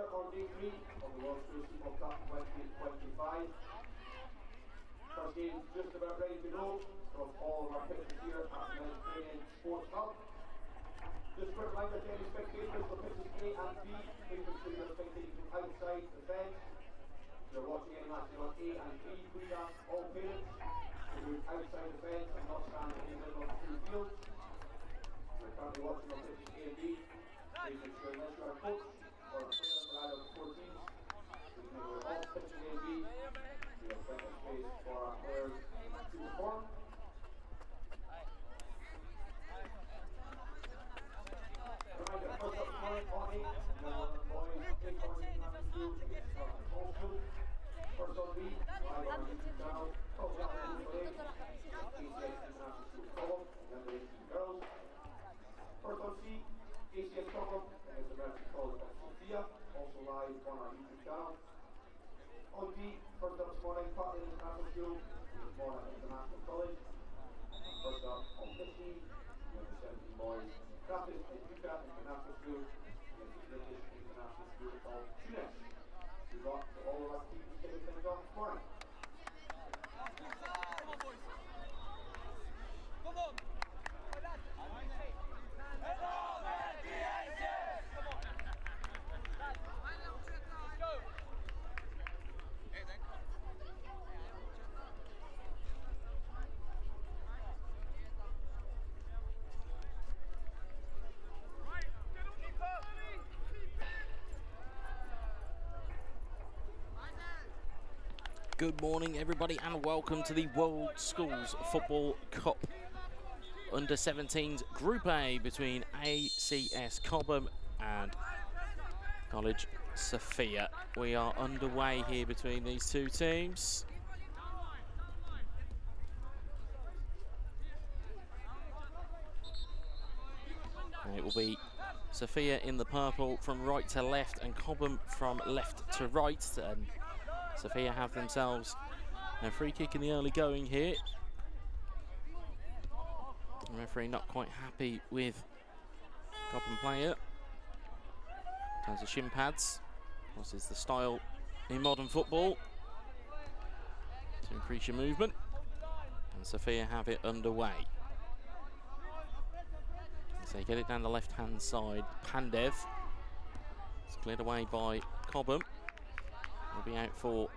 here on day 3 of the WSG Football Cup 2025. First game just about ready to go across all of our pitches here at the Mediterranean Sports Hub. Just a quick reminder to any spectators for pitches A and B, please make sure you're spectating from outside the fence. If you're watching any matches on A and B, please ask all parents to move outside the fence and not stand in the middle of the two fields. If you're currently watching on pitches A and B, please make sure unless you're a coach or a player for either of the 4 teams, please make sure all pitches A and B, we have plenty of space for our players to perform. Reminder, first up tomorrow on 8, boys, big competition on the school, all school. First on B, live on YouTube channel, top down on the play, ACS International School Column, and then the 18 girls. First on C, ACS Column, and it's American College of Sophia, also live on our YouTube channel. On D, first up this morning, Parkland International School, this morning at International College. First up on 15, the under 17 boys, Crafted at UCAT International School, against the British International School of Tunis. Good luck to all of our teams getting things off this morning. Come on, boys. Come on. Let's go. Hey, then. Good morning, everybody, and welcome to the World Schools Football Cup Under 17s Group A between ACS Cobham and College Sophia. We are underway here between these two teams. And it will be Sophia in the purple from right to left and Cobham from left to right. And Sophia have themselves a free kick in the early going here. The referee not quite happy with Cobham player. In terms of shin pads, of course, is the style in modern football to increase your movement. And Sophia have it underway. So they get it down the left-hand side. Pandev. It's cleared away by Cobham. Will be out for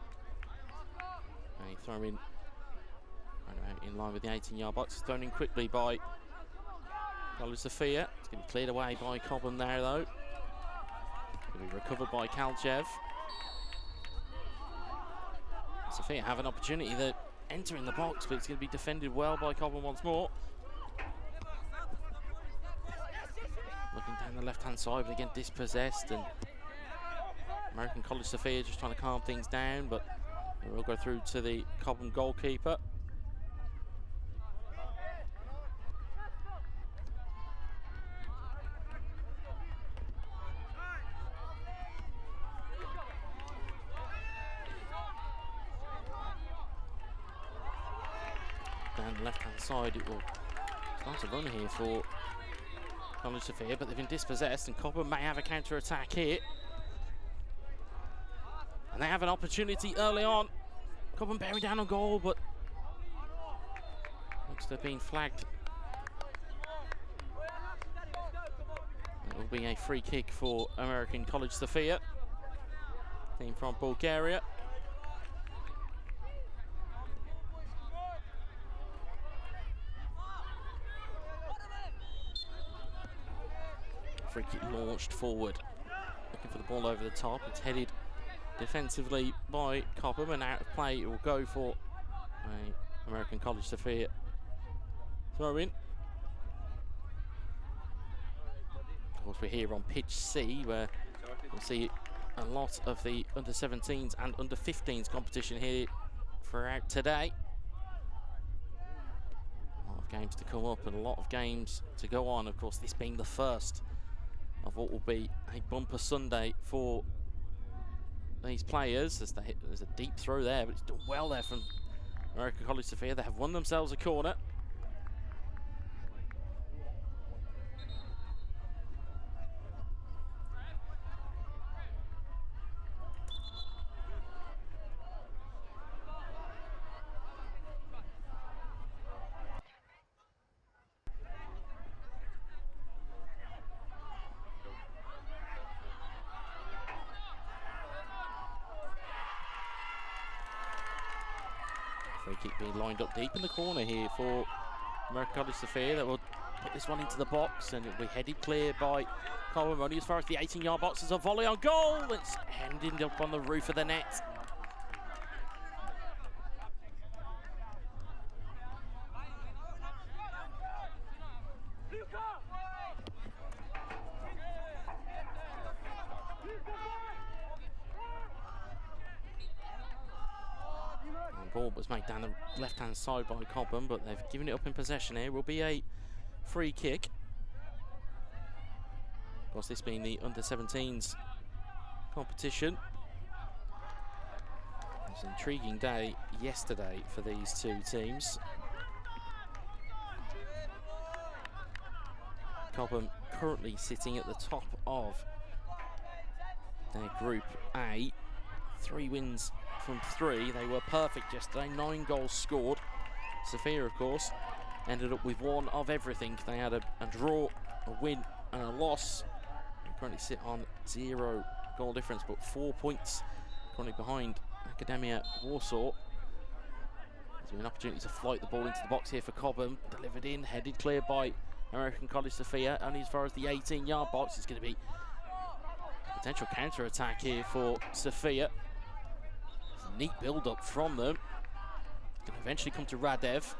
a throw in, in line with the 18-yard box. Thrown in quickly by College Sophia. It's going to be cleared away by Cobham there, though. Going to be recovered by Kalchev. Sophia have an opportunity to enter in the box, but it's going to be defended well by Cobham once more. Looking down the left-hand side, but again dispossessed, and American College Sophia just trying to calm things down, but it will go through to the Cobham goalkeeper. Down the left-hand side, it will start to run here for College Sophia, but they've been dispossessed, and Cobham may have a counter-attack here. And they have an opportunity early on. Cobham bearing down on goal, but looks to have been flagged. It will be a free kick for American College Sophia, team from Bulgaria. Free kick launched forward, looking for the ball over the top. It's headed defensively by Cobham, and out of play it will go for American College Sophia. Throw in. Of course, we're here on pitch C, where we'll see a lot of the under 17s and under 15s competition here throughout today. A lot of games to come up and a lot of games to go on. Of course, this being the first of what will be a bumper Sunday for these players. There's a deep throw there, but it's done well there from American College Sophia. They have won themselves a corner. kick being lined up deep in the corner here for American College Sophia. That will put this one into the box, and it'll be headed clear by Cobham, only as far as the 18-yard box. There's a volley on goal. It's ended up on the roof of the net. Ball was made down the left-hand side by Cobham, but they've given it up in possession here. Will be a free kick. Of course, this being the under-17s competition. It was an intriguing day yesterday for these two teams. Cobham currently sitting at the top of their Group A. 3 wins from 3. They were perfect yesterday. 9 goals scored. Sophia, of course, ended up with 1 of everything. They had a draw, a win, and a loss. They currently sit on 0 goal difference, but 4 points currently behind Academia Warsaw. There's an opportunity to flight the ball into the box here for Cobham. Delivered in, headed clear by American College Sophia. Only as far as the 18-yard box. It's going to be a potential counter-attack here for Sophia. Neat build-up from them. Can eventually come to Radev.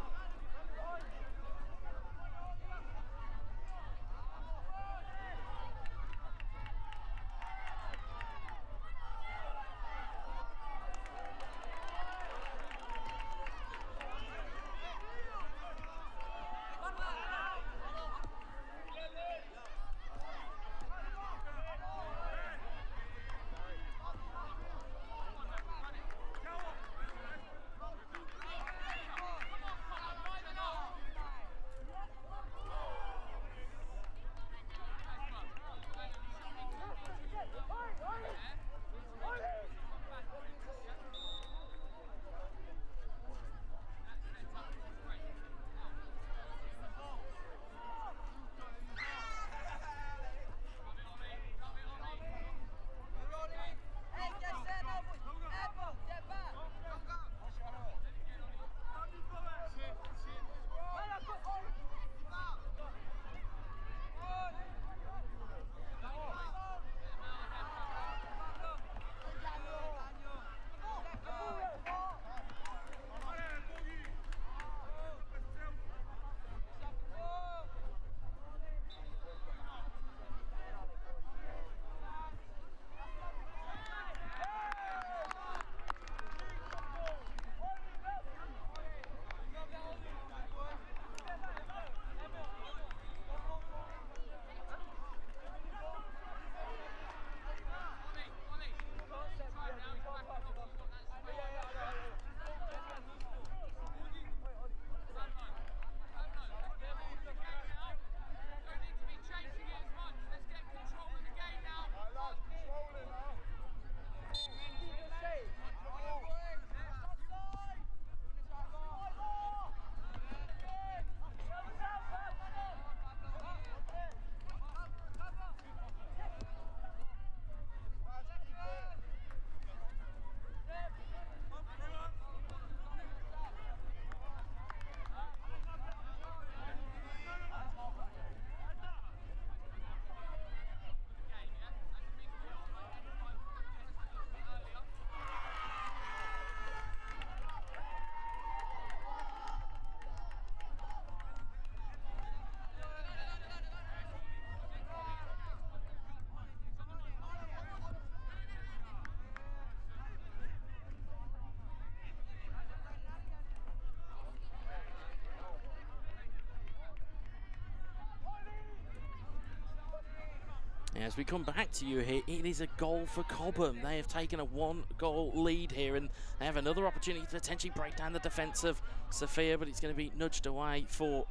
As we come back to you here, it is a goal for Cobham. They have taken a 1-goal lead here, and they have another opportunity to potentially break down the defence of Sophia, but it's going to be nudged away for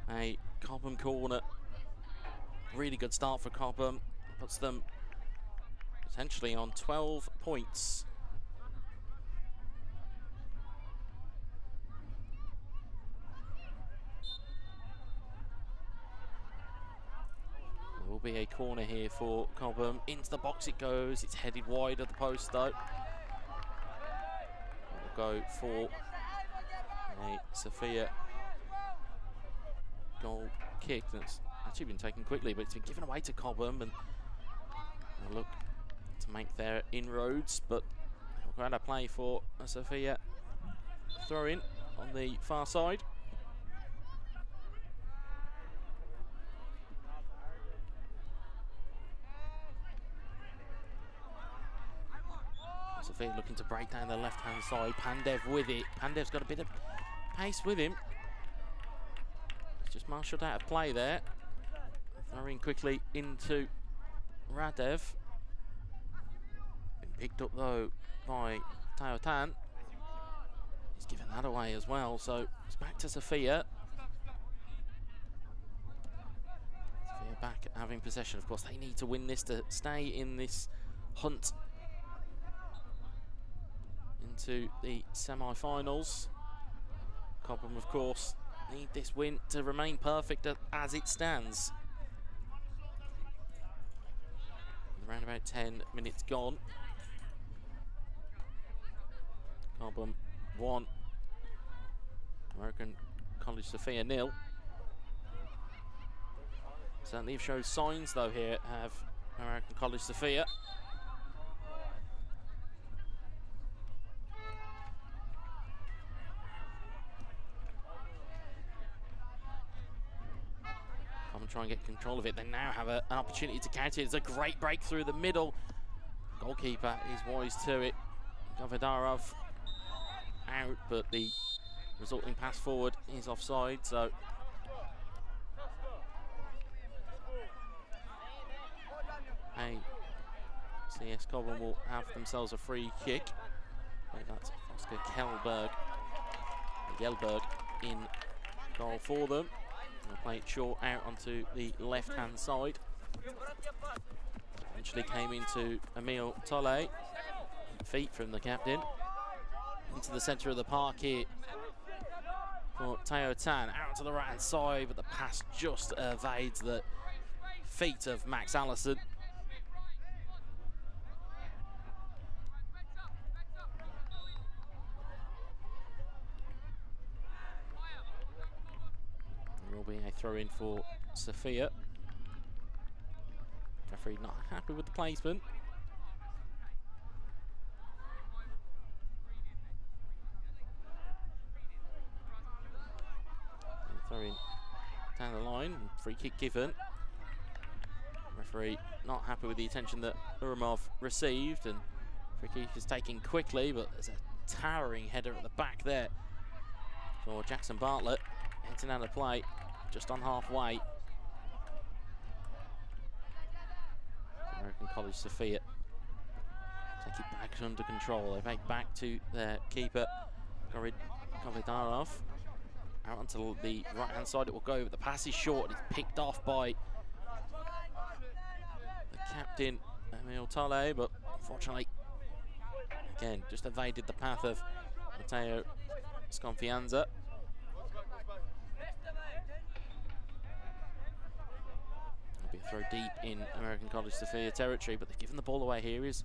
a Cobham corner. Really good start for Cobham. Puts them potentially on 12 points. Will be a corner here for Cobham. Into the box it goes. It's headed wide of the post though. We'll go for A Sophia goal kick that's actually been taken quickly, but it's been given away to Cobham, and they'll look to make their inroads, but we'll go out of play for a Sophia throw-in on the far side. Sophia looking to break down the left-hand side. Pandev with it. Pandev's got a bit of pace with him. It's just marshalled out of play there. Throwing quickly into Radev. Been picked up though by Taotan. He's given that away as well, so it's back to Sophia. Sophia back having possession. Of course, they need to win this to stay in this hunt into the semi-finals. Cobham, of course, need this win to remain perfect as it stands. With around about 10 minutes gone. Cobham 1, American College Sophia 0. Certainly have showed signs though here have American College Sophia. Try and get control of it. They now have an opportunity to counter it. It's a great break through the middle. Goalkeeper is wise to it. Govidarov out, but the resulting pass forward is offside, so CS Cobham will have themselves a free kick. That's Oscar Gelberg in goal for them. They'll play it short out onto the left-hand side. Eventually came into Emil Tolle. Feet from the captain. Into the centre of the park here for Taotan. Out to the right-hand side, but the pass just evades the feet of Max Allison. Will be a throw-in for Sophia. Referee not happy with the placement. Throw-in down the line, free kick given. Referee not happy with the attention that Urumov received, and free kick is taken quickly, but there's a towering header at the back there for Jackson Bartlett. Hitting out of play. Just on halfway. American College Sophia take it back under control. They make back to their keeper, Govidarov. Out onto the right-hand side it will go, but the pass is short. It's picked off by the captain, Emil Tolle, but unfortunately, again, just evaded the path of Matteo Sconfianza. Be a throw deep in American College Sophia territory, but they've given the ball away here. Is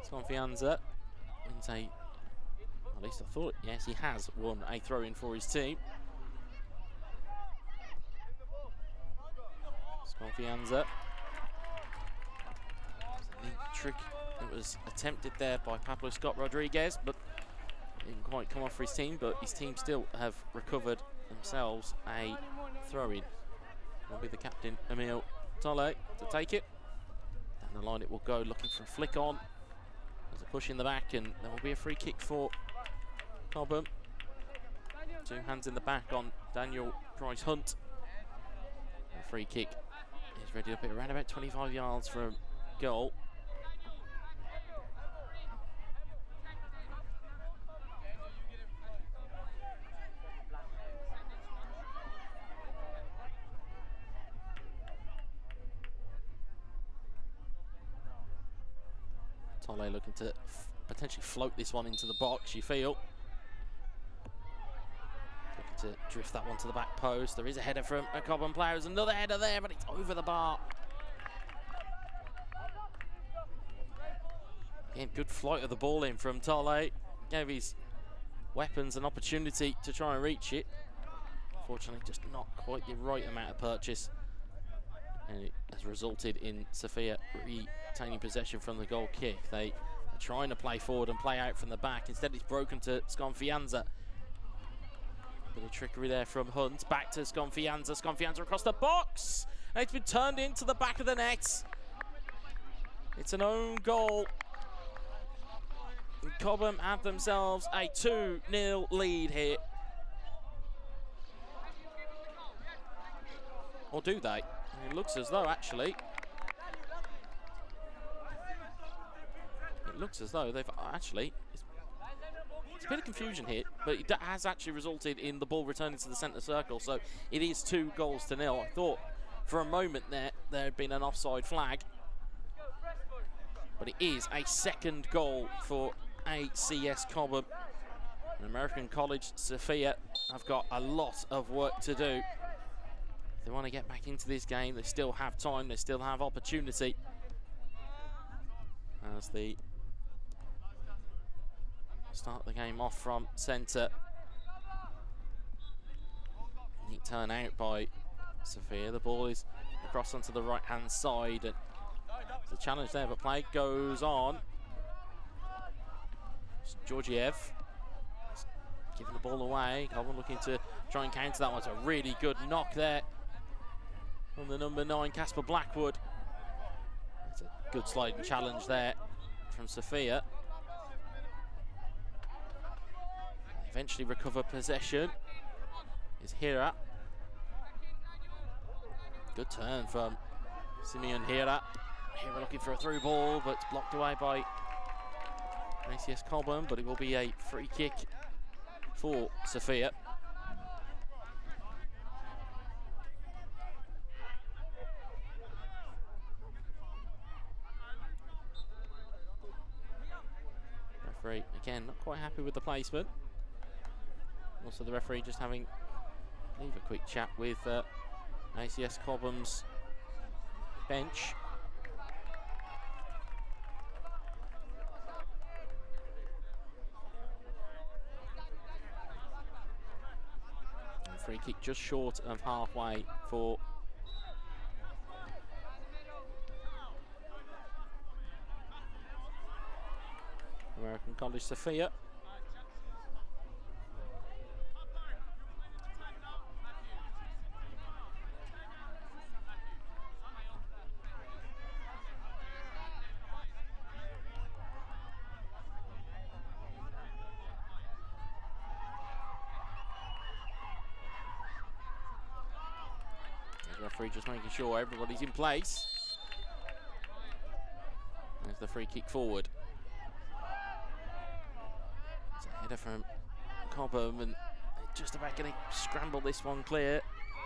Sconfianza wins a, at least I thought, yes, he has won a throw-in for his team. Sconfianza. The trick that was attempted there by Pablo Scott Rodriguez, but didn't quite come off for his team, but his team still have recovered themselves a throw-in. Will be the captain, Emil Tolle, to take it. Down the line it will go, looking for a flick on. There's a push in the back, and there will be a free kick for Cobham. Two hands in the back on Daniel Price Hunt. A free kick is ready up at around about 25 yards from goal. Tolle looking to potentially float this one into the box, you feel. Looking to drift that one to the back post. There is a header from a Cobham player. There's another header there, but it's over the bar. Again, good flight of the ball in from Tolle. Gave his weapons and opportunity to try and reach it. Unfortunately, just not quite the right amount of purchase. And it has resulted in Sofia retaining possession from the goal kick. They are trying to play forward and play out from the back. Instead, it's broken to Sconfianza. Bit of trickery there from Hunt. Back to Sconfianza. Sconfianza across the box. And it's been turned into the back of the net. It's an own goal. And Cobham have themselves a 2-0 lead here. Or do they? It looks as though, actually, they've actually, it's a bit of confusion here, but it has actually resulted in the ball returning to the centre circle, so it is 2-0. I thought for a moment there had been an offside flag, but it is a second goal for ACS Cobham. And American College Sofia have got a lot of work to do. They want to get back into this game. They still have time. They still have opportunity. As they start the game off from centre. Neat turn out by Sofia. The ball is across onto the right-hand side. And there's a challenge there, but play goes on. It's Georgiev giving the ball away. Cobham looking to try and counter that one. It's a really good knock there from the number 9, Casper Blackwood. It's a good sliding challenge there from Sofia. Eventually recover possession. Is Hira. Good turn from Simeon Hira. Hira looking for a through ball, but it's blocked away by ACS Cobham, but it will be a free kick for Sofia. Referee, again, not quite happy with the placement. Also the referee just having, I believe, a quick chat with ACS Cobham's bench. And free kick just short of halfway for American College Sofia. The referee just making sure everybody's in place. There's the free kick forward. It's a header from Cobham, and just about going to scramble this one clear.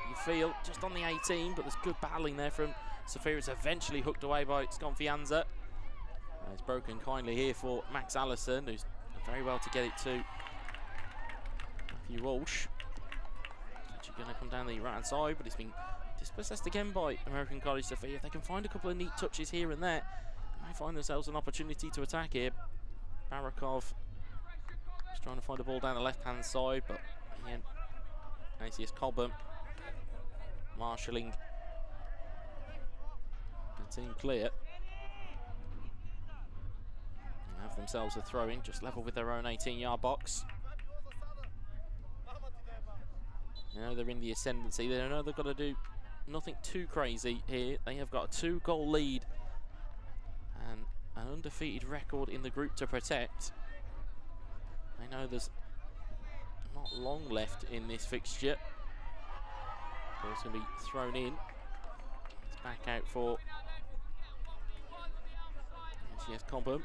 You feel just on the 18, but there's good battling there from Sofia. It's eventually hooked away by Sconfianza. It's broken kindly here for Max Allison, who's very well to get it to Matthew Walsh. Actually going to come down the right hand side, but it's been dispossessed again by American College Sofia. If they can find a couple of neat touches here and there, they might find themselves an opportunity to attack here. Barakov just trying to find a ball down the left-hand side, but again, ACS Cobham marshalling the team clear. They have themselves a throw-in, just level with their own 18-yard box. You know they're in the ascendancy. They know they've got to do nothing too crazy here. They have got a 2-goal lead and an undefeated record in the group to protect. I know there's not long left in this fixture. Ball's going to be thrown in. It's back out for ACS Cobham.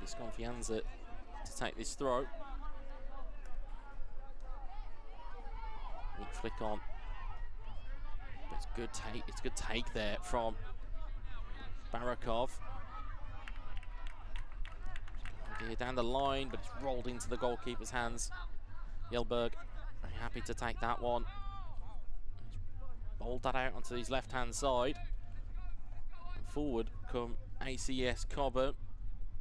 It's going to be Sconfianza to take this throw. Weak flick on. But it's good take. It's a good take there from Barakov. Down the line, but it's rolled into the goalkeeper's hands. Yelberg very happy to take that one. He's bowled that out onto his left-hand side. And forward come ACS Cobham.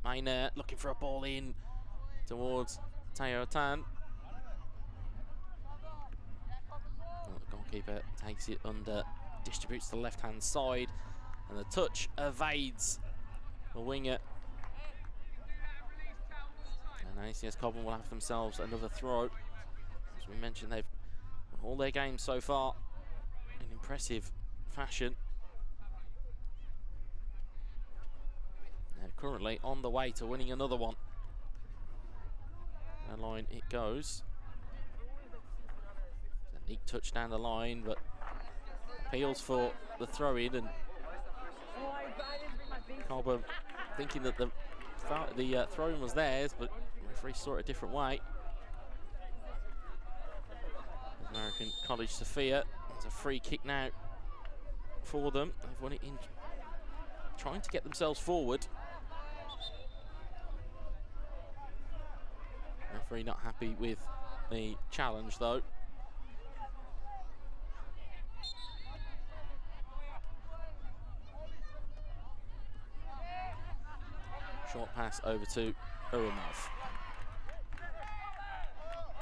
Maynard looking for a ball in towards Teo Tan. Well, the goalkeeper takes it under, distributes to the left-hand side, and the touch evades the winger. And ACS Cobham will have themselves another throw. As we mentioned, they've won all their games so far in impressive fashion. They're currently on the way to winning another one. Down line it goes. It's a neat touch down the line, but appeals for the throw-in, and Cobham thinking that the throw-in was theirs, but the referee saw it a different way. American College Sophia. It's a free kick now for them. They've won it in trying to get themselves forward. Referee not happy with the challenge though. Short pass over to Urumov.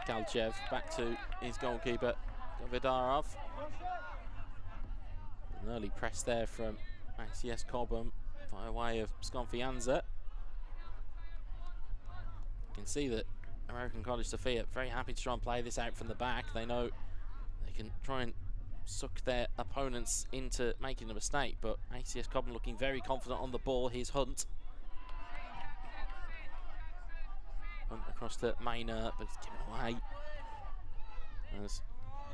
Kalchev back to his goalkeeper, Govidarov. An early press there from ACS Cobham by way of Sconfianza. You can see that American College Sophia very happy to try and play this out from the back. They know they can try and suck their opponents into making a mistake, but ACS Cobham looking very confident on the ball. Here's Hunt. Hunt across to Maynard, but it's given away. As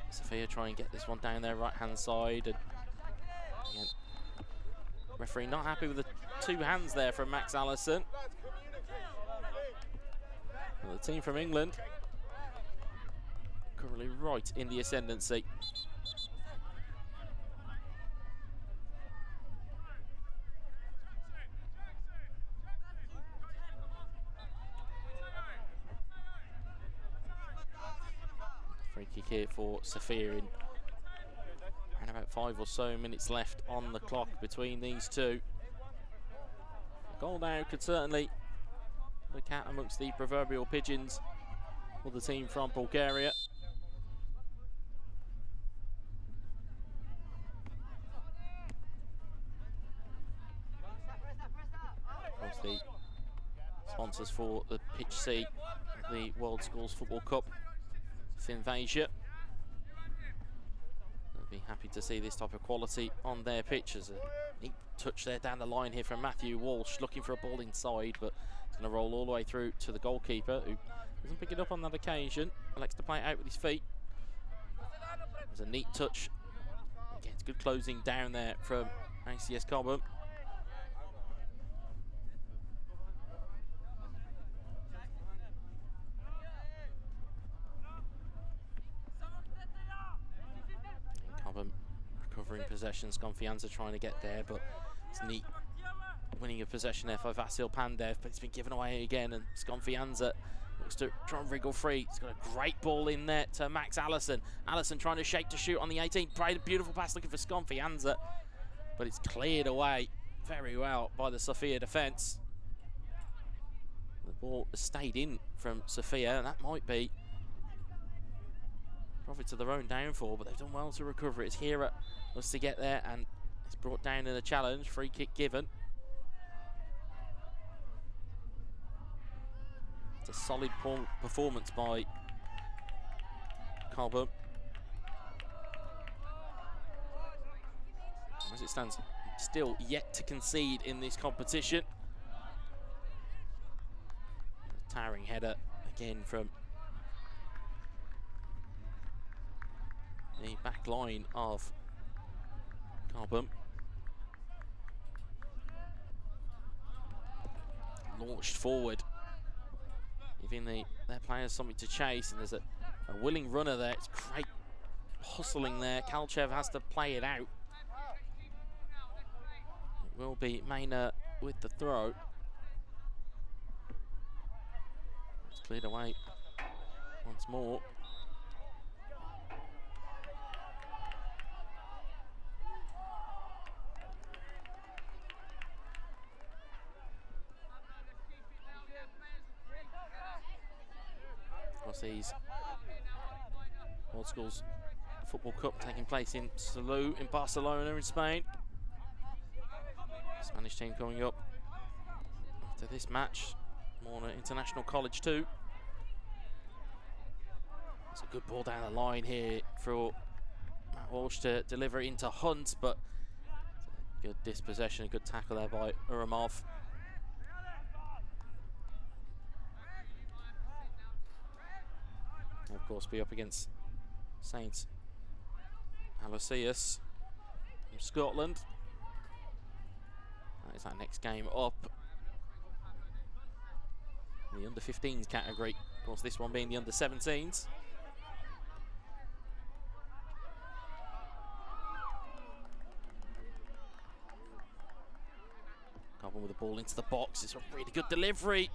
Sophia try and get this one down their right-hand side. And again, referee not happy with the two hands there from Max Allison. Well, the team from England currently right in the ascendancy. Free kick here for Sophia in around about 5 or so minutes left on the clock between these two. A goal now could certainly the cat amongst the proverbial pigeons for the team from Bulgaria. Of course, the sponsors for the Pitch C, the World Schools Football Cup, Finvasia. They'll be happy to see this type of quality on their pitch. As a neat touch there down the line here from Matthew Walsh, looking for a ball inside, but it's going to roll all the way through to the goalkeeper, who doesn't pick it up on that occasion. Likes to play it out with his feet. There's a neat touch. Again, it's good closing down there from ACS Cobham. Cobham recovering possession. Sconfianza trying to get there, but it's neat winning of possession there for Vasil Pandev, but it's been given away again, and Sconfianza looks to try and wriggle free. He's got a great ball in there to Max Allison. Allison trying to shake to shoot on the 18. Played a beautiful pass looking for Sconfianza, but it's cleared away very well by the Sophia defence. The ball has stayed in from Sophia, and that might be profit to their own downfall, but they've done well to recover it. It's Hira looks to get there, and it's brought down in a challenge. Free kick given. It's a solid performance by Cobham. As it stands, still yet to concede in this competition. A towering header again from the back line of Cobham. Launched forward, giving their players something to chase, and there's a willing runner there. It's great hustling there. Kalchev has to play it out. It will be Maynard with the throw. It's cleared away once more. Across these World Schools Football Cup taking place in Salou in Barcelona in Spain. Spanish team coming up after this match. More international college too. It's a good ball down the line here for Matt Walsh to deliver into Hunt, but good dispossession, a good tackle there by Uramov. Of course, be up against Saints Aloysius from Scotland. That is our next game up. The under-15s category. Of course, this one being the under-17s. Cobham with the ball into the box. It's a really good delivery.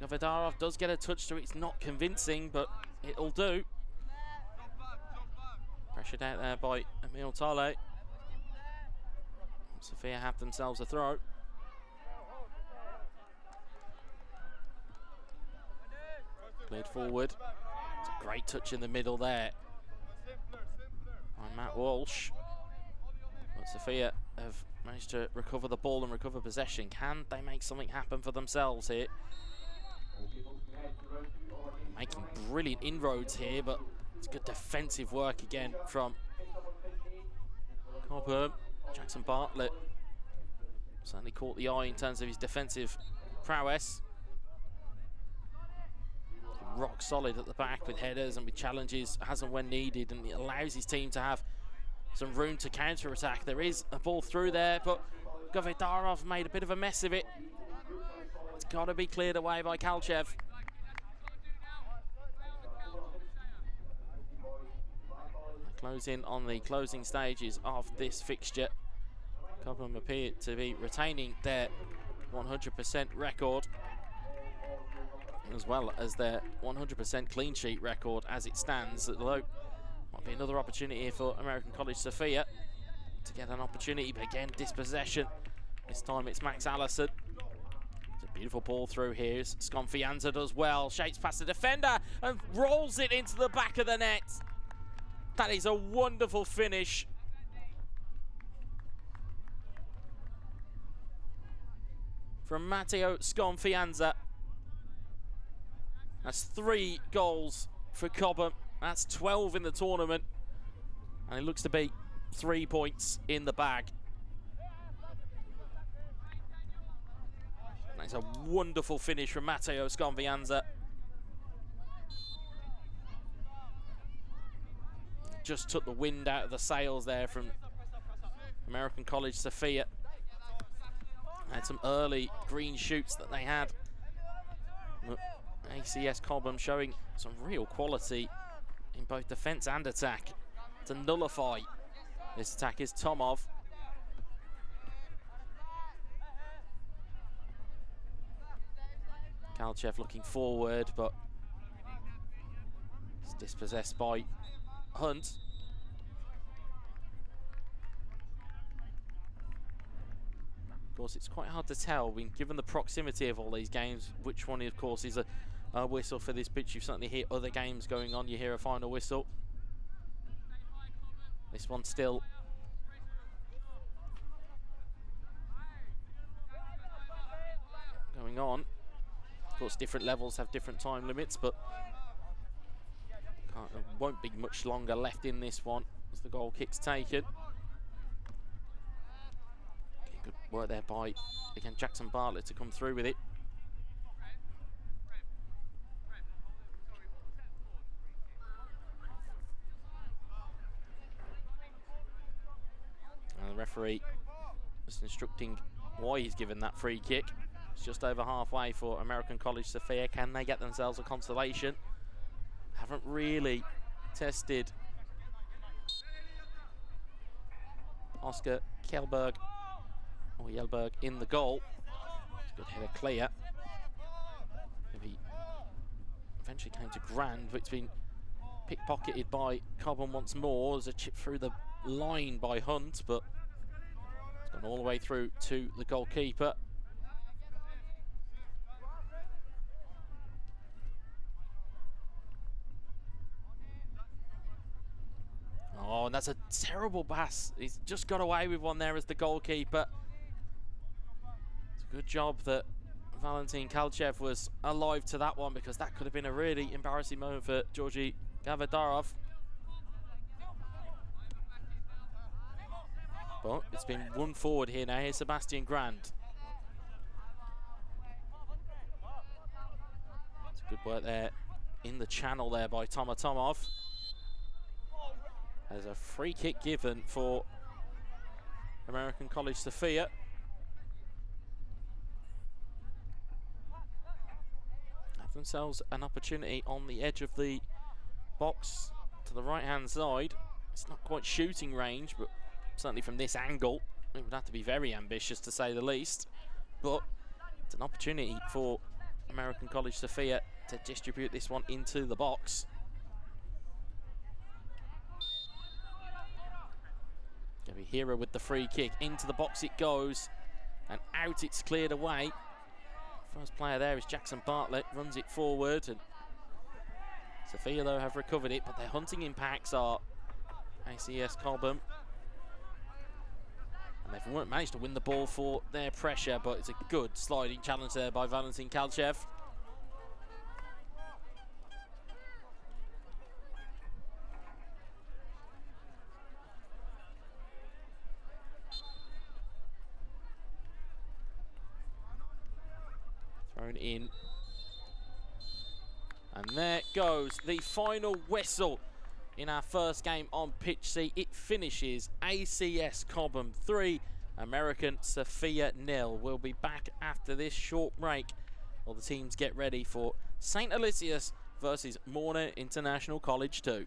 Govedarov does get a touch to it. It's not convincing, but it'll do. Pressured out there by Emil Tale. Sofia have themselves a throw. Played forward. It's a great touch in the middle there by Matt Walsh. But Sofia have managed to recover the ball and recover possession. Can they make something happen for themselves here? Making brilliant inroads here, but it's good defensive work again from Cobham. Jackson Bartlett certainly caught the eye in terms of his defensive prowess. Rock solid at the back with headers and with challenges as and when needed, and it allows his team to have some room to counter-attack. There is a ball through there, but Govedarov made a bit of a mess of it. It's got to be cleared away by Kalchev. Close in on the closing stages of this fixture. Cobham appear to be retaining their 100% record, as well as their 100% clean sheet record as it stands. Although might be another opportunity here for American College Sofia to get an opportunity, but again, dispossession. This time it's Max Allison. It's a beautiful ball through here. Sconfianza does well, shapes past the defender and rolls it into the back of the net. That is a wonderful finish. From Matteo Sconfianza. That's 3 goals for Cobham. That's 12 in the tournament. And it looks to be 3 points in the bag. That's a wonderful finish from Matteo Sconfianza. Just took the wind out of the sails there from American College Sofia. Had some early green shoots that they had. But ACS Cobham showing some real quality in both defence and attack to nullify this attack is Tomov. Kalchev looking forward, but it's dispossessed by Hunt. Of course, it's quite hard to tell, given the proximity of all these games, which one, of course, is a whistle for this pitch. You certainly hear other games going on, you hear a final whistle. This one still going on. Of course, different levels have different time limits, but there won't be much longer left in this one as the goal kick's taken. Good work there by, again, Jackson Bartlett to come through with it. And the referee just instructing why he's given that free kick. It's just over halfway for American College Sofia. Can they get themselves a consolation? Haven't really tested Oscar Kjellberg or Jelberg in the goal. Good header clear. He eventually came to Grand, but it's been pickpocketed by Cobham once more. There's a chip through the line by Hunt, but it's gone all the way through to the goalkeeper. and that's a terrible pass. He's just got away with one there as the goalkeeper. It's a good job that Valentin Kalchev was alive to that one, because that could have been a really embarrassing moment for Georgi Gavadarov. But it's been won forward here now. Here's Sebastian Grand. It's good work there in the channel there by Tomatomov. There's a free kick given for American College Sofia. Have themselves an opportunity on the edge of the box to the right-hand side. It's not quite shooting range, but certainly from this angle, it would have to be very ambitious, to say the least. But it's an opportunity for American College Sofia to distribute this one into the box. Gonna be Hero with the free kick. Into the box it goes, and out it's cleared away. First player there is Jackson Bartlett, runs it forward, and Sofia, though, have recovered it, but their hunting impacts are ACS Cobham. And they've managed to win the ball for their pressure, but it's a good sliding challenge there by Valentin Kalchev. Thrown in. And there goes the final whistle in our first game on pitch C. It finishes ACS Cobham 3, American Sofia 0. We'll be back after this short break while the teams get ready for St. Aloysius versus Morna International College 2.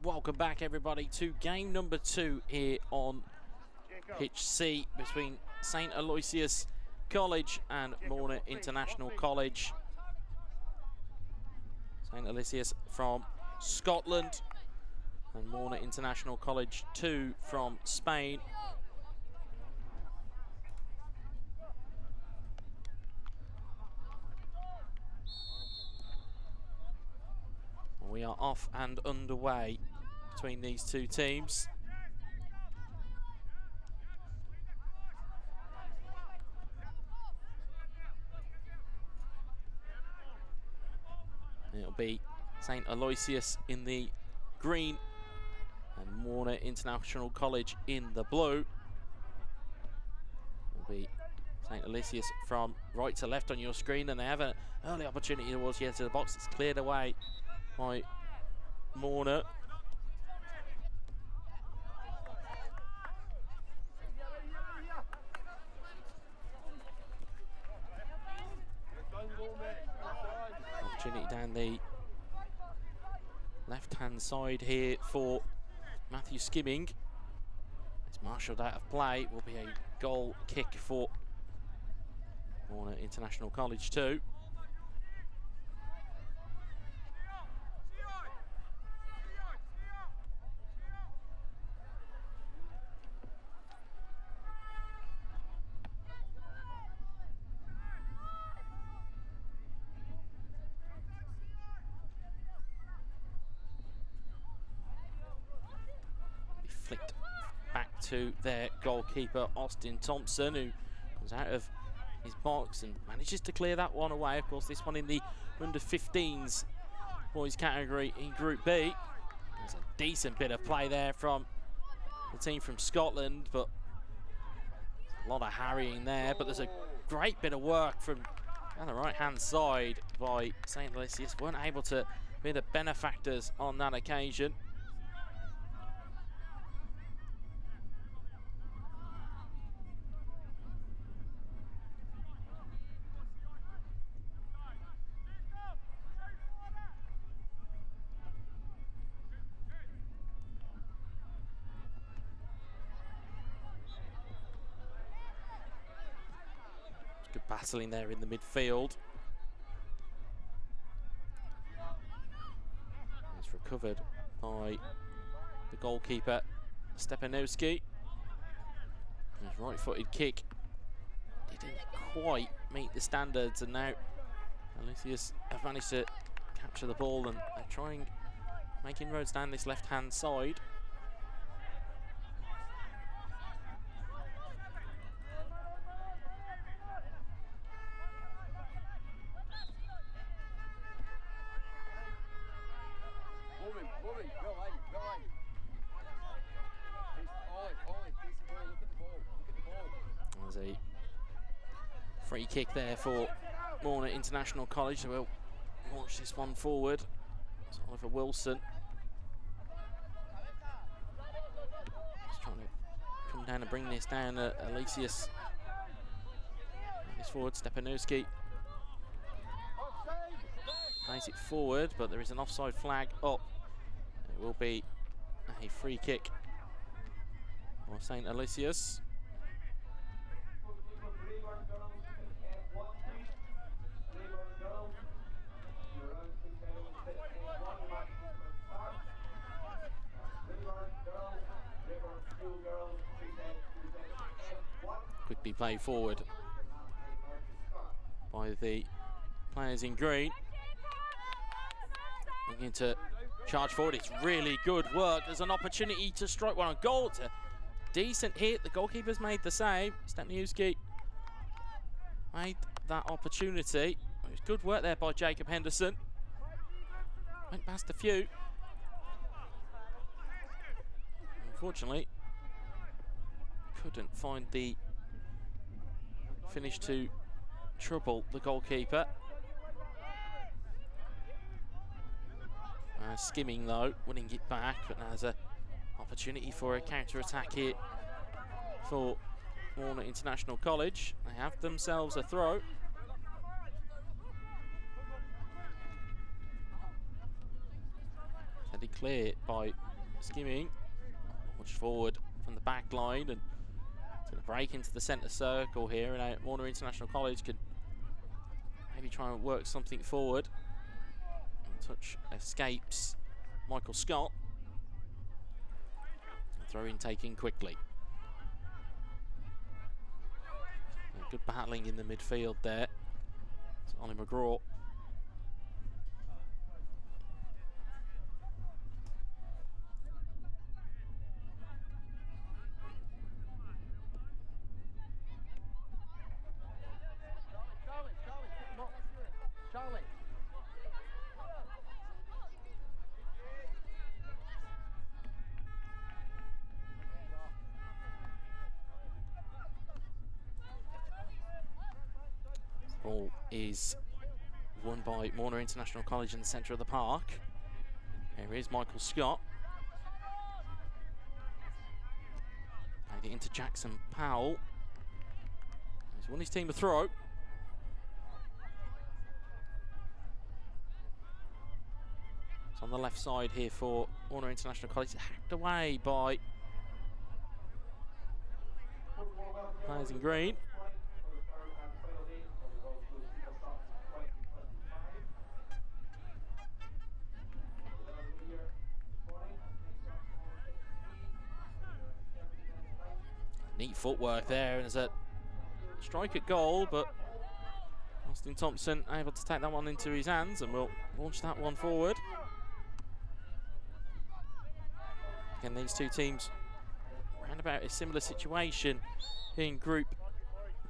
Welcome back, everybody, to game number 2 here on Pitch C between St Aloysius College and Morna International College. St Aloysius from Scotland and Morna International College 2 from Spain. We are off and underway between these two teams. It'll be St Aloysius in the green and Morna International College in the blue. It'll be St Aloysius from right to left on your screen, and they have an early opportunity towards the edge of the box. It's cleared away by Morna. Opportunity down the left-hand side here for Matthew Skimming. It's marshalled out of play. Will be a goal kick for Morna International College 2. Flicked back to their goalkeeper, Austin Thompson, who comes out of his box and manages to clear that one away. Of course, this one in the under-15s boys category in Group B. There's a decent bit of play there from the team from Scotland, but a lot of harrying there. But there's a great bit of work from on the right-hand side by St Aloysius. Weren't able to be the benefactors on that occasion. Good battling there in the midfield. It's recovered by the goalkeeper, Stepanowski. His right-footed kick didn't quite meet the standards, and now Aloysius have managed to capture the ball, and they're trying, making inroads down this left-hand side. There's a free kick there for Morna International College. So we'll launch this one forward. It's Oliver Wilson. Just trying to come down and bring this down. Aloysius. This forward, Stepanowski. Plays it forward, but there is an offside flag up. It will be a free kick for St Aloysius. Quickly played forward by the players in green. Looking to charge forward. It's really good work. There's an opportunity to strike one on goal. It's a decent hit. The goalkeeper's made the save. Stepanowski made that opportunity. It was good work there by Jacob Henderson. Went past a few. Unfortunately, couldn't find the finish to trouble the goalkeeper. Skimming though, winning it back, but now there's an opportunity for a counter-attack here for Morna International College. They have themselves a throw. Headed clear by Skimming. Push forward from the back line and to the break into the centre circle here. And now Warner International College can maybe try and work something forward. Touch escapes Michael Scott. Throw in taken quickly. And good battling in the midfield there. It's Ollie McGraw. Ball is won by Warner International College in the centre of the park. Here is Michael Scott. Played it into Jackson Powell. He's won his team a throw. It's on the left side here for Warner International College. Hacked away by players in green. Neat footwork there, and there's a strike at goal, but Austin Thompson able to take that one into his hands and will launch that one forward. Again, these two teams around about a similar situation in Group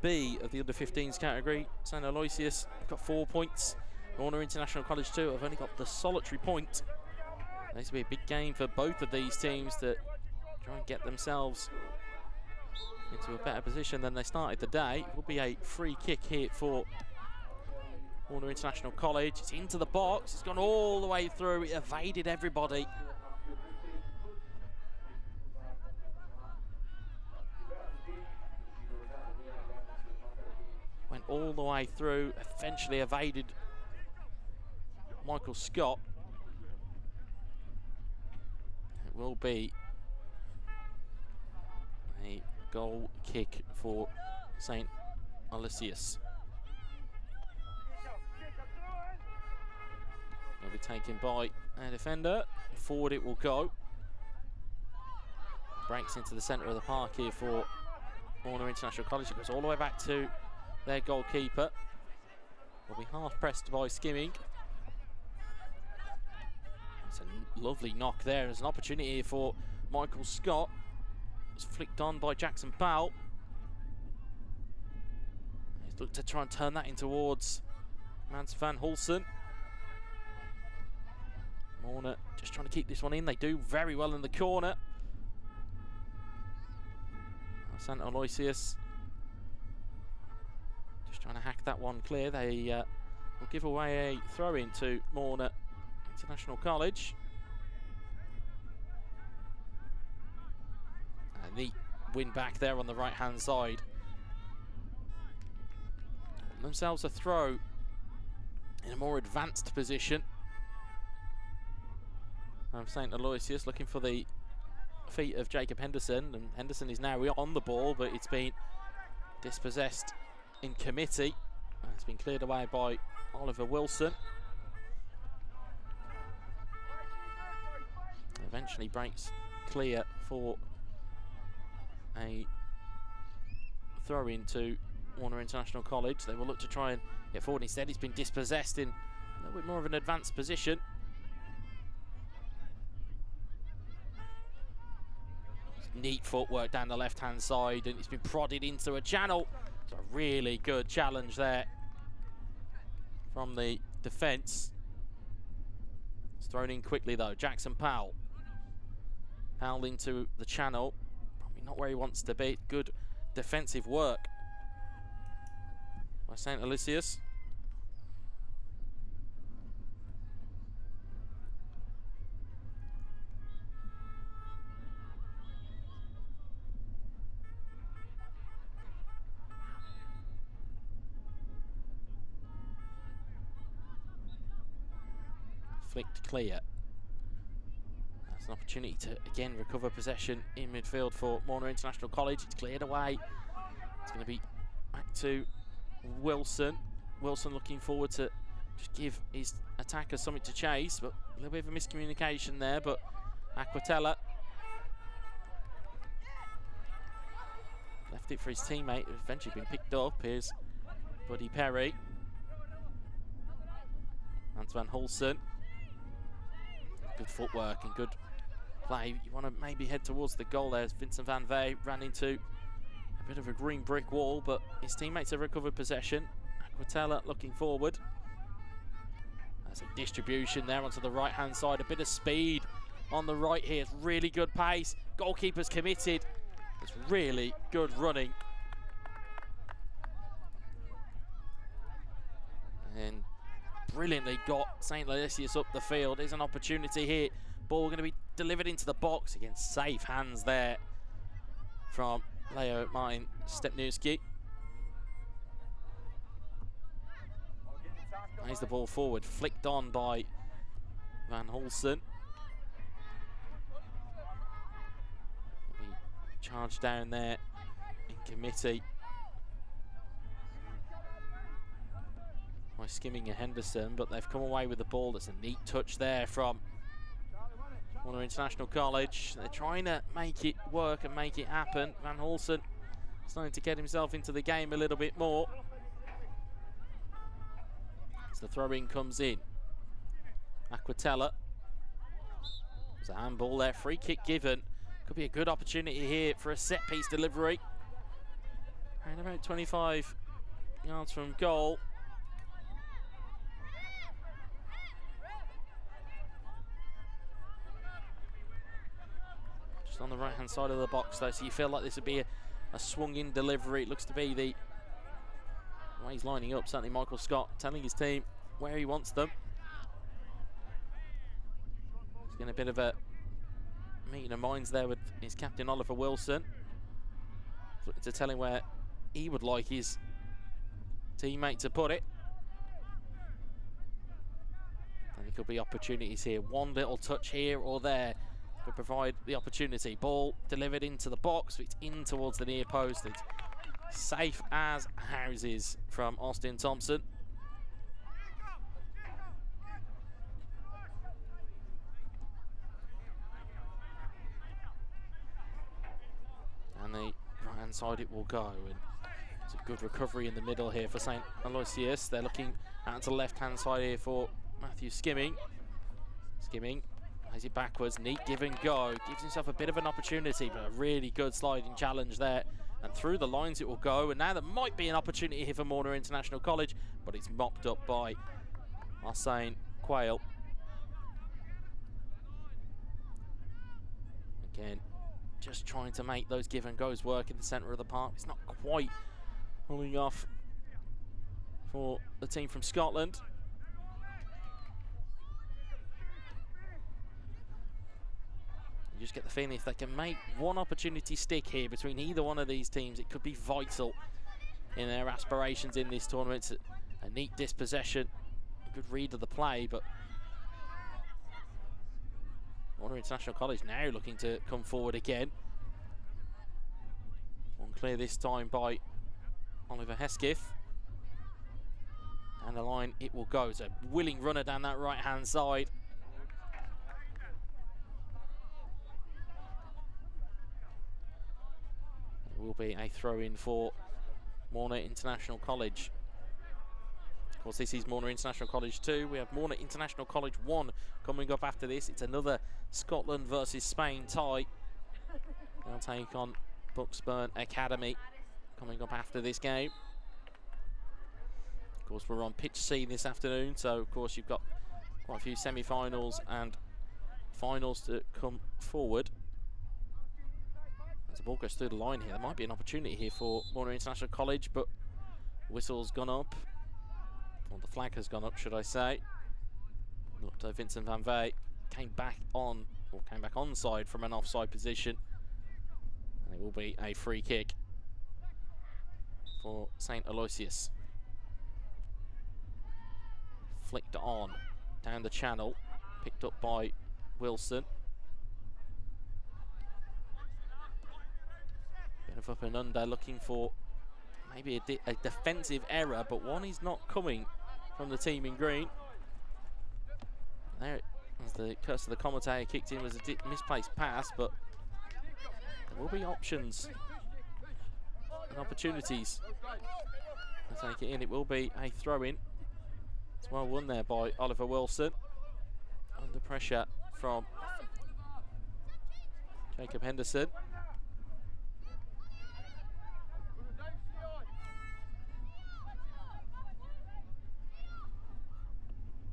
B of the under-15s category. St Aloysius have got 4 points. Warner International College 2 have only got the solitary point. This will be a big game for both of these teams to try and get themselves into a better position than they started the day. It will be a free kick here for Warner International College. It's into the box. It's gone all the way through. It evaded everybody. Went all the way through. Eventually evaded Michael Scott. It will be a goal kick for St Aloysius. Will be taken by a defender. Forward it will go. Breaks into the centre of the park here for Warner International College. It goes all the way back to their goalkeeper. Will be half pressed by Skimming. It's a lovely knock there. There's an opportunity here for Michael Scott. It's flicked on by Jackson Powell. He's looked to try and turn that in towards Mans van Hulsen. Warner just trying to keep this one in. They do very well in the corner. St Aloysius just trying to hack that one clear. They will give away a throw-in to Warner International College. A neat win back there on the right-hand side. Themselves a throw in a more advanced position. St Aloysius looking for the feet of Jacob Henderson, and Henderson is now on the ball, but it's been dispossessed in committee. It's been cleared away by Oliver Wilson. Eventually breaks clear for a throw into Warner International College. They will look to try and get forward. Instead, it's been dispossessed in a little bit more of an advanced position. Neat footwork down the left-hand side, and it's been prodded into a channel. It's a really good challenge there from the defence. It's thrown in quickly though. Jackson Powell. Powell into the channel. Probably not where he wants to be. Good defensive work by St Aloysius. Flicked clear. It's an opportunity to again recover possession in midfield for Morna International College. It's cleared away. It's going to be back to Wilson. Wilson looking forward to just give his attacker something to chase, but a little bit of a miscommunication there. But Aquatella left it for his teammate, who's eventually been picked up. Here's Buddy Perry. Antoine Hulson. Good footwork and good play. You want to maybe head towards the goal there. Vincent Van Vey ran into a bit of a green brick wall, but his teammates have recovered possession. Aquatella looking forward. That's a distribution there onto the right-hand side. A bit of speed on the right here. It's really good pace. Goalkeeper's committed. It's really good running. And brilliantly got St. Aloysius up the field. There's an opportunity here. Ball going to be delivered into the box. Again, safe hands there from Leo Martin Stepniewski. Plays the ball forward, flicked on by Van Hulsen. Charged down there in committee by Skimming and Henderson, but they've come away with the ball. That's a neat touch there from Warner International College. They're trying to make it work and make it happen. Van Hulsen starting to get himself into the game a little bit more. As the throw-in comes in. Aquatella. There's a handball there, free kick given. Could be a good opportunity here for a set-piece delivery. And about 25 yards from goal. Just on the right-hand side of the box, though, so you feel like this would be a swung-in delivery. It looks to be the way he's lining up. Certainly Michael Scott telling his team where he wants them. He's getting a bit of a meeting of minds there with his captain Oliver Wilson. Looking to tell him where he would like his teammate to put it. And there could be opportunities here. One little touch here or there could provide the opportunity. Ball delivered into the box, but it's in towards the near post. It's safe as houses from Austin Thompson. And the right-hand side it will go. And it's a good recovery in the middle here for St. Aloysius. They're looking out to the left-hand side here for Matthew Skimming. Skimming plays it backwards. Neat give and go. Gives himself a bit of an opportunity, but a really good sliding challenge there. And through the lines it will go. And now there might be an opportunity here for Morna International College, but it's mopped up by Arsene Quayle. Again, just trying to make those give and goes work in the centre of the park. It's not quite pulling off for the team from Scotland. You just get the feeling if they can make one opportunity stick here between either one of these teams, it could be vital in their aspirations in this tournament. It's a neat dispossession, a good read of the play, but Warner International College now looking to come forward again. One clear this time by Oliver Hesketh. Down the line it will go. It's a willing runner down that right-hand side. It will be a throw-in for Morna International College. Of course, this is Morna International College 2. We have Morna International College 1 coming up after this. It's another Scotland versus Spain tie. They'll take on Bucksburn Academy coming up after this game. Of course, we're on pitch C this afternoon, so of course you've got quite a few semi-finals and finals to come forward. As the ball goes through the line here, there might be an opportunity here for Morna International College, but whistle's gone up. Well, the flag has gone up, should I say. Looked at Vincent Van Vey, came back onside from an offside position. And it will be a free kick for St. Aloysius. Flicked on down the channel, picked up by Wilson. Bit of up and under, looking for maybe a defensive error, but one is not coming from the team in green. There, as the curse of the commentator kicked in, was a misplaced pass, but there will be options and opportunities to take it in. It will be a throw-in. It's well won there by Oliver Wilson. Under pressure from Jacob Henderson.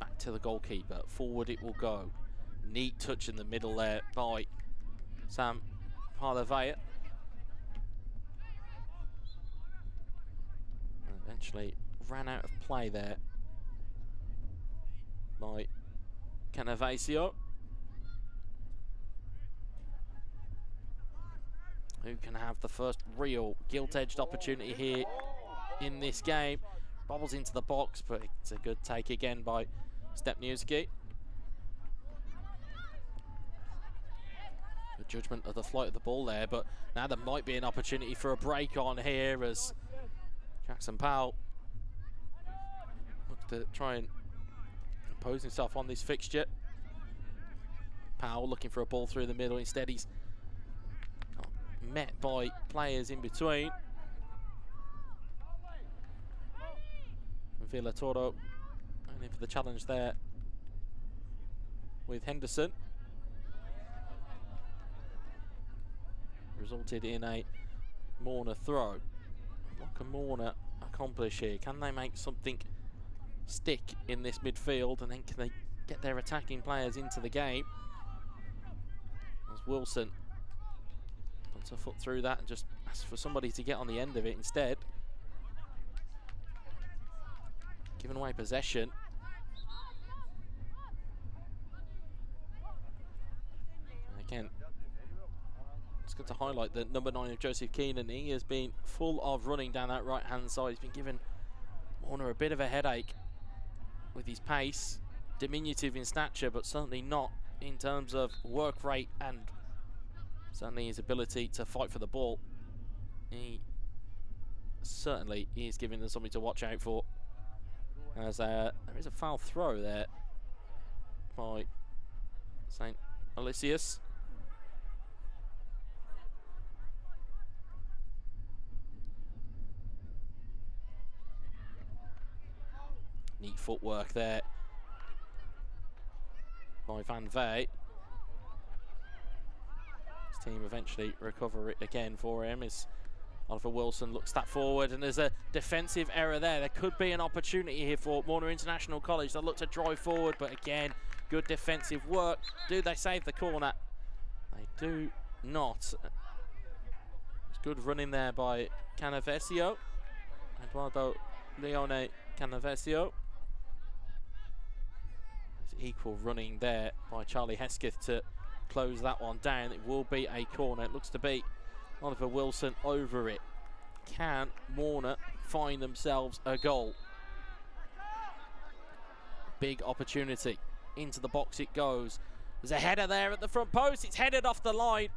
Back to the goalkeeper. Forward it will go. Neat touch in the middle there by Sam Parlavaya. Eventually ran out of play there by Canavasio. Who can have the first real gilt-edged opportunity here in this game. Bobbles into the box, but it's a good take again by Stepniewski. Good judgment of the flight of the ball there, but now there might be an opportunity for a break on here as Jackson Powell looks to try and impose himself on this fixture. Powell looking for a ball through the middle. Instead, he's met by players in between. Villatoro only for the challenge there with Henderson. Resulted in a Morna throw. What can Morna accomplish here? Can they make something stick in this midfield, and then can they get their attacking players into the game? As Wilson puts a foot through that and just asks for somebody to get on the end of it instead. Giving away possession. And again, it's good to highlight that number 9 of Joseph Keenan. He has been full of running down that right hand side. He's been giving Warner a bit of a headache with his pace. Diminutive in stature, but certainly not in terms of work rate and certainly his ability to fight for the ball. He certainly is giving them something to watch out for. As there is a foul throw there by St. Aloysius. Neat footwork there by Van Vey. His team eventually recover it again for him as Oliver Wilson looks that forward, and there's a defensive error there. There could be an opportunity here for Warner International College. They'll look to drive forward, but again, good defensive work. Do they save the corner? They do not. It's good running there by Canavesio. Eduardo Leone Canavesio. There's equal running there by Charlie Hesketh to close that one down. It will be a corner. It looks to be Oliver Wilson over it. Can Warner find themselves a goal? Big opportunity. Into the box it goes. There's a header there at the front post. It's headed off the line.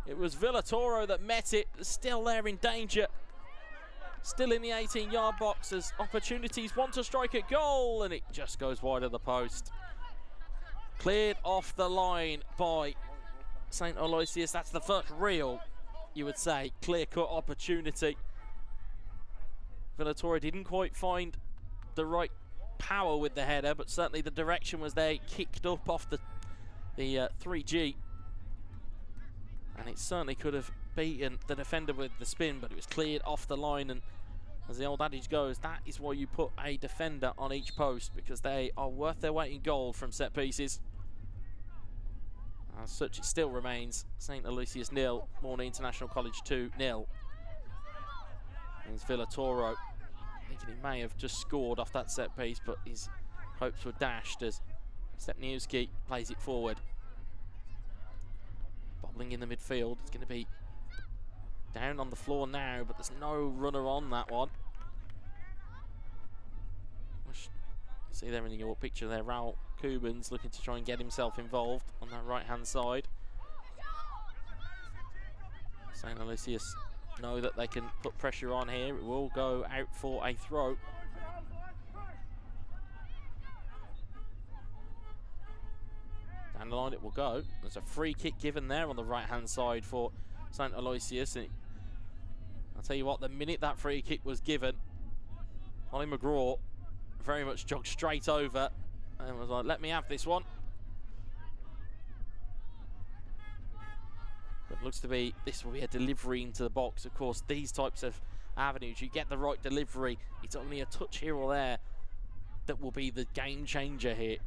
It was Villatoro that met it. Still there in danger. Still in the 18-yard box as opportunities want to strike a goal, and it just goes wide of the post. Cleared off the line by St. Aloysius. That's the first real, you would say, clear-cut opportunity. Villatoro didn't quite find the right power with the header, but certainly the direction was there. He kicked up off the 3G, and it certainly could have beaten the defender with the spin, but it was cleared off the line. And as the old adage goes, that is why you put a defender on each post, because they are worth their weight in gold from set pieces. As such, it still remains St. Aloysius 0, Warner International College 2-0. It's Villatoro thinking he may have just scored off that set piece, but his hopes were dashed as Stepniewski plays it forward. Bobbling in the midfield. It's going to be down on the floor now, but there's no runner on that one. See there in your picture there, Raul Kubans looking to try and get himself involved on that right-hand side. St. Aloysius know that they can put pressure on here. It will go out for a throw. Down the line it will go. There's a free kick given there on the right-hand side for St. Aloysius. And I'll tell you what, the minute that free kick was given, Ollie McGraw very much jogged straight over and was like, let me have this one. But it looks to be, this will be a delivery into the box. Of course, these types of avenues, you get the right delivery. It's only a touch here or there that will be the game changer here.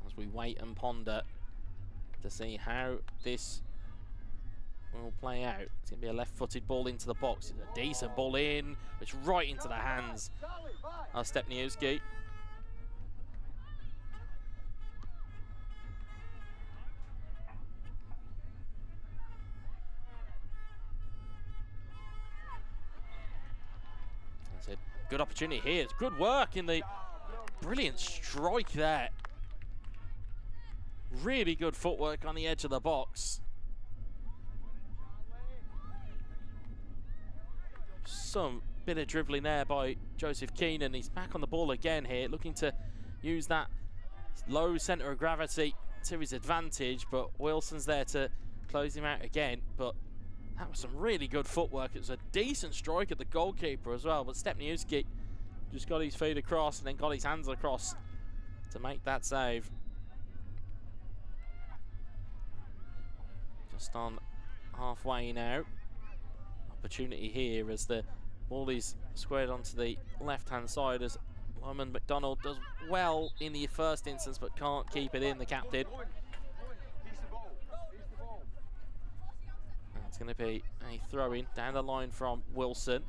As we wait and ponder to see how this will play out. It's going to be a left-footed ball into the box. It's a decent ball in. It's right into the hands of Stepniewski. That's a good opportunity here. It's good work in the brilliant strike there. Really good footwork on the edge of the box. Some bit of dribbling there by Joseph Keenan. He's back on the ball again here, looking to use that low centre of gravity to his advantage, but Wilson's there to close him out again. But that was some really good footwork. It was a decent strike at the goalkeeper as well, but Stepniewski just got his feet across and then got his hands across to make that save. Just on halfway now. Opportunity here as the ball is squared onto the left-hand side as Lyman McDonald does well in the first instance but can't keep it in, the captain. And it's going to be a throw-in down the line from Wilson.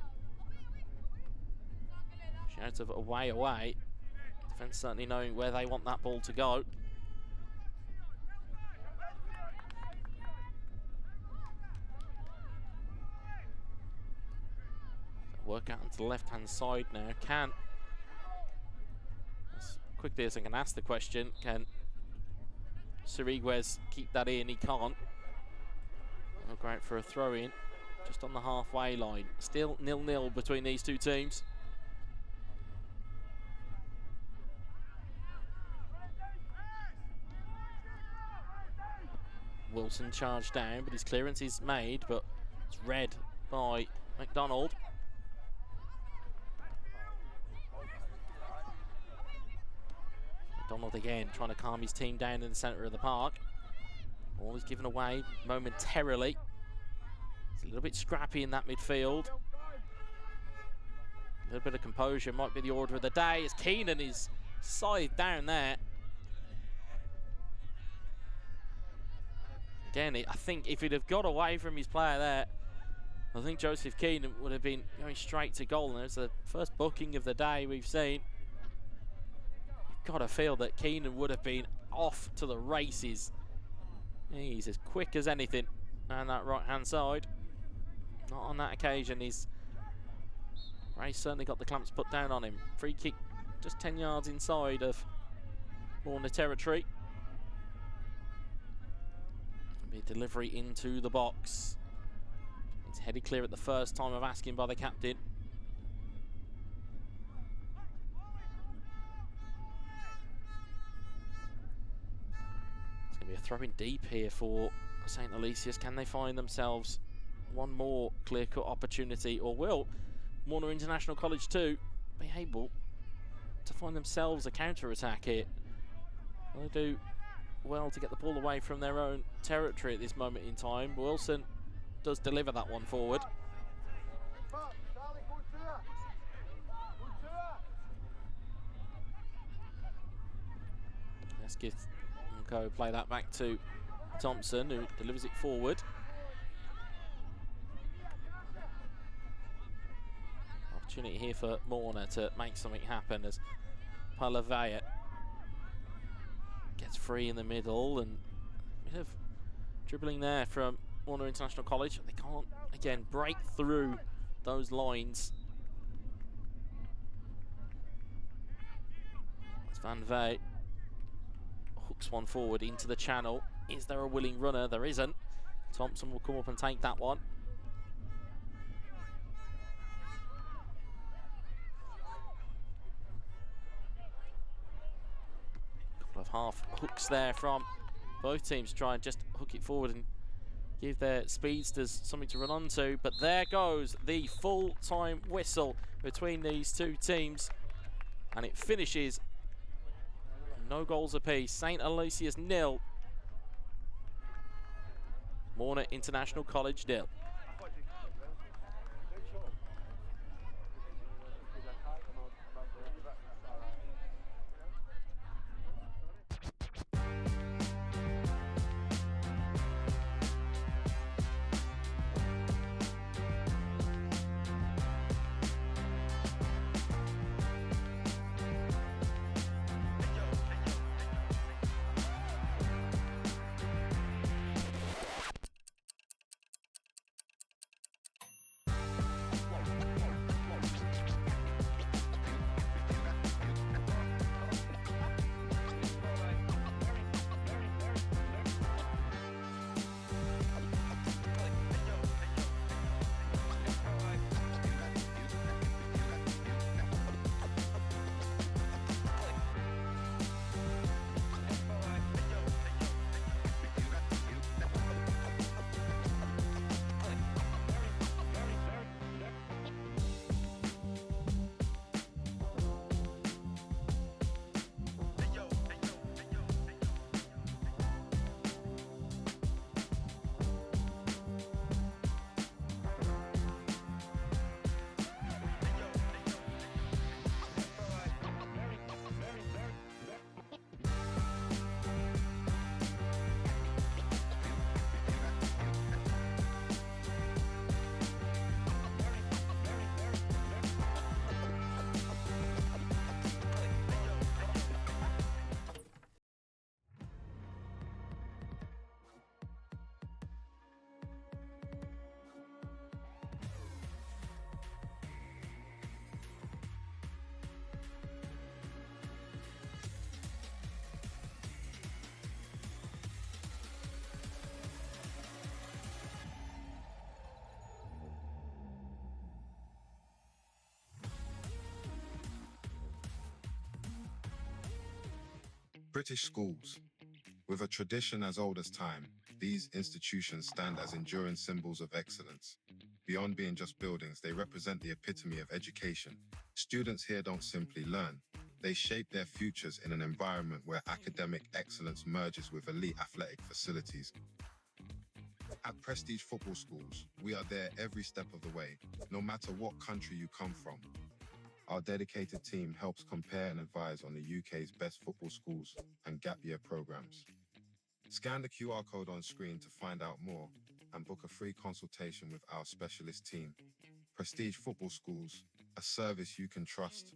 Shout of away, away. Defence certainly knowing where they want that ball to go. Work out onto the left-hand side now. Can, as quickly as I can ask the question, can Siriguez keep that in? He can't. They'll go out for a throw-in just on the halfway line. Still 0-0 between these two teams. Wilson charged down, but his clearance is made, but it's read by McDonald. McDonald again trying to calm his team down in the centre of the park. Ball is given away momentarily. It's a little bit scrappy in that midfield. A little bit of composure might be the order of the day as Keenan is scythed down there. Again, I think if he'd have got away from his player there, I think Joseph Keenan would have been going straight to goal. And there's the first booking of the day we've seen. Got to feel that Keenan would have been off to the races. He's as quick as anything on that right-hand side. Not on that occasion. Ray certainly got the clamps put down on him. Free kick just 10 yards inside of Warner territory. Be a delivery into the box. It's headed clear at the first time of asking by the captain. Be a throw-in deep here for St. Aloysius. Can they find themselves one more clear-cut opportunity, or will Warner International College 2 be able to find themselves a counter-attack here? Well, they do well to get the ball away from their own territory at this moment in time. Wilson does deliver that one forward. Let's give play that back to Thompson, who delivers it forward. Opportunity here for Warner to make something happen as Palavaya gets free in the middle, and a bit of dribbling there from Warner International College. They can't, again, break through those lines. Van Vey hooks one forward into the channel. Is there a willing runner? There isn't. Thompson will come up and take that one. Couple of half hooks there from both teams to try and just hook it forward and give their speedsters something to run onto. But there goes the full-time whistle between these two teams. And it finishes no goals apiece. St. Aloysius 0. Morna International College 0. British schools. With a tradition as old as time, these institutions stand as enduring symbols of excellence. Beyond being just buildings, they represent the epitome of education. Students here don't simply learn. They shape their futures in an environment where academic excellence merges with elite athletic facilities. At Prestige Football Schools, we are there every step of the way, no matter what country you come from. Our dedicated team helps compare and advise on the UK's best football schools and gap year programs. Scan the QR code on screen to find out more and book a free consultation with our specialist team. Prestige Football Schools, a service you can trust.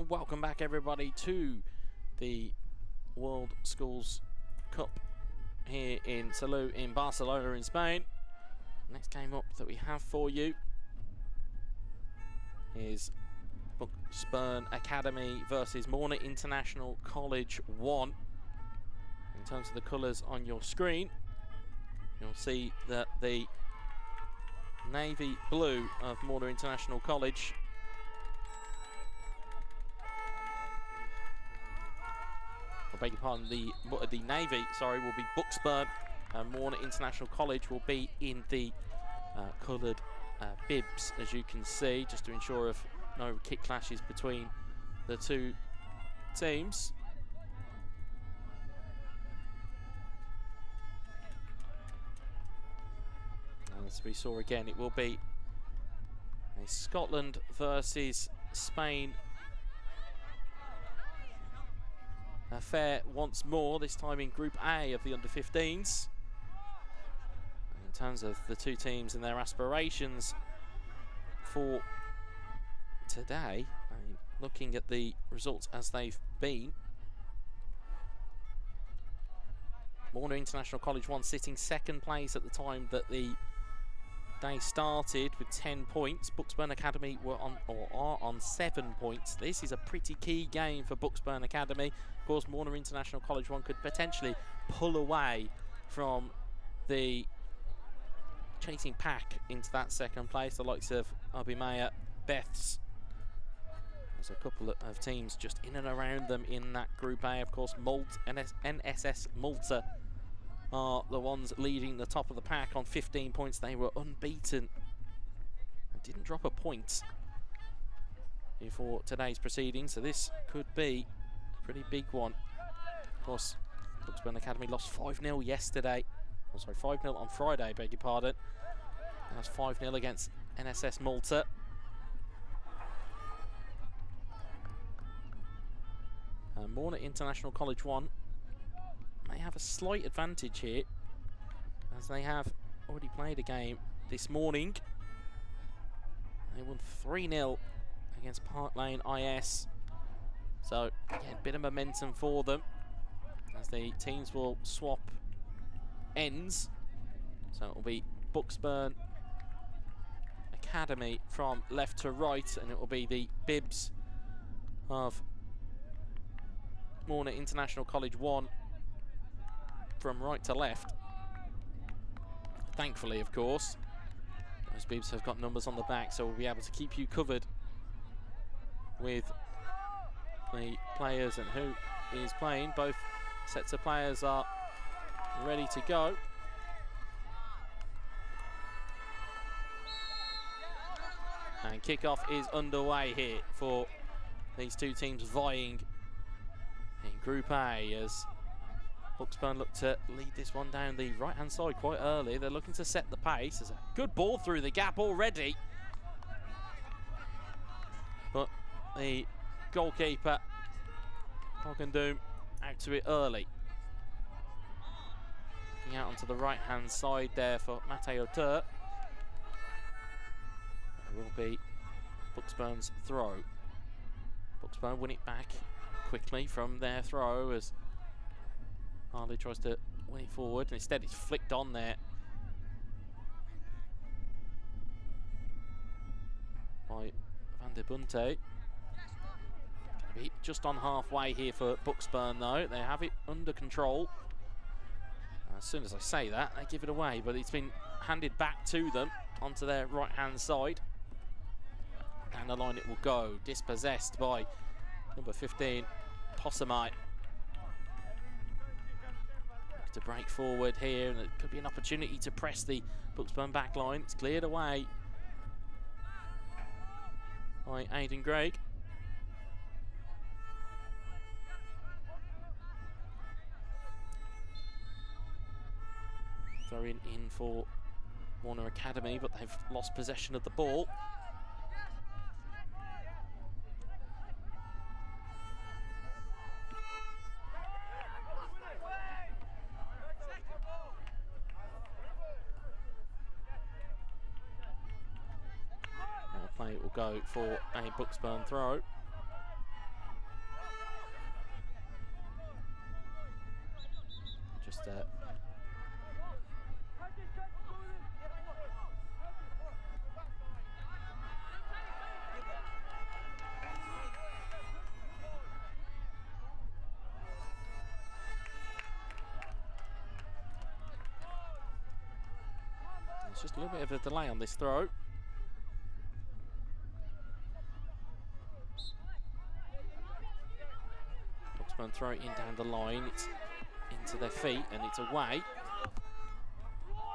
And welcome back, everybody, to the World Schools Cup here in Salou in Barcelona in Spain. Next game up that we have for you is Bucksburn Academy versus Morna International College 1. In terms of the colours on your screen, you'll see that the navy blue of Morna International College I beg your pardon, the navy, sorry, will be Bucksburn, and Morna International College will be in the coloured bibs, as you can see, just to ensure of no kick clashes between the two teams. As we saw again, it will be a Scotland versus Spain affair once more, this time in Group A of the under-15s. In terms of the two teams and their aspirations for today, looking at the results as they've been, Morna International College 1 sitting second place at the time that the day started with 10 points. Bucksburn Academy are on 7 points. This is a pretty key game for Bucksburn Academy. Of course, Morna International College 1 could potentially pull away from the chasing pack into that second place, the likes of Abimaya, Beths. There's a couple of teams just in and around them in that Group A. Of course, NSS Malta are the ones leading the top of the pack on 15 points. They were unbeaten and didn't drop a point before today's proceedings, so this could be a pretty big one. Of course, Bucksburn Academy lost 5-0 yesterday. Oh, sorry, 5-0 on Friday, beg your pardon. That was 5-0 against NSS Malta. Morna International College 1 may have a slight advantage here, as they have already played a game this morning. They won 3-0 against Park Lane IS. So, again, a bit of momentum for them as the teams will swap ends. So it will be Bucksburn Academy from left to right, and it will be the bibs of Morna International College 1 from right to left. Thankfully, of course, those bibs have got numbers on the back, so we'll be able to keep you covered with the players and who is playing. Both sets of players are ready to go. And kickoff is underway here for these two teams vying in Group A, as Bucksburn look to lead this one down the right-hand side quite early. They're looking to set the pace. There's a good ball through the gap already, but the goalkeeper, Doom, out to it early. Looking out onto the right-hand side there for Matteo Tur. It will be Bucksburn's throw. Bucksburn win it back quickly from their throw as Harley tries to win it forward, and instead it's flicked on there by Van der Bunte. Be just on halfway here for Bucksburn though. They have it under control. As soon as I say that, they give it away, but it's been handed back to them onto their right hand side. Down the line it will go, dispossessed by number 15, Possamai. To break forward here, and it could be an opportunity to press the Bucksburn back line. It's cleared away by Aidan Greig. Throwing in for Morna Academy, but they've lost possession of the ball. Play will go for a Bucksburn throw. It's just a little bit of a delay on this throw. Bucksburn throw it in down the line. It's into their feet and it's away.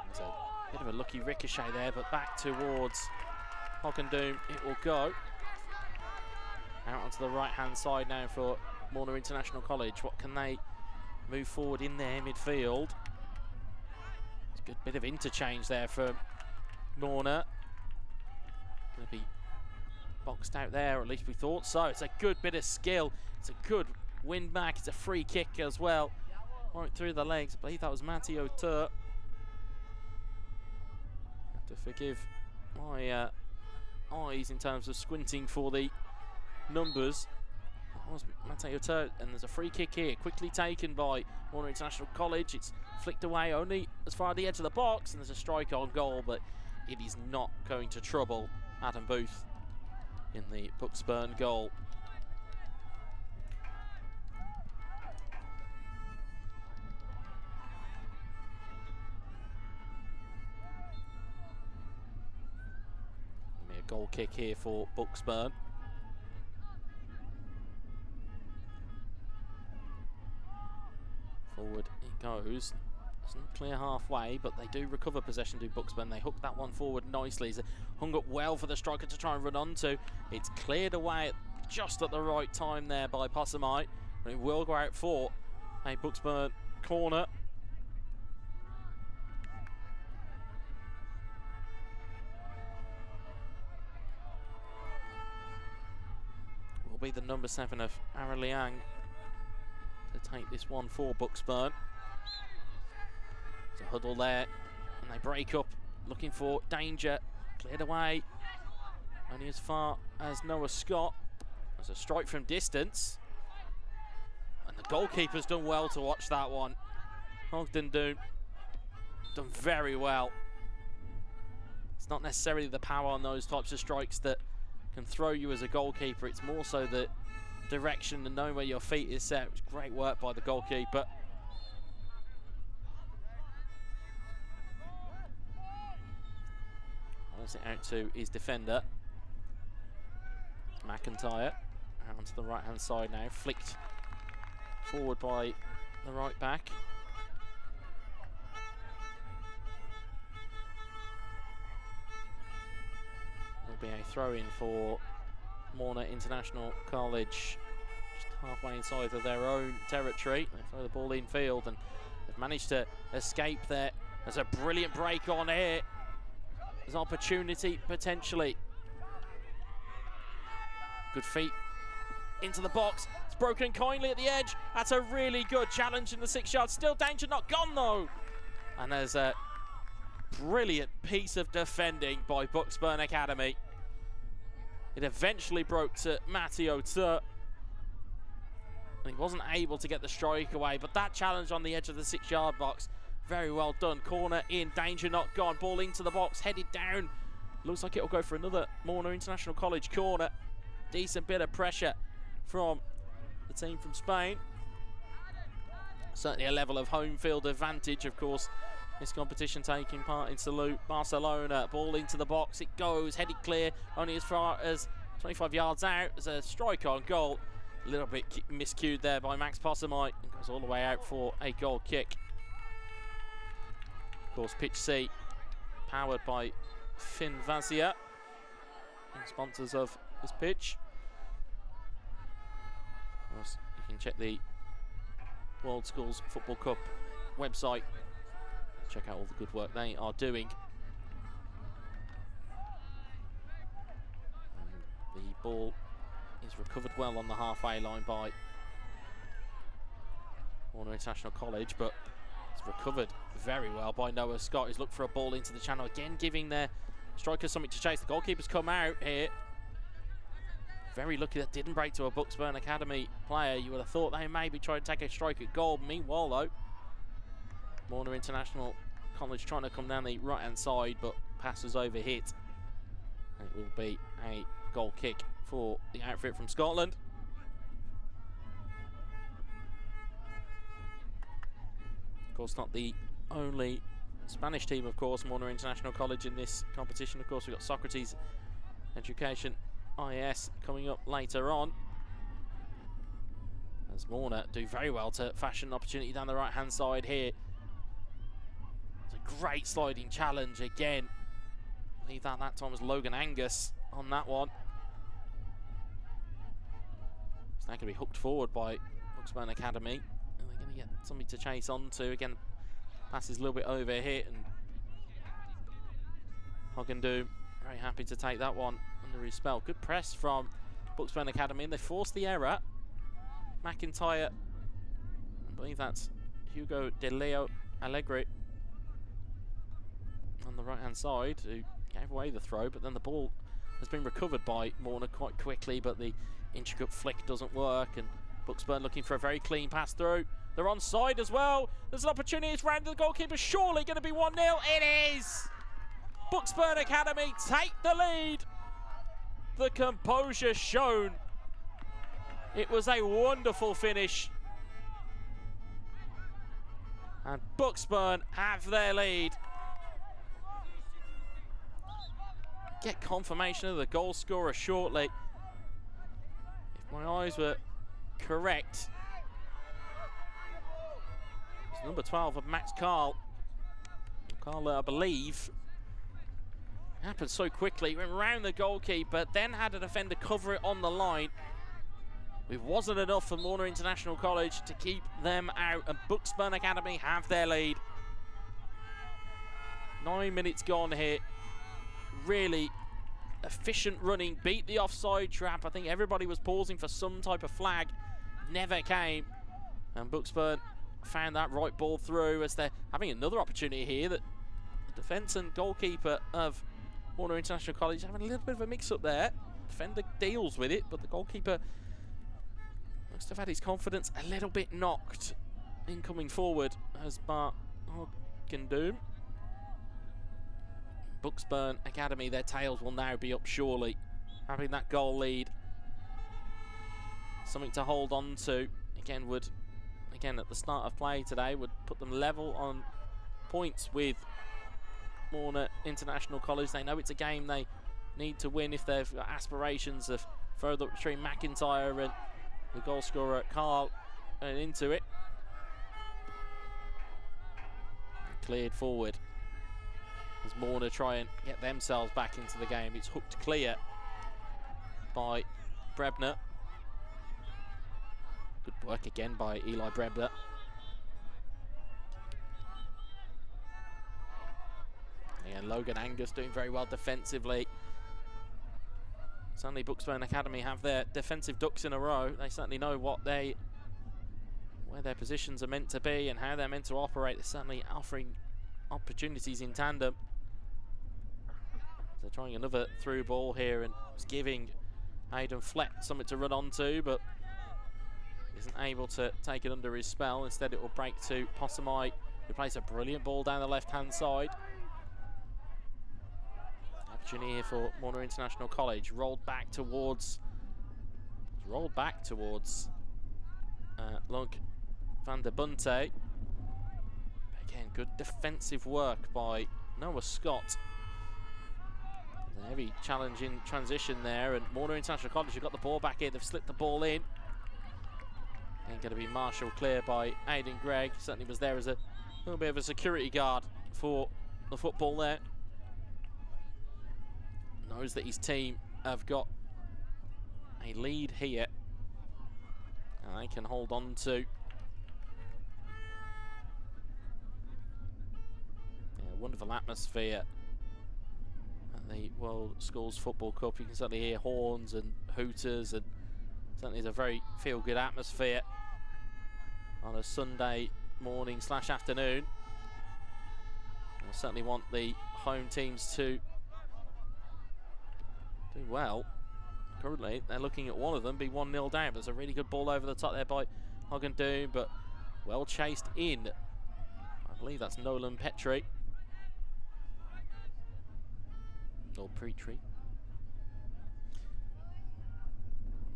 There's a bit of a lucky ricochet there, but back towards Hockendoom it will go. Out onto the right-hand side now for Morna International College. What can they move forward in their midfield? It's a good bit of interchange there from Morna. Going to be boxed out there, or at least we thought so. It's a good bit of skill. It's a good win back. It's a free kick as well. Right through the legs. I believe that was Matteo Tur. Have to forgive my eyes in terms of squinting for the numbers. That was Matteo Tur, and there's a free kick here, quickly taken by Morna International College. It's flicked away only as far as the edge of the box, and there's a strike on goal, but it is not going to trouble Adam Booth in the Bucksburn goal. A goal kick here for Bucksburn. Forward it goes. Doesn't clear halfway, but they do recover possession, do Bucksburn. They hook that one forward nicely. It's hung up well for the striker to try and run onto. It's cleared away just at the right time there by Possamite. And it will go out for a Bucksburn corner. Will be the number 7 of Aaron Liang to take this one for Bucksburn. There's a huddle there, and they break up, looking for danger. Cleared away, only as far as Noah Scott. There's a strike from distance, and the goalkeeper's done well to watch that one. Ogden done very well. It's not necessarily the power on those types of strikes that can throw you as a goalkeeper. It's more so the direction and knowing where your feet is set. It was great work by the goalkeeper. Holds it out to his defender. McIntyre out onto the right hand side now, flicked forward by the right back. Will be a throw in for Morna International College, just halfway inside of their own territory. They throw the ball in field and they've managed to escape there. There's a brilliant break on here. There's opportunity potentially. Good feet into the box. It's broken kindly at the edge. That's a really good challenge in the 6 yards. Still danger not gone though. And there's a brilliant piece of defending by Bucksburn Academy. It eventually broke to Matteo Tur. And he wasn't able to get the strike away, but that challenge on the edge of the 6 yard box, very well done. Corner in, danger not gone. Ball into the box, headed down. Looks like it'll go for another Morna International College corner. Decent bit of pressure from the team from Spain. Certainly a level of home field advantage, of course. This competition taking part in Salute Barcelona. Ball into the box, it goes, headed clear, only as far as 25 yards out. There's a strike on goal. A little bit miscued there by Max Possamite. It goes all the way out for a goal kick. Of course, Pitch C, powered by Finvazia, sponsors of this pitch. Of course, you can check the World Schools Football Cup website. Check out all the good work they are doing. And the ball is recovered well on the halfway line by Morna International College, but it's recovered very well by Noah Scott, who's looked for a ball into the channel again, giving their strikers something to chase. The goalkeeper's come out here. Very lucky that didn't break to a Bucksburn Academy player. You would have thought they maybe try to take a strike at goal. Meanwhile, though, Morna International College trying to come down the right-hand side, but pass was overhit. And it will be a goal kick for the outfit from Scotland. Of course, not the only Spanish team, of course, Morna International College in this competition. Of course, we've got Socrates Education IS coming up later on. As Morna do very well to fashion an opportunity down the right-hand side here. It's a great sliding challenge again. I believe that time was Logan Angus on that one. It's now going to be hooked forward by Bucksburn Academy. And they're going to get something to chase on to. Again, pass is a little bit overhit, and Hoggendoom very happy to take that one under his spell. Good press from Bucksburn Academy, and they forced the error. McIntyre, I believe that's Hugo De Leo Allegri on the right-hand side, who gave away the throw, but then the ball has been recovered by Morna quite quickly, but the intricate flick doesn't work, and Bucksburn looking for a very clean pass through. They're onside as well. There's an opportunity. It's round to the goalkeeper. Surely going to be 1-0. It is! Bucksburn Academy take the lead. The composure shown. It was a wonderful finish. And Bucksburn have their lead. Get confirmation of the goal scorer shortly. If my eyes were correct, it's number 12 of Max Carl. Carl, I believe, happened so quickly. Went round the goalkeeper, then had a defender cover it on the line. It wasn't enough for Morna International College to keep them out, and Bucksburn Academy have their lead. 9 minutes gone here. Really efficient running, beat the offside trap. I think everybody was pausing for some type of flag. Never came. And Bucksburn found that right ball through, as they're having another opportunity here. That the defence and goalkeeper of Morna International College having a little bit of a mix-up there. Defender deals with it, but the goalkeeper must have had his confidence a little bit knocked in coming forward as Bart Hoggendoom. Bucksburn Academy, their tails will now be up surely, having that goal lead. Something to hold on to. Again, at the start of play today, would put them level on points with Morna International College. They know it's a game they need to win if they've got aspirations of further up between McIntyre and the goal scorer Carl and into it. Cleared forward as Morna try and get themselves back into the game. It's hooked clear by Brebner. Good work again by Eli Brebner. Yeah, Logan Angus doing very well defensively. Certainly Bucksburn Academy have their defensive ducks in a row. They certainly know where their positions are meant to be and how they're meant to operate. They're certainly offering opportunities in tandem. They're trying another through ball here, and it's giving Hayden Fleck something to run onto, but isn't able to take it under his spell. Instead, it will break to Posamai, who plays a brilliant ball down the left-hand side. Opportunity here for Morna International College. Rolled back towards Lunk van der Bunte. Again, good defensive work by Noah Scott. A heavy challenge in transition there, and Morna International College have got the ball back here. They've slipped the ball in. Ain't going to be Marshall clear by Aidan Gregg. Certainly was there as a little bit of a security guard for the football there. Knows that his team have got a lead here, and they can hold on to. Yeah, wonderful atmosphere at the World Schools Football Cup. You can certainly hear horns and hooters, and certainly is a very feel-good atmosphere on a Sunday morning / afternoon. I certainly want the home teams to do well. Currently, they're looking at one of them be 1-0 down. There's a really good ball over the top there by Hoggendoom, but well chased in. I believe that's Nolan Petrie. Or Petrie.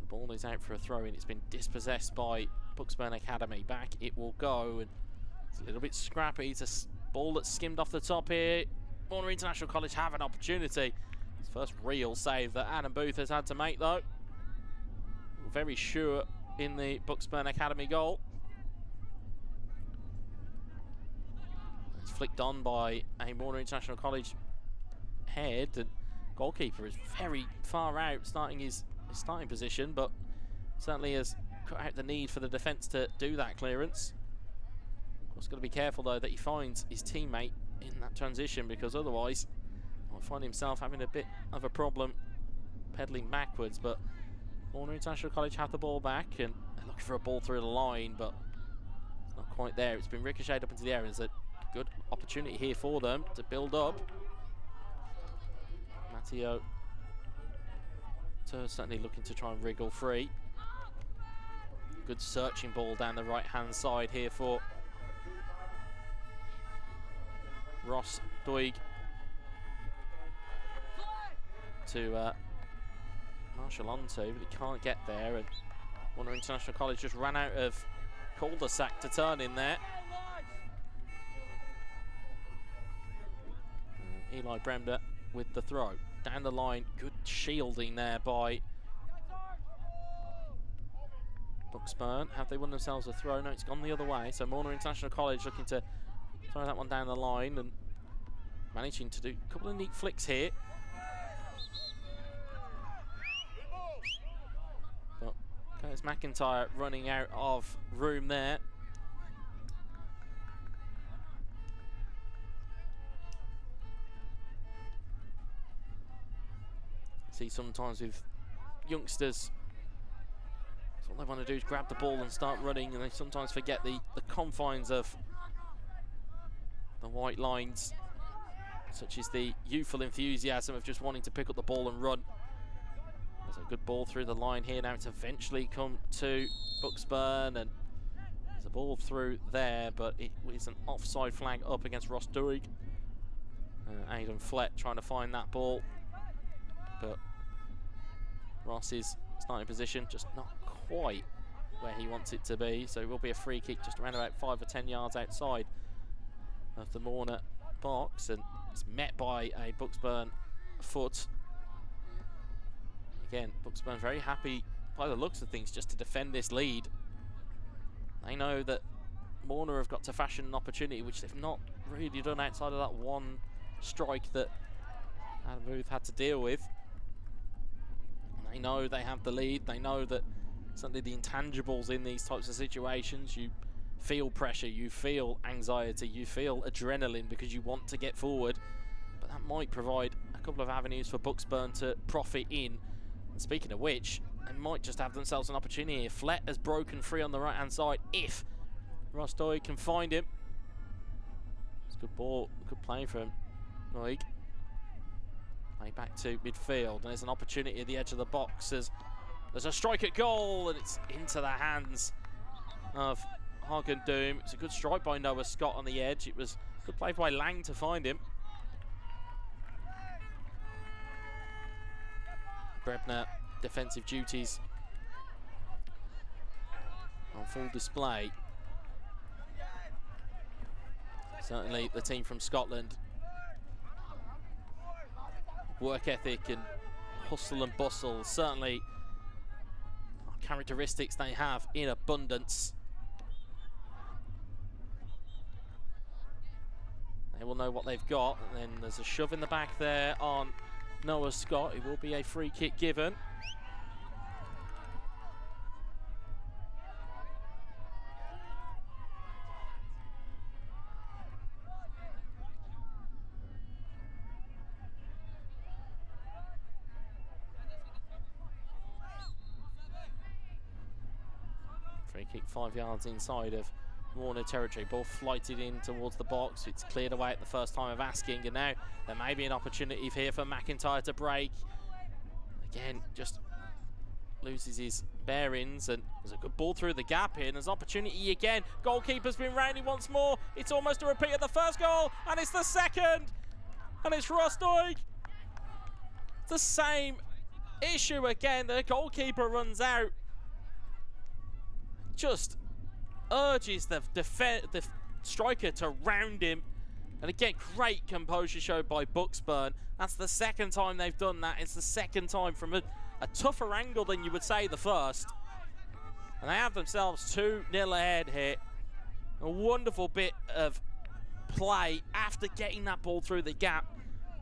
The ball is out for a throw-in. It's been dispossessed by Bucksburn Academy. Back it will go, and it's a little bit scrappy. It's a ball that's skimmed off the top here. Warner International College have an opportunity. It's first real save that Adam Booth has had to make, though. Very sure in the Bucksburn Academy goal. It's flicked on by a Warner International College head, and goalkeeper is very far out, starting his starting position, but certainly has cut out the need for the defence to do that clearance. Of course, got to be careful though that he finds his teammate in that transition, because otherwise he'll find himself having a bit of a problem pedaling backwards. But Warner International College have the ball back, and they're looking for a ball through the line, but it's not quite there. It's been ricocheted up into the air, and there's a good opportunity here for them to build up. Matteo certainly looking to try and wriggle free. Good searching ball down the right-hand side here for Ross Doig to marshal onto, but he can't get there, and Warner International College just ran out of cul-de-sac to turn in there. Eli Bremner with the throw. Down the line, good shielding there by Bucksburn. Have they won themselves a throw? No, it's gone the other way. So Warner International College looking to throw that one down the line and managing to do a couple of neat flicks here. But Curtis McIntyre running out of room there. See, sometimes with youngsters, all they want to do is grab the ball and start running, and they sometimes forget the confines of the white lines, such as the youthful enthusiasm of just wanting to pick up the ball and run. There's a good ball through the line here. Now it's eventually come to Bucksburn, and there's a ball through there, but it is an offside flag up against Ross Durig. Aidan Flett trying to find that ball, but Ross's starting position just not quite where he wants it to be, so it will be a free kick just around about 5 or 10 yards outside of the Warner box, and it's met by a Bucksburn foot. Again, Bucksburn very happy by the looks of things just to defend this lead. They know that Warner have got to fashion an opportunity, which they've not really done outside of that one strike that Adam Booth had to deal with. They know they have the lead. They know that certainly the intangibles in these types of situations, you feel pressure, you feel anxiety, you feel adrenaline because you want to get forward. But that might provide a couple of avenues for Bucksburn to profit in. And speaking of which, they might just have themselves an opportunity here. Flett has broken free on the right-hand side. If Ross Doig can find him. It's a good ball, good play from Doig. Play back to midfield, and there's an opportunity at the edge of the box as there's a strike at goal, and it's into the hands of Hagen Doom. It's a good strike by Noah Scott on the edge. It was good play by Lang to find him. Brebner, defensive duties on full display. Certainly the team from Scotland, work ethic and hustle and bustle, certainly characteristics they have in abundance. They will know what they've got, and then there's a shove in the back there on Noah Scott. It will be a free kick given. Free kick 5 yards inside of Warner territory. Ball flighted in towards the box. It's cleared away at the first time of asking, and now there may be an opportunity here for McIntyre to break. Again, just loses his bearings, and there's a good ball through the gap here, and there's opportunity again. Goalkeeper's been rounded once more. It's almost a repeat of the first goal, and it's the second, and it's Rostoig. The same issue again. The goalkeeper runs out, just urges the striker to round him, and again, great composure showed by Bucksburn. That's the second time they've done that. It's the second time from a tougher angle than you would say the first. And they have themselves 2-0 ahead here. A wonderful bit of play after getting that ball through the gap.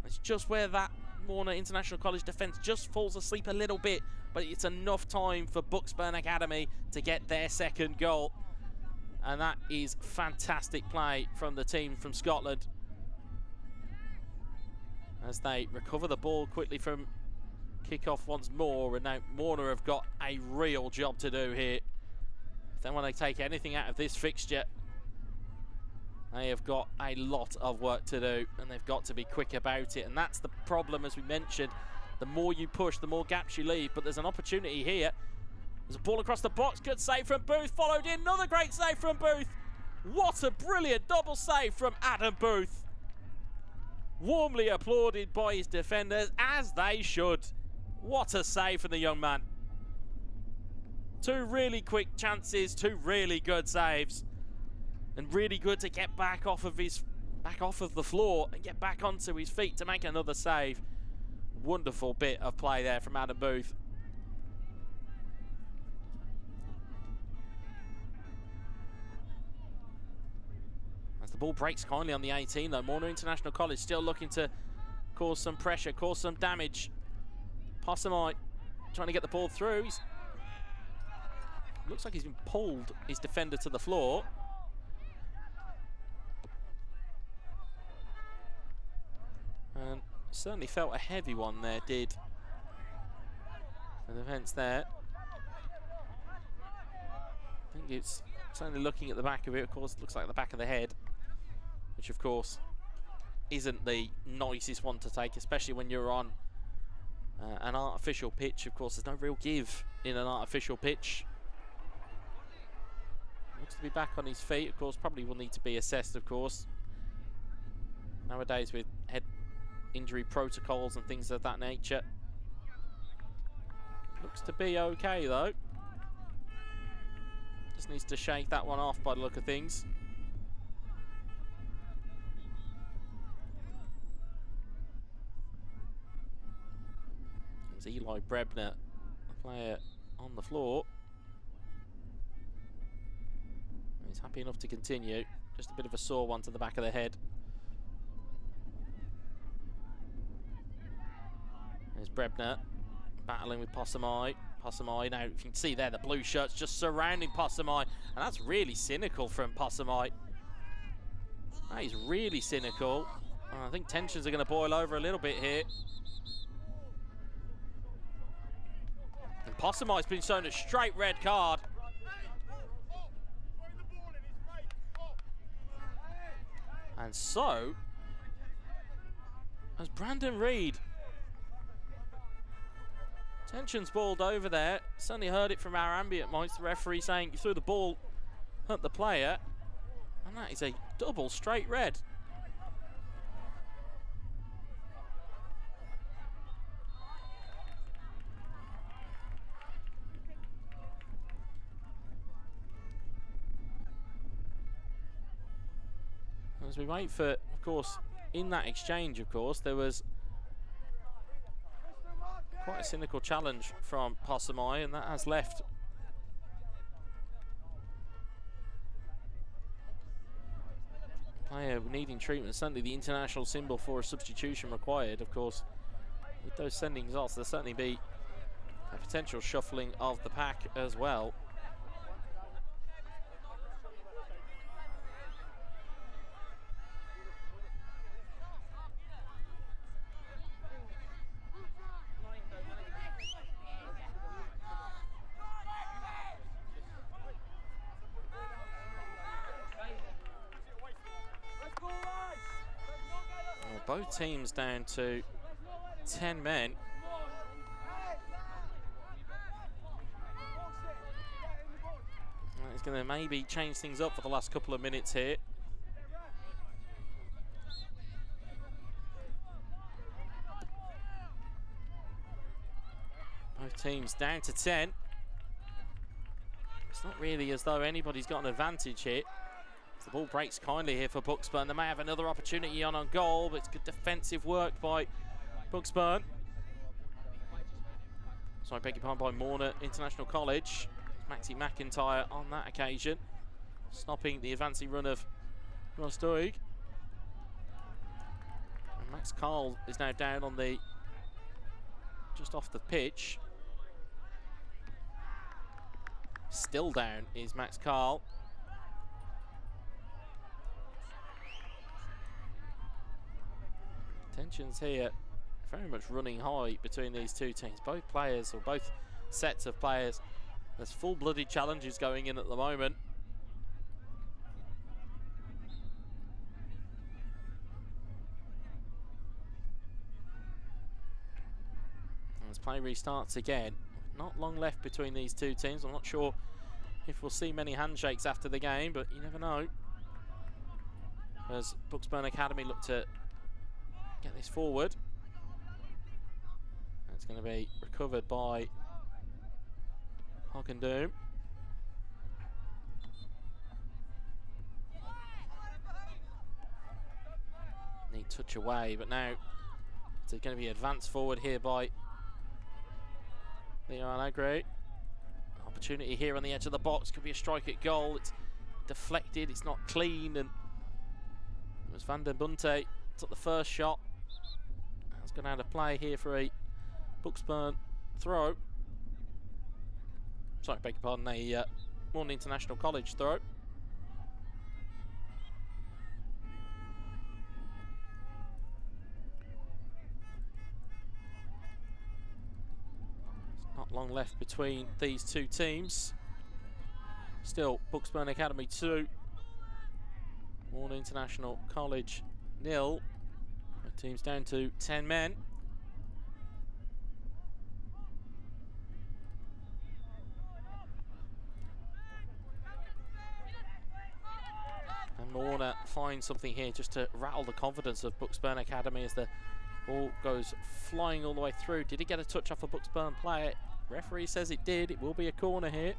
It's just where that Warner International College defence just falls asleep a little bit, but it's enough time for Bucksburn Academy to get their second goal. And that is fantastic play from the team from Scotland, as they recover the ball quickly from kick-off once more. And now Warner have got a real job to do here. If they want to take anything out of this fixture, they have got a lot of work to do, and they've got to be quick about it. And that's the problem, as we mentioned. The more you push, the more gaps you leave. But there's an opportunity here. There's a ball across the box. Good save from Booth. Followed in. Another great save from Booth. What a brilliant double save from Adam Booth. Warmly applauded by his defenders, as they should. What a save from the young man. 2 really quick chances, 2 really good saves. And really good to get back off of the floor and get back onto his feet to make another save. Wonderful bit of play there from Adam Booth. As the ball breaks kindly on the 18, though, Warner International College still looking to cause some pressure, cause some damage. Possamite trying to get the ball through. Looks like he's been pulled his defender to the floor. And certainly felt a heavy one there, did the defence there. I think it's certainly looking at the back of it. Of course, it looks like the back of the head, which of course isn't the nicest one to take, especially when you're on an artificial pitch. Of course, there's no real give in an artificial pitch. Looks to be back on his feet. Of course, probably will need to be assessed, of course. Nowadays with head injury protocols and things of that nature. Looks to be okay, though. Just needs to shake that one off by the look of things. There's Eli Brebner, the player on the floor. He's happy enough to continue. Just a bit of a sore one to the back of the head. There's Brebner battling with Possamai. Possamai, now you can see there the blue shirts just surrounding Possamai, and that's really cynical from Possamai. That is really cynical. I think tensions are going to boil over a little bit here. And Possamai's been shown a straight red card. And so has Brandon Reed. Tensions boiled over there. Certainly heard it from our ambient mics. The referee saying you threw the ball at the player. And that is a double straight red. As we wait for, of course, in that exchange, of course, there was quite a cynical challenge from Possamai, and that has left player needing treatment. Certainly the international symbol for a substitution required, of course. With those sending results, there'll certainly be a potential shuffling of the pack as well. Both teams down to 10 men. to maybe change things up for the last couple of minutes here. Both teams down to 10. It's not really as though anybody's got an advantage here. The ball breaks kindly here for Bucksburn. They may have another opportunity on goal, but it's good defensive work by Bucksburn. Sorry, beg your pardon, by Morna International College. Maxi McIntyre on that occasion, stopping the advancing run of Rostoig. And Max Carl is now down on the, just off the pitch. Still down is Max Carl. Tensions here very much running high between these two teams. Both players, or both sets of players, there's full-blooded challenges going in at the moment. And as play restarts again, not long left between these two teams. I'm not sure if we'll see many handshakes after the game, but you never know. As Bucksburn Academy look to get this forward. It's going to be recovered by Hockendoom. Neat touch away, but now it's going to be advanced forward here by Leo Allegri. Opportunity here on the edge of the box, could be a strike at goal. It's deflected, it's not clean, and it was Van der Bunte took the first shot. It's going out of play here for a Bucksburn throw. Sorry, beg your pardon, a Morton International College throw. It's not long left between these two teams. Still, Bucksburn Academy 2, Morton International College 0. The team's down to 10 men. And Morna finds something here just to rattle the confidence of Bucksburn Academy as the ball goes flying all the way through. Did he get a touch off a Bucksburn player? Referee says it did. It will be a corner here.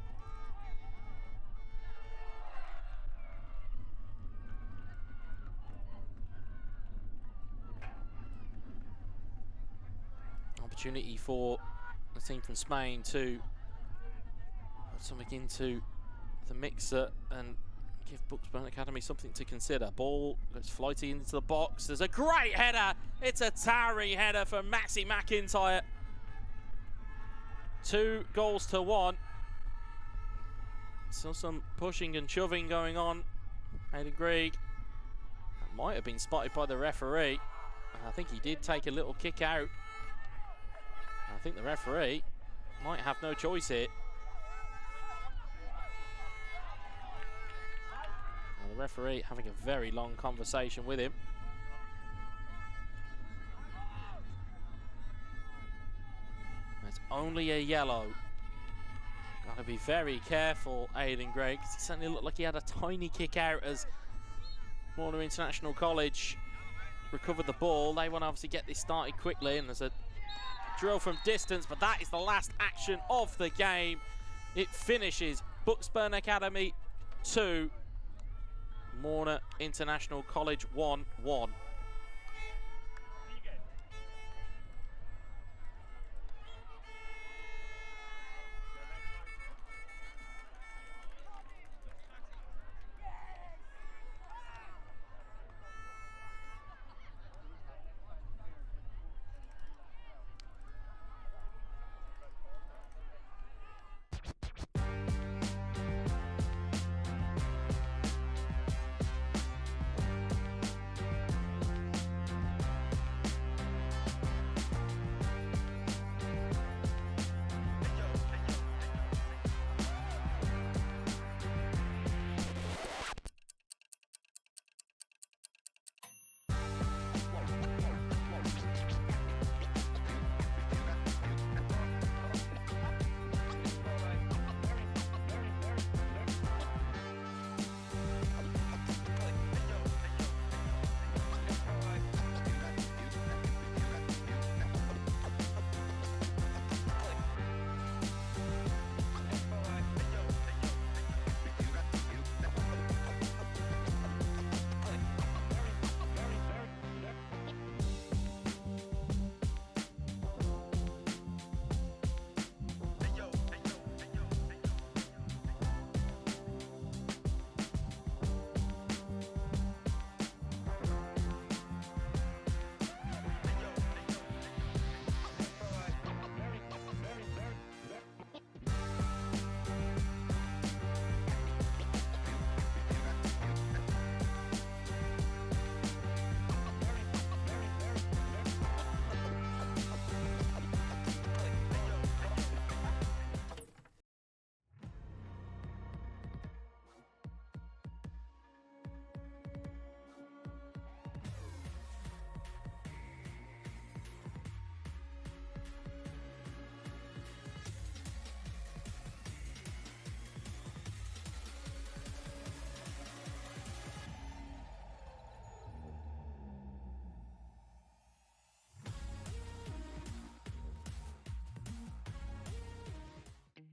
Opportunity for the team from Spain to put something into the mixer and give Bucksburn Academy something to consider. Ball goes flighty into the box. There's a great header. It's a towering header from Maxi McIntyre. 2-1. So some pushing and shoving going on. Hayden Grieg. That might have been spotted by the referee. I think he did take a little kick out. I think the referee might have no choice here. Now the referee having a very long conversation with him. It's only a yellow. Got to be very careful, Aidan Gregg. He certainly looked like he had a tiny kick out as Warner International College recovered the ball. They want to obviously get this started quickly, and there's a drill from distance, but that is the last action of the game. It finishes Bucksburn Academy 2, Morna International College 1-1.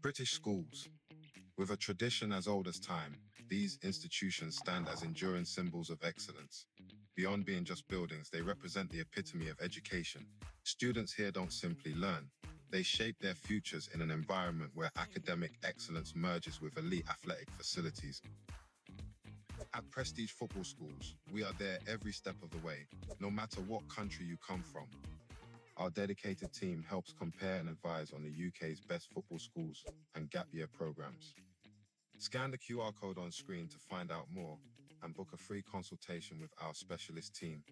British schools. With a tradition as old as time, these institutions stand as enduring symbols of excellence. Beyond being just buildings, they represent the epitome of education. Students here don't simply learn. They shape their futures in an environment where academic excellence merges with elite athletic facilities. At Prestige Football Schools, we are there every step of the way, no matter what country you come from. Our dedicated team helps compare and advise on the UK's best football schools and gap year programs. Scan the QR code on screen to find out more and book a free consultation with our specialist team.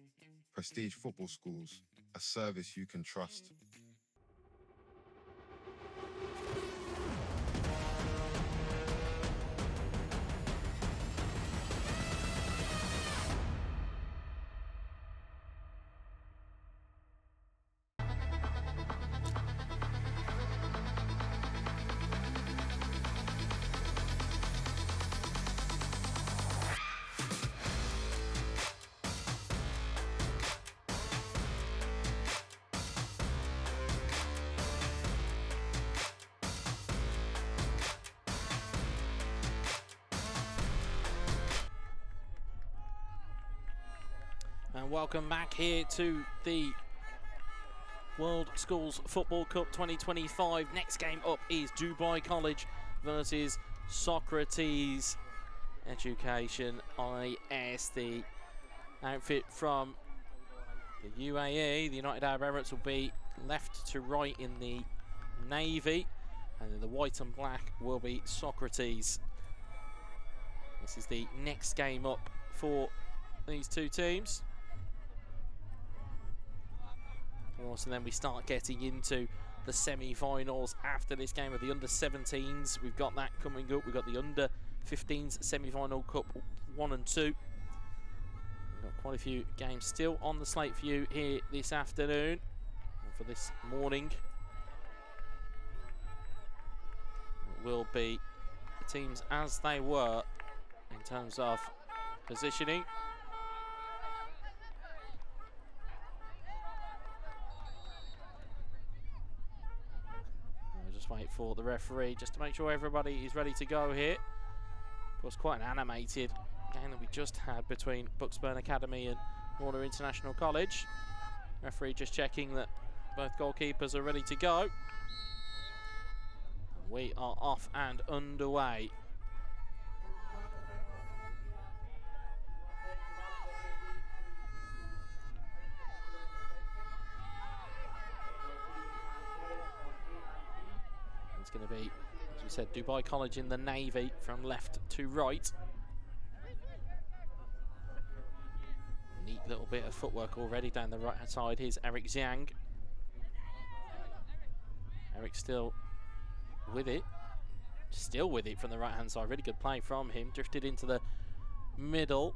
Prestige Football Schools, a service you can trust. And welcome back here to the World Schools Football Cup 2025. Next game up is Dubai College versus Socrates Education IS. The outfit from the UAE, the United Arab Emirates, will be left to right in the navy, and then the white and black will be Socrates. This is the next game up for these two teams. So then we start getting into the semi-finals after this game of the under-17s. We've got that coming up. We've got the under-15s semi-final cup 1 and 2. We've got quite a few games still on the slate for you here this afternoon, and for this morning. It will be the teams as they were in terms of positioning. Just wait for the referee just to make sure everybody is ready to go here. Of course, quite an animated game that we just had between Bucksburn Academy and Warner International College. Referee just checking that both goalkeepers are ready to go. We are off and underway. It's going to be, as we said, Dubai College in the navy from left to right. Neat little bit of footwork already down the right hand side. Here's Eric Zhang. Eric still with it. Still with it from the right hand side. Really good play from him. Drifted into the middle.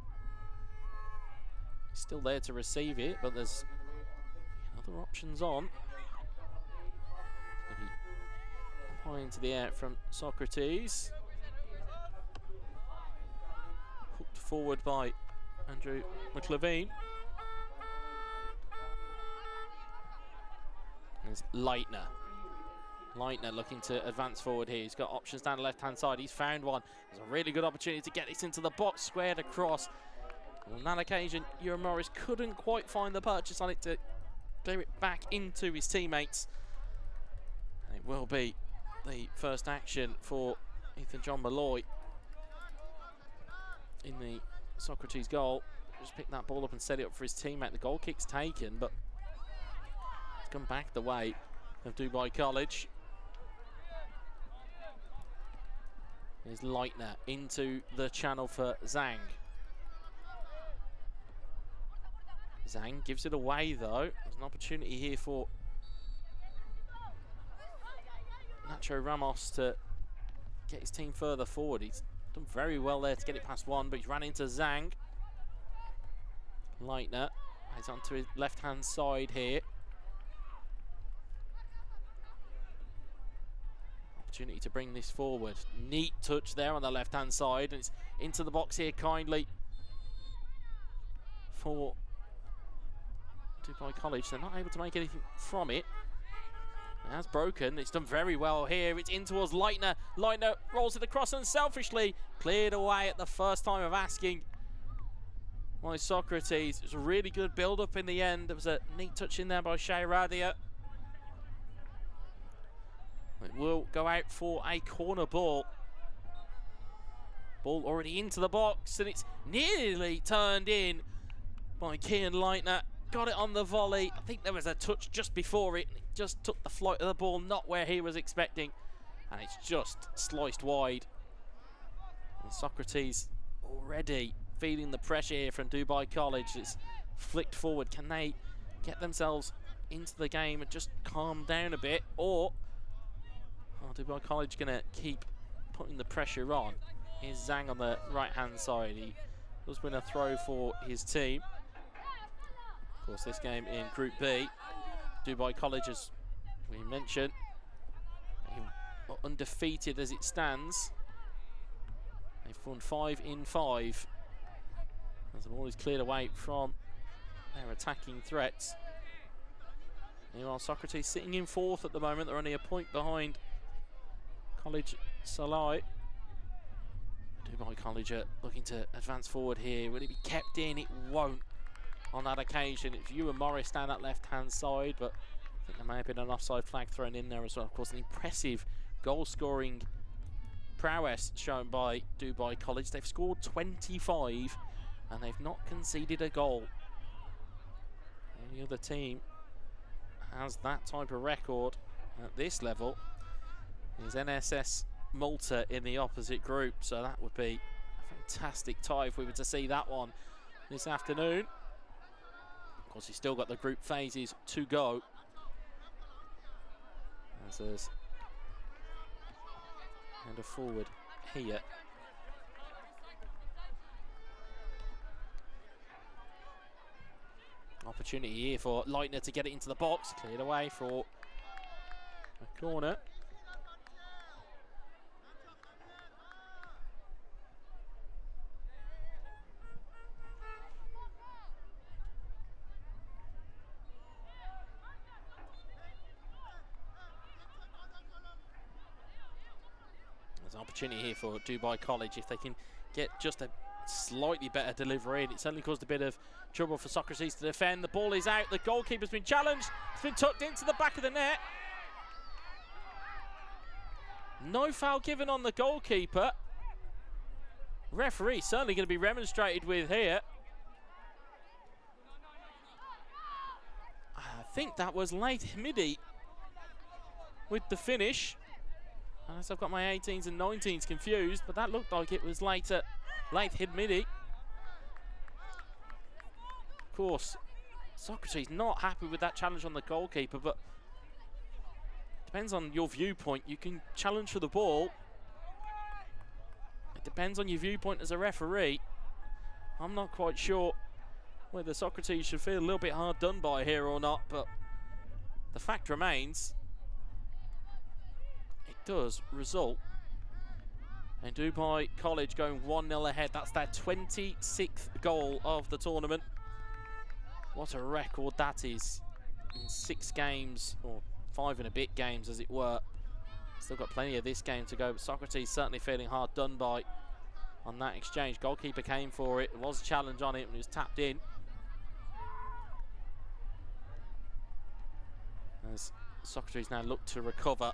Still there to receive it, but there's other options on. High into the air from Socrates. Hooked forward by Andrew McLeveen. There's Leitner. Leitner looking to advance forward here. He's got options down the left-hand side. He's found one. There's a really good opportunity to get this into the box, squared across. And on that occasion, Ewan Morris couldn't quite find the purchase on it to clear it back into his teammates. And it will be the first action for Ethan John Malloy in the Socrates goal. Just picked that ball up and set it up for his teammate. The goal kick's taken, but it's come back the way of Dubai College. Here's Leitner into the channel for Zhang. Zhang gives it away though. There's an opportunity here for Nacho Ramos to get his team further forward. He's done very well there to get it past one, but he's ran into Zhang. Leitner heads onto his left-hand side here. Opportunity to bring this forward. Neat touch there on the left-hand side, and it's into the box here kindly for Dubai College. They're not able to make anything from it. It has broken. It's done very well here. It's in towards Leitner. Leitner rolls it across and selfishly cleared away at the first time of asking by Socrates. It was a really good build-up in the end. There was a neat touch in there by Shea Radia. It will go out for a corner ball. Ball already into the box, and it's nearly turned in by Kian Leitner. Got it on the volley. I think there was a touch just before it. It just took the flight of the ball, not where he was expecting. And it's just sliced wide. And Socrates already feeling the pressure here from Dubai College. It's flicked forward. Can they get themselves into the game and just calm down a bit? Or are Dubai College going to keep putting the pressure on? Here's Zhang on the right-hand side. He does win a throw for his team. Of course, this game in Group B, Dubai College, as we mentioned, undefeated as it stands. They've won 5 in 5. As the ball is cleared away from their attacking threats. Meanwhile, Socrates sitting in 4th at the moment. They're only a point behind College Salai. Dubai College are looking to advance forward here. Will it be kept in? It won't on that occasion. It's Ewan Morris down that left-hand side, but I think there may have been an offside flag thrown in there as well. Of course, an impressive goal-scoring prowess shown by Dubai College. They've scored 25 and they've not conceded a goal. Any other team has that type of record at this level is NSS Malta in the opposite group, so that would be a fantastic tie if we were to see that one this afternoon. Of course, he's still got the group phases to go. As there's and a forward here. Opportunity here for Leitner to get it into the box, cleared away for a corner. There's an opportunity here for Dubai College if they can get just a slightly better delivery, and it certainly caused a bit of trouble for Socrates to defend. The ball is out, the goalkeeper's been challenged, it's been tucked into the back of the net. No foul given on the goalkeeper. Referee certainly going to be remonstrated with here. I think that was Laith Himidi with the finish. Unless I've got my 18s and 19s confused, but that looked like it was Laith Himidi. Of course, Socrates not happy with that challenge on the goalkeeper, but depends on your viewpoint. You can challenge for the ball. It depends on your viewpoint as a referee. I'm not quite sure whether Socrates should feel a little bit hard done by here or not, but the fact remains, it does result in Dubai College going 1-0 ahead. That's their 26th goal of the tournament. What a record that is in 6 games, or 5 and a bit games as it were. Still got plenty of this game to go, but Socrates certainly feeling hard done by on that exchange. Goalkeeper came for it. There was a challenge on it and it was tapped in. As Socrates now look to recover.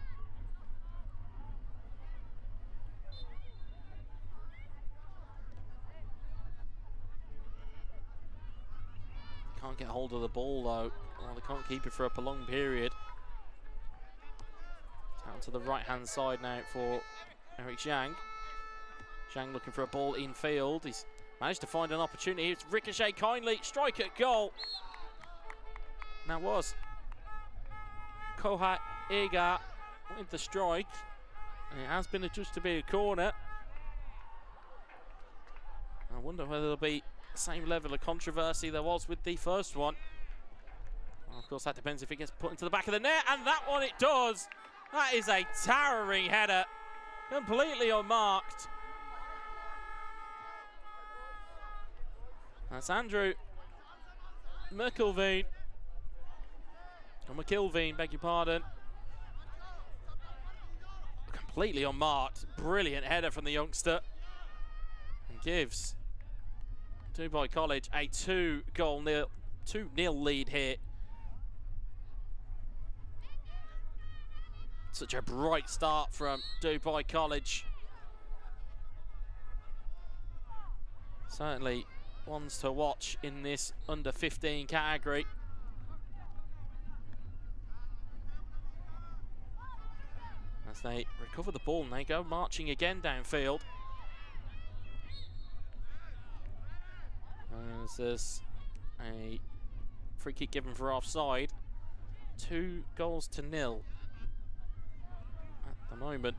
Can't get hold of the ball though. Well, they can't keep it for a prolonged period. Down to the right-hand side now for Eric Zhang. Zhang looking for a ball in field. He's managed to find an opportunity. It's ricochet kindly. Strike at goal. And that was Kohat Ega with the strike. And it has been adjudged to be a corner. I wonder whether there'll be the same level of controversy there was with the first one. Well, of course, that depends if it gets put into the back of the net. And that one it does. That is a towering header. Completely unmarked. That's Andrew McIlveen. Or McIlveen, beg your pardon. completely unmarked. Brilliant header from the youngster. And gives Dubai College a 2-0 lead here. Such a bright start from Dubai College. Certainly ones to watch in this under-15 category. As they recover the ball and they go marching again downfield. As there's a free kick given for offside. 2-0 at the moment.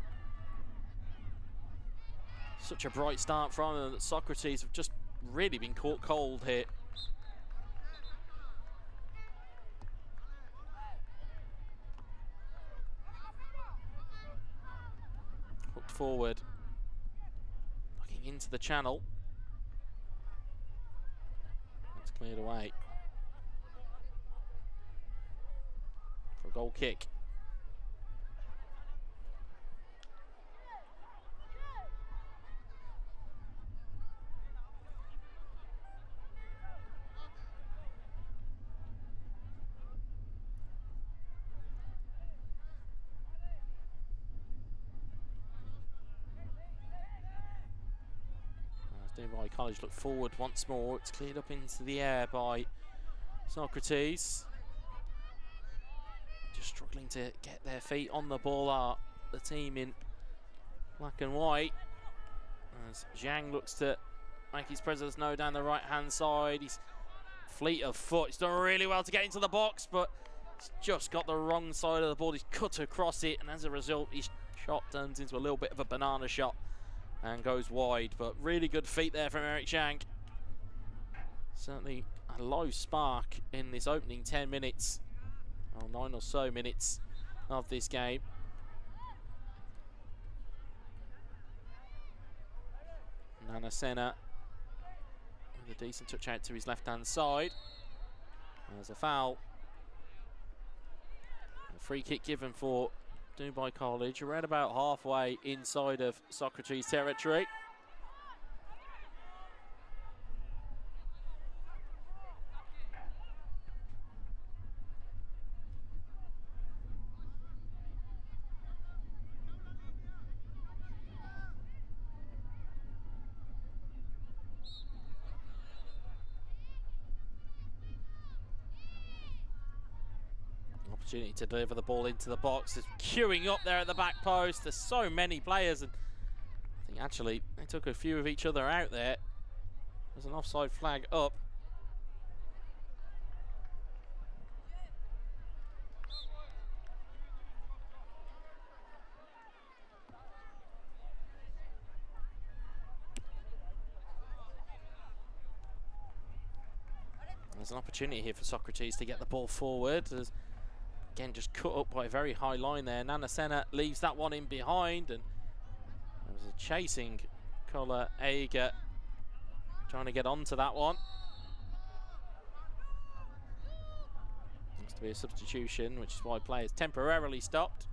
Such a bright start from them that Socrates have just really been caught cold here. Hooked forward. Looking into the channel. It's cleared away. For a goal kick. Dubai College look forward once more. It's cleared up into the air by Socrates. Just struggling to get their feet on the ball are the team in black and white. As Zhang looks to make his presence known down the right-hand side. He's fleet of foot. He's done really well to get into the box, but he's just got the wrong side of the ball. He's cut across it, and as a result, his shot turns into a little bit of a banana shot and goes wide. But really good feet there from Eric Zhang. Certainly a low spark in this opening 10 minutes, or 9 or so minutes of this game. Nanasena with a decent touch out to his left-hand side. There's a foul. A free kick given for Dubai College, around about halfway inside of Socrates territory. Opportunity to deliver the ball into the box. It's queuing up there at the back post. There's so many players, and I think actually they took a few of each other out there. There's an offside flag up. There's an opportunity here for Socrates to get the ball forward. There's, again, just cut up by a very high line there. Nanasena leaves that one in behind, and there was a chasing Kola Eiger trying to get onto that one. Looks to be a substitution, which is why play is temporarily stopped.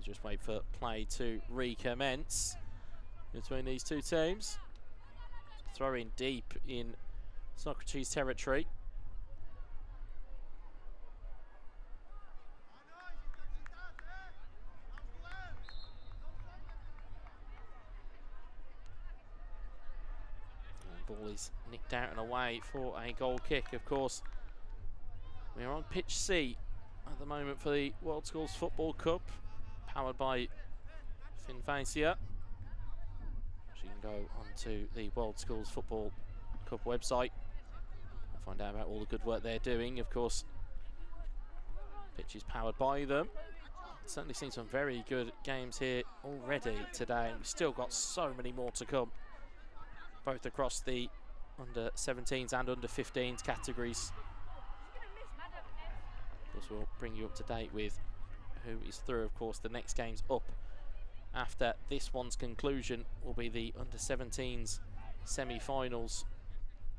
Just wait for play to recommence between these two teams. Throw in deep in Socrates territory. And ball is nicked out and away for a goal kick. Of course, we are on pitch C at the moment for the World Schools Football Cup, powered by Finfacia. So you can go onto the World Schools Football Cup website and find out about all the good work they're doing. Of course, pitch is powered by them. Certainly seen some very good games here already today, and we've still got so many more to come, both across the under 17s and under 15s categories. course, we'll bring you up to date with who is through. Of course, the next game's up after this one's conclusion will be the under-17s semi-finals.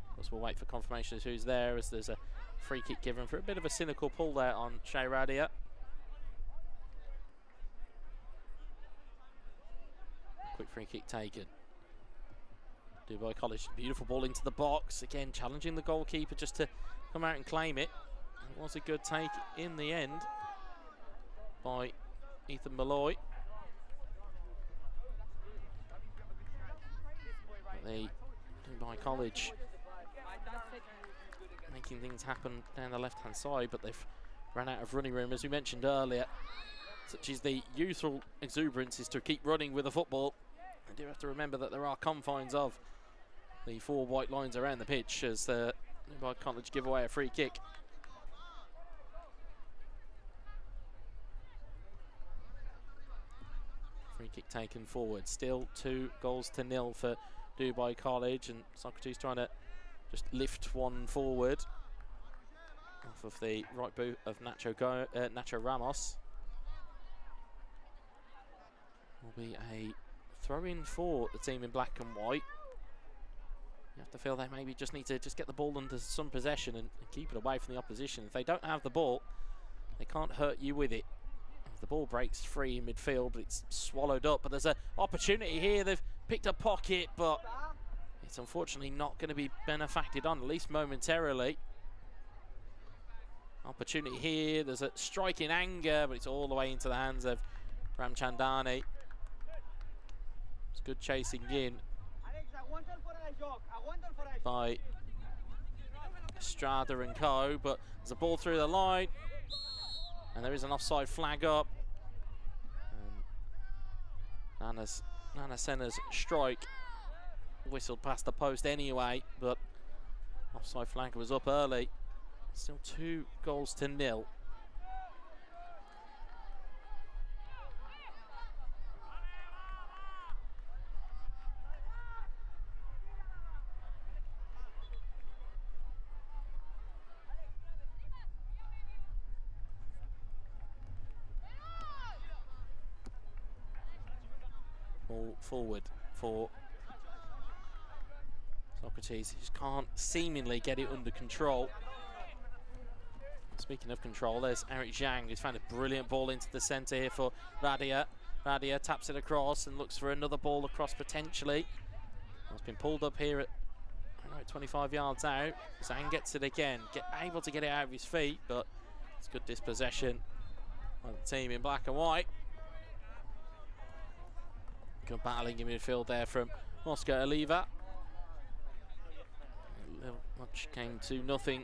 Of course, we'll wait for confirmation as who's there, as there's a free kick given for a bit of a cynical pull there on Shea Radia. Quick free kick taken. Dubai College, beautiful ball into the box. Again, challenging the goalkeeper just to come out and claim it. It was a good take in the end by Ethan Malloy. But the Dubai College making things happen down the left-hand side, but they've run out of running room, as we mentioned earlier. Such is the youthful exuberance is to keep running with the football. I do have to remember that there are confines of the 4 white lines around the pitch as the Dubai College give away a free kick. Free kick taken forward. Still 2-0 for Dubai College, and Socrates trying to just lift one forward off of the right boot of Nacho Ramos. Will be a throw-in for the team in black and white. You have to feel they maybe just need to just get the ball under some possession and keep it away from the opposition. If they don't have the ball, they can't hurt you with it. If the ball breaks free in midfield, but it's swallowed up. But there's an opportunity here. They've picked a pocket, but it's unfortunately not going to be benefacted on, at least momentarily. Opportunity here. There's a strike in anger, but it's all the way into the hands of Ramchandani. It's good chasing in by Estrada and co, but there's a ball through the line, and there is an offside flag up. Nana Senna's strike whistled past the post anyway, but offside flag was up early. Still 2-0. Ball forward for Socrates. He just can't seemingly get it under control. Speaking of control, there's Eric Zhang, who's found a brilliant ball into the centre here for Radia. Radia taps it across and looks for another ball across potentially. It's been pulled up here at 25 yards out. Zhang gets it again, able to get it out of his feet, but it's good dispossession by the team in black and white. Good battling in midfield there from Oscar Oliva. Much came to nothing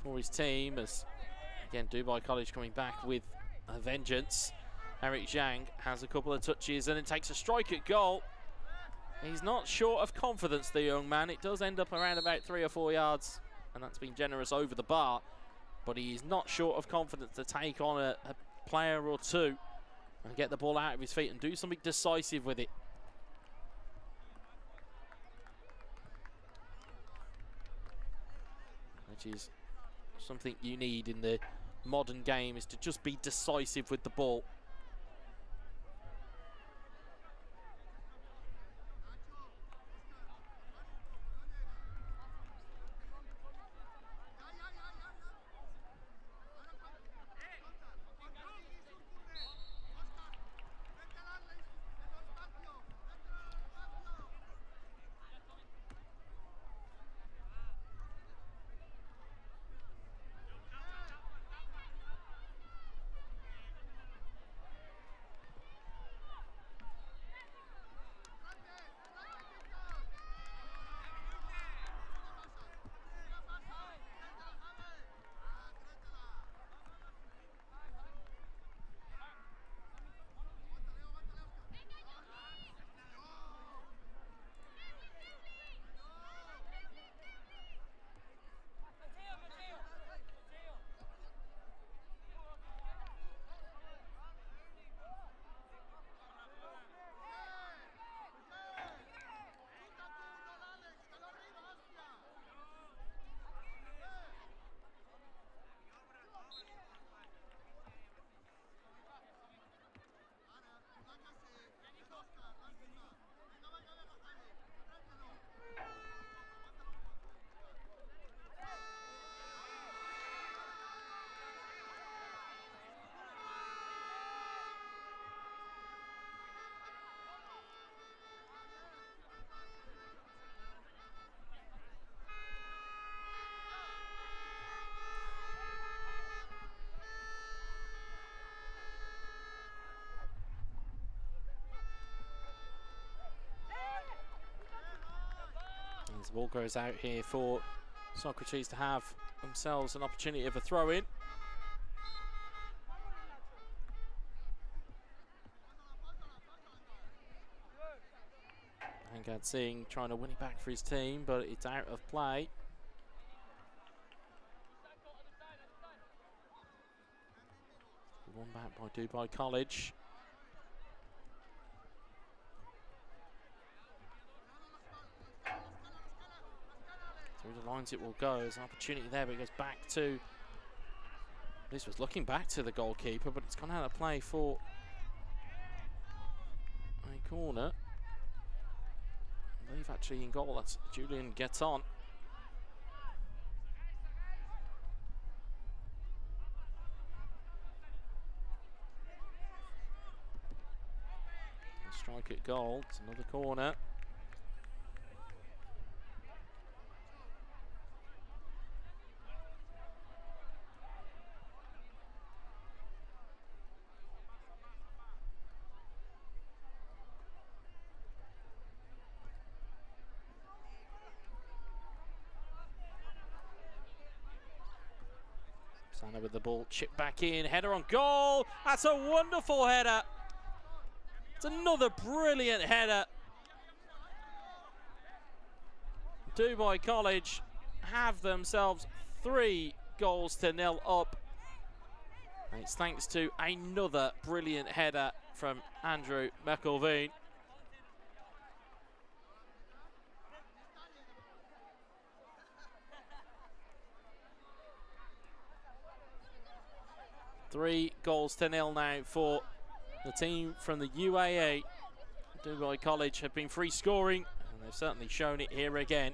for his team, as again Dubai College coming back with a vengeance. Eric Zhang has a couple of touches and it takes a strike at goal. He's not short of confidence, the young man. It does end up around about 3 or 4 yards, and that's been generous over the bar, but he is not short of confidence to take on a player or two and get the ball out of his feet and do something decisive with it. Which is something you need in the modern game, is to just be decisive with the ball. The ball goes out here for Socrates to have themselves an opportunity of a throw-in. Angad Singh trying to win it back for his team, but it's out of play. One back by Dubai College. Through the lines it will go. There's an opportunity there, but it goes back to... This was looking back to the goalkeeper, but it's gone out of play for a corner. I believe actually in goal, that's Julian gets on. A strike at goal, it's another corner. Sana with the ball, chip back in, header on goal. That's a wonderful header. It's another brilliant header. Dubai College have themselves 3-0 up. And it's thanks to another brilliant header from Andrew McElveen. Three goals to nil now for the team from the UAE. Dubai College have been free scoring, and they've certainly shown it here again.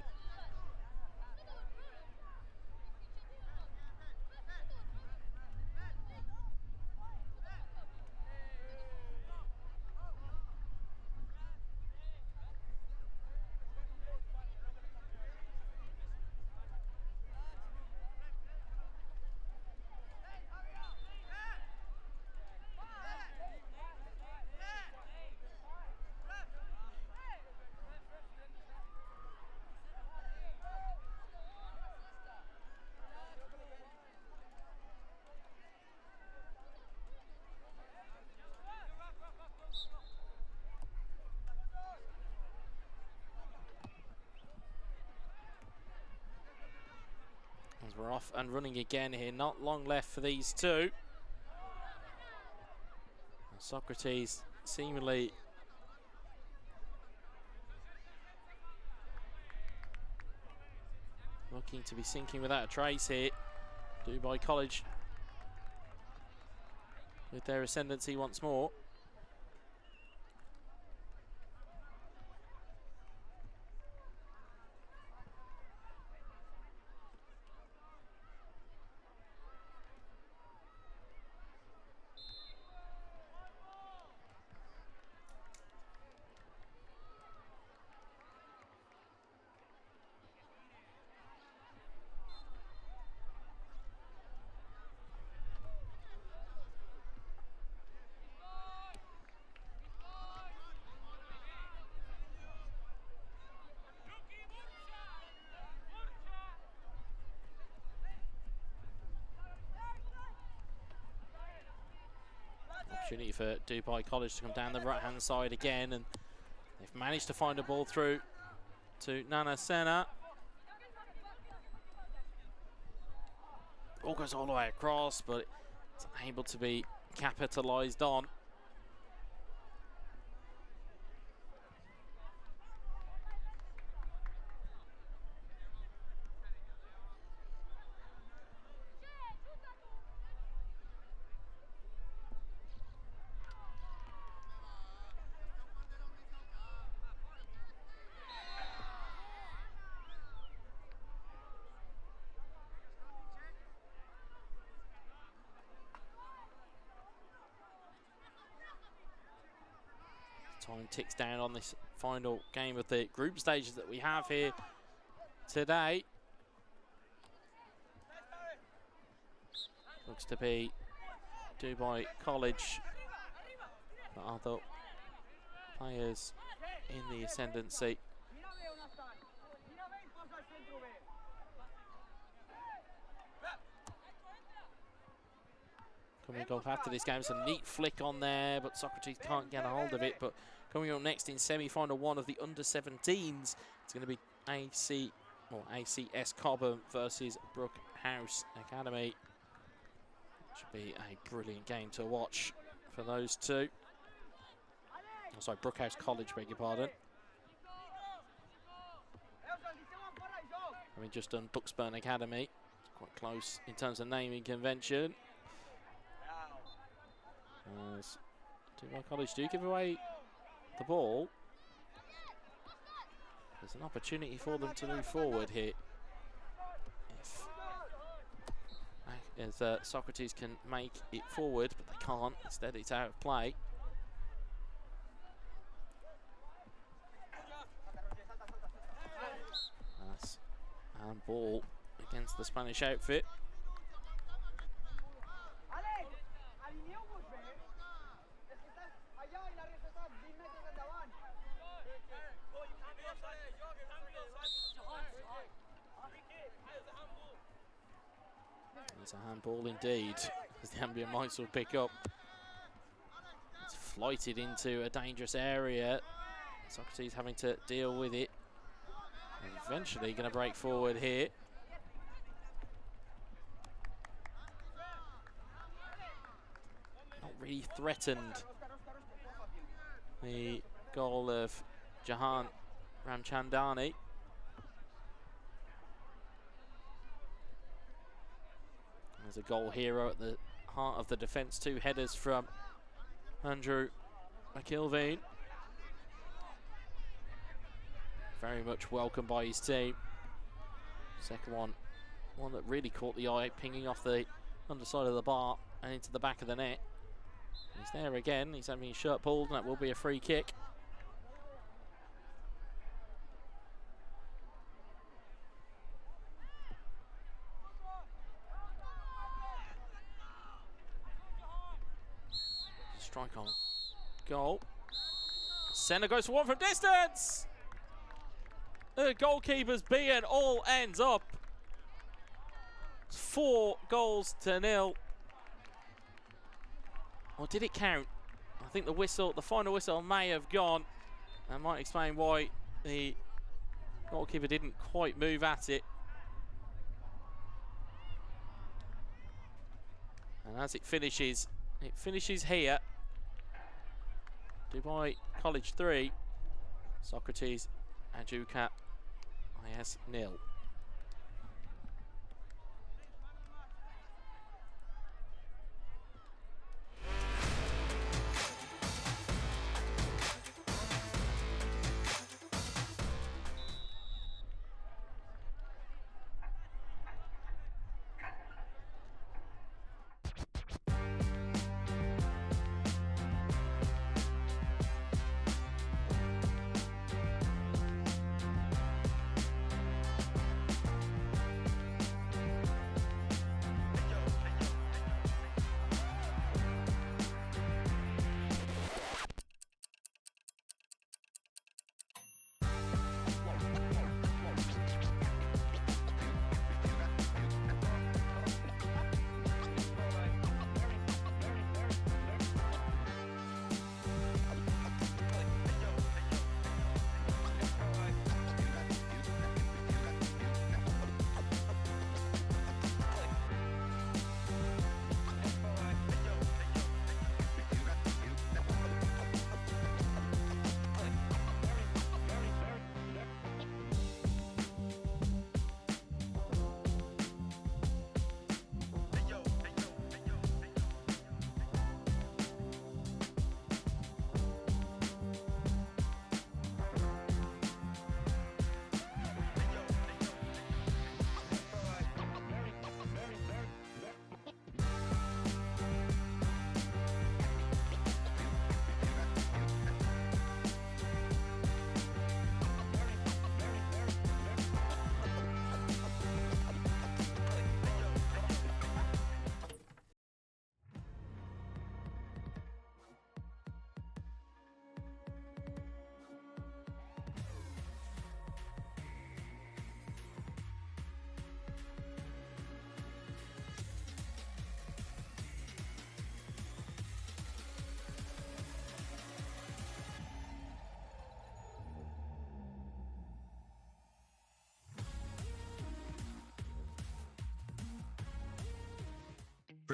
As we're off and running again here, not long left for these two. And Socrates seemingly looking to be sinking without a trace here. Dubai College with their ascendancy once more. Opportunity for Dubai College to come down the right-hand side again, and they've managed to find a ball through to Nana Sena. Ball goes all the way across, but it's unable to be capitalised on. Time ticks down on this final game of the group stages that we have here today. Looks to be Dubai College, the other players in the ascendancy. Coming up after this game, it's a neat flick on there, but Socrates can't get a hold of it. But coming up next in semi-final 1 of the under-17s, it's going to be ACS Cobham versus Brookhouse Academy. Should be a brilliant game to watch for those two. Oh, sorry, Brookhouse College, beg your pardon. I mean, just done Bucksburn Academy. It's quite close in terms of naming convention. As Dubai College do give away the ball, there's an opportunity for them to move forward here. If Socrates can make it forward, but they can't. Instead, it's out of play. That's handball against the Spanish outfit. It's a handball indeed, as the ambient mics will pick up. It's flighted into a dangerous area. Socrates having to deal with it. Eventually going to break forward here. Not really threatened. The goal of Jahan Ramchandani. There's a goal hero at the heart of the defence. 2 headers from Andrew McIlveen. Very much welcomed by his team. Second one that really caught the eye, pinging off the underside of the bar and into the back of the net. He's there again. He's having his shirt pulled, and that will be a free kick. Strike on goal. Centre goes for one from distance. The goalkeeper's being all ends up. 4-0. Or did it count? I think the final whistle may have gone. That might explain why the goalkeeper didn't quite move at it. And as it finishes here. Dubai College 3, Socrates Ajuka IS 0.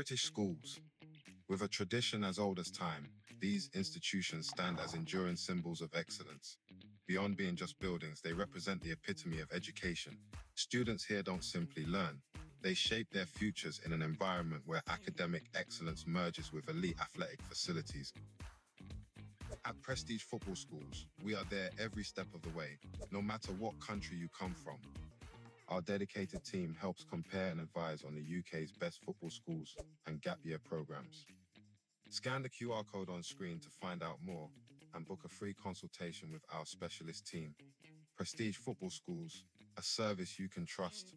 British schools. With a tradition as old as time, these institutions stand as enduring symbols of excellence. Beyond being just buildings, they represent the epitome of education. Students here don't simply learn, they shape their futures in an environment where academic excellence merges with elite athletic facilities. At Prestige Football Schools, we are there every step of the way, no matter what country you come from. Our dedicated team helps compare and advise on the UK's best football schools and gap year programs. Scan the QR code on screen to find out more and book a free consultation with our specialist team. Prestige Football Schools, a service you can trust.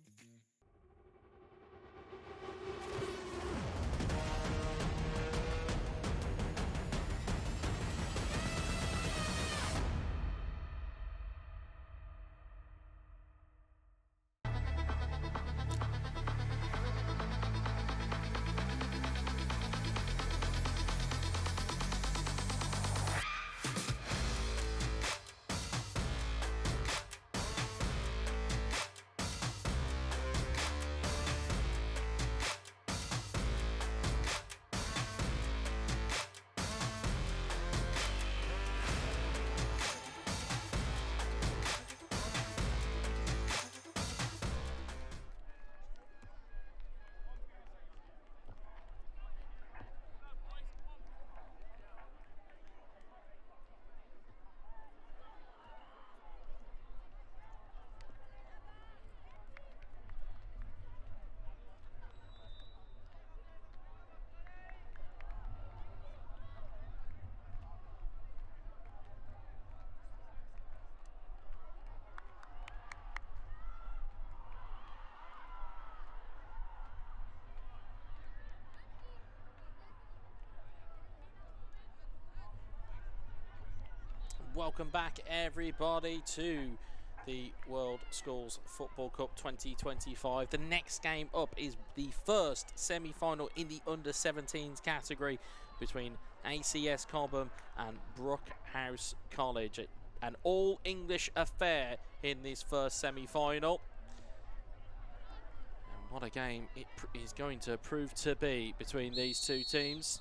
Welcome back, everybody, to the World Schools Football Cup 2025. The next game up is the first semi-final in the under-17s category between ACS Cobham and Brookhouse College. An all-English affair in this first semi-final. And what a game it is going to prove to be between these two teams.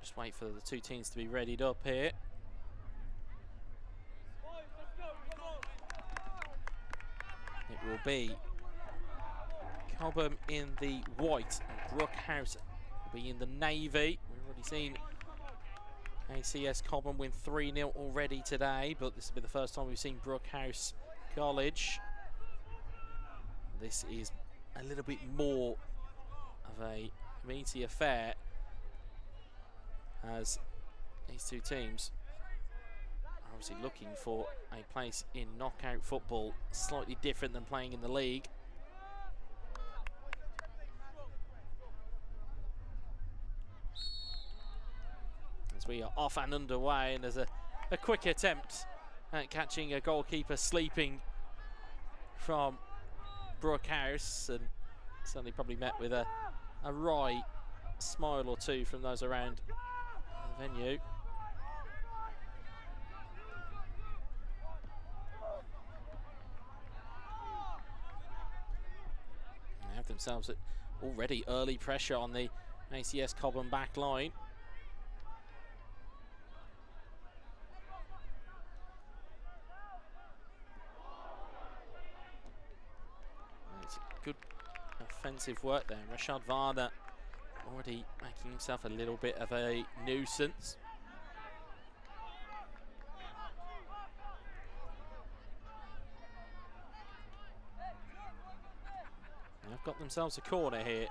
Just wait for the two teams to be readied up here. It will be Cobham in the white and Brookhouse will be in the navy. We've already seen ACS Cobham win 3-0 already today, but this will be the first time we've seen Brookhouse College. This is a little bit more of a meaty affair, as these two teams are obviously looking for a place in knockout football, slightly different than playing in the league. As we are off and underway, and there's a quick attempt at catching a goalkeeper sleeping from Brookhouse, and certainly probably met with a wry smile or two from those around the venue. They have themselves already early pressure on the ACS Cobham back line. It's good offensive work there. Rashad Varda already making himself a little bit of a nuisance. They've got themselves a corner here.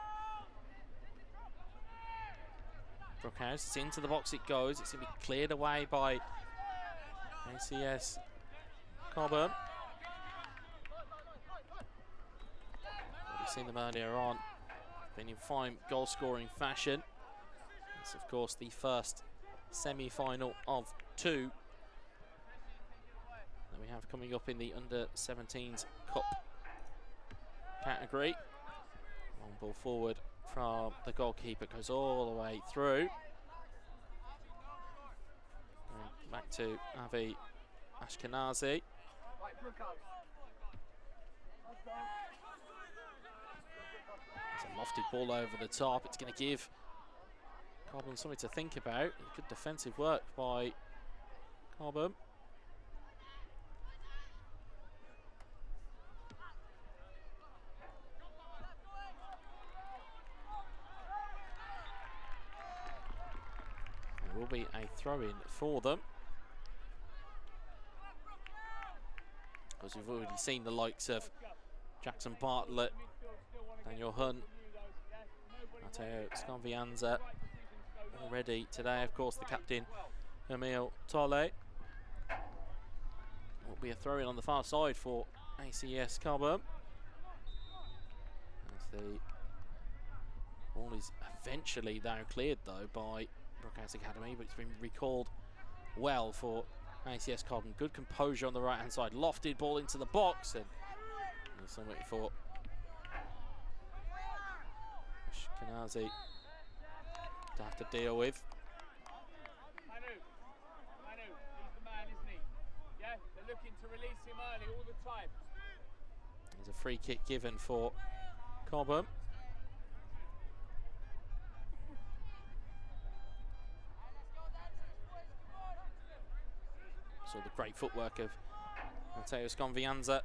Brookhouse, it's into the box it goes. It's going to be cleared away by ACS Cobham. We've seen them earlier on. Been in fine goal-scoring fashion. It's, of course, the first semi-final of two that we have coming up in the Under-17s Cup category. Long ball forward from the goalkeeper goes all the way through. And back to Avi Ashkenazi. It's a lofted ball over the top. It's going to give Cobham something to think about. Good defensive work by Cobham. There will be a throw-in for them. Because we've already seen the likes of Jackson Bartlett, Daniel Hunt, Matteo Sconvianza already today. Of course, the captain, Emile Tolle. Will be a throw-in on the far side for ACS Cobham. As the ball is eventually now cleared, though, by Brookhouse Academy, but it's been recalled well for ACS Cobham. Good composure on the right-hand side. Lofted ball into the box, and there's something for Ashkenazi to have to deal with. Manu, he's the man, isn't he? Yeah, they're looking to release him early all the time. There's a free kick given for Cobham. So the great footwork of Matteo Sconvianza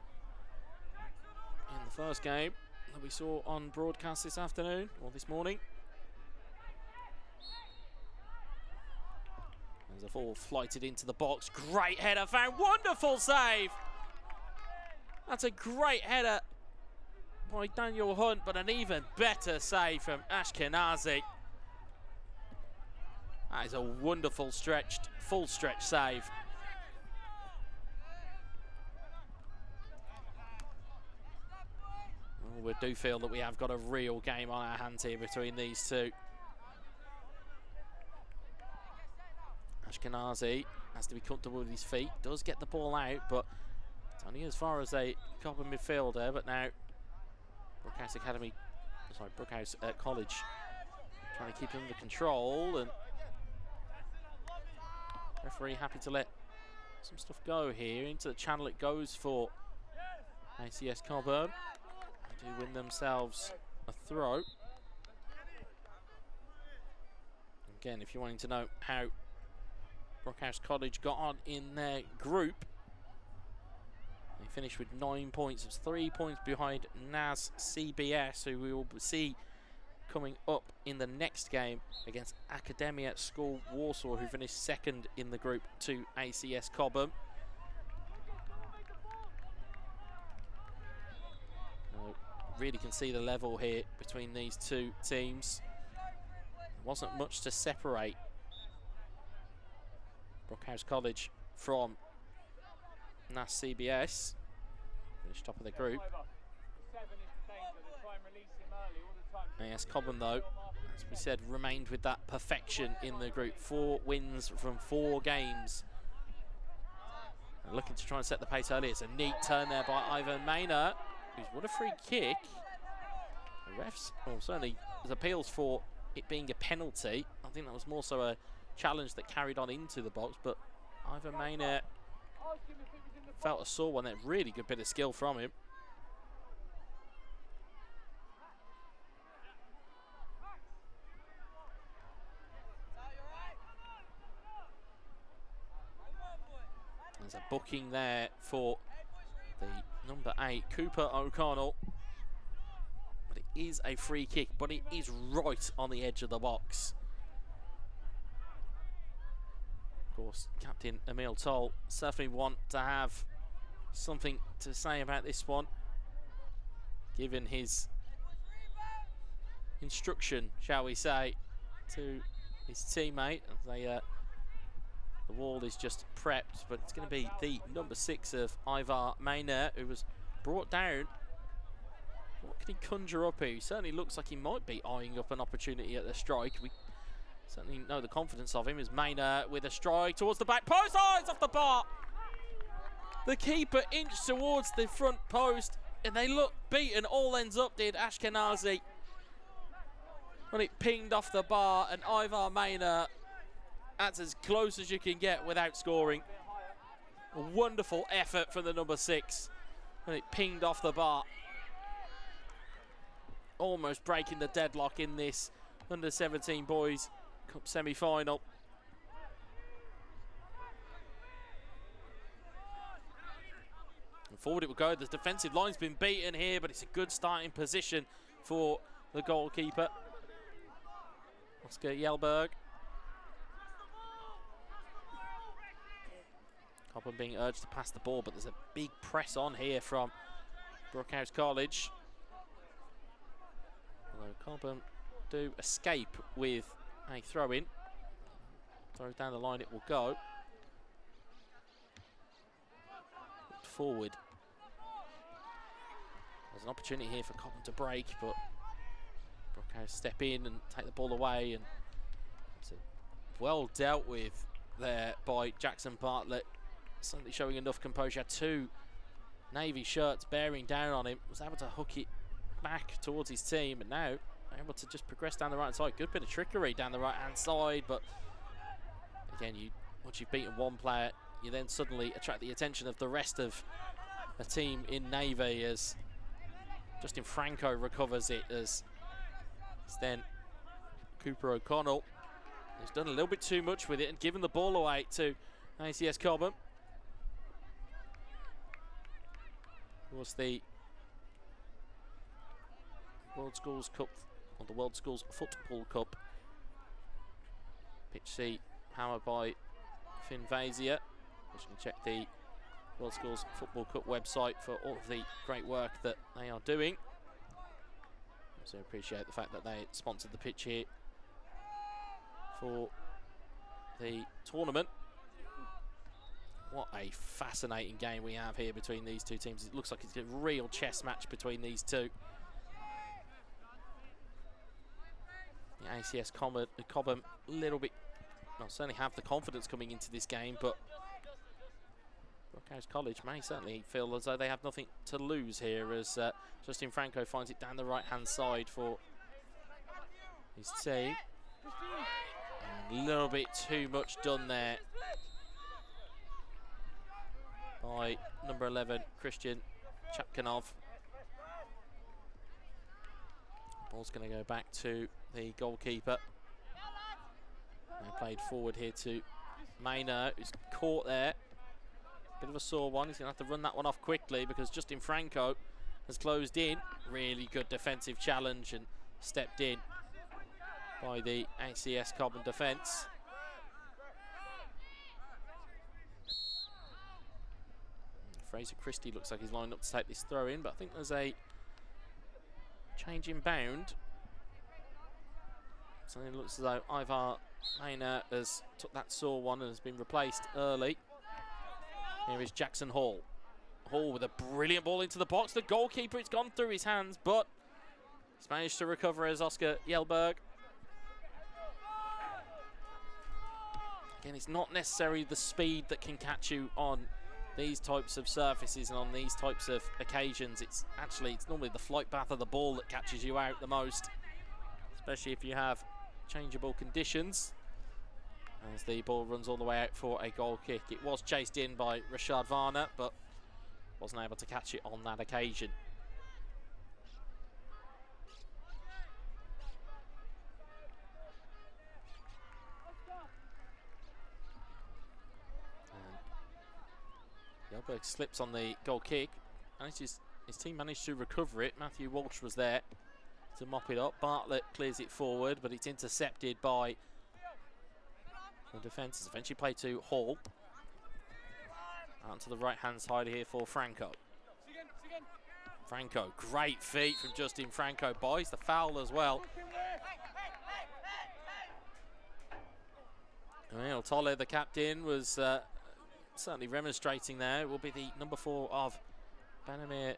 in the first game that we saw on broadcast this afternoon, or this morning. There's a ball flighted into the box. Great header found. Wonderful save. That's a great header by Daniel Hunt, but an even better save from Ashkenazi. That is a wonderful stretched, full stretch save. We do feel that we have got a real game on our hands here between these two. Ashkenazi has to be comfortable with his feet, does get the ball out, but it's only as far as a Cobham midfielder. But now Brookhouse College trying to keep him under control, and referee happy to let some stuff go here. Into the channel it goes for ACS Cobham. They do win themselves a throw. Again, if you're wanting to know how Brookhouse College got on in their group, they finished with 9 points. It's 3 points behind NAS CBS, who we will see coming up in the next game against Academia School Warsaw, who finished second in the group to ACS Cobham. Really can see the level here between these two teams. There wasn't much to separate Brookhouse College from NAS CBS. Finished top of the group. AS Cobham, though, as we said, remained with that perfection in the group. 4 wins from 4 games. And looking to try and set the pace early. It's a neat turn there by Ivan Maynard. What a free kick. The refs, well, certainly there's appeals for it being a penalty. I think that was more so a challenge that carried on into the box, but Ivan Maynard felt a sore one there. Really good bit of skill from him. There's a booking there for the number 8, Cooper O'Connell. But it is a free kick, but it is right on the edge of the box. Of course, Captain Emile Toll certainly want to have something to say about this one, given his instruction, shall we say, to his teammate. The wall is just prepped, but it's going to be the number 6 of Ivar Maynard, who was brought down. What can he conjure up here? He certainly looks like he might be eyeing up an opportunity at the strike. We certainly know the confidence of him. Is Maynard with a strike towards the back post. Oh, it's off the bar. The keeper inched towards the front post, and they look beaten. All ends up, did Ashkenazi. when it pinged off the bar, and Ivar Maynard, that's as close as you can get without scoring. A wonderful effort from the number 6 when it pinged off the bar. Almost breaking the deadlock in this under-17 boys cup semi-final. And forward it will go. The defensive line's been beaten here, but it's a good starting position for the goalkeeper, Oscar Jelberg. Cobham being urged to pass the ball, but there's a big press on here from Brookhouse College. Although Cobham do escape with a throw-in. Throw down the line it will go. Forward. There's an opportunity here for Cobham to break, but Brookhouse step in and take the ball away, and it's well dealt with there by Jackson Bartlett. Certainly showing enough composure. 2 Navy shirts bearing down on him. Was able to hook it back towards his team, and now able to just progress down the right side. Good bit of trickery down the right hand side, but again, once you've beaten one player, you then suddenly attract the attention of the rest of a team in Navy as Justin Franco recovers it, as it's then Cooper O'Connell, who's done a little bit too much with it and given the ball away to ACS Cobham. It was the World Schools Cup, or the World Schools Football Cup. Pitch C powered by Finn Vazier. You can check the World Schools Football Cup website for all of the great work that they are doing. Also appreciate the fact that they sponsored the pitch here for the tournament. What a fascinating game we have here between these two teams. It looks like it's a real chess match between these two. The ACS Cobham a little bit, well, certainly have the confidence coming into this game, but Brookhouse College may certainly feel as though they have nothing to lose here, as Justin Franco finds it down the right-hand side for his team. And a little bit too much done there by number 11, Christian Chapkanov. Ball's going to go back to the goalkeeper. Now played forward here to Maynard, who's caught there. Bit of a sore one. He's going to have to run that one off quickly because Justin Franco has closed in. Really good defensive challenge and stepped in by the ACS Cobham defence. Fraser Christie looks like he's lined up to take this throw in, but I think there's a change in bound. So it looks as though Ivar Maynard has took that sore one and has been replaced early. Here is Jackson Hall. Hall with a brilliant ball into the box. The goalkeeper, it's gone through his hands, but he's managed to recover as Oscar Jelberg. Again, it's not necessarily the speed that can catch you on these types of surfaces and on these types of occasions. It's normally the flight path of the ball that catches you out the most, especially if you have changeable conditions. As the ball runs all the way out for a goal kick. It was chased in by Rashad Varner, but wasn't able to catch it on that occasion. Jelberg slips on the goal kick. His team managed to recover it. Matthew Walsh was there to mop it up. Bartlett clears it forward, but it's intercepted by the defence. Is eventually played to Hall. Out to the right-hand side here for Franco. Franco, great feet from Justin Franco. Buys the foul as well. Well, Tolle, the captain, was certainly remonstrating there. It will be the number 4 of Banamir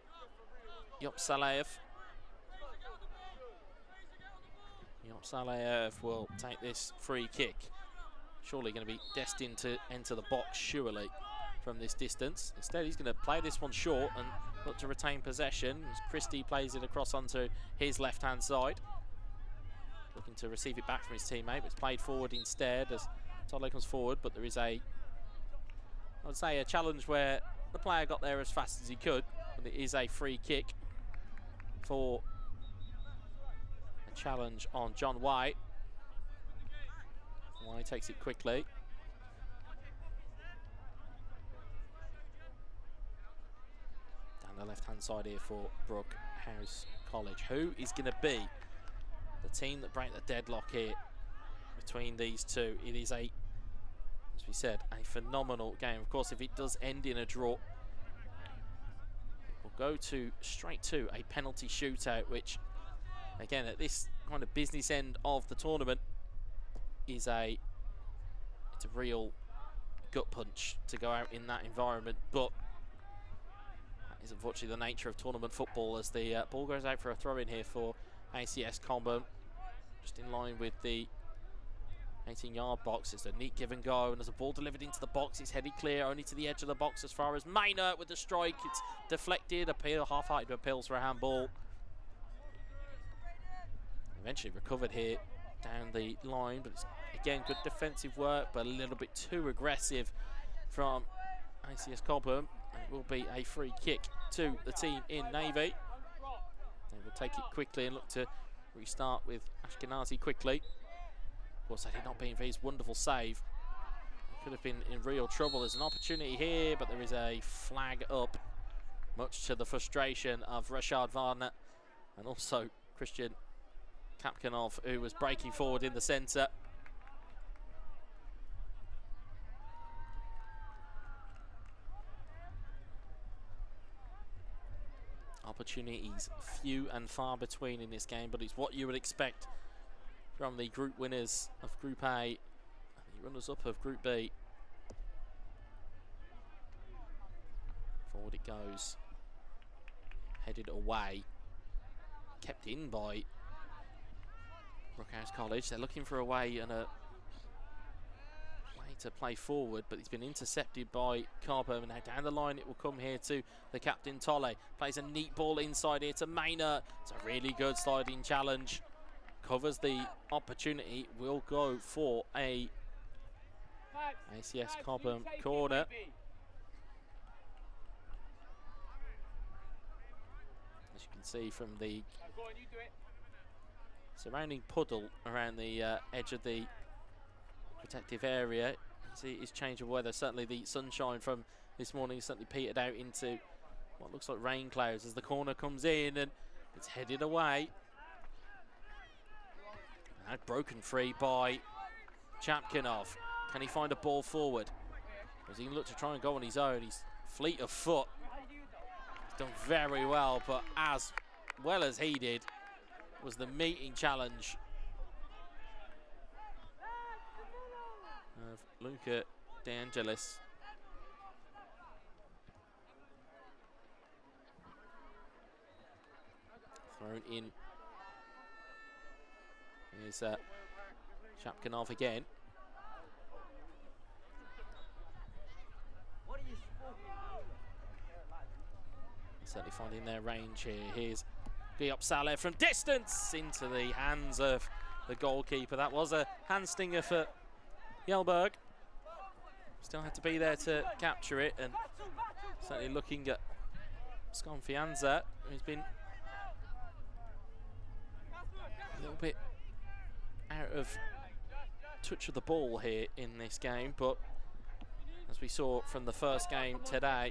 Yopsalaev. Yopsalaev will take this free kick. Surely going to be destined to enter the box, surely, from this distance. Instead, he's going to play this one short and look to retain possession as Christie plays it across onto his left-hand side. looking to receive it back from his teammate, but it's played forward instead as Tolle comes forward. But there is I would say, a challenge where the player got there as fast as he could, but it is a free kick for a challenge on John White. White takes it quickly. Down the left-hand side here for Brookhouse College. Who is going to be the team that break the deadlock here between these two? It is as we said, a phenomenal game. Of course, if it does end in a draw, it will go straight to a penalty shootout, which, again, at this kind of business end of the tournament, it's a real gut punch to go out in that environment. But that is unfortunately the nature of tournament football, as the ball goes out for a throw-in here for ACS Combo, just in line with the 18-yard box. It's a neat give and go, and there's a ball delivered into the box. It's headed clear only to the edge of the box as far as Maynard with the strike. It's deflected, half-heighted appeals for a handball. Eventually recovered here down the line, but it's, again, good defensive work, but a little bit too aggressive from ACS Cobham. And it will be a free kick to the team in Navy. They will take it quickly and look to restart with Ashkenazi quickly. Of course, had it not been for his wonderful save, he could have been in real trouble. There's an opportunity here, but there is a flag up, much to the frustration of Rashad Varner and also Christian Kapkanov, who was breaking forward in the centre. Opportunities few and far between in this game, but it's what you would expect from the group winners of Group A and the runners-up of Group B. Forward it goes. Headed away. Kept in by Brookhouse College. They're looking for a way and a way to play forward, but it's been intercepted by Cobham, and now down the line it will come here to the captain Tolle. Plays a neat ball inside here to Maynard. It's a really good sliding challenge. Covers the opportunity. Will go for a ACS Cobham corner. As you can see from the surrounding puddle around the edge of the protective area, you see it's change of weather. Certainly the sunshine from this morning certainly petered out into what looks like rain clouds as the corner comes in, and it's headed away. And broken free by Chapkinov. Can he find a ball forward? Or is he going to look to try and go on his own? He's fleet of foot. He's done very well, but as well as he did was the meeting challenge of Luca De Angelis. Thrown in. Here's Chapkinov again. Certainly finding their range here. Here's Giop Saleh from distance into the hands of the goalkeeper. That was a hand stinger for Jelberg. Still had to be there to capture it, and certainly looking at Sconfianza, who's been a little bit out of touch of the ball here in this game, but as we saw from the first game today,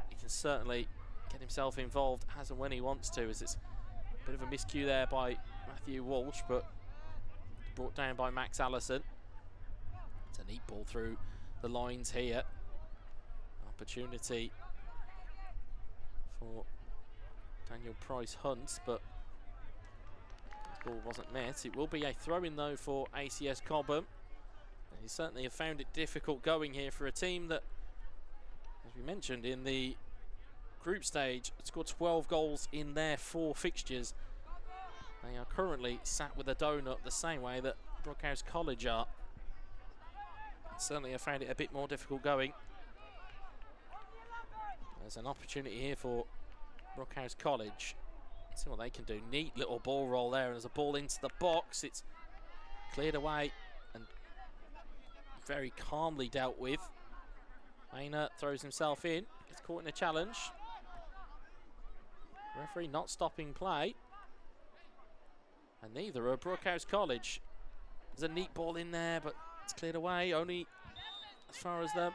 he can certainly get himself involved as and when he wants to, as it's a bit of a miscue there by Matthew Walsh, but brought down by Max Allison. It's a neat ball through the lines here. Opportunity for Daniel Price Hunt, but ball wasn't met. It will be a throw-in though for ACS Cobham. They certainly have found it difficult going here for a team that, as we mentioned in the group stage, scored 12 goals in their 4 fixtures. They are currently sat with a donut the same way that Brookhouse College are. Certainly have found it a bit more difficult going. There's an opportunity here for Brookhouse College. Let's see what they can do. Neat little ball roll there, and there's a ball into the box. It's cleared away and very calmly dealt with. Maynard throws himself in, gets caught in a challenge. Referee not stopping play. And neither are Brookhouse College. There's a neat ball in there, but it's cleared away only as far as the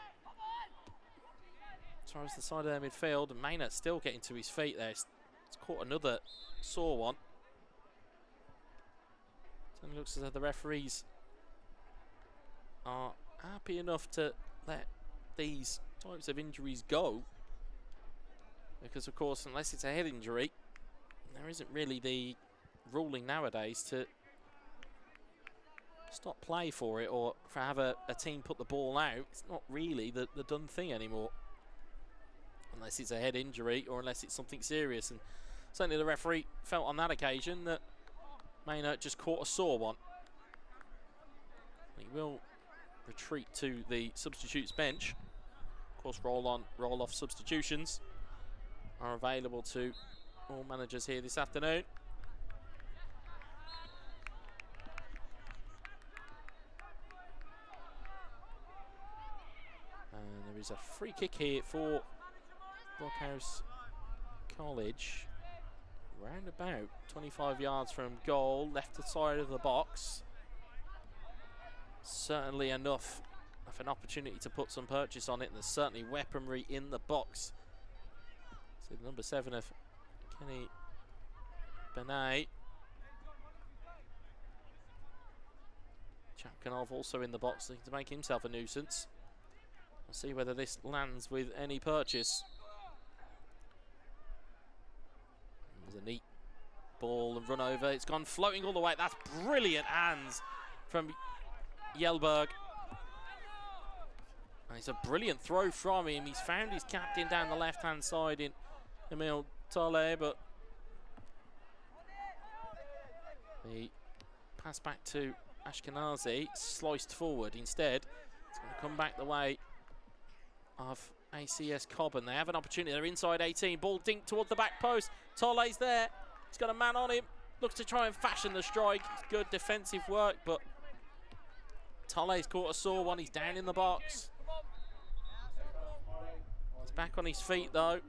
side of their midfield. And Maynard still getting to his feet there. It's caught another sore one. It looks as though the referees are happy enough to let these types of injuries go, because of course unless it's a head injury there isn't really the ruling nowadays to stop play for it or for have a team put the ball out. It's not really the done thing anymore unless it's a head injury or unless it's something serious, and certainly the referee felt on that occasion that Maynard just caught a sore one. He will retreat to the substitutes bench. Of course, roll-off substitutions are available to all managers here this afternoon. And there is a free kick here for Brookhouse College. Round about 25 yards from goal, left side of the box. Certainly enough of an opportunity to put some purchase on it. And there's certainly weaponry in the box. See the number 7 of Kenny Benet. Chapkanov also in the box, looking to make himself a nuisance. We'll see whether this lands with any purchase. There's a neat ball and run over. It's gone floating all the way. That's brilliant hands from Yelberg. And it's a brilliant throw from him. He's found his captain down the left-hand side in Emil Tole, but the pass back to Ashkenazi, sliced forward instead. It's going to come back the way of ACS Cobham. They have an opportunity. They're inside 18. Ball dinked towards the back post. Tole's there. He's got a man on him. Looks to try and fashion the strike. It's good defensive work, but Tole's caught a sore one. He's down in the box. He's back on his feet though.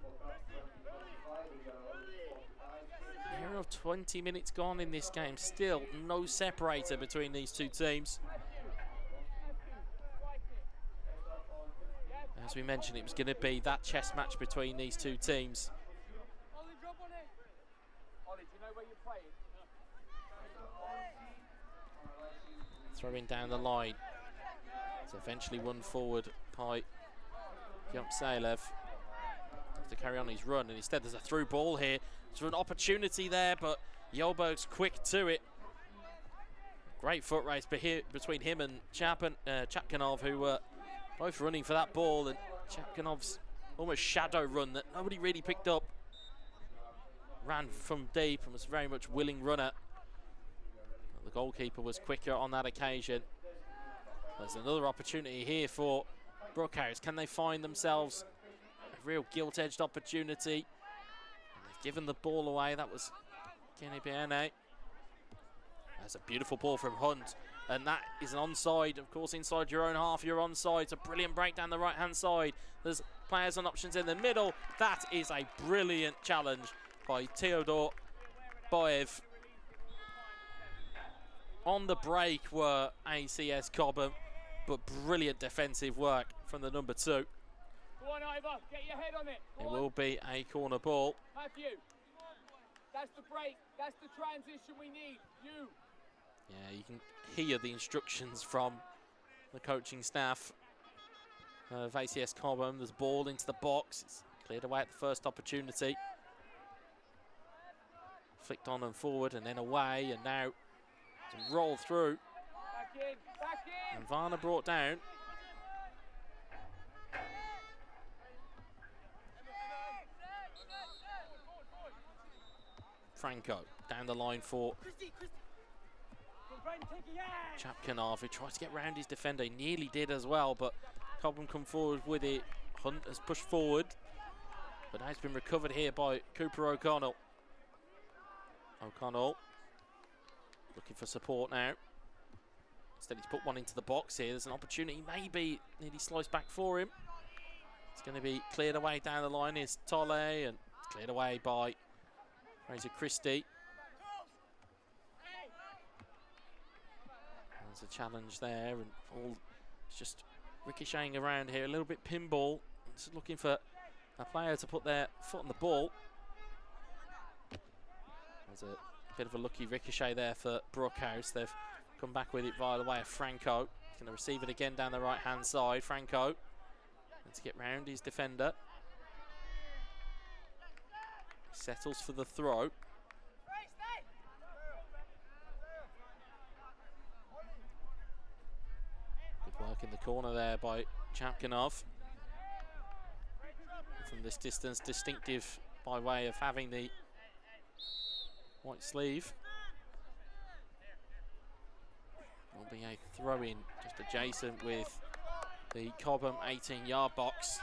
Near of 20 minutes gone in this game. Still no separator between these two teams. As we mentioned, it was going to be that chess match between these two teams. Throwing down the line. It's eventually won forward by Gyumtsalev. Has to carry on his run, and instead there's a through ball here. There's an opportunity there, but Yelberg's quick to it. Great foot race between him and Chapkanov, who were both running for that ball, and Chapkanov's almost shadow run that nobody really picked up. Ran from deep and was a very much willing runner. But the goalkeeper was quicker on that occasion. There's another opportunity here for Brookhouse. Can they find themselves a real gilt-edged opportunity? They've given the ball away. That was Kenny Biene. That's a beautiful ball from Hunt. And that is an onside. Of course, inside your own half, you're onside. It's a brilliant break down the right-hand side. There's players and options in the middle. That is a brilliant challenge by Theodor Boev. On the break were ACS Cobham, but brilliant defensive work from the number 2. Go on, Ivor, get your head on it. It will be a corner ball. Matthew, that's the break. That's the transition we need. You. Yeah, you can hear the instructions from the coaching staff of ACS Cobham. There's a ball into the box. It's cleared away at the first opportunity. Flicked on and forward and then away, and now to roll through. Back in. And Varna brought down. Franco down the line for Chapkanov, who tries to get round his defender. He nearly did as well, but Cobham come forward with it. Hunt has pushed forward, but now it's been recovered here by Cooper O'Connell. O'Connell looking for support now. Instead, he's put one into the box here. There's an opportunity, maybe nearly sliced back for him. It's going to be cleared away down the line. Here's Tolle, and it's cleared away by Fraser Christie. There's a challenge there, and all it's just ricocheting around here. A little bit pinball. Just looking for a player to put their foot on the ball. There's a bit of a lucky ricochet there for Brookhouse. They've come back with it via the way of Franco. He's going to receive it again down the right-hand side. Franco. Let's get round his defender. Settles for the throw. Good work in the corner there by Chapkinov. From this distance, distinctive by way of having the white sleeve. Will be a throw-in just adjacent with the Cobham 18-yard box.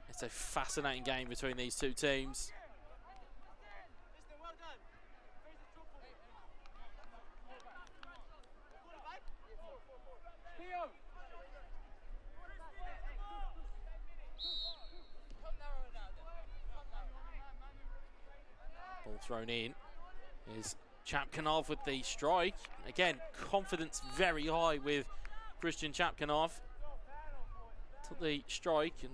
It's a fascinating game between these two teams. Ball thrown in is Chapkinov with the strike. Again, confidence very high with Christian Chapkinov. Took the strike, and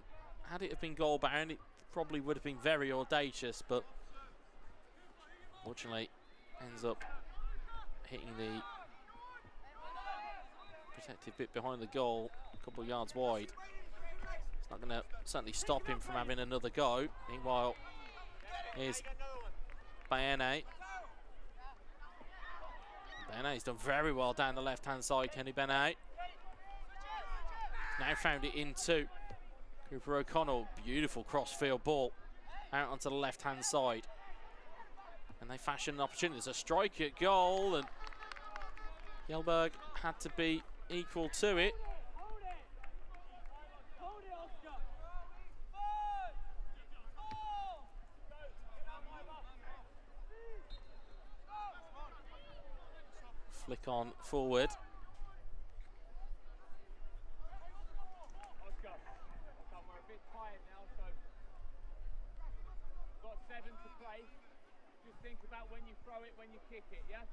had it have been goal bound, it probably would have been very audacious, but fortunately ends up hitting the protected bit behind the goal, a couple of yards wide. It's not going to certainly stop him from having another go. Meanwhile, here's Bayane. Bene's done very well down the left-hand side, Kenny Bene. Now found it into Cooper O'Connell. Beautiful cross-field ball out onto the left-hand side. And they fashion an opportunity. There's a strike at goal, and Jelberg had to be equal to it. Flick on forward. Oscar, we're a bit tired now, so got 7 to play. Just think about when you throw it, when you kick it, yeah?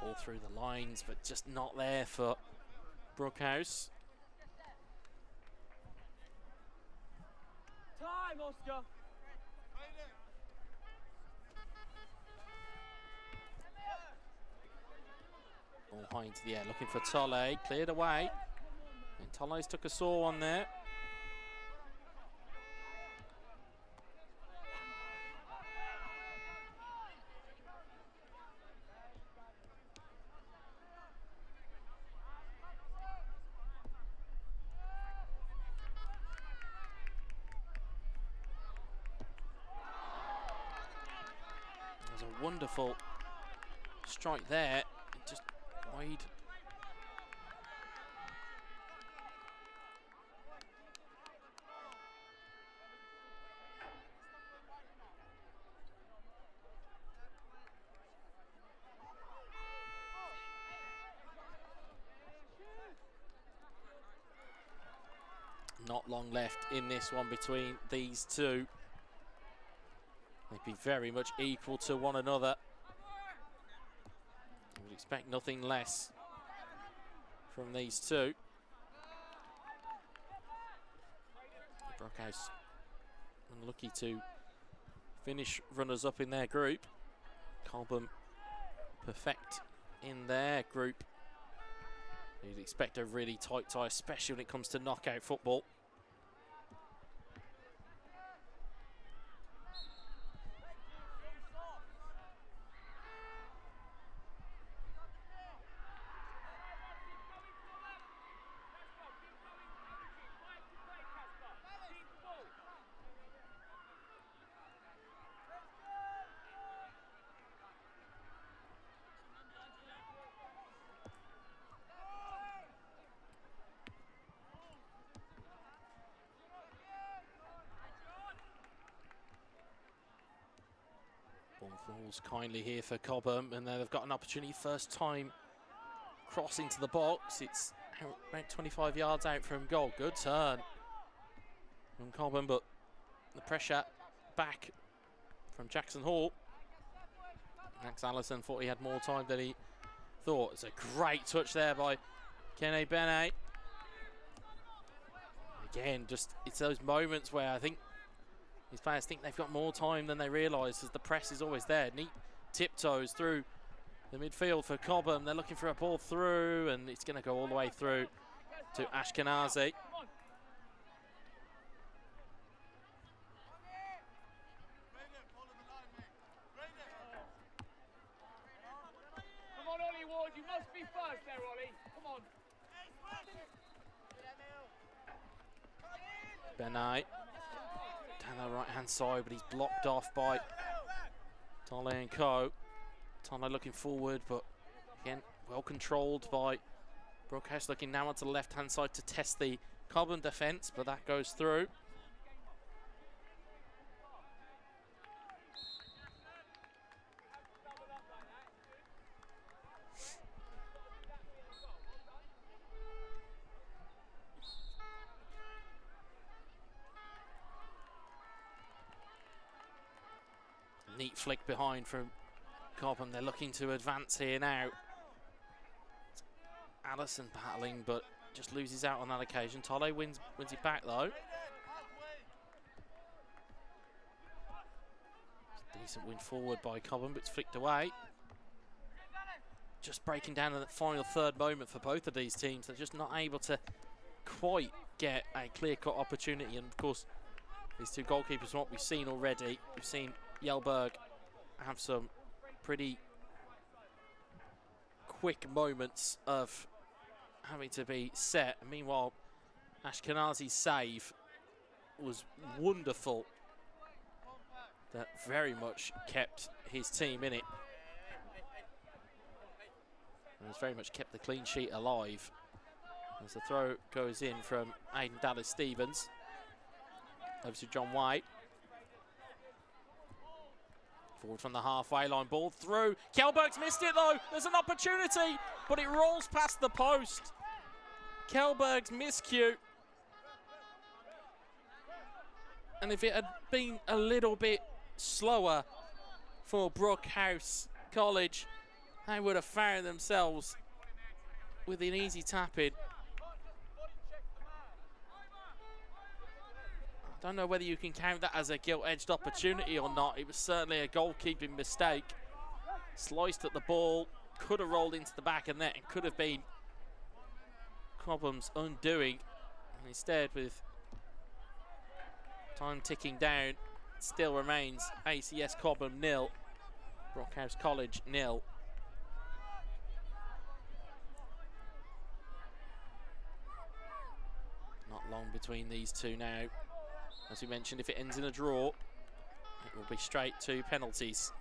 Ball through the lines, but just not there for Brookhouse. Time, Oscar. Ball high into the air, looking for Tolle, cleared away. And Tolle's took a sore one there. There's a wonderful strike there, just wide. Not long left in this one between these two. They'd be very much equal to one another. I would expect nothing less from these two. Brookhouse unlucky to finish runners-up in their group. Cobham perfect in their group. You'd expect a really tight tie, especially when it comes to knockout football. Falls kindly here for Cobham, and then they've got an opportunity. First time crossing to the box. It's about 25 yards out from goal. Good turn from Cobham, but the pressure back from Jackson Hall. Max Allison thought he had more time than he thought. It's a great touch there by Kene Bene. Again, just it's those moments where I think these players think they've got more time than they realise, as the press is always there. Neat tiptoes through the midfield for Cobham. They're looking for a ball through, and it's going to go all the way through to Ashkenazi. Come on, Ollie Ward, you must be first there, Ollie. Come on. Benai down the right hand side, but he's blocked off by Tole and Co. Tole looking forward, but again well controlled by Brookhouse, looking now onto the left hand side to test the Cobham defence, but that goes through. Neat flick behind from Cobham. They're looking to advance here now. Allison battling, but just loses out on that occasion. Tole wins it back though. Decent win forward by Cobham, but it's flicked away. Just breaking down in the final third moment for both of these teams. They're just not able to quite get a clear-cut opportunity. And of course, these two goalkeepers, what we've seen already, we've seen Jelberg have some pretty quick moments of having to be set. Meanwhile, Ashkenazi's save was wonderful. That very much kept his team in it. And has very much kept the clean sheet alive. As the throw goes in from Aidan Dallas-Stevens. Over to John White. Forward from the halfway line, ball through. Kjellberg's missed it though. There's an opportunity, but it rolls past the post. Kjellberg's miscue. And if it had been a little bit slower for Brookhouse College, they would have found themselves with an easy tap-in. I don't know whether you can count that as a gilt-edged opportunity or not. It was certainly a goalkeeping mistake. Sliced at the ball, could have rolled into the back of the net and could have been Cobham's undoing. And instead, with time ticking down, it still remains ACS Cobham 0, Brookhouse College 0. Not long between these two now. As we mentioned, if it ends in a draw, it will be straight to penalties.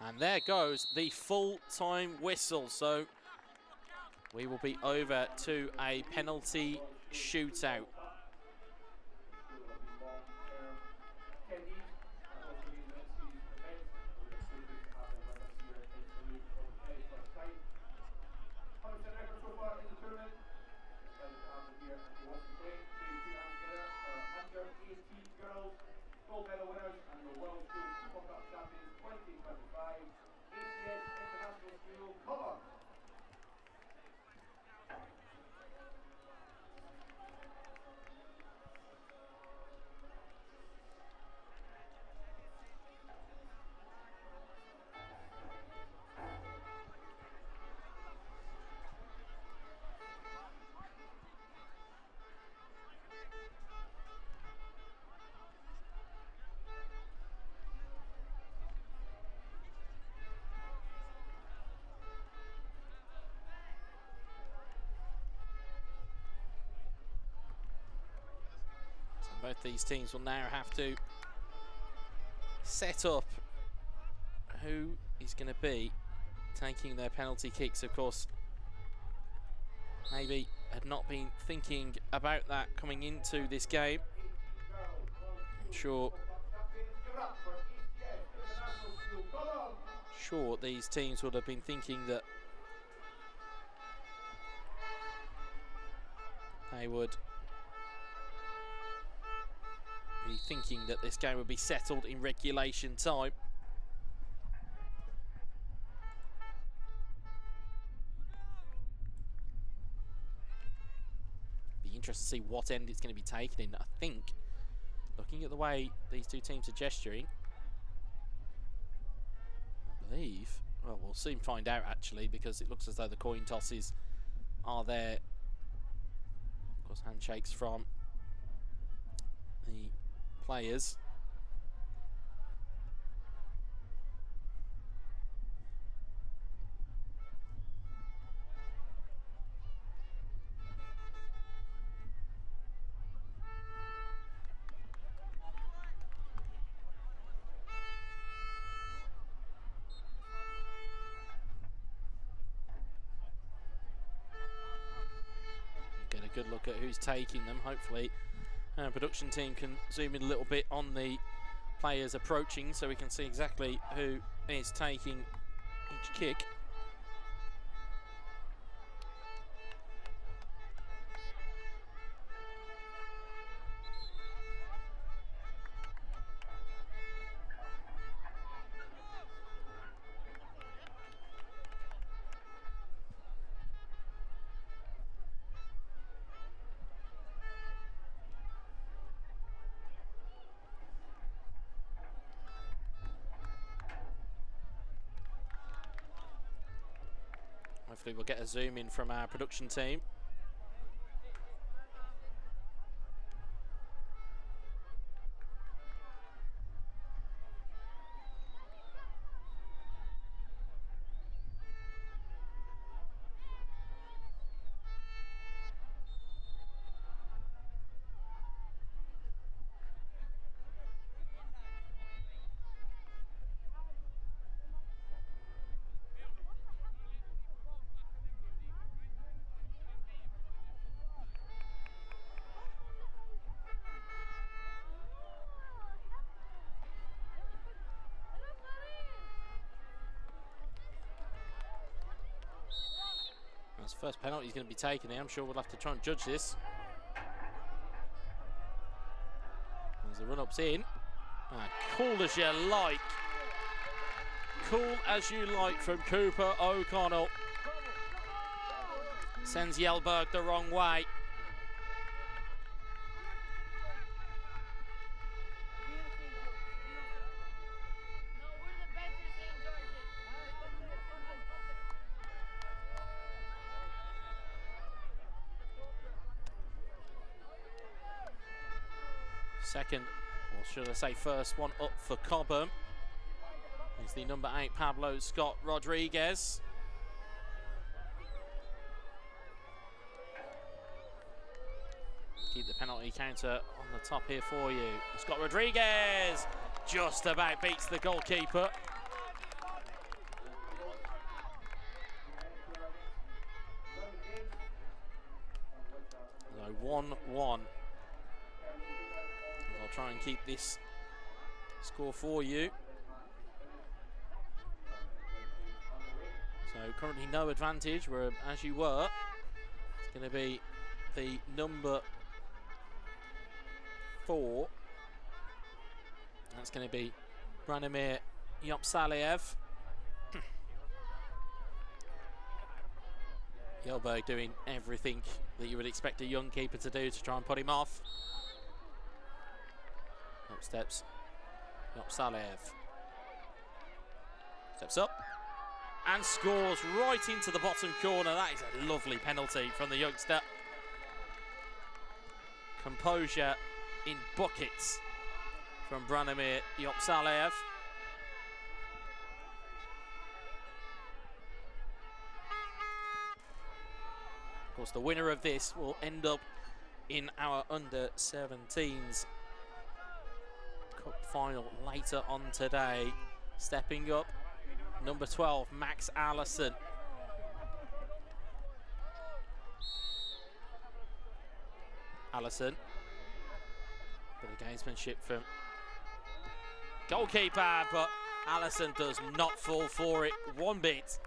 And there goes the full-time whistle. So we will be over to a penalty shootout. Both these teams will now have to set up who is going to be taking their penalty kicks, of course. Maybe had not been thinking about that coming into this game. I'm sure these teams would have been thinking that they would be thinking that this game would be settled in regulation time. Be interested to see what end it's going to be taken in. I think, looking at the way these two teams are gesturing, I believe, well, we'll soon find out actually, because it looks as though the coin tosses are there. Of course, handshakes from the players. Get a good look at who's taking them. Hopefully, our production team can zoom in a little bit on the players approaching so we can see exactly who is taking each kick. Hopefully we'll get a zoom in from our production team. First penalty is going to be taken here. I'm sure we'll have to try and judge this. As the run-up's in. Cool as you like. Cool as you like from Cooper O'Connell. Sends Jelberg the wrong way. Second, or should I say first one up for Cobham is the number 8 Pablo Scott Rodriguez. Keep the penalty counter on the top here for you. Scott Rodriguez just about beats the goalkeeper. So 1-1. I'll try and keep this score for you. So currently no advantage, where as you were, it's going to be the number 4. That's going to be Branimir Yopsaliev. Jelberg doing everything that you would expect a young keeper to do to try and put him off. Up steps Yopsaliev. Steps up and scores right into the bottom corner. That is a lovely penalty from the youngster. Composure in buckets from Branimir Yopsaliev. Of course, the winner of this will end up in our under-17s Cup final later on today. Stepping up number 12, Max Allison. Allison. Bit of gamesmanship from goalkeeper, but Allison does not fall for it one bit.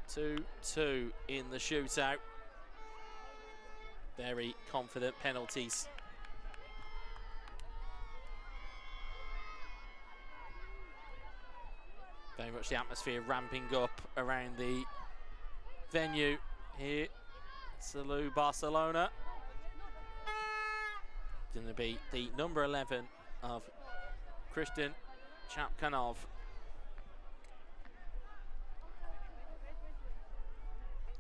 2-2 in the shootout. Very confident penalties. Very much the atmosphere ramping up around the venue here. Salou, Barcelona. Going to be the number 11 of Christian Chapkanov.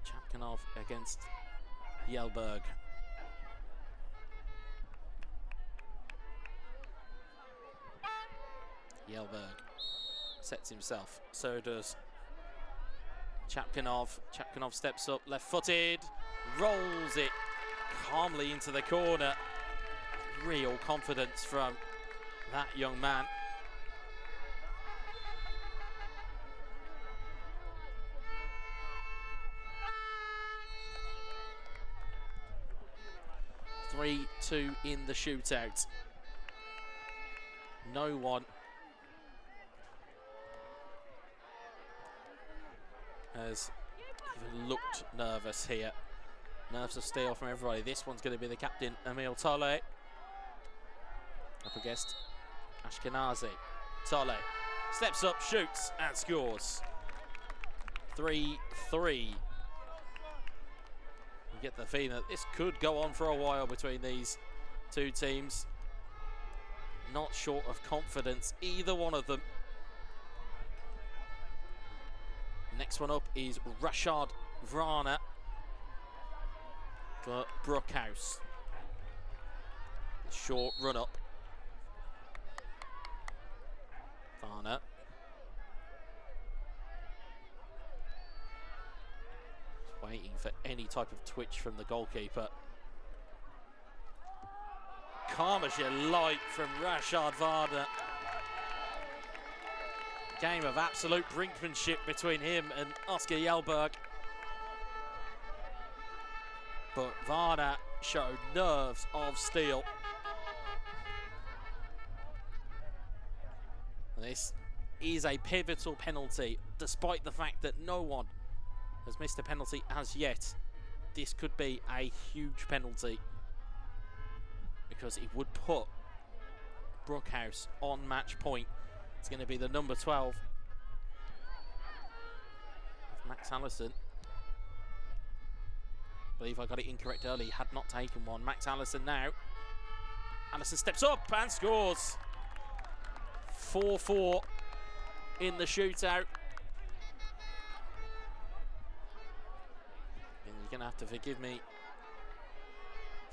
Chapkanov against Jelberg. Jelberg sets himself, so does Chapkanov. Chapkanov steps up, left-footed, rolls it calmly into the corner. Real confidence from that young man. (3-2) in the shootout. No one has even looked nervous here. Nerves of steel from everybody. This one's going to be the captain, Emil Tolle. Up against Ashkenazi. Tolle steps up, shoots, and scores. 3-3. You get the feeling that this could go on for a while between these two teams. Not short of confidence, either one of them. Next one up is Rashad Vrana for Brookhouse. Short run up. Varna. Just waiting for any type of twitch from the goalkeeper. Calm as you like from Rashad Varna. Game of absolute brinkmanship between him and Oscar Jelberg. But Varna showed nerves of steel. This is a pivotal penalty, despite the fact that no one has missed a penalty as yet. This could be a huge penalty because it would put Brookhouse on match point. It's going to be the number 12 of Max Allison. I believe I got it incorrect early. He had not taken one. Max Allison now. Allison steps up and scores. 4-4 in the shootout. And you're going to have to forgive me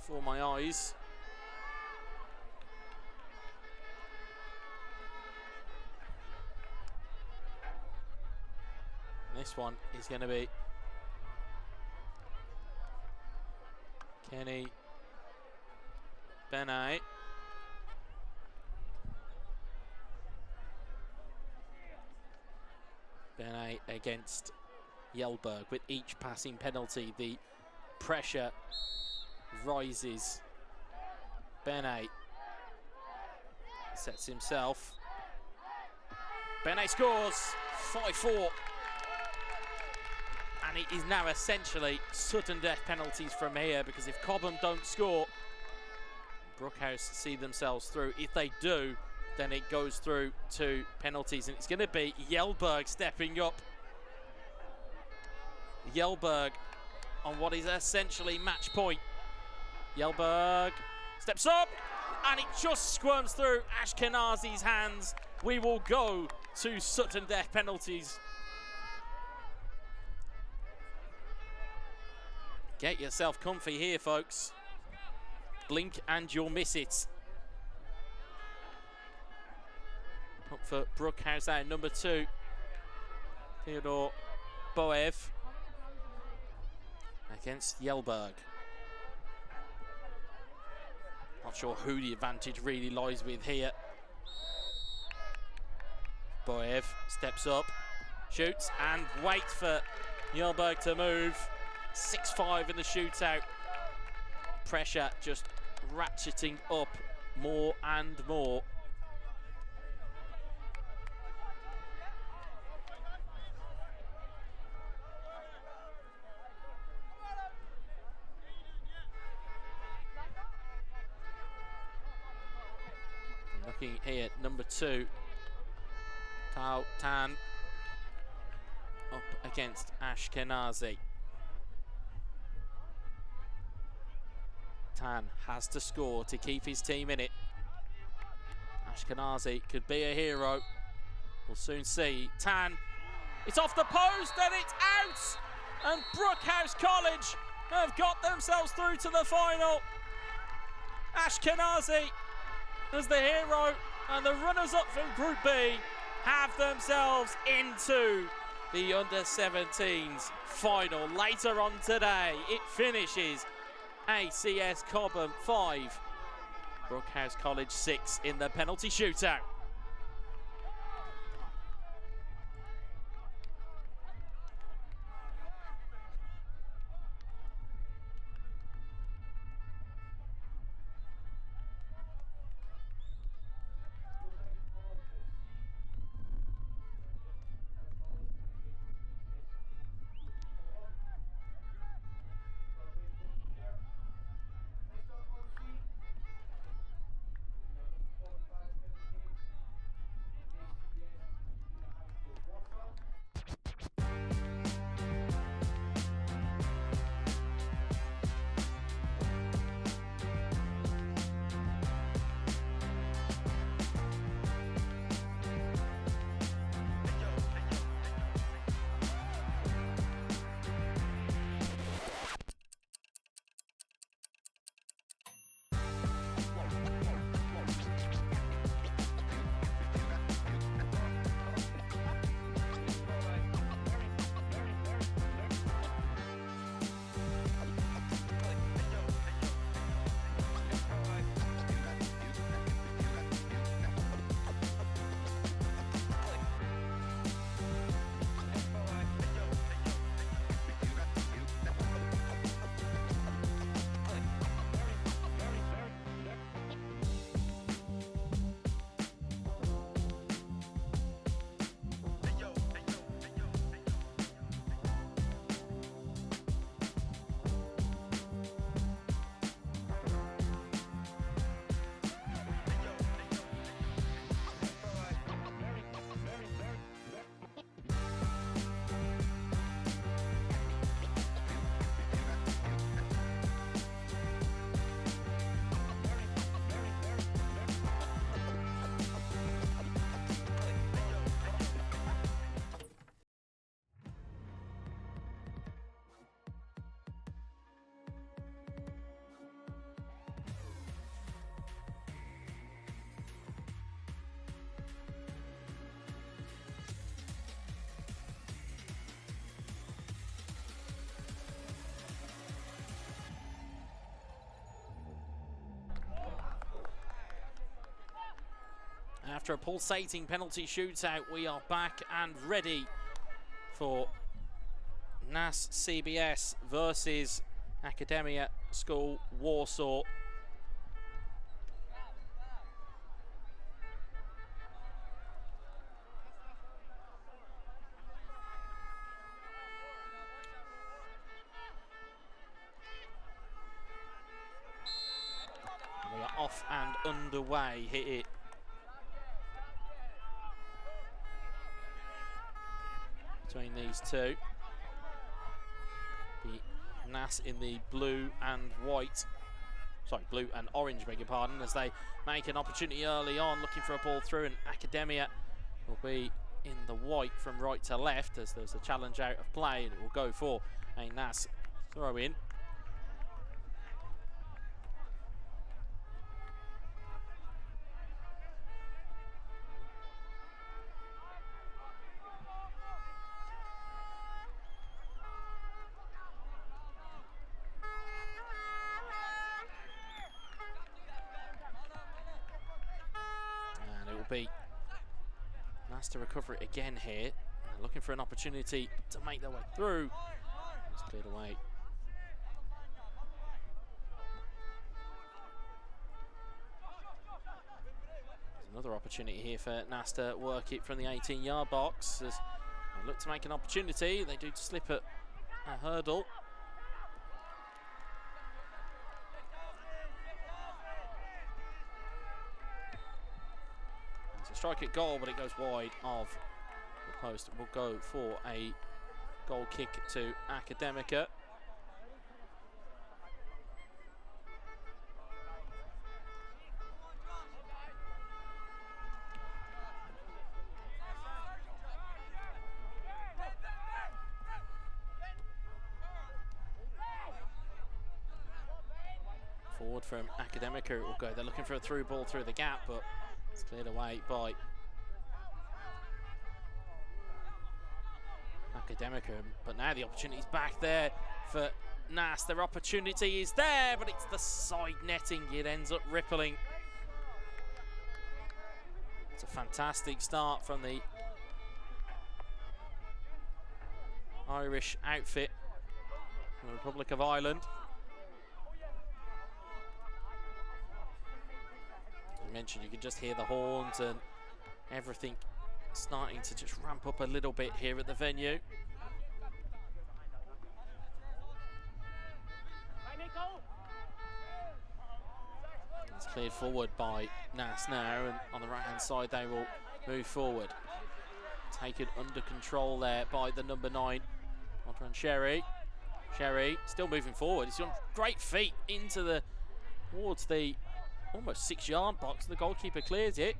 for my eyes. This one is going to be Kenny Benay. Benay against Jelberg. With each passing penalty, the pressure rises. Benay sets himself. Benay scores. 5-4. And it is now essentially sudden death penalties from here, because if Cobham don't score, Brookhouse see themselves through. If they do, then it goes through to penalties, and it's going to be Jelberg stepping up. Jelberg on what is essentially match point. Jelberg steps up, and it just squirms through Ashkenazi's hands. We will go to sudden death penalties. Get yourself comfy here, folks. Blink and you'll miss it. Up for Brookhouse now, number 2. Theodore Boev against Jelberg. Not sure who the advantage really lies with here. Boev steps up. Shoots and wait for Yelberg to move. 6-5 in the shootout. Pressure just ratcheting up more and more. Looking here, number 2, Tao Tan up against Ashkenazi. Tan has to score to keep his team in it. Ashkenazi could be a hero. We'll soon see. Tan, it's off the post and it's out! And Brookhouse College have got themselves through to the final. Ashkenazi as the hero, and the runners-up from Group B have themselves into the under-17s final. Later on today, it finishes ACS Cobham 5, Brookhouse College 6 in the penalty shootout. After a pulsating penalty shootout, we are back and ready for NAS CBS versus Academia School Warsaw. We are off and underway here. Between these two, the NAS in the blue and white, sorry, blue and orange, beg your pardon, as they make an opportunity early on, looking for a ball through, and Academia will be in the white from right to left as there's a challenge out of play, and it will go for a NAS throw in. Be nice to recover it again here. looking for an opportunity to make their way through. It's cleared away. There's another opportunity here for Nas to work it from the 18-yard box. As they look to make an opportunity, they do slip at a hurdle. It's a strike at goal, but it goes wide of the post. We'll go for a goal kick to Academica. Forward from Academica it will go. They're looking for a through ball through the gap, but it's cleared away by Academica. But now the opportunity's back there for Nas. Their opportunity is there, but it's the side netting. It ends up rippling. It's a fantastic start from the Irish outfit from the Republic of Ireland. As I mentioned, you can just hear the horns and everything starting to just ramp up a little bit here at the venue. It's cleared forward by Nas now, and on the right hand side they will move forward. Taken under control there by the number 9, Odran Sherry. Sherry still moving forward. He's on great feet towards the almost 6-yard box. The goalkeeper clears it.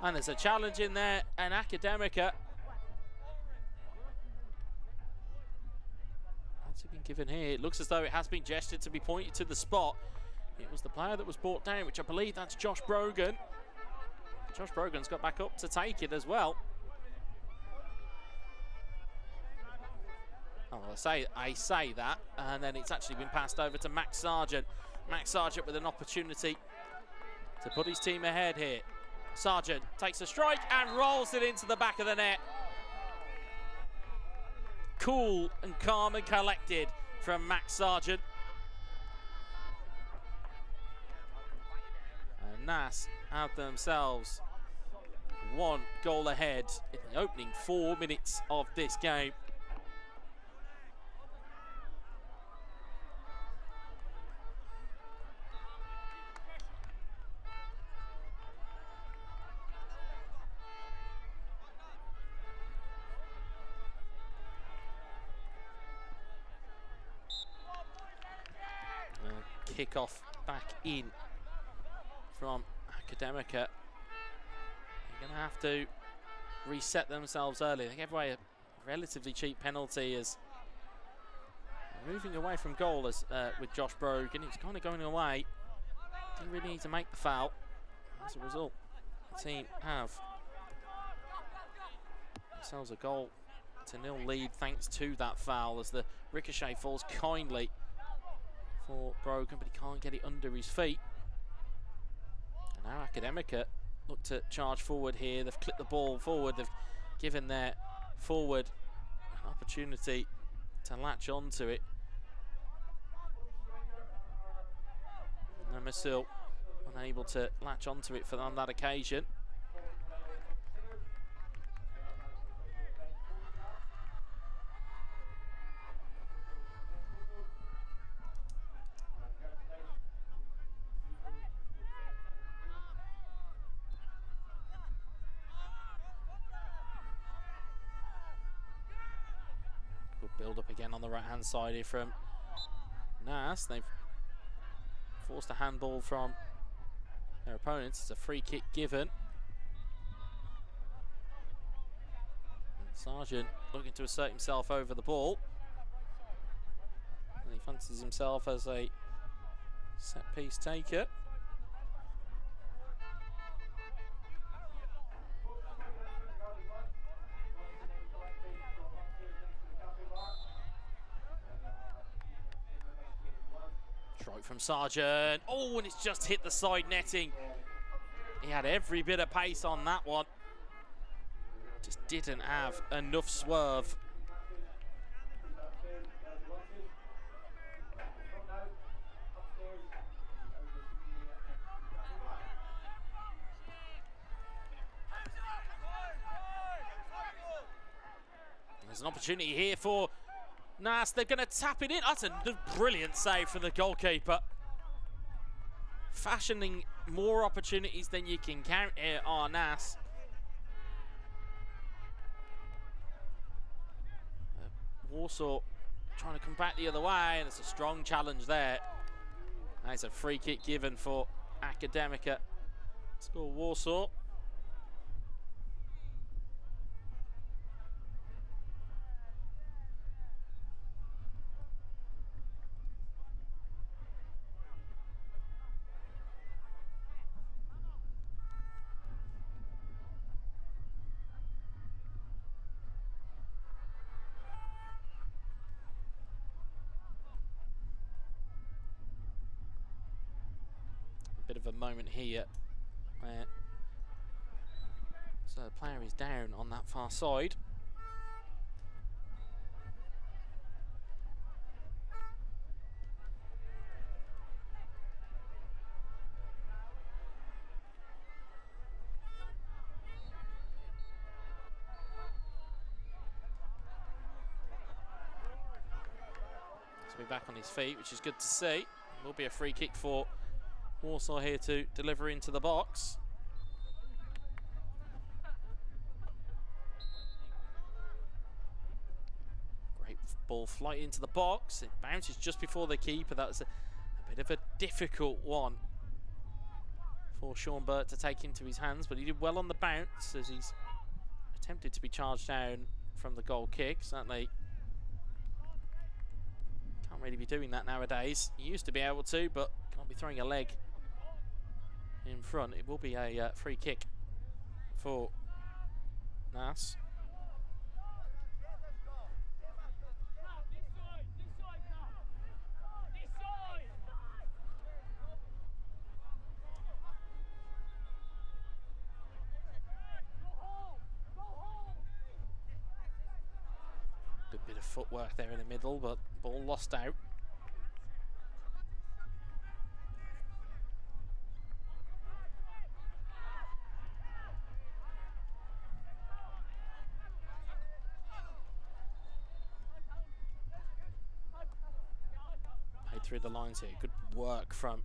And there's a challenge in there, and Academica. What's been given here? It looks as though it has been gestured to be pointed to the spot. It was the player that was brought down, which I believe that's Josh Brogan. Josh Brogan's got back up to take it as well. Oh, I say that, and then it's actually been passed over to Max Sargent. Max Sargent with an opportunity to put his team ahead here. Sargent takes a strike and rolls it into the back of the net. Cool and calm and collected from Max Sargent. And Nas have themselves 1 goal ahead in the opening 4 minutes of this game. Kick-off back in from Academica. They're going to have to reset themselves early. They gave away a relatively cheap penalty as moving away from goal as with Josh Brogan. He's kind of going away. Didn't really need to make the foul. As a result, the team have themselves a goal to 0 lead thanks to that foul as the ricochet falls kindly for Brogan, but he can't get it under his feet. And now Academica look to charge forward here. They've clipped the ball forward. They've given their forward an opportunity to latch onto it. And Masil unable to latch onto it on that occasion. Build up again on the right hand side here from Nas. They've forced a handball from their opponents. It's a free kick given. And Sargent looking to assert himself over the ball. And he fancies himself as a set piece taker. Strike from Sargent. Oh, and it's just hit the side netting. He had every bit of pace on that one. Just didn't have enough swerve. There's an opportunity here for Nas. They're going to tap it in. That's a brilliant save from the goalkeeper. Fashioning more opportunities than you can count here on Nas. Warsaw trying to come back the other way, and it's a strong challenge there. That's a free kick given for Academica. Score Warsaw. Bit of a moment here where so the player is down on that far side. To be back on his feet, which is good to see. Will be a free kick for Warsaw here to deliver into the box. Great ball flight into the box. It bounces just before the keeper. That was a bit of a difficult one for Sean Burt to take into his hands, but he did well on the bounce as he's attempted to be charged down from the goal kick. Certainly can't really be doing that nowadays. He used to be able to, but can't be throwing a leg in front. It will be a free kick for Nas. Good bit of footwork there in the middle, but ball lost out. Through the lines here. Good work from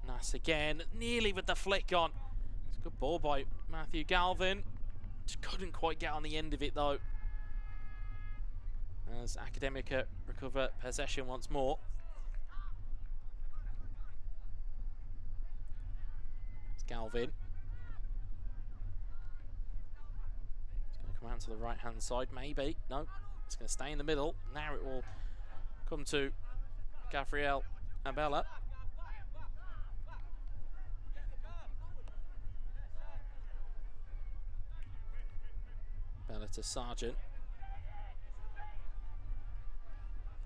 Nas again. Nearly with the flick on. It's a good ball by Matthew Galvin. Just couldn't quite get on the end of it though. As Academica recover possession once more. It's Galvin. It's going to come out to the right hand side, maybe. No, it's going to stay in the middle. Now it will come to Gabriel Abella. Bella to Sargent.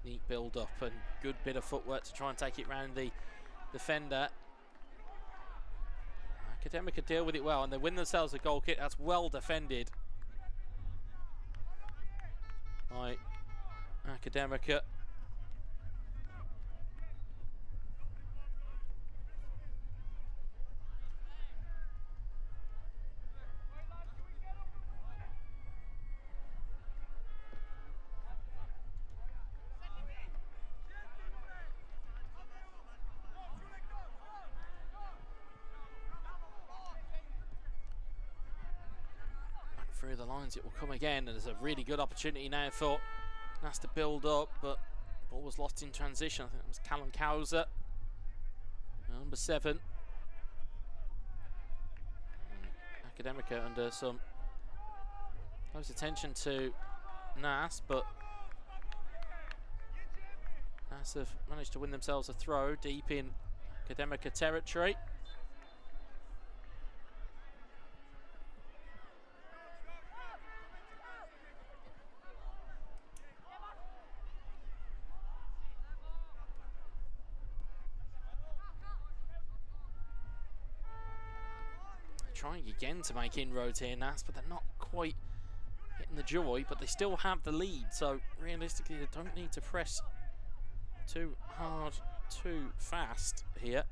Neat build up and good bit of footwork to try and take it round the defender. Academica deal with it well and they win themselves a goal kick. That's well defended by Academica. Through the lines it will come again, and there's a really good opportunity now for Nas to build up, but ball was lost in transition. I think it was Callum Cowser, number 7. Academica under some close attention to Nas, but Nas have managed to win themselves a throw deep in Academica territory. Trying again to make inroads here, Nas, but they're not quite getting the joy, but they still have the lead. So realistically, they don't need to press too hard, too fast here.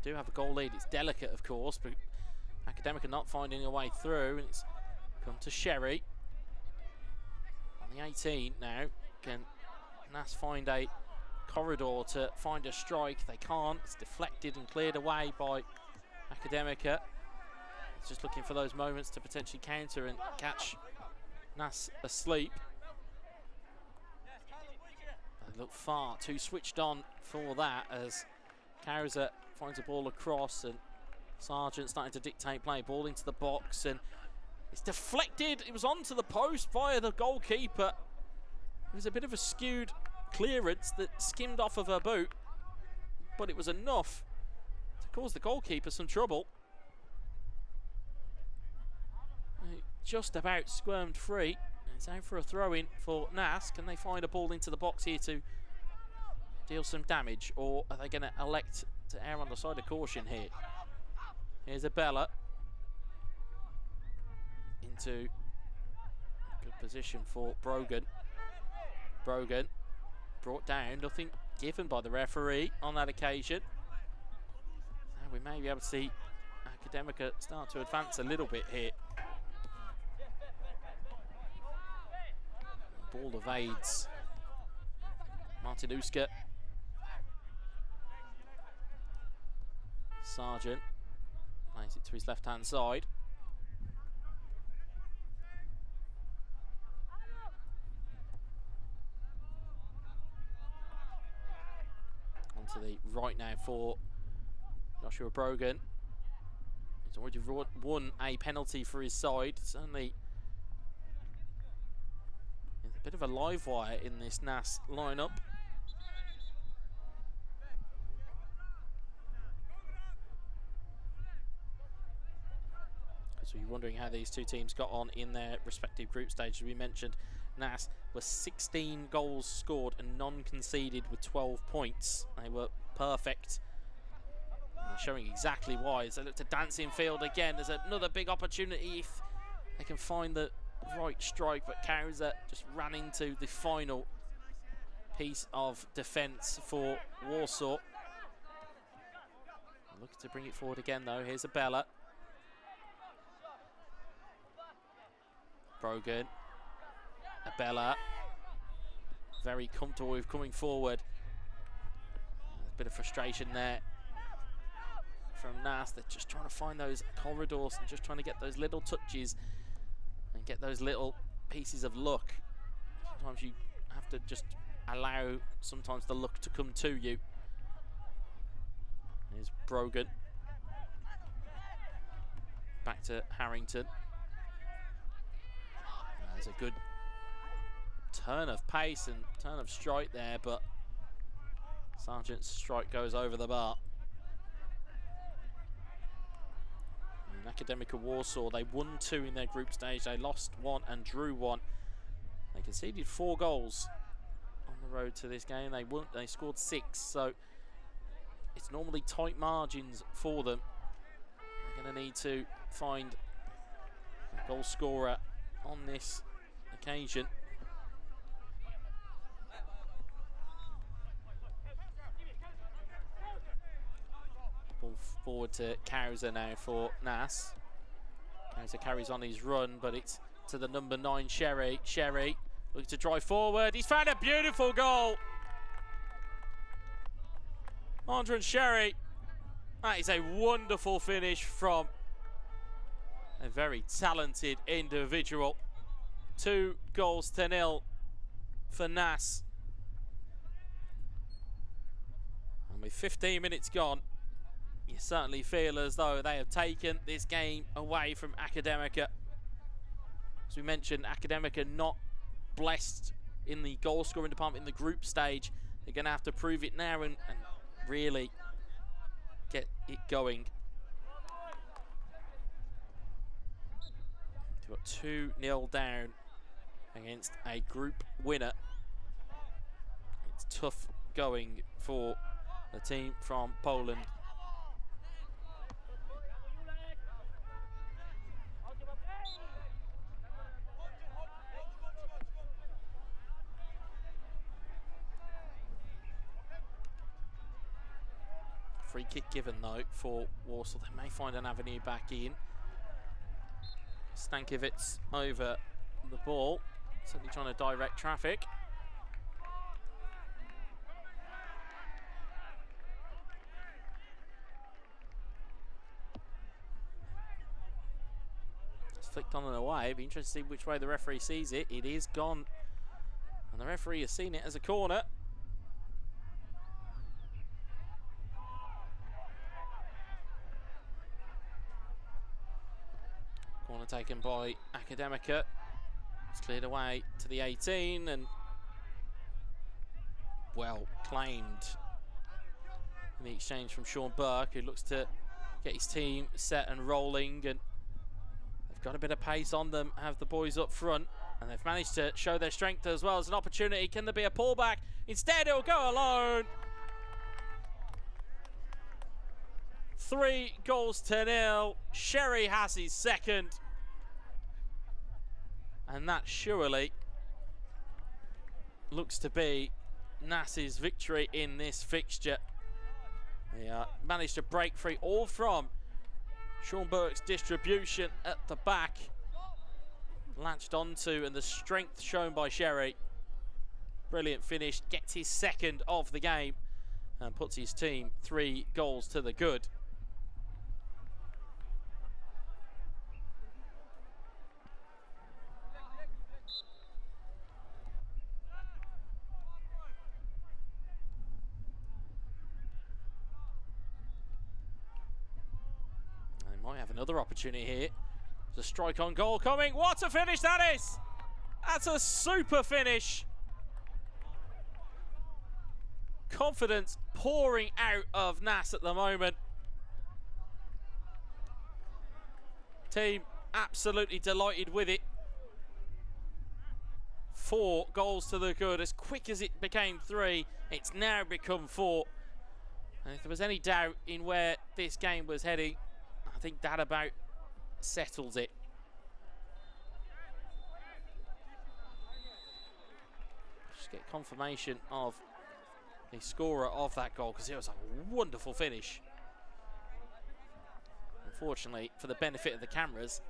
They do have a goal lead. It's delicate, of course, but Academic are not finding a way through, and it's come to Sherry on the 18 now. Can Nass find a corridor to find a strike? They can't. It's deflected and cleared away by Academica. It's just looking for those moments to potentially counter and catch Nass asleep. They look far too switched on for that, as Cowser finds a ball across and Sargent starting to dictate play. Ball into the box and it's deflected. It was onto the post via the goalkeeper. It was a bit of a skewed clearance that skimmed off of her boot, but it was enough to cause the goalkeeper some trouble. It just about squirmed free. It's out for a throw-in for Nass. Can they find a ball into the box here to deal some damage, or are they going to elect to err on the side of caution here? Here's Abella into a good position for Brogan. Brogan brought down, nothing given by the referee on that occasion. And we may be able to see Academica start to advance a little bit here. Ball evades Martinuska. Sargent plays it to his left-hand side. Onto the right now for Joshua Brogan. He's already won a penalty for his side. Certainly a bit of a live wire in this Nass lineup. So you're wondering how these two teams got on in their respective group stages. We mentioned Nass was 16 goals scored and none conceded with 12 points. They were perfect. And they're showing exactly why. As they look to Dancing Field again, there's another big opportunity if they can find the right strike, but Cowser just ran into the final piece of defence for Warsaw. Looking to bring it forward again though. Here's Abella. Brogan, Abella, very comfortable with coming forward. A bit of frustration there from Nass. They're just trying to find those corridors and just trying to get those little touches and get those little pieces of luck. Sometimes you have to just allow sometimes the luck to come to you. Here's Brogan. Back to Harrington. There's a good turn of pace and turn of strike there, but Sargent's strike goes over the bar. And Academica Warsaw, they won 2 in their group stage. They lost 1 and drew 1. They conceded 4 goals on the road to this game. They scored 6, so it's normally tight margins for them. They're going to need to find a goal scorer on this occasion. Ball forward to Cowser now for Nass. Cowser carries on his run, but it's to the number 9, Sherry. Sherry looks to drive forward. He's found a beautiful goal. Andrew Sherry. That is a wonderful finish from a very talented individual. 2 goals to 0 for Nass. And with 15 minutes gone, you certainly feel as though they have taken this game away from Academica. As we mentioned, Academica not blessed in the goal scoring department in the group stage. They're going to have to prove it now and really get it going. Got 2-0 down against a group winner. It's tough going for the team from Poland. Free kick given though for Warsaw. They may find an avenue back in. Stankiewicz over the ball, certainly trying to direct traffic. It's flicked on and away. It'd be interesting to see which way the referee sees it. It is gone, and the referee has seen it as a corner. Corner taken by Academica. It's cleared away to the 18 and well claimed in the exchange from Sean Burke, who looks to get his team set and rolling, and they've got a bit of pace on them, have the boys up front, and they've managed to show their strength as well as an opportunity. Can there be a pullback? Instead it'll go alone. 3-0. Sherry has his second. And that surely looks to be Nass's victory in this fixture. They managed to break free, all from Sean Burke's distribution at the back. Latched onto, and the strength shown by Sherry. Brilliant finish, gets his second of the game and puts his team 3 goals to the good. Might have another opportunity here. There's a strike on goal coming. What a finish that is! That's a super finish. Confidence pouring out of Nass at the moment. Team absolutely delighted with it. 4 goals to the good. As quick as it became 3, it's now become 4. And if there was any doubt in where this game was heading, I think that about settles it. Just get confirmation of the scorer of that goal, because it was a wonderful finish. Unfortunately, for the benefit of the cameras,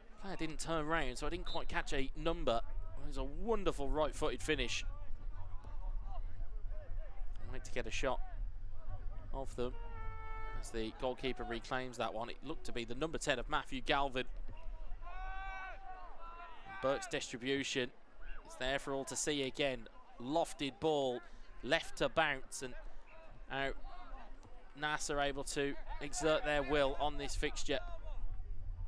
the player didn't turn round, so I didn't quite catch a number. It was a wonderful right-footed finish. I'd like to get a shot of them as the goalkeeper reclaims that one. It looked to be the number 10 of Matthew Galvin. Burke's distribution is there for all to see again. Lofted ball, left to bounce, and out Nass are able to exert their will on this fixture.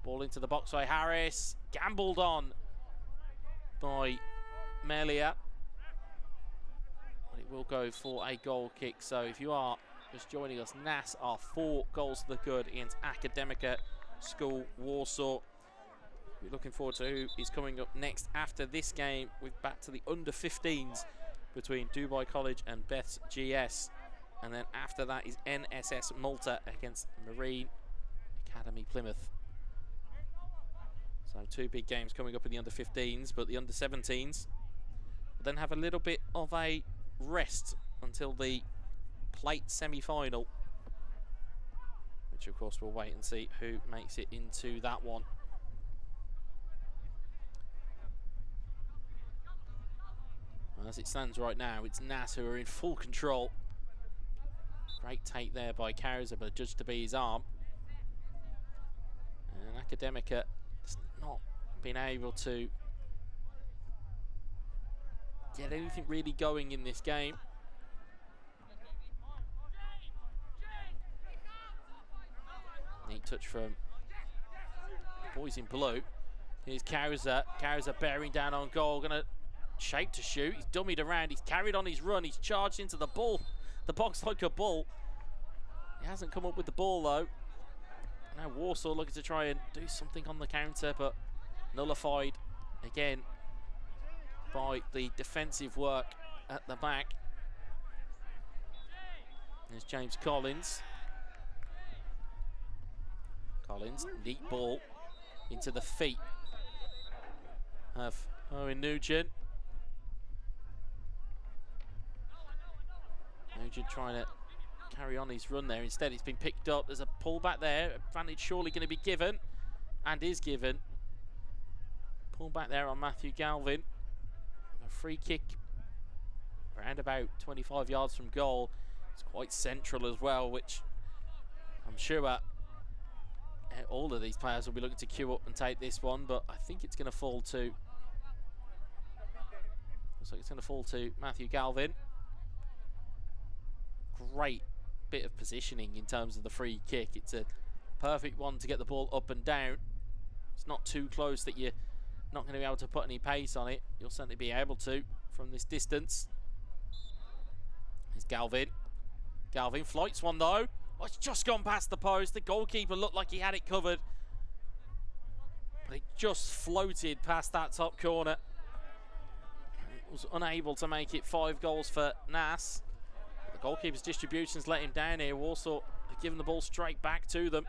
Ball into the box by Harris, gambled on by Melia. But it will go for a goal kick. So if you are just joining us, Nass are 4 goals to the good against Academica School Warsaw. We're looking forward to who is coming up next after this game. We're back to the under-15s between Dubai College and Beth's GS. And then after that is NSS Malta against Marine Academy Plymouth. So 2 big games coming up in the under-15s, but the under-17s will then have a little bit of a rest until the plate semi-final, which of course we'll wait and see who makes it into that one. As it stands right now, it's Nass who are in full control. Great take there by Kauser, but judged to be his arm. And Academica has not been able to get anything really going in this game. Neat touch from the boys in blue. Here's Kauser. Kauser bearing down on goal. Gonna shape to shoot. He's dummied around. He's carried on his run. He's charged into the ball. The box like a bull. He hasn't come up with the ball though. Now Warsaw looking to try and do something on the counter, but nullified again by the defensive work at the back. There's James Collins. Collins, neat ball into the feet of Owen Nugent. Nugent trying to carry on his run there. Instead, it's been picked up. There's a pull back there. Advantage surely going to be given, and is given. Pull back there on Matthew Galvin. A free kick around about 25 yards from goal. It's quite central as well, which I'm sure all of these players will be looking to queue up and take this one, but I think it's going to fall to... looks like it's going to fall to Matthew Galvin. Great bit of positioning in terms of the free kick. It's a perfect one to get the ball up and down. It's not too close that you're not going to be able to put any pace on it. You'll certainly be able to from this distance. There's Galvin. Galvin flights one though. Oh, it's just gone past the post. The goalkeeper looked like he had it covered, but it just floated past that top corner. It was unable to make it. 5 goals for Naas. The goalkeeper's distributions let him down here. Warsaw have given the ball straight back to them.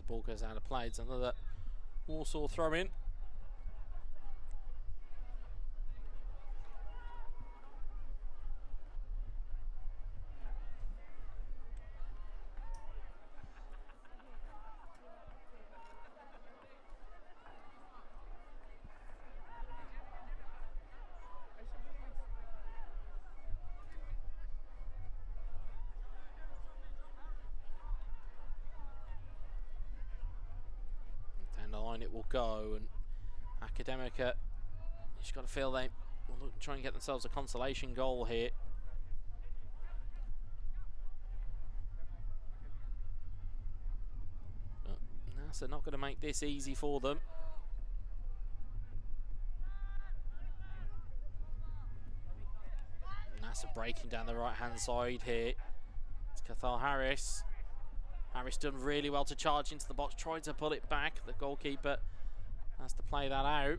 Ball goes out of play. It's another Warsaw throw in. It will go, and Academica, you've got to feel they will try and get themselves a consolation goal here. But NASA not going to make this easy for them. NASA breaking down the right hand side here. It's Cathal Harris. Harris done really well to charge into the box, tried to pull it back. The goalkeeper has to play that out.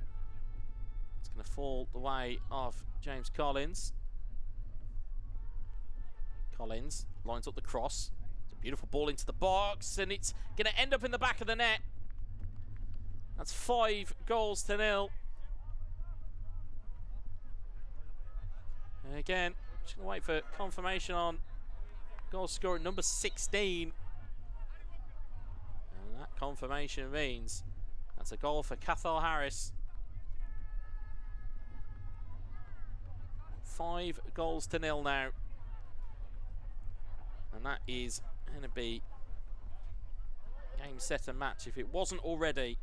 It's going to fall the way of James Collins. Collins lines up the cross. It's a beautiful ball into the box, and it's going to end up in the back of the net. That's 5 goals to 0. And again, just going to wait for confirmation on goal scorer number 16. Confirmation means that's a goal for Cathal Harris. 5 goals to 0 now. And that is going to be game, set and match, if it wasn't already,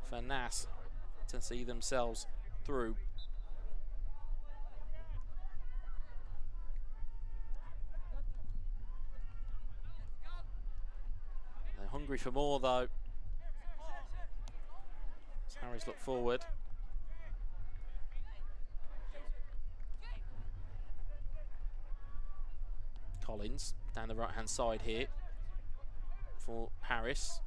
for Naas to see themselves through. Hungry for more though. As Harris look forward. Collins down the right hand side here for Harris.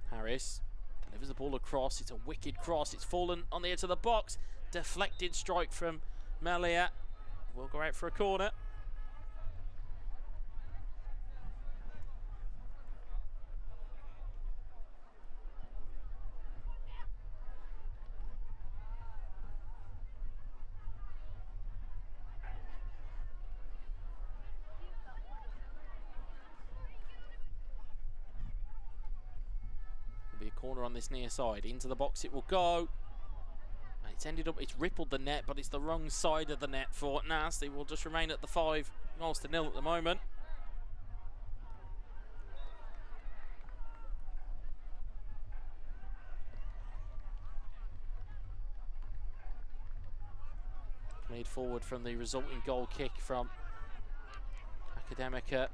Harris delivers the ball across. It's a wicked cross. It's fallen on the edge of the box. Deflected strike from Melia. Will go out for a corner. Corner on this near side. Into the box it will go. It's rippled the net, but it's the wrong side of the net for Nas. They will just remain at the 5 goals to 0 at the moment. Played forward from the resulting goal kick from Academica.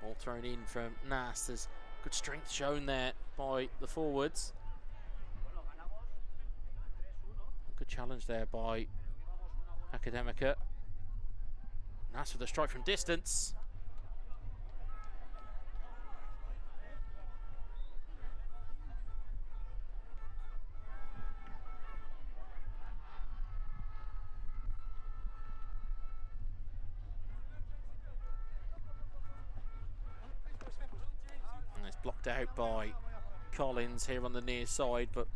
Ball thrown in from Nas. There's good strength shown there by the forwards. Good challenge there by Academica. Nas with a strike from distance. And it's blocked out by Collins here on the near side, but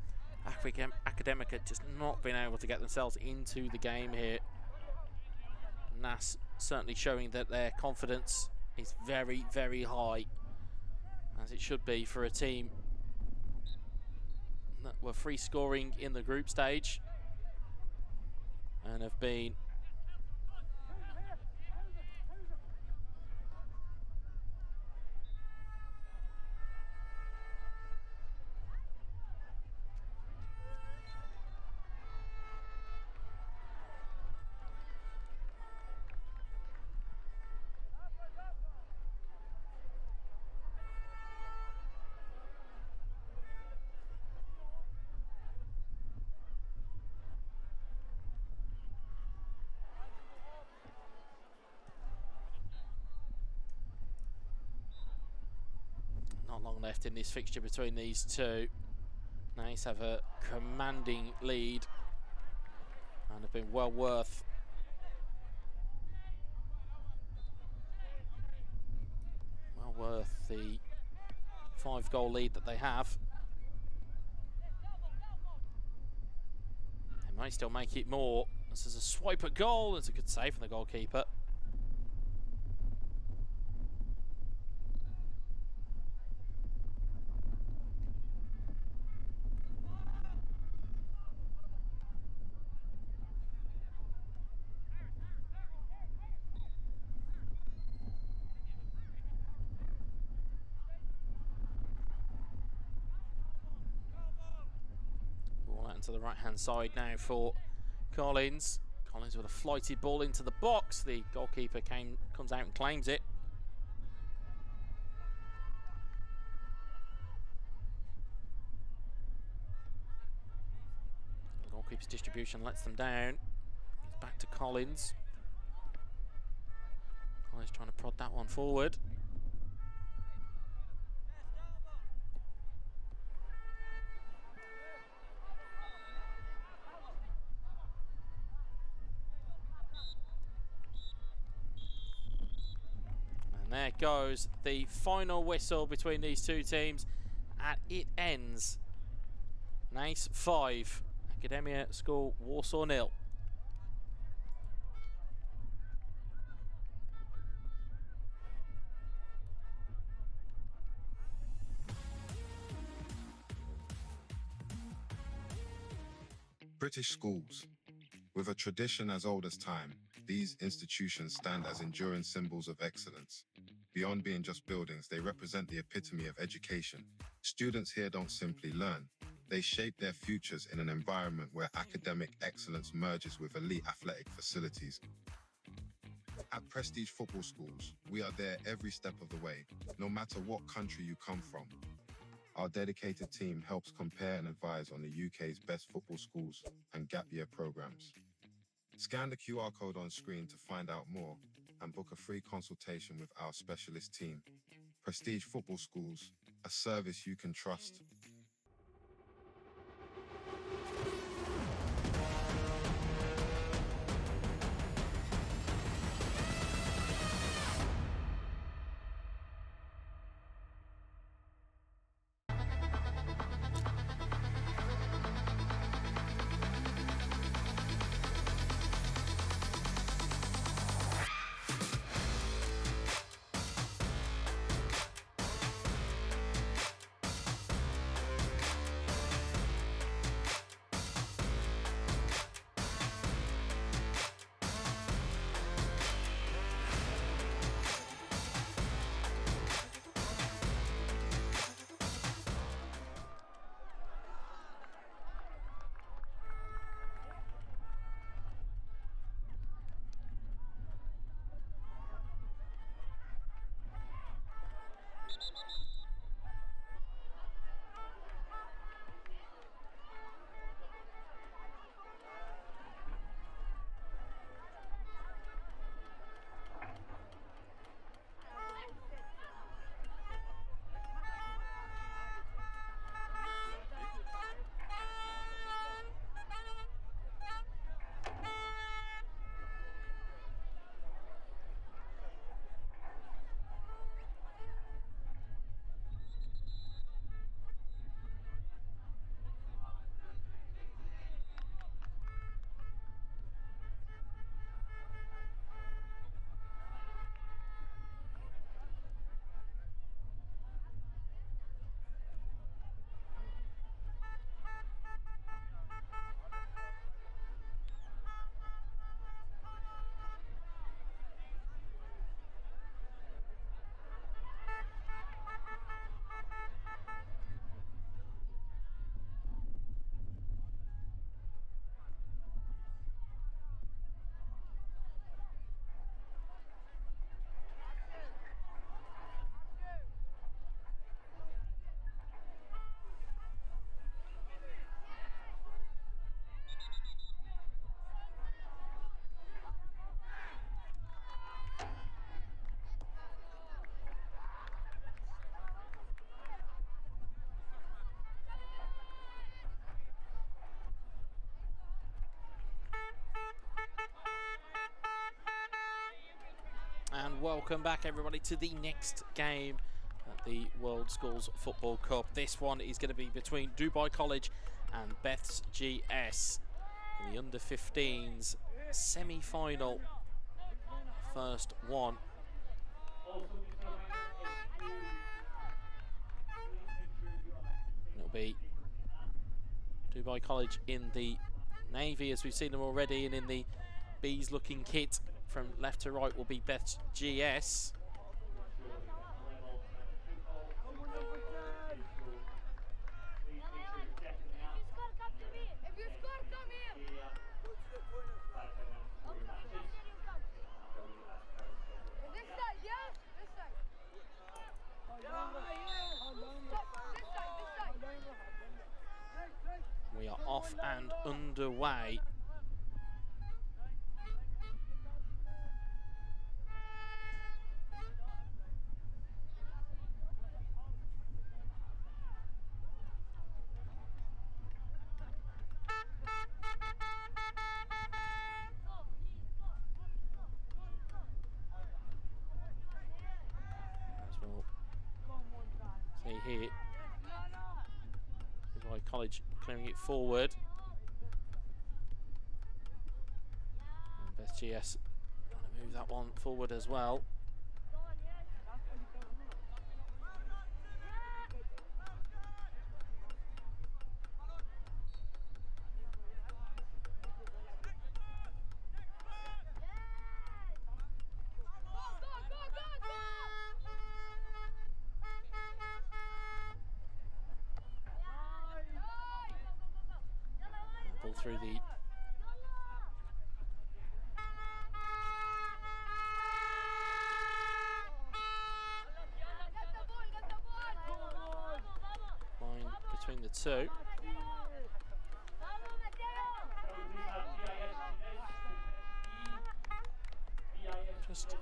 Academica just not been able to get themselves into the game here. Nas certainly showing that their confidence is very, very high, as it should be for a team that were free scoring in the group stage and have been not long left in this fixture between these two. Nice have a commanding lead and have been well worth the 5-goal lead that they have. They might still make it more. This is a swipe at goal. It's a good save from the goalkeeper. To the right hand side now for Collins. Collins with a flighted ball into the box. The goalkeeper comes out and claims it. The goalkeeper's distribution lets them down. It's back to Collins. Collins trying to prod that one forward. There goes the final whistle between these two teams, and it ends. Nice 5, Academia School Warsaw 0. British schools. With a tradition as old as time, these institutions stand as enduring symbols of excellence. Beyond being just buildings, they represent the epitome of education. Students here don't simply learn. They shape their futures in an environment where academic excellence merges with elite athletic facilities. At Prestige Football Schools, we are there every step of the way, no matter what country you come from. Our dedicated team helps compare and advise on the UK's best football schools and gap year programs. Scan the QR code on screen to find out more and book a free consultation with our specialist team. Prestige Football Schools, a service you can trust. welcome back everybody to the next game at the World Schools Football Cup. This one is going to be between Dubai College and Beth's GS in the under-15s semi-final, first one. It'll be Dubai College in the navy as we've seen them already, and in the bees looking kit from left to right will be Beth's GS. We are off and underway. As we'll see here, Dubai College clearing it forward. And Beth GS trying to move that one forward as well. Ball through the line between the two. Just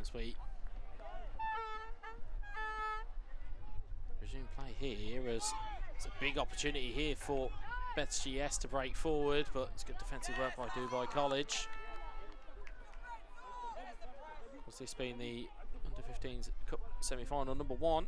as we resume play here, as it's a big opportunity here for Beth's GS to break forward, but it's good defensive work by Dubai College. Of course, this being the under-15s Cup semi-final number one.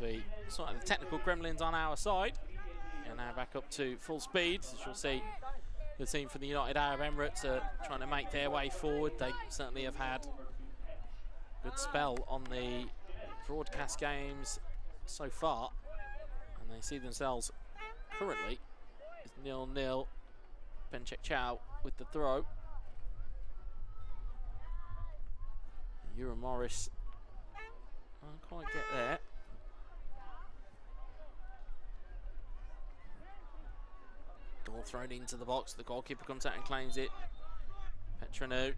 as we sort the technical gremlins on our side. And now back up to full speed, as you'll see the team from the United Arab Emirates are trying to make their way forward. They certainly have had a good spell on the broadcast games so far, and they see themselves currently as 0-0. Benchek Chow with the throw. Euro Morris can't quite get there. Ball thrown into the box. The goalkeeper comes out and claims it. Petranu.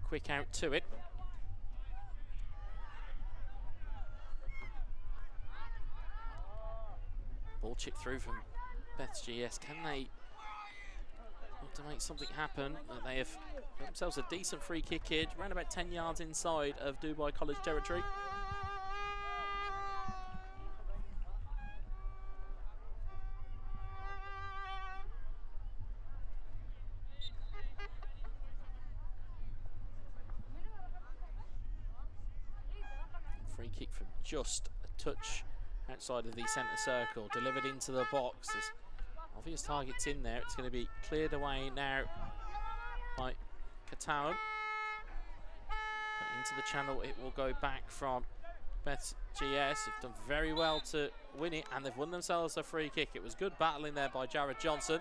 Quick out to it. Ball chipped through from WSG. Can they look to make something happen? They have got themselves a decent free kick here, around about 10 yards inside of Dubai College territory. Free kick from just a touch outside of the centre circle, delivered into the box. There's obvious targets in there. It's going to be cleared away now by Katawan. Put into the channel, it will go back from WSG. They've done very well to win it, and they've won themselves a free kick. It was good battling there by Jared Johnson.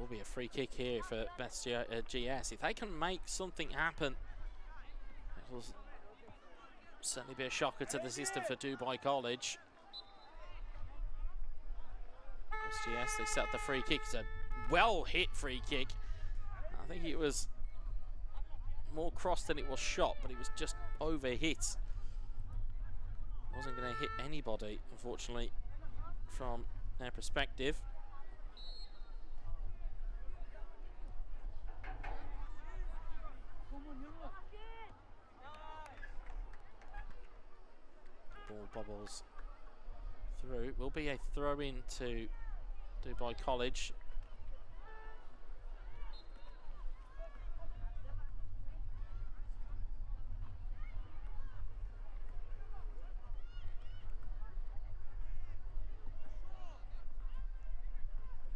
Be a free kick here for WSG. If they can make something happen, it will certainly be a shocker to the system for Dubai College. WSG, they set up the free kick. It's a well hit free kick. I think it was more crossed than it was shot, but it was just over hit. Wasn't going to hit anybody, unfortunately, from their perspective. Ball bobbles through. Will be a throw in to Dubai College.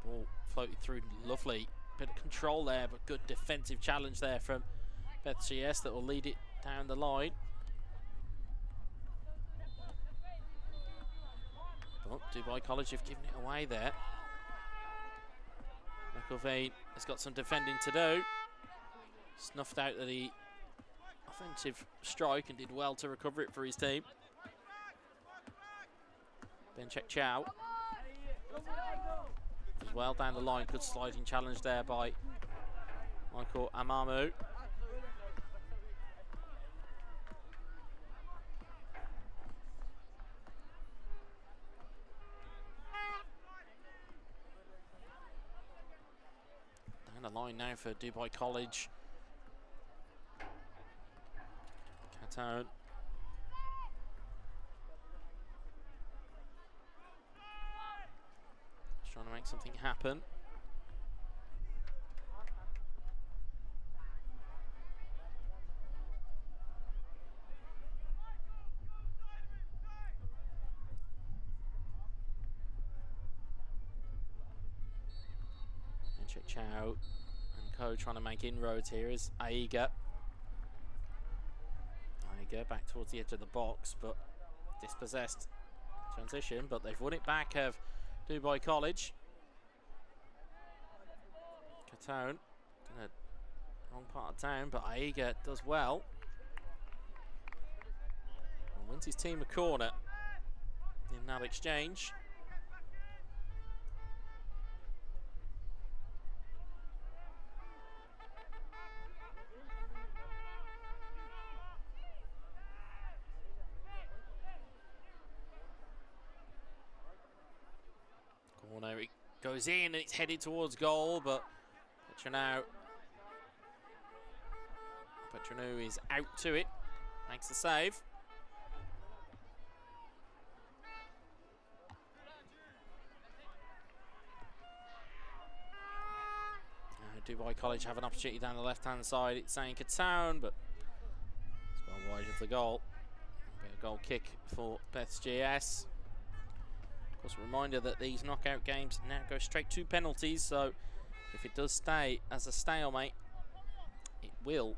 Ball floated through, lovely bit of control there, but good defensive challenge there from WSG that will lead it down the line. But Dubai College have given it away there. McIlvain has got some defending to do. Snuffed out the offensive strike and did well to recover it for his team. Benchek Chow. As well down the line, good sliding challenge there by Michael Amamu. Down the line now for Dubai College. Katawan. Trying to make something happen. Benchek Chow and co trying to make inroads here is Aiga. Aiga back towards the edge of the box, but dispossessed. Transition, but they've won it back of Dubai College. Katawan in a wrong part of town, but Aiga does well and wins his team a corner in that exchange. Corner, it goes in and it's headed towards goal, but Petranu is out to it, makes the save. Dubai College have an opportunity down the left-hand side. It's St. Town, but it's well wide of the goal. A goal kick for Beth's GS. Of course, a reminder that these knockout games now go straight to penalties, so if it does stay as a stalemate, it will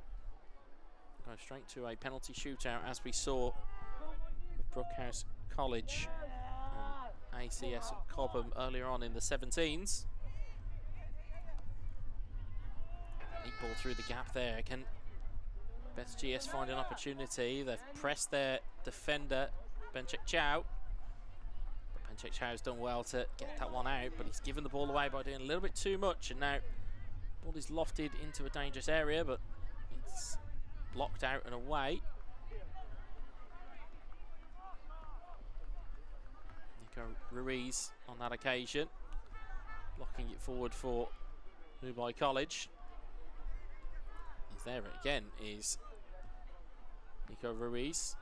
go straight to a penalty shootout, as we saw with Brookhouse College and ACS Cobham earlier on in the 17s. Neat ball through the gap there. Can Beth's GS find an opportunity? They've pressed their defender, Benchek Chow. But Benchek Chow's done well to get that one out, but he's given the ball away by doing a little bit too much, and now the ball is lofted into a dangerous area, but it's blocked out and away. Nico Ruiz on that occasion, blocking it forward for Dubai College. He's there again, is Nico Ruiz.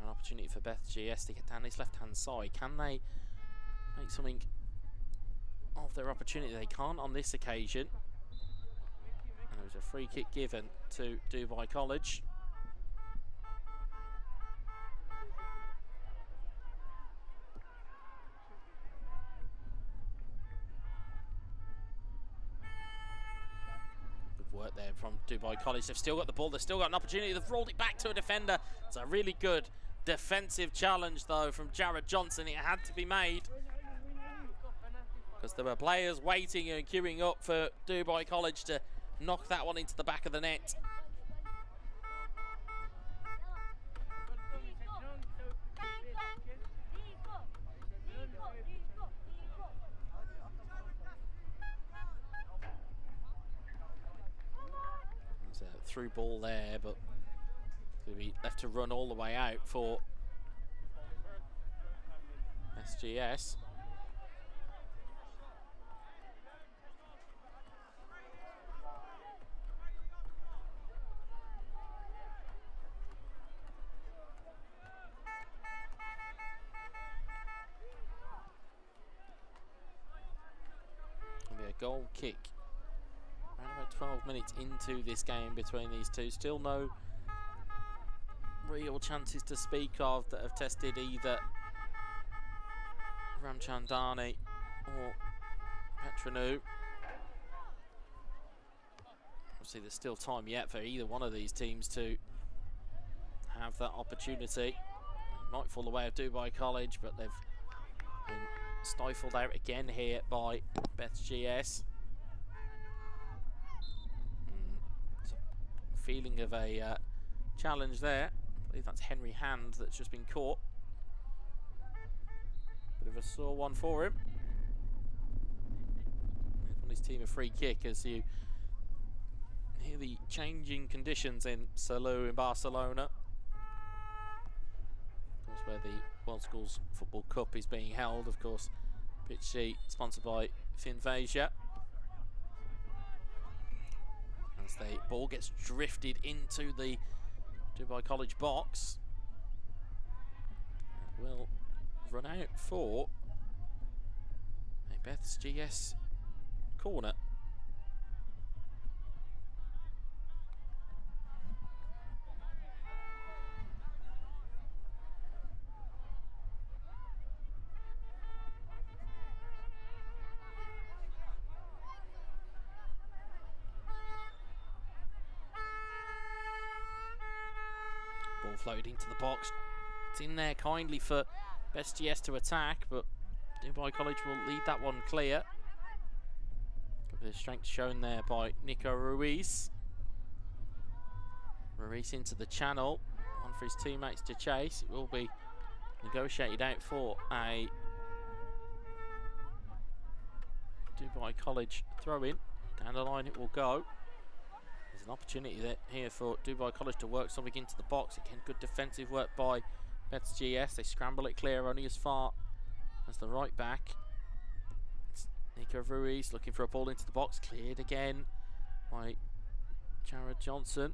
An opportunity for Beth GS to get down his left-hand side. Can they make something of their opportunity? They can't on this occasion. And there was a free kick given to Dubai College. Work there from Dubai College. They've still got the ball, they've still got an opportunity. They've rolled it back to a defender. It's a really good defensive challenge though from Jared Johnson. It had to be made because there were players waiting and queuing up for Dubai College to knock that one into the back of the net. Through ball there, but going to be left to run all the way out for SGS. It'll be a goal kick. Around about 12 minutes into this game between these two. Still no real chances to speak of that have tested either Ramchandani or Petranu. Obviously there's still time yet for either one of these teams to have that opportunity. It might fall the way of Dubai College, but they've been stifled out again here by Beth's GS. Feeling of a challenge there. I believe that's Henry Hand that's just been caught. Bit of a sore one for him. He's on his team a free kick as you hear the changing conditions in Salou in Barcelona. Of course, where the World Schools Football Cup is being held. Of course, pitch C sponsored by Finvasia. As the ball gets drifted into the Dubai College box, it will run out for a Beth's GS corner. Floated into the box. It's in there kindly for Best GS to attack, but Dubai College will lead that one clear. A bit of strength shown there by Nico Ruiz. Ruiz into the channel. One for his teammates to chase. It will be negotiated out for a Dubai College throw-in. Down the line it will go. An opportunity here for Dubai College to work something into the box. Again, good defensive work by Beth's GS. They scramble it clear only as far as the right back. It's Nico Ruiz looking for a ball into the box. Cleared again by Jared Johnson.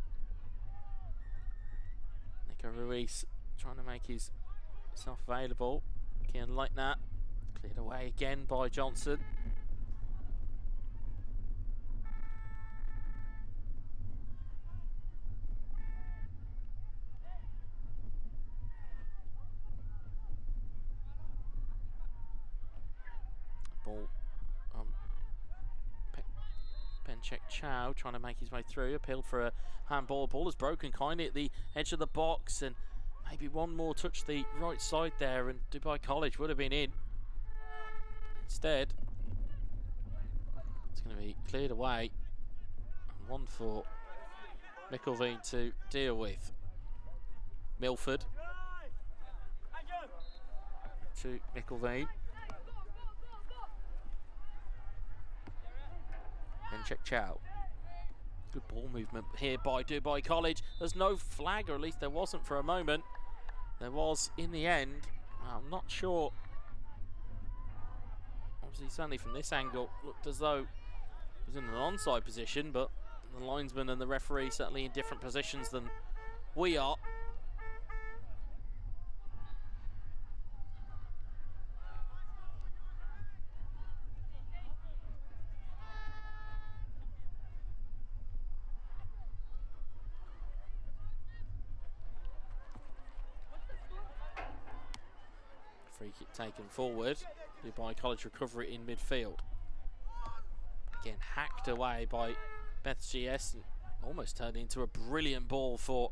Nico Ruiz trying to make himself available. Kian like that. Cleared away again by Johnson. Ball. Benchek Chow trying to make his way through. Appealed for a handball. Ball is broken kindly at the edge of the box, and maybe one more touch the right side there, and Dubai College would have been in. Instead, it's going to be cleared away, and one for Mickleveen to deal with. Milford to Mickleveen. Benchek Chow. Good ball movement here by Dubai College. There's no flag, or at least there wasn't for a moment. There was in the end. I'm not sure. Obviously, certainly from this angle, looked as though it was in an onside position, but the linesman and the referee certainly in different positions than we are. Free kick taken forward. Dubai College recovery in midfield. Again, hacked away by Beth GS and almost turned into a brilliant ball for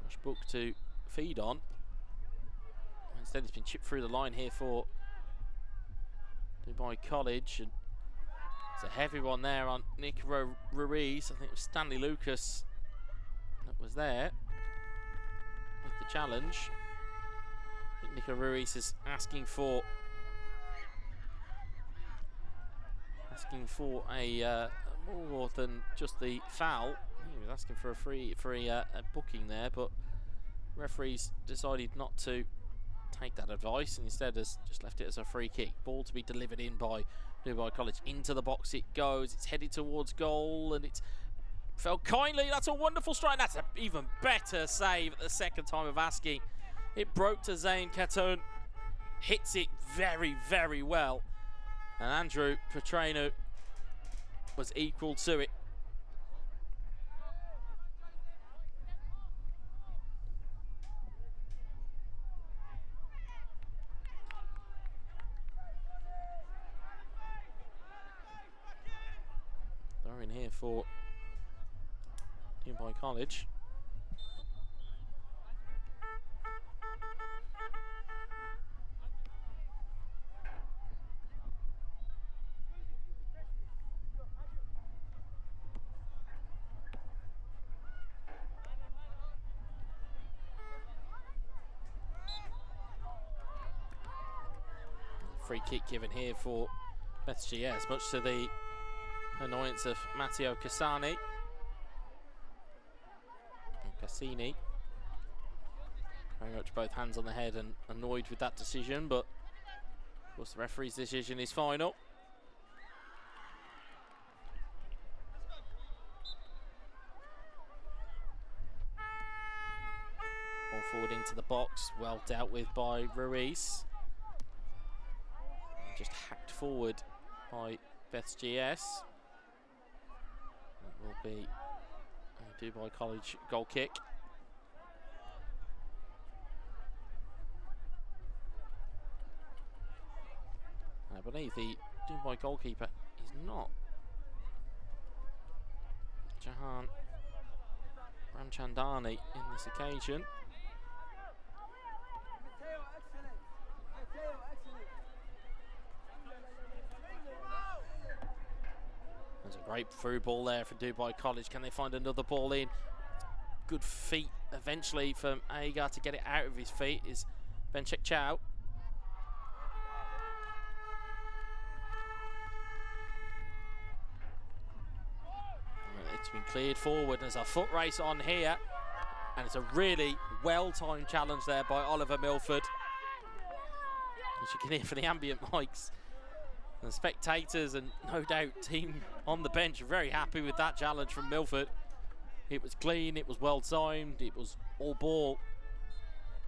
Josh Book to feed on. Instead, it's been chipped through the line here for Dubai College. And it's a heavy one there on Nick Ruiz. I think it was Stanley Lucas that was there with the challenge. I think Nico Ruiz is asking for a more than just the foul. He was asking for a booking there, but referees decided not to take that advice and instead has just left it as a free kick. Ball to be delivered in by Dubai College. Into the box it goes. It's headed towards goal and it's fell kindly. That's a wonderful strike. That's an even better save at the second time of asking. It broke to Zayn Khatun, hits it very, very well, and Andrew Petrino was equal to it. They're in here for Dubai College. Free kick given here for Beth GS, much to the annoyance of Matteo Cassini. Very much both hands on the head and annoyed with that decision, but of course the referee's decision is final. Ball forward into the box, well dealt with by Ruiz. Just hacked forward by Beth's GS. That will be a Dubai College goal kick. I believe the Dubai goalkeeper is not Jahan Ramchandani in this occasion. There's a great through ball there for Dubai College. Can they find another ball in? Good feet eventually from Agar to get it out of his feet is Benchek Chow. It's been cleared forward. There's a foot race on here. And it's a really well-timed challenge there by Oliver Milford. As you can hear from the ambient mics. The spectators and no doubt team on the bench are very happy with that challenge from Milford. It was clean, it was well timed, it was all ball.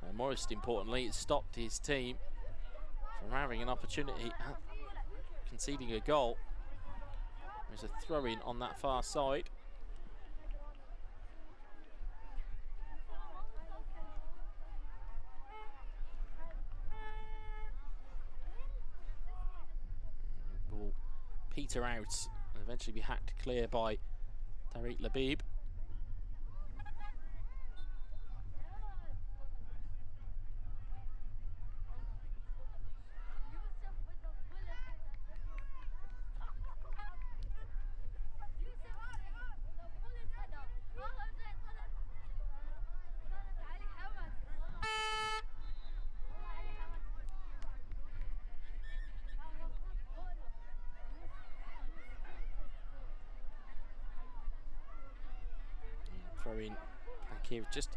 And most importantly, it stopped his team from having an opportunity at conceding a goal. There's a throw-in on that far side. Ball peter out and eventually be hacked clear by Tariq Labib. Throw in back here, just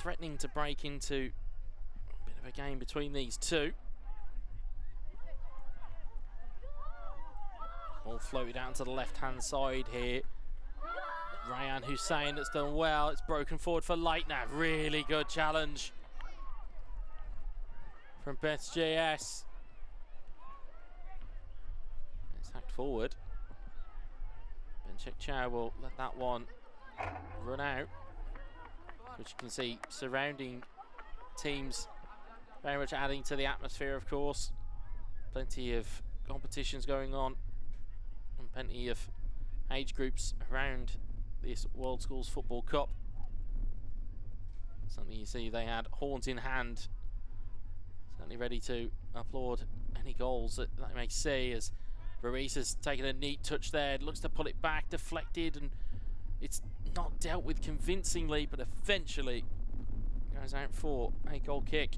threatening to break into a bit of a game between these two. Ball floated out to the left-hand side here. Ryan Hussein that's done well. It's broken forward for Leitner. Really good challenge from Beth JS. It's hacked forward. Benchek Chow will let that one run out, which you can see surrounding teams very much adding to the atmosphere, of course. Plenty of competitions going on and plenty of age groups around this World Schools Football Cup. Something you see they had horns in hand, certainly ready to applaud any goals that they may see, as Ruiz has taken a neat touch there, looks to pull it back, deflected, and it's not dealt with convincingly, but eventually goes out for a goal kick.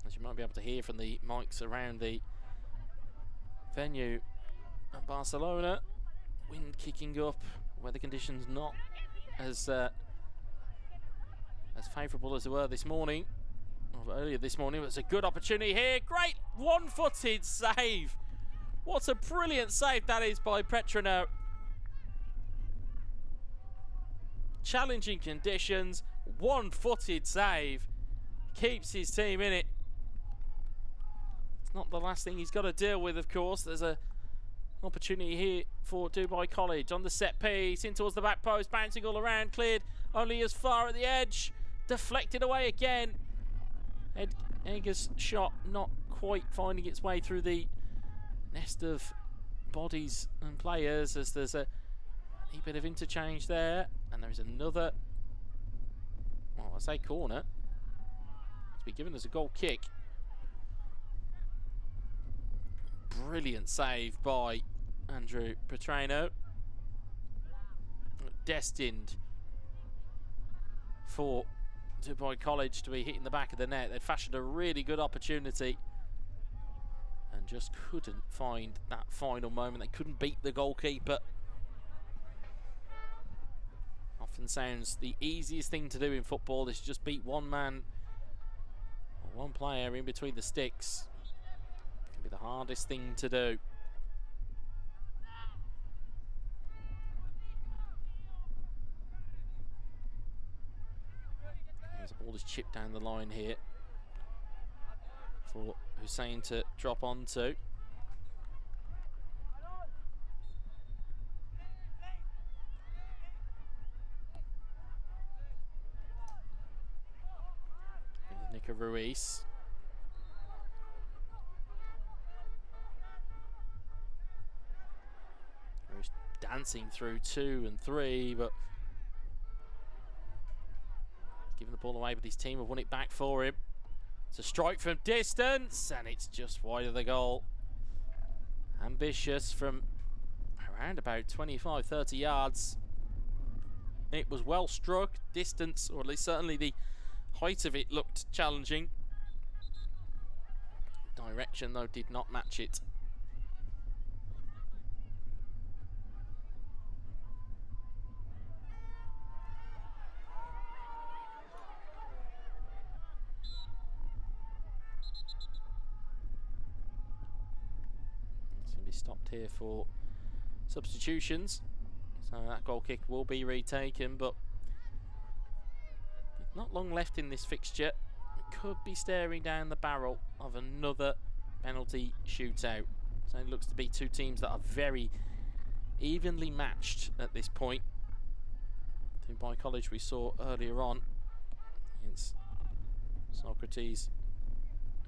As you might be able to hear from the mics around the venue at Barcelona, wind kicking up, weather conditions not as favourable as they were this morning. Earlier this morning. It was a good opportunity here. Great one-footed save. What a brilliant save that is by Petrino. Challenging conditions, one-footed save. Keeps his team in it. It's not the last thing he's got to deal with, of course. There's an opportunity here for Dubai College on the set piece. In towards the back post, bouncing all around. Cleared only as far at the edge. Deflected away again. Egger's shot not quite finding its way through the nest of bodies and players, as there's a bit of interchange there, and there is another, well, I say corner, to be given as a goal kick. Brilliant save by Andrew Petrino. Destined for Dubai College to be hitting the back of the net. They'd fashioned a really good opportunity and just couldn't find that final moment. They couldn't beat the goalkeeper. Often sounds the easiest thing to do in football is just beat one man or one player in between the sticks. It can be the hardest thing to do. The ball is chipped down the line here for Hussein to drop onto. Nico Ruiz. Ruiz dancing through 2 and 3, but giving the ball away, but his team have won it back for him. It's a strike from distance, and it's just wide of the goal. Ambitious from around about 25, 30 yards. It was well struck. Distance, or at least certainly the height of it, looked challenging. Direction, though, did not match it. stopped here for substitutions. So that goal kick will be retaken, but with not long left in this fixture, we could be staring down the barrel of another penalty shootout. So it looks to be two teams that are very evenly matched at this point. In By College we saw earlier on against Socrates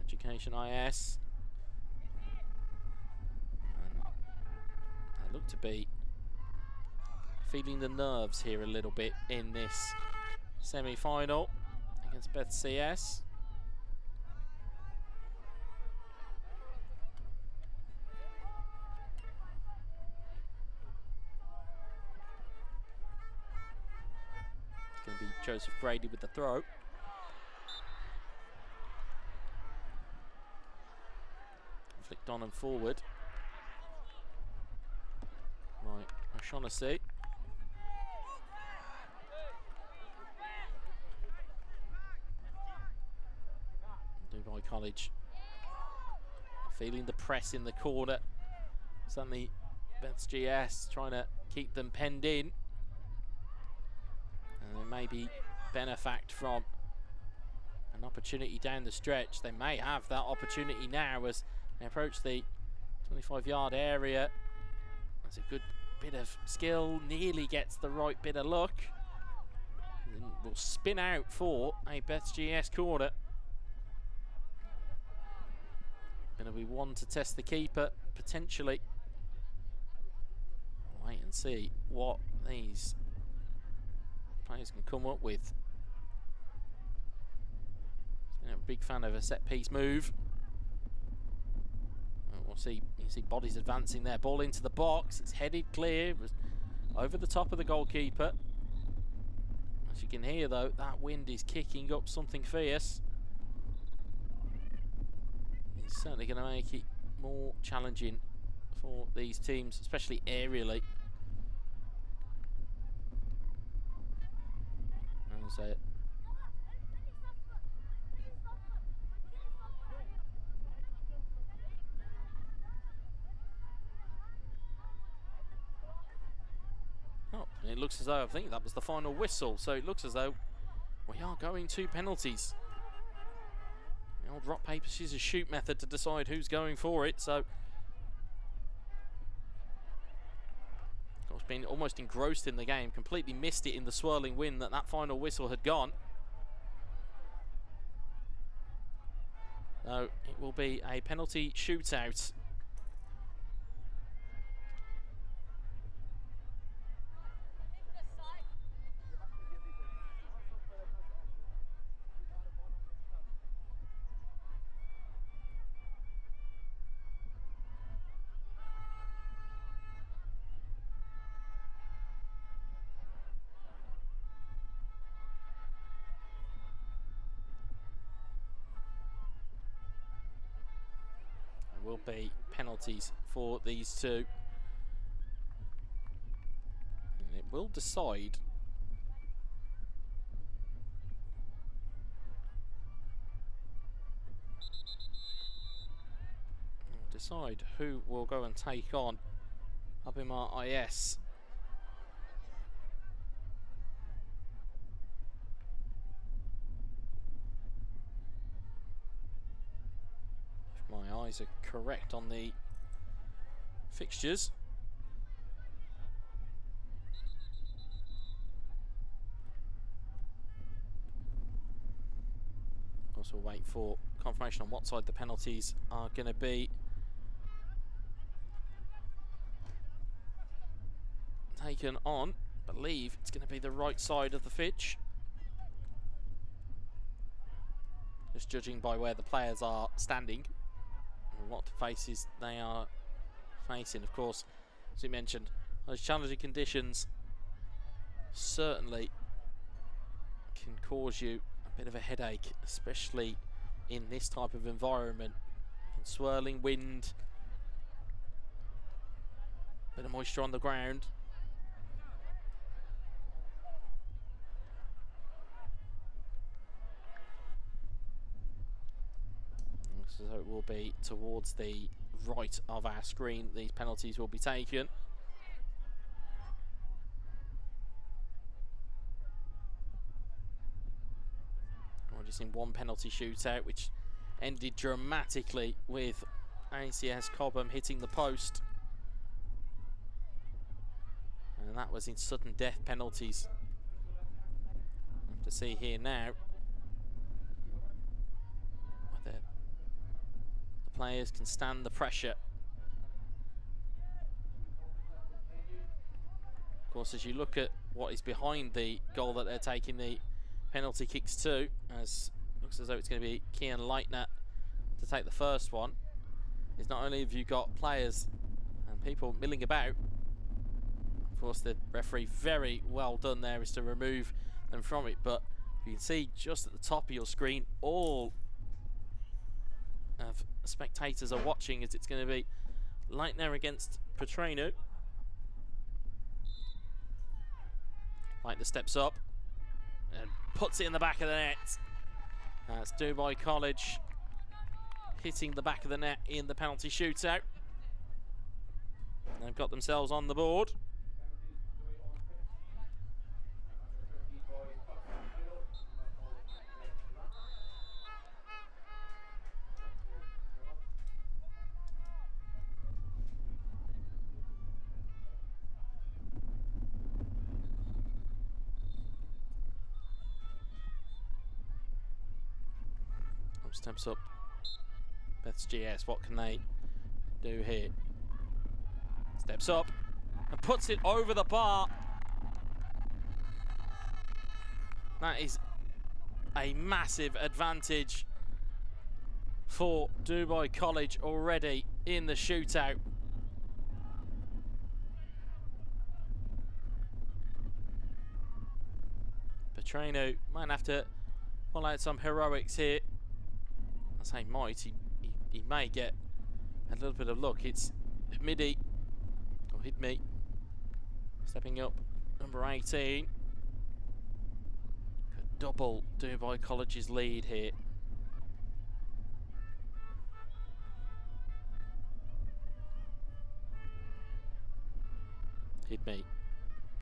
Education IS. And they look to be feeling the nerves here a little bit in this semi-final against Beth CS. It's going to be Joseph Brady with the throw. Flicked on and forward. Right, O'Shaughnessy. Dubai College feeling the press in the corner. Suddenly Beth's GS trying to keep them penned in. And then maybe benefact from an opportunity down the stretch. They may have that opportunity now as they approach the 25-yard area. That's a good bit of skill, nearly gets the right bit of luck. And will spin out for a Beth's GS corner. Going to be one to test the keeper, potentially. Wait and see what these players can come up with. I'm a big fan of a set-piece move. We'll see. You see bodies advancing there. Ball into the box. It's headed clear. It was over the top of the goalkeeper. As you can hear, though, that wind is kicking up something fierce. It's certainly going to make it more challenging for these teams, especially aerially. And so it looks as though, I think that was the final whistle, so it looks as though we are going to penalties. The old rock, paper, scissors, shoot method to decide who's going for it, so I've been almost engrossed in the game, completely missed it in the swirling wind that final whistle had gone. So it will be a penalty shootout. Will be penalties for these two. And it will decide who will go and take on Abimar IS. My eyes are correct on the fixtures. Of course, we'll wait for confirmation on what side the penalties are going to be taken on. I believe it's going to be the right side of the pitch. Just judging by where the players are standing. What faces they are facing. Of course, as we mentioned, those challenging conditions certainly can cause you a bit of a headache, especially in this type of environment. And swirling wind, bit of moisture on the ground. So it will be towards the right of our screen, these penalties will be taken. Already seen one penalty shootout, which ended dramatically with ACS Cobham hitting the post. And that was in sudden death penalties. Have to see here now whether the players can stand the pressure. Of course, as you look at what is behind the goal that they're taking the penalty kicks to, as looks as though it's going to be Kian Leitner to take the first one, is not only have you got players and people milling about, of course the referee very well done there is to remove them from it, but you can see just at the top of your screen all of spectators are watching as it's going to be Leitner against Petrino. Leitner steps up and puts it in the back of the net. That's Dubai College hitting the back of the net in the penalty shootout. They've got themselves on the board. Steps up WSG. What can they do here? Steps up and puts it over the bar. That is a massive advantage for Dubai College already in the shootout. Petrino might have to pull out some heroics here. I say might, he may get a little bit of luck. It's Hidmi stepping up, number 18. Could double Dubai College's lead here. Hidmi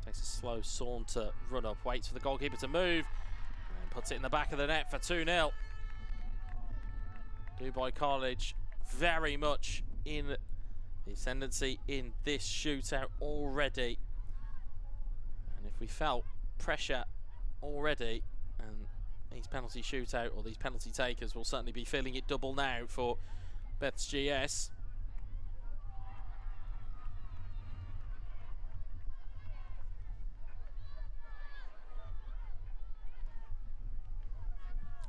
takes a slow saunter, run up, waits for the goalkeeper to move, and puts it in the back of the net for 2-0. Dubai College very much in the ascendancy in this shootout already. And if we felt pressure already, and these penalty shootout or these penalty takers will certainly be feeling it double now for WSG.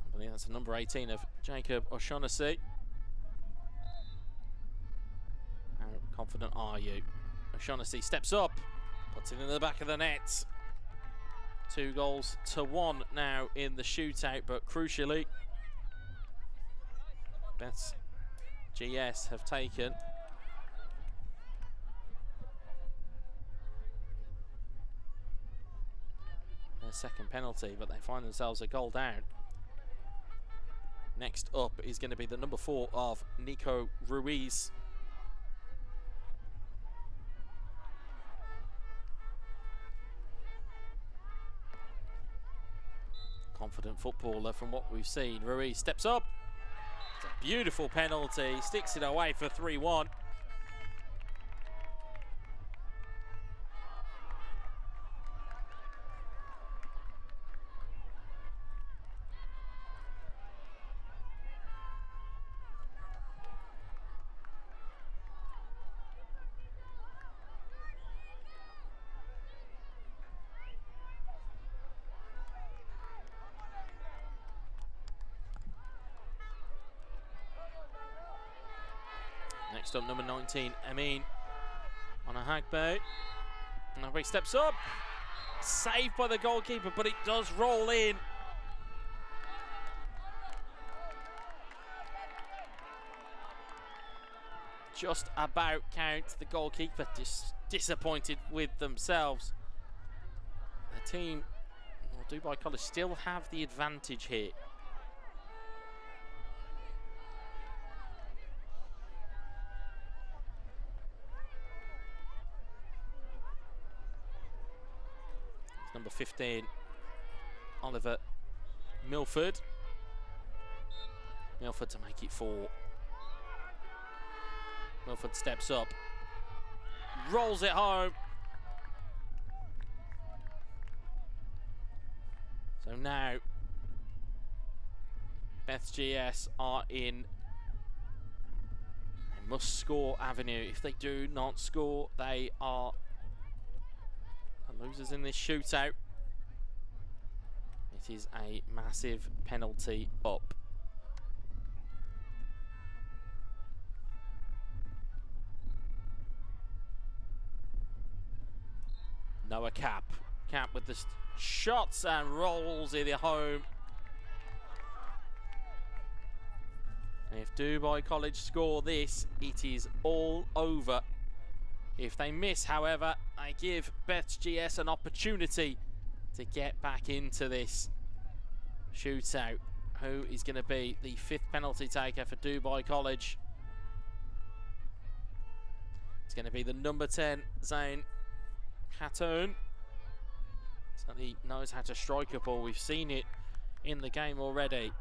I believe that's the number 18 of Jacob O'Shaughnessy. How confident are you? O'Shaughnessy steps up, puts it in the back of the net. 2-1 now in the shootout, but crucially, WSG have taken their second penalty, but they find themselves a goal down. Next up is going to be the number 4 of Nico Ruiz. Confident footballer from what we've seen. Ruiz steps up. It's a beautiful penalty. Sticks it away for 3-1. Next up, number 19, Amin on a Hagbe. Now he steps up. Saved by the goalkeeper, but it does roll in. Just about count. The goalkeeper disappointed with themselves. The team, well, Dubai College, still have the advantage here. number 15, Oliver Milford. Milford to make it 4. Milford steps up, rolls it home. So now Beth's GS are in a must-score avenue. If they do not score, they are the losers in this shootout. It is a massive penalty up. Noah Cap with the shots and rolls it home. And if Dubai College score this, it is all over. If they miss, however, they give Beth's GS an opportunity to get back into this shootout. Who is going to be the 5th penalty taker for Dubai College? It's going to be the number 10, Zane Khatun. Certainly knows how to strike a ball. We've seen it in the game already.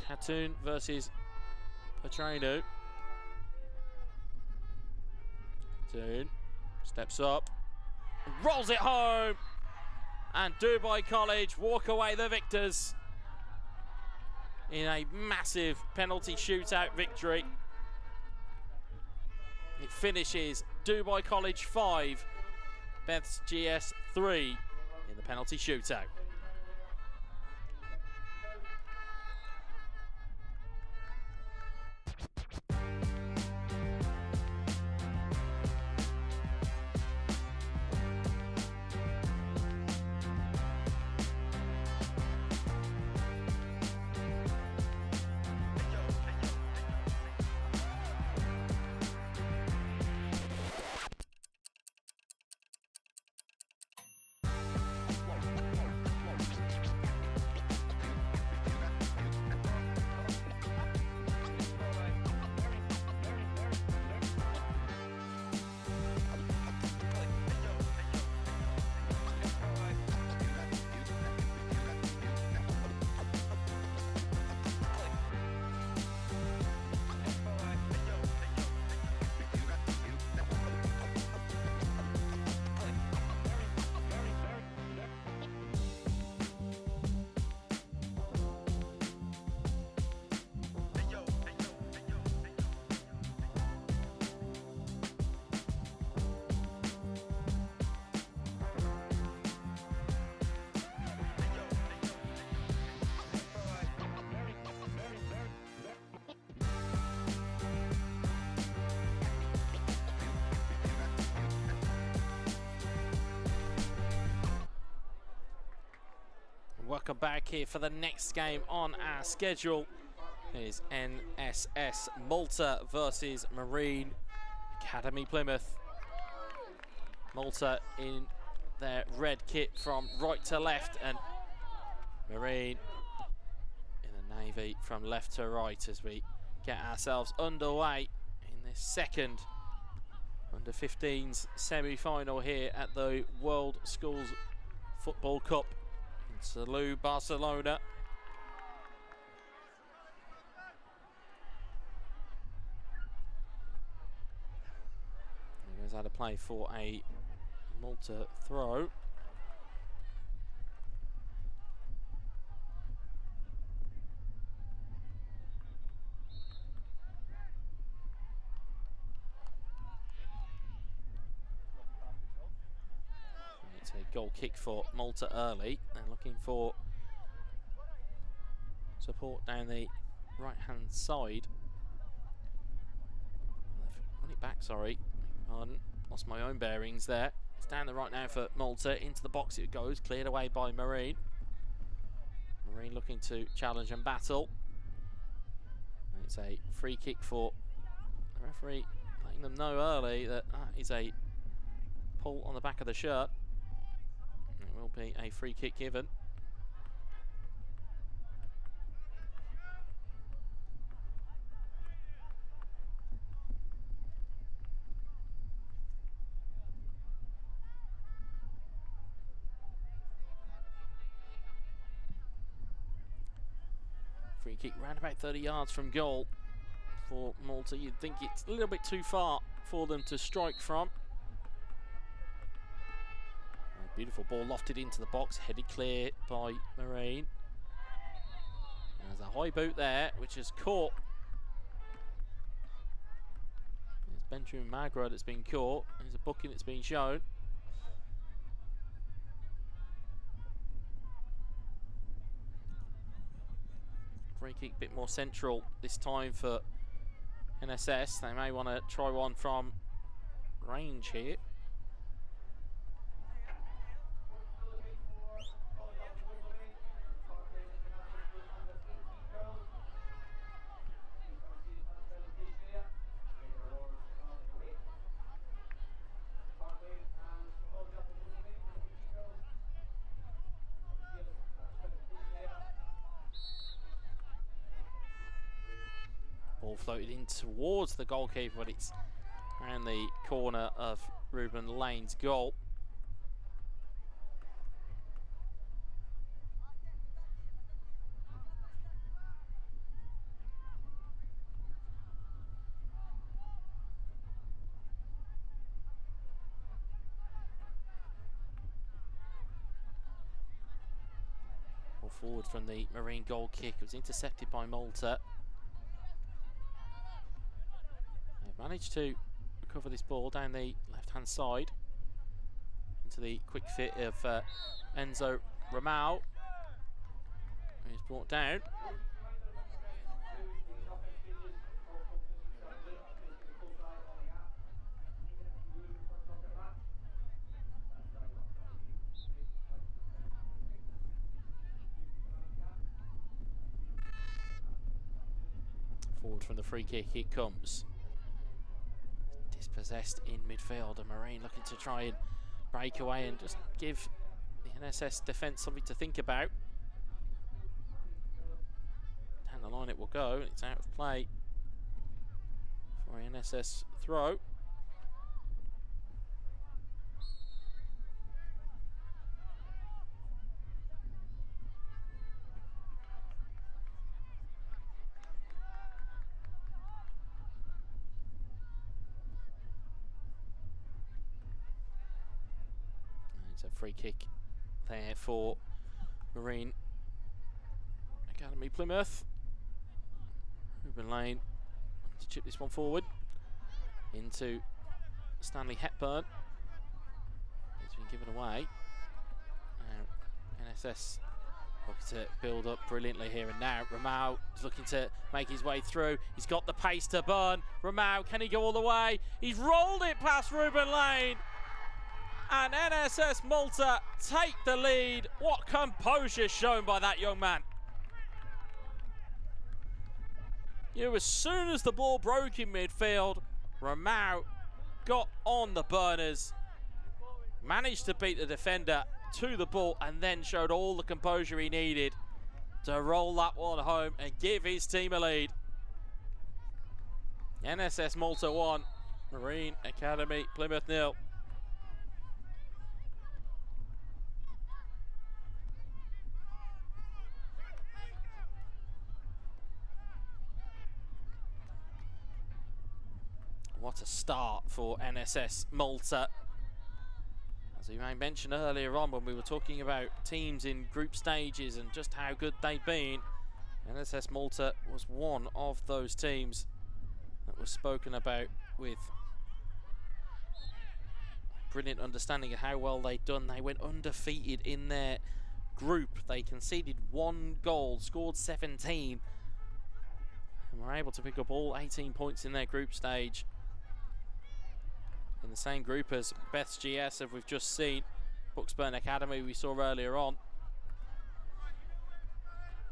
Khatun versus Petrino. Khatun steps up, rolls it home, and Dubai College walk away the victors in a massive penalty shootout victory. It finishes Dubai College 5, Beth's GS 3 in the penalty shootout. Welcome back here for the next game on our schedule. It is NSS Malta versus Marine Academy Plymouth. Malta in their red kit from right to left, and Marine in the navy from left to right, as we get ourselves underway in this second under 15s semi-final here at the World Schools Football Cup. Salou, Barcelona. He goes out of play for a Malta throw. It's a goal kick for Malta early. They're looking for support down the right-hand side. Run it back, sorry. Pardon. Lost my own bearings there. It's down the right now for Malta. Into the box it goes. Cleared away by Marine. Marine looking to challenge and battle. And it's a free kick for the referee, letting them know early that is a pull on the back of the shirt. It will be a free kick given. Free kick round about 30 yards from goal for Malta. You'd think it's a little bit too far for them to strike from. A beautiful ball lofted into the box, headed clear by Marine. There's a high boot there, which is caught. There's Benjamin Magra that's been caught. There's a booking that's been shown. Free kick a bit more central this time for NSS. They may want to try one from range here. Ball floated in towards the goalkeeper, but it's around the corner of Ruben Lane's goal. Ball forward from the Marine goal kick. It was intercepted by Malta. Managed to recover this ball down the left-hand side into the quick fit of Enzo Ramau, who's brought down. Forward from the free kick it comes. Dispossessed in midfield, and Marine looking to try and break away and just give the NSS defence something to think about. Down the line it will go, and it's out of play for an NSS throw. A free kick there for Marine Academy Plymouth. Ruben Lane to chip this one forward into Stanley Hepburn. It's been given away. Now NSS looking to build up brilliantly here, and now Ramau is looking to make his way through. He's got the pace to burn. Ramau, can he go all the way? He's rolled it past Ruben Lane. And NSS Malta take the lead. What composure shown by that young man. You know, as soon as the ball broke in midfield, Ramau got on the burners, managed to beat the defender to the ball, and then showed all the composure he needed to roll that one home and give his team a lead. NSS Malta 1, Marine Academy Plymouth 0. What a start for NSS Malta. As we may mention earlier on when we were talking about teams in group stages and just how good they've been, NSS Malta was one of those teams that was spoken about with brilliant understanding of how well they'd done. They went undefeated in their group. They conceded 1 goal, scored 17, and were able to pick up all 18 points in their group stage. In the same group as Beth's GS, as we've just seen, Bucksburn Academy we saw earlier on.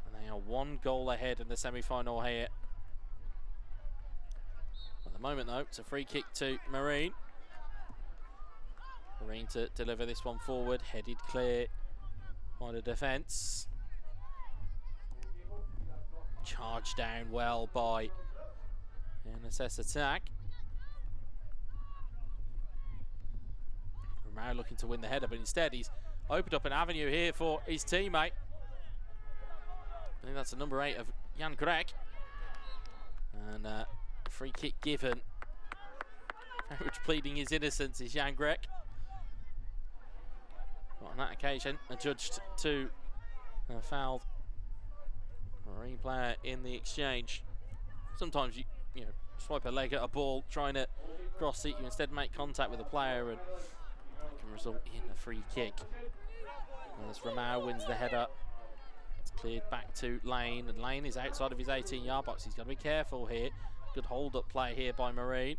And they are 1 goal ahead in the semi-final here. At the moment though, it's a free kick to Marine. Marine to deliver this one forward, headed clear by the defence. Charged down well by NSS attack. Romero looking to win the header, but instead he's opened up an avenue here for his teammate. I think that's the number 8 of Jan Greg. And free kick given. Very much pleading his innocence is Jan Greg. But on that occasion, adjudged to fouled Marine player in the exchange. Sometimes you swipe a leg at a ball, trying to cross it, you instead make contact with the player, and that can result in a free kick. As Romao wins the header, it's cleared back to Lane, and Lane is outside of his 18-yard box. He's got to be careful here. Good hold-up play here by Marine.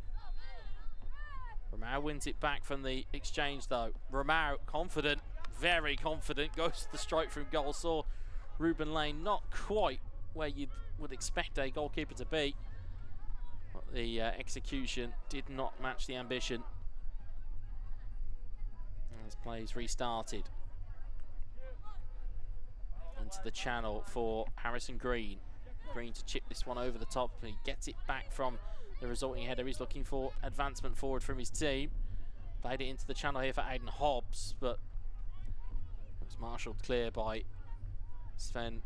Romao wins it back from the exchange though. Romao, confident, very confident, goes to the strike from goal. Saw Ruben Lane not quite where you would expect a goalkeeper to be. But the execution did not match the ambition. As plays restarted. Into the channel for Harrison Green. Green to chip this one over the top. He gets it back from the resulting header. He's looking for advancement forward from his team. Played it into the channel here for Aidan Hobbs, but it was marshalled clear by Sven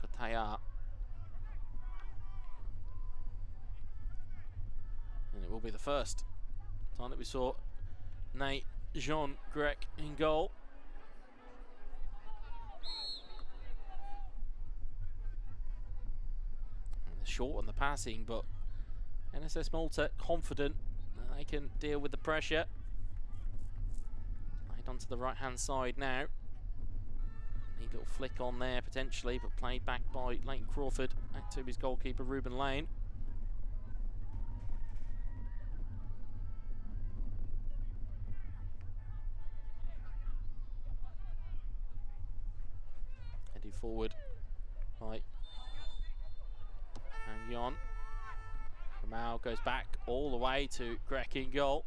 Kotaya. And it will be the first time that we saw Nate Jean Grec in goal. Short on the passing, but NSS Malta confident that they can deal with the pressure. Played onto the right hand side now. Neat little flick on there potentially, but played back by Leighton Crawford back to his goalkeeper Ruben Lane. Headed forward by Yon. Romao goes back all the way to Grec in goal.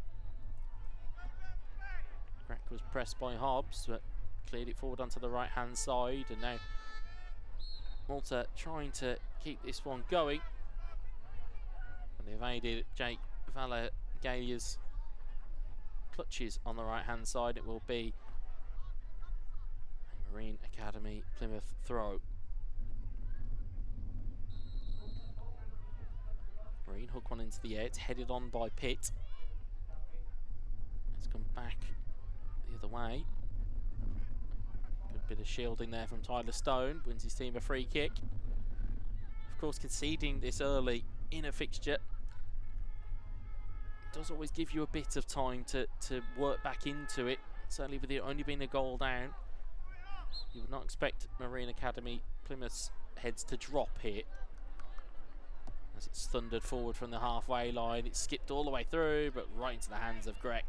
Grec was pressed by Hobbs, but cleared it forward onto the right hand side, and now Malta trying to keep this one going. And they evaded Jake Valagalia's clutches on the right hand side. It will be a Marine Academy Plymouth throw. Marine hook one into the air. It's headed on by Pitt. It's come back the other way. Good bit of shielding there from Tyler Stone. Wins his team a free kick. Of course, conceding this early in a fixture does always give you a bit of time to work back into it. Certainly with it only being a goal down, you would not expect Marine Academy Plymouth's heads to drop here. As it's thundered forward from the halfway line, it's skipped all the way through, but right into the hands of Grec.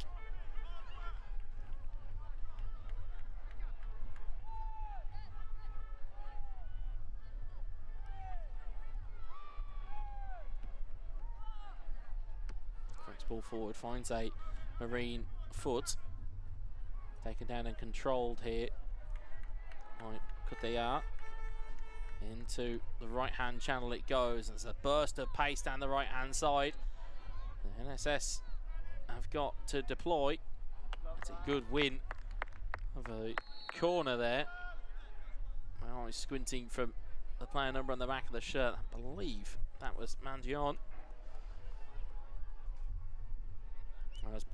Grec's ball forward, finds a Marine foot. Taken down and controlled here. Right, Kutayar. Into the right hand channel it goes. There's a burst of pace down the right hand side. The NSS have got to deploy. That's a good win of a corner there. My eyes squinting from the player number on the back of the shirt. I believe that was Mangion.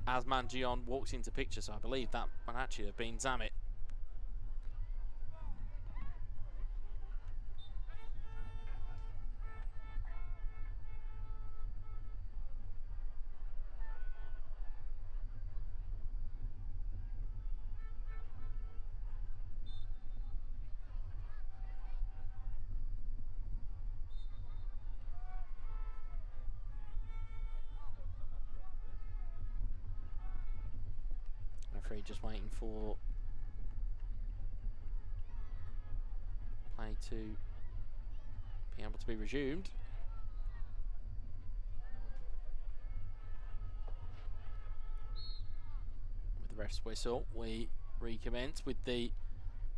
As Mangion walks into picture, so I believe that might actually have been Zamet. Just waiting for play to be able to be resumed. With the ref's whistle, we recommence with the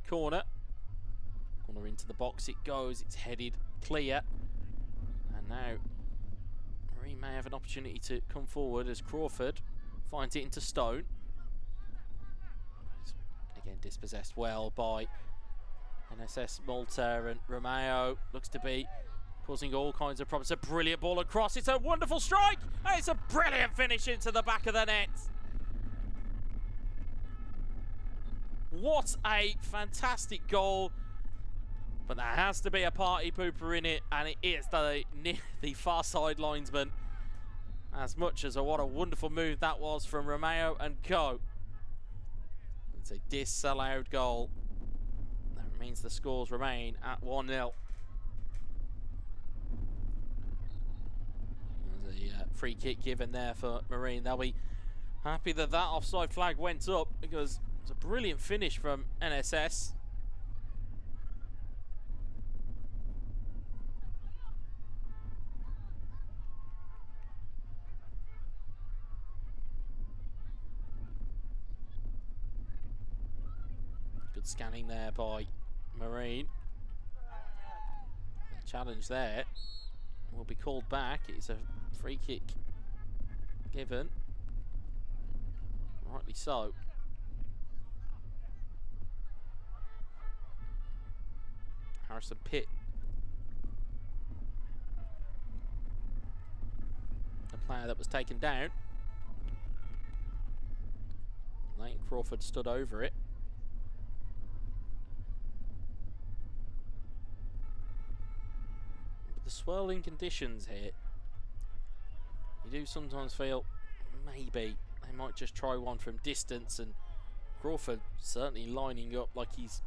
corner. Corner into the box it goes, it's headed clear. And now Marine may have an opportunity to come forward as Crawford finds it into Stone. Again, dispossessed well by NSS Malta, and Romeo looks to be causing all kinds of problems. It's a brilliant ball across. It's a wonderful strike. And it's a brilliant finish into the back of the net. What a fantastic goal. But there has to be a party pooper in it, and it is the far side linesman. As much as what a wonderful move that was from Romeo and co. It's a disallowed goal. That means the scores remain at 1-0. There's a free kick given there for Marine. They'll be happy that that offside flag went up, because it's a brilliant finish from NSS. Good scanning there by Marine. The challenge there will be called back. It's a free kick given. Rightly so. Harrison Pitt, the player that was taken down. Leighton Crawford stood over it. The swirling conditions here, you do sometimes feel maybe they might just try one from distance, and Crawford certainly lining up like he's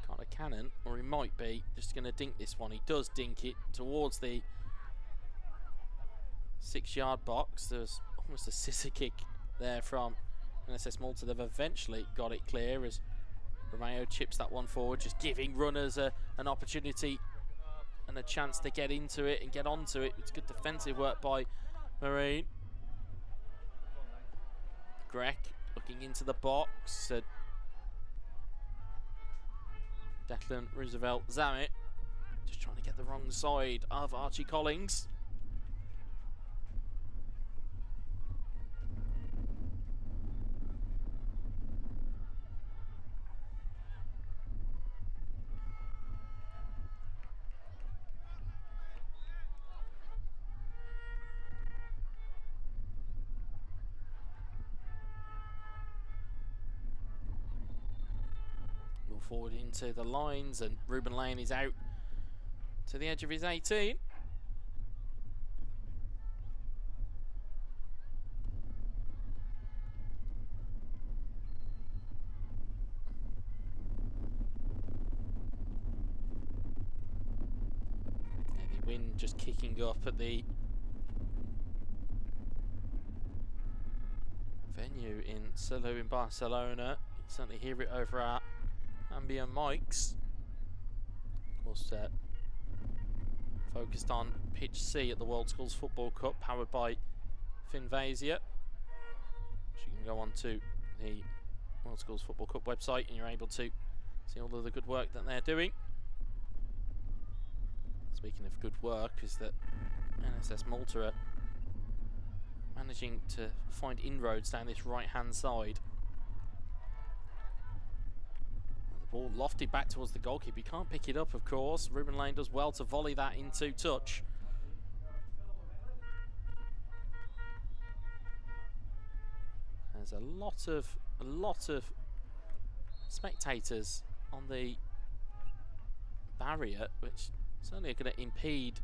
got a cannon, or he might be just going to dink this one. He does dink it towards the 6-yard box. There's almost a scissor kick there from NSS Malta. They've eventually got it clear as Romeo chips that one forward, just giving runners an opportunity and a chance to get into it and get onto it. It's good defensive work by Marine. Grech looking into the box. Declan Roosevelt Zammit just trying to get the wrong side of Archie Collins. Forward into the lines, and Ruben Lane is out to the edge of his 18. The wind just kicking up at the venue in Salou in Barcelona. You can certainly hear it over our ambient mics. Of course, focused on pitch C at the World Schools Football Cup, powered by Finvasia. So you can go on to the World Schools Football Cup website and you're able to see all of the good work that they're doing. Speaking of good work, is that NSS Malta are managing to find inroads down this right-hand side. Ball lofted back towards the goalkeeper. He can't pick it up, of course. Ruben Lane does well to volley that into touch. There's a lot of spectators on the barrier, which certainly are going to impede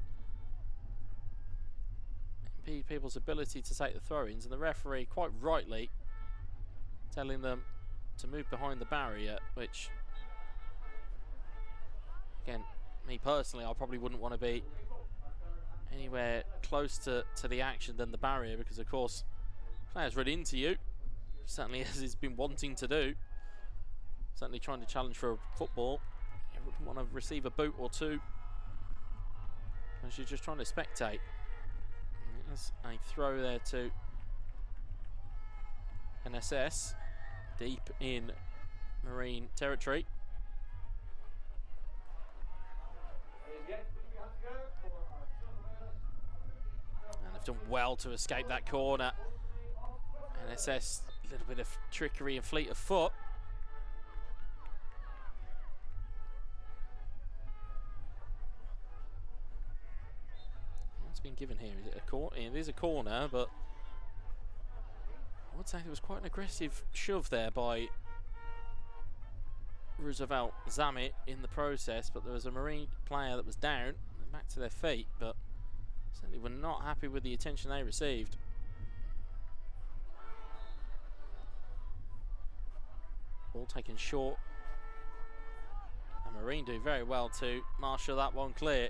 people's ability to take the throw-ins, and the referee quite rightly telling them to move behind the barrier, which, again, me personally, I probably wouldn't want to be anywhere close to the action than the barrier, because of course players run into you, certainly as he's been wanting to do, certainly trying to challenge for a football. You wouldn't want to receive a boot or two as you're just trying to spectate. There's a throw there to NSS deep in Marine territory. And they've done well to escape that corner. NSS, a little bit of trickery and fleet of foot. given here? Is it a corner? It is a corner, but I would say there was quite an aggressive shove there by Roosevelt Zammit in the process, but there was a Marine player that was down and back to their feet, but certainly were not happy with the attention they received. Ball taken short, and Marine do very well to marshal that one clear.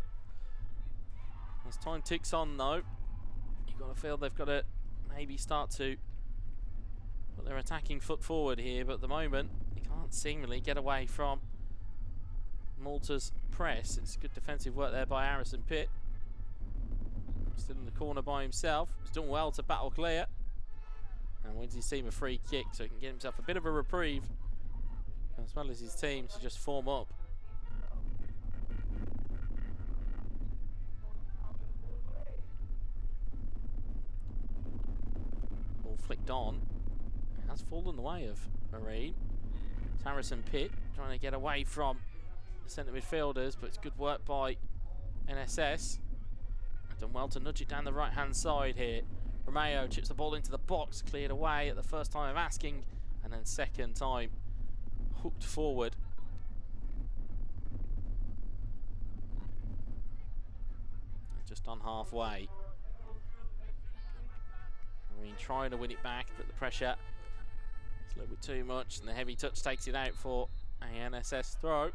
As time ticks on though, you've got to feel they've got to maybe start to put their attacking foot forward here, but at the moment they can't seemingly get away from Malta's press. It's good defensive work there by Harrison Pitt. Still in the corner by himself. He's done well to battle clear, and wins his team a free kick, so he can get himself a bit of a reprieve, as well as his team to just form up. Ball flicked on. It has fallen the way of Marine. It's Harrison Pitt trying to get away from the centre midfielders, but it's good work by NSS. Done well to nudge it down the right hand side here. Romeo chips the ball into the box, cleared away at the first time of asking, and then second time hooked forward. Just on halfway. Marine trying to win it back, but the pressure is a little bit too much, and the heavy touch takes it out for a NSS throw.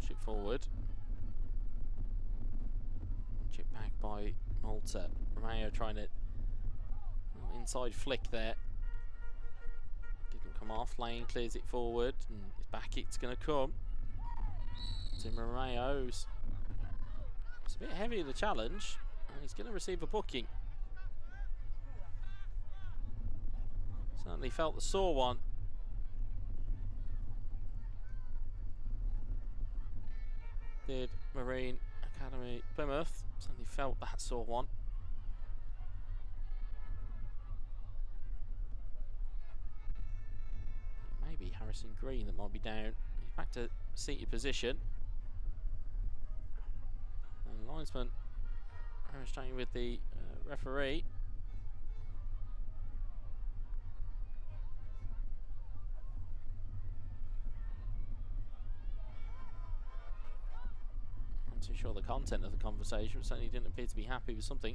Chip forward. Chip back by Malta. Romeo trying to inside flick there. Didn't come off. Lane clears it forward, and it's back. It's going to come. Tim Romeo's. It's a bit heavy, the challenge, and he's going to receive a booking. Certainly felt the sore one. Did Marine Academy Plymouth. Certainly felt that sore one. Maybe Harrison Green that might be down. He's back to seated position. And the linesman demonstrating with the referee. Too sure the content of the conversation, but certainly didn't appear to be happy with something.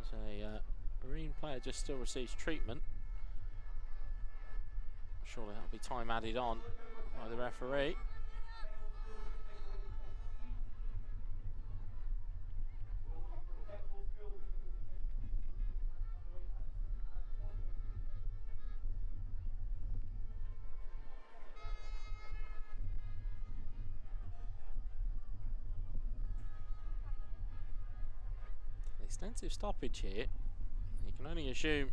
As a Marine player just still receives treatment. Surely that'll be time added on by the referee. An extensive stoppage here. You can only assume,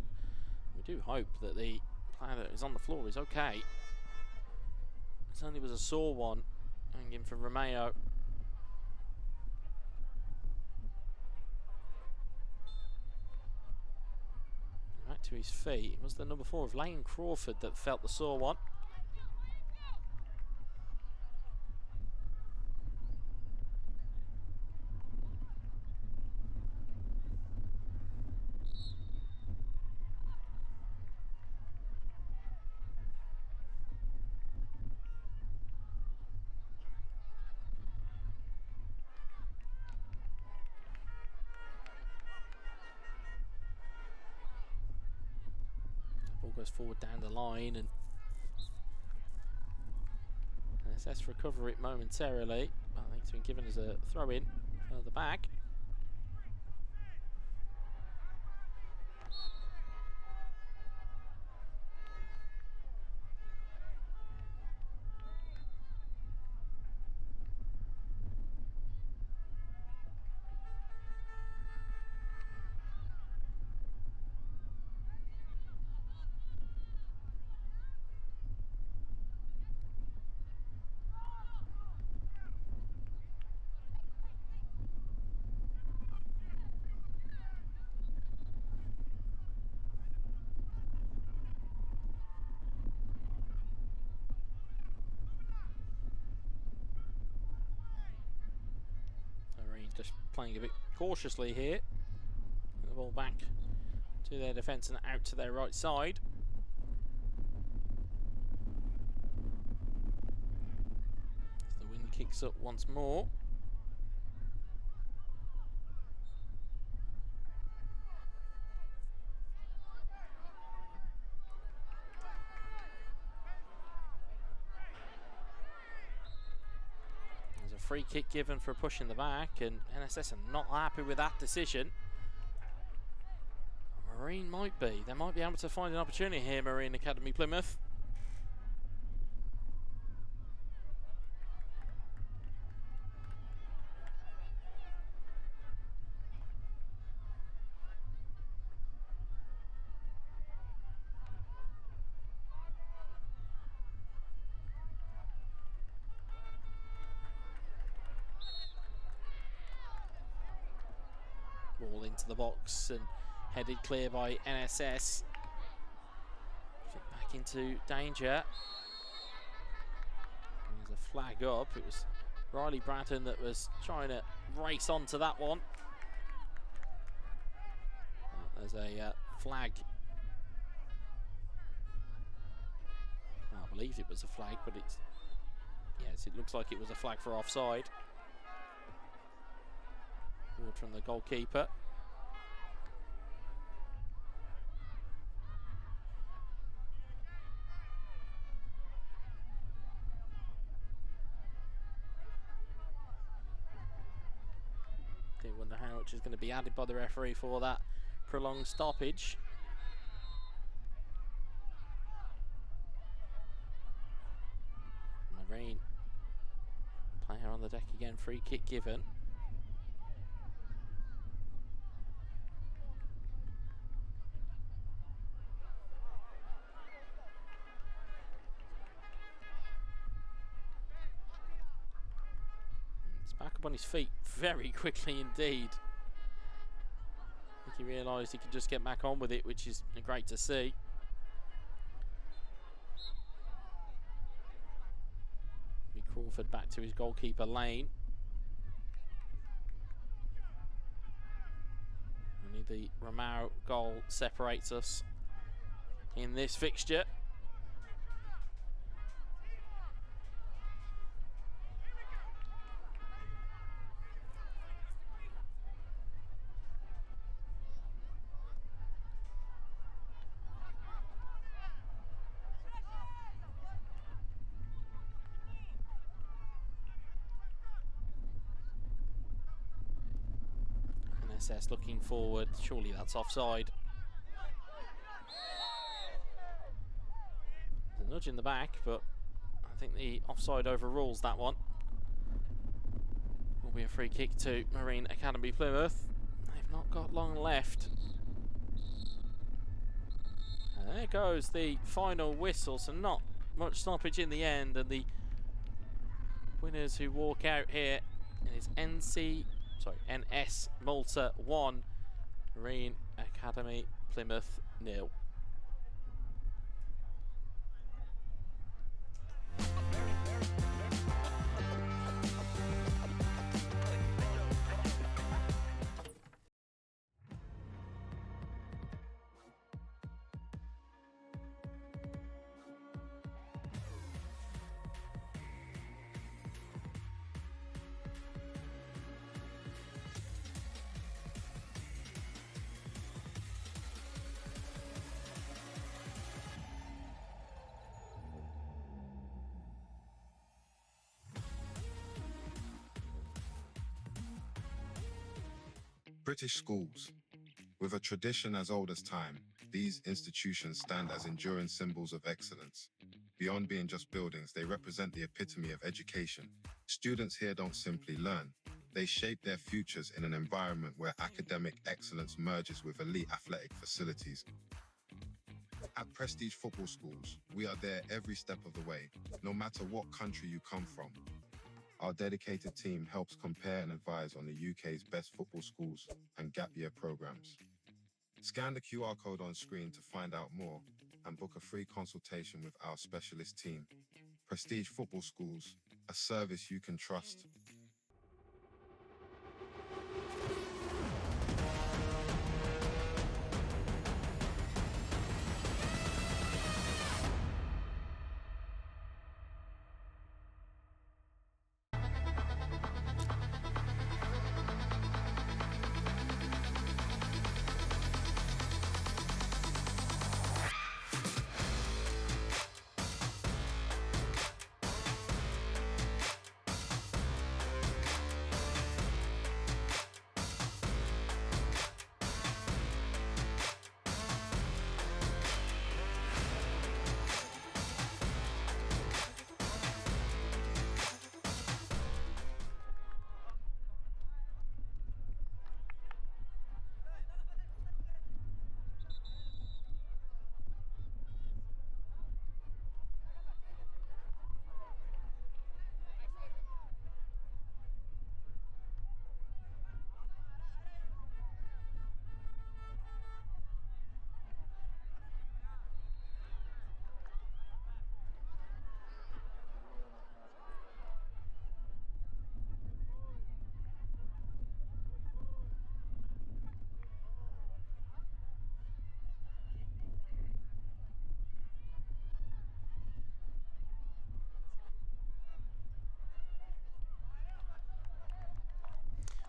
we do hope, that the player that is on the floor is okay. It certainly was a sore one going in for Romeo. Back to his feet. It was the number 4 of Lane Crawford that felt the sore one. Goes forward down the line, and SS recover it momentarily. I think it's been given as a throw in further back. just playing a bit cautiously here. The ball back to their defence and out to their right side. As the wind kicks up once more. There's a free kick given for a push in the back, and NSS are not happy with that decision. Marine might be. They might be able to find an opportunity here, Marine Academy Plymouth. Ball into the box and headed clear by NSS. Fit back into danger. There's a flag up. It was Riley Bratton that was trying to race onto that one. There's a flag. Well, I believe it was a flag, but it's... Yes, it looks like it was a flag for offside. Forward from the goalkeeper. Do wonder how much is going to be added by the referee for that prolonged stoppage. Marine player on the deck again, free kick given. It's back up on his feet very quickly indeed. I think he realised he could just get back on with it, which is great to see. Crawford back to his goalkeeper lane. Only the Romao goal separates us in this fixture. NSS looking forward, surely that's offside. There's a nudge in the back, but I think the offside overrules that one. Will be a free kick to Marine Academy Plymouth. They've not got long left. And there goes the final whistle, so not much stoppage in the end, and the winners who walk out here is NS Malta 1, Marine Academy Plymouth 0. British schools. With a tradition as old as time, these institutions stand as enduring symbols of excellence. Beyond being just buildings, they represent the epitome of education. Students here don't simply learn. They shape their futures in an environment where academic excellence merges with elite athletic facilities. At Prestige Football Schools, we are there every step of the way, no matter what country you come from. Our dedicated team helps compare and advise on the UK's best football schools and gap year programs. Scan the QR code on screen to find out more and book a free consultation with our specialist team. Prestige Football Schools, a service you can trust.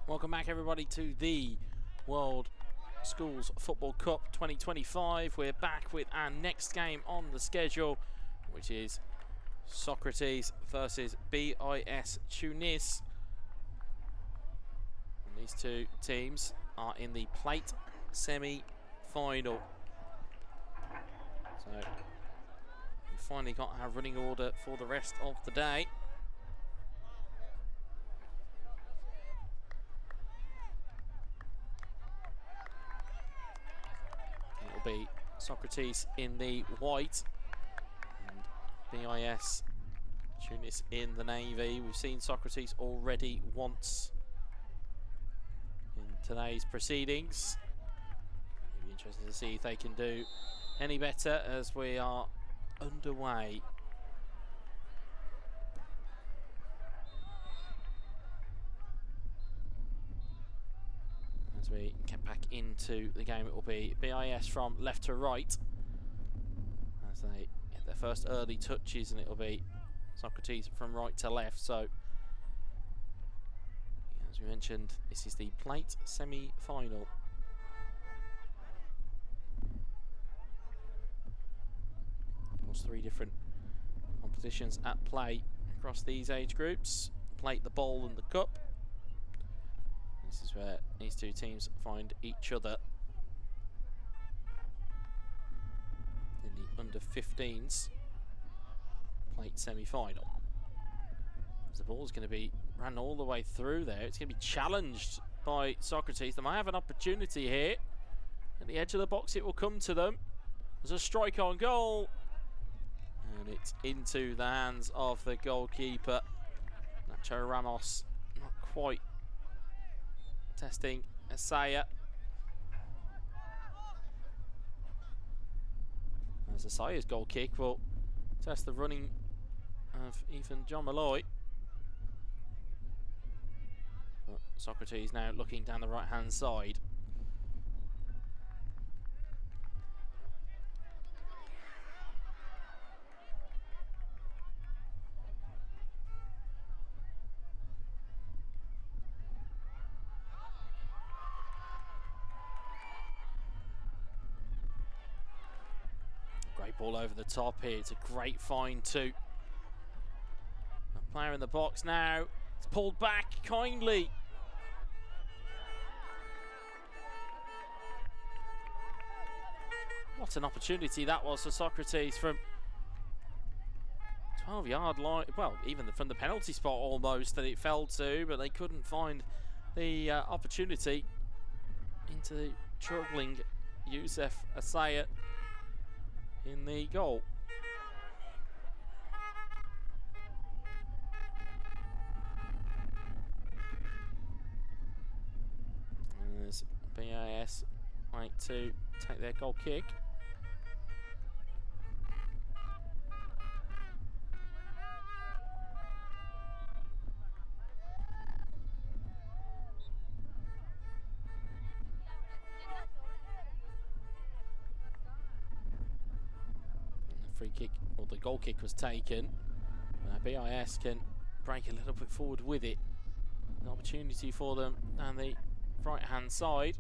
Welcome back, everybody, to the World Schools Football Cup 2025. We're back with our next game on the schedule, which is Socrates versus BIS Tunis. And these two teams are in the plate semi-final. So we've finally got our running order for the rest of the day. It'll be Socrates in the white and BIS Tunis in the navy. We've seen Socrates already once in today's proceedings. It'll be interesting to see if they can do any better as we are underway. As we get back into the game, it will be BIS from left to right as they get their first early touches, and it will be Socrates from right to left. So, as we mentioned, this is the plate semi-final. Of course, 3 different competitions at play across these age groups: the plate, the bowl, and the cup. This is where these two teams find each other in the under-15s plate semi-final. The ball's going to be ran all the way through there. It's going to be challenged by Socrates. They might have an opportunity here. At the edge of the box, it will come to them. There's a strike on goal. And it's into the hands of the goalkeeper, Nacho Ramos. Not quite testing Asaya. As Asaya's goal kick will test the running of Ethan John Malloy. But Socrates now looking down the right hand side. Great ball over the top here. It's a great find too. A player in the box now. It's pulled back kindly. What an opportunity that was for Socrates from 12-yard line. Well, even from the penalty spot almost that it fell to, but they couldn't find the opportunity into the struggling Youssef Asaya in the goal. And there's BIS like to take their goal kick. Free kick, or the goal kick was taken. BIS can break a little bit forward with it. An opportunity for them down the right hand side.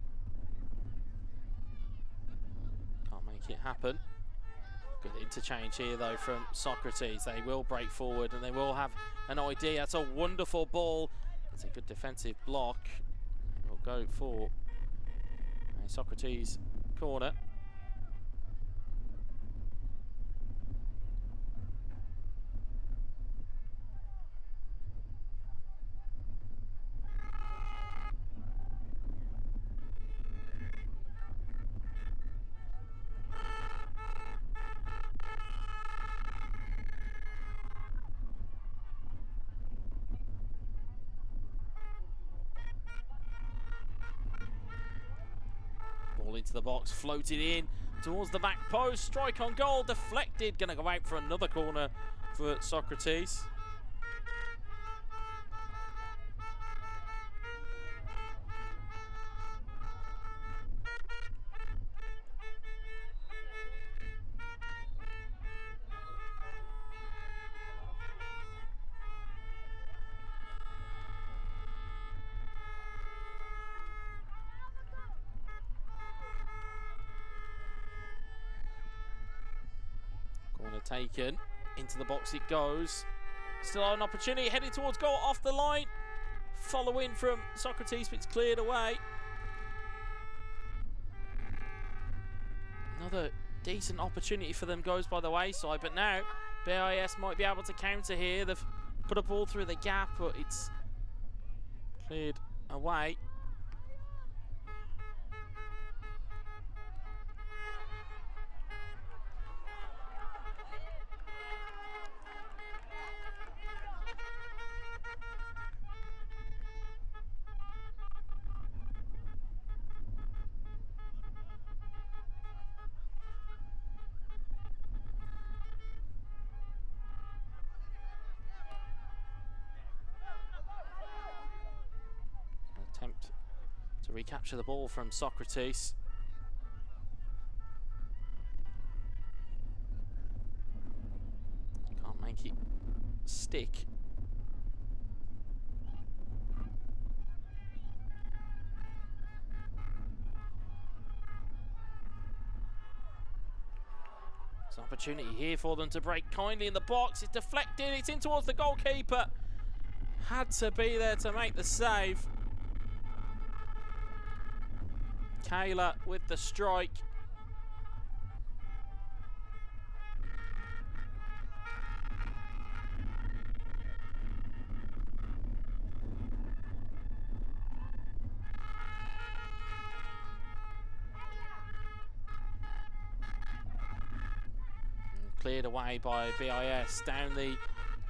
Can't make it happen. Good interchange here though from Socrates. They will break forward and they will have an idea. That's a wonderful ball. It's a good defensive block. We'll go for a Socrates corner. Into the box, floated in towards the back post, strike on goal, deflected, gonna go out for another corner for Socrates. Taken into the box it goes. Still an opportunity, heading towards goal, off the line. Following from Socrates, but it's cleared away. Another decent opportunity for them goes by the wayside, but now BIS might be able to counter here. They've put a ball through the gap, but it's cleared away. Attempt to recapture the ball from Socrates. Can't make it stick. There's an opportunity here for them to break kindly in the box. It's deflected, it's in towards the goalkeeper. Had to be there to make the save. Kayla with the strike. Cleared away by BIS. Down the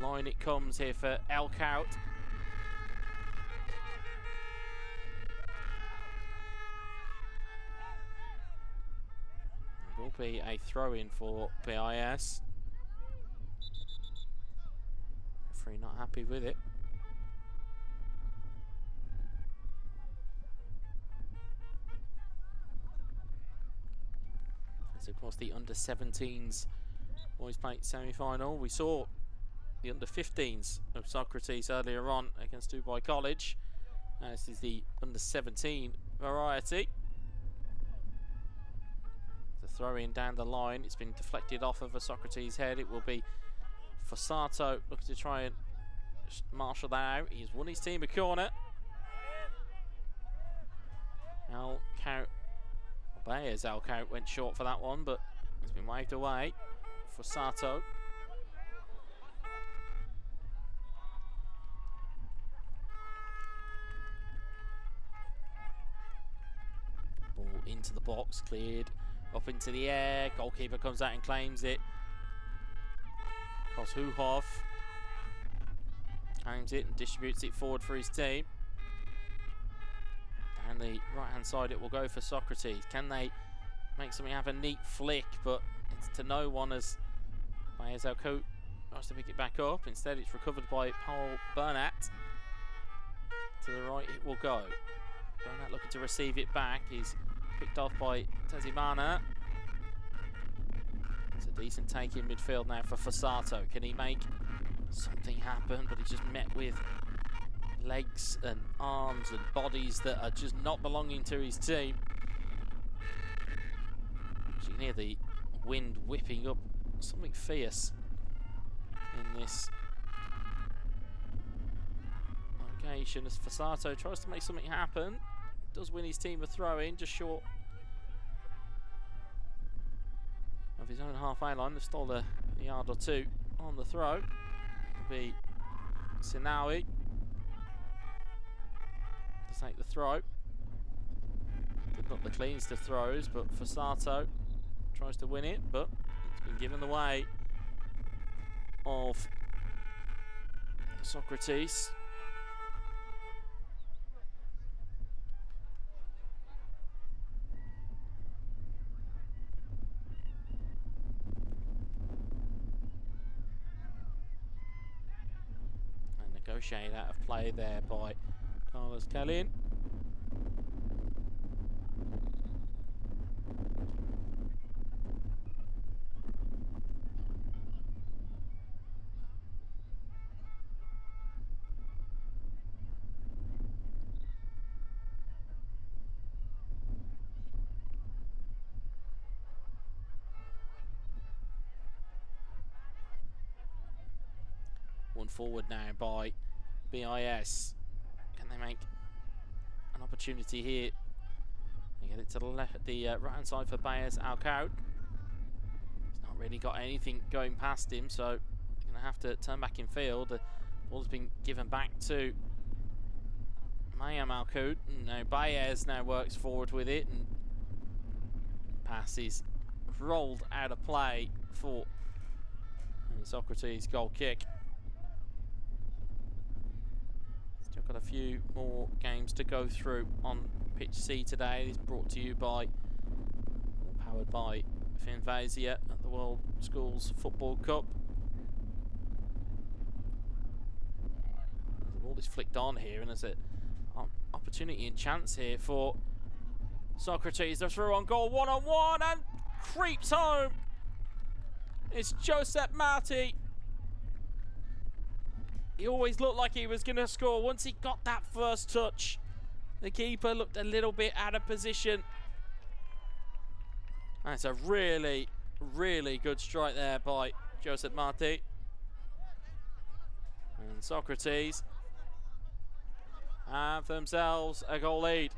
line it comes here for Elkout. It will be a throw-in for BIS. Referee not happy with it. It's of course the under-17s boys plate semi-final. We saw the under-15s of Socrates earlier on against Dubai College. This is the under-17 variety. The throw-in down the line. It's been deflected off of a Socrates head. It will be Fossato looking to try and marshal that out. He's won his team a corner. Elkout went short for that one, but it's been waved away. Fossato. Ball into the box, cleared up into the air. Goalkeeper comes out and claims it. Kozhuhov claims it and distributes it forward for his team. Down the right hand side it will go for Socrates. Can they make something happen? Neat flick, but it's to no one as Elkout tries to pick it back up. Instead it's recovered by Paul Burnett. To the right it will go. Burnett looking to receive it back. He's picked off by Tezimana. It's a decent take in midfield now for Fossato. Can he make something happen? But he's just met with legs and arms and bodies that are just not belonging to his team. You can hear the wind whipping up something fierce in this location as Fossato tries to make something happen. Does win his team a throw-in, just short of his own halfway line. They've stole a yard or two on the throw. It'll be Sinawi to take the throw. Did not the cleanest of throws, but Fossato tries to win it, but it's been given the way of Socrates. And negotiated out of play there by Carlos Kalin. one forward now by BIS. Can they make an opportunity here? They get it to the left, the right-hand side for Baez Alcaud. He's not really got anything going past him, so they're going to have to turn back in field. The ball's been given back to Mayam Alcaud. Now Baez now works forward with it, and pass is rolled out of play for Socrates' goal kick. Still got a few more games to go through on pitch C today. It's brought to you by, powered by Finvasia at the World Schools Football Cup. The ball is flicked on here, and there's an opportunity and chance here for Socrates. They're through on goal, one-on-one, and creeps home. It's Joseph Marti. He always looked like he was going to score. Once he got that first touch, the keeper looked a little bit out of position. That's a really, really good strike there by Joseph Marti. And Socrates have themselves a goal lead.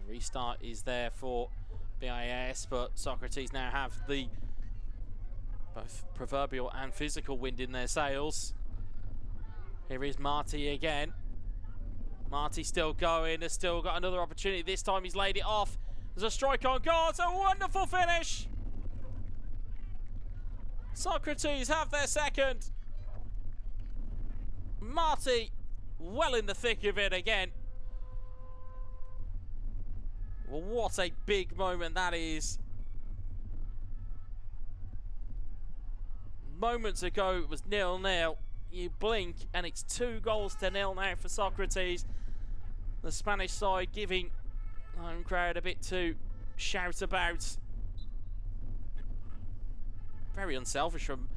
Restart is there for BIS, but Socrates now have the both proverbial and physical wind in their sails. Here is Marti again. Marti still going, has still got another opportunity. This time he's laid it off. There's a strike on goal. It's a wonderful finish. Socrates have their second. Marti well in the thick of it again. Well, what a big moment that is. Moments ago it was 0-0. You blink and it's 2-0 now for Socrates. The Spanish side giving the home crowd a bit to shout about. Very unselfish from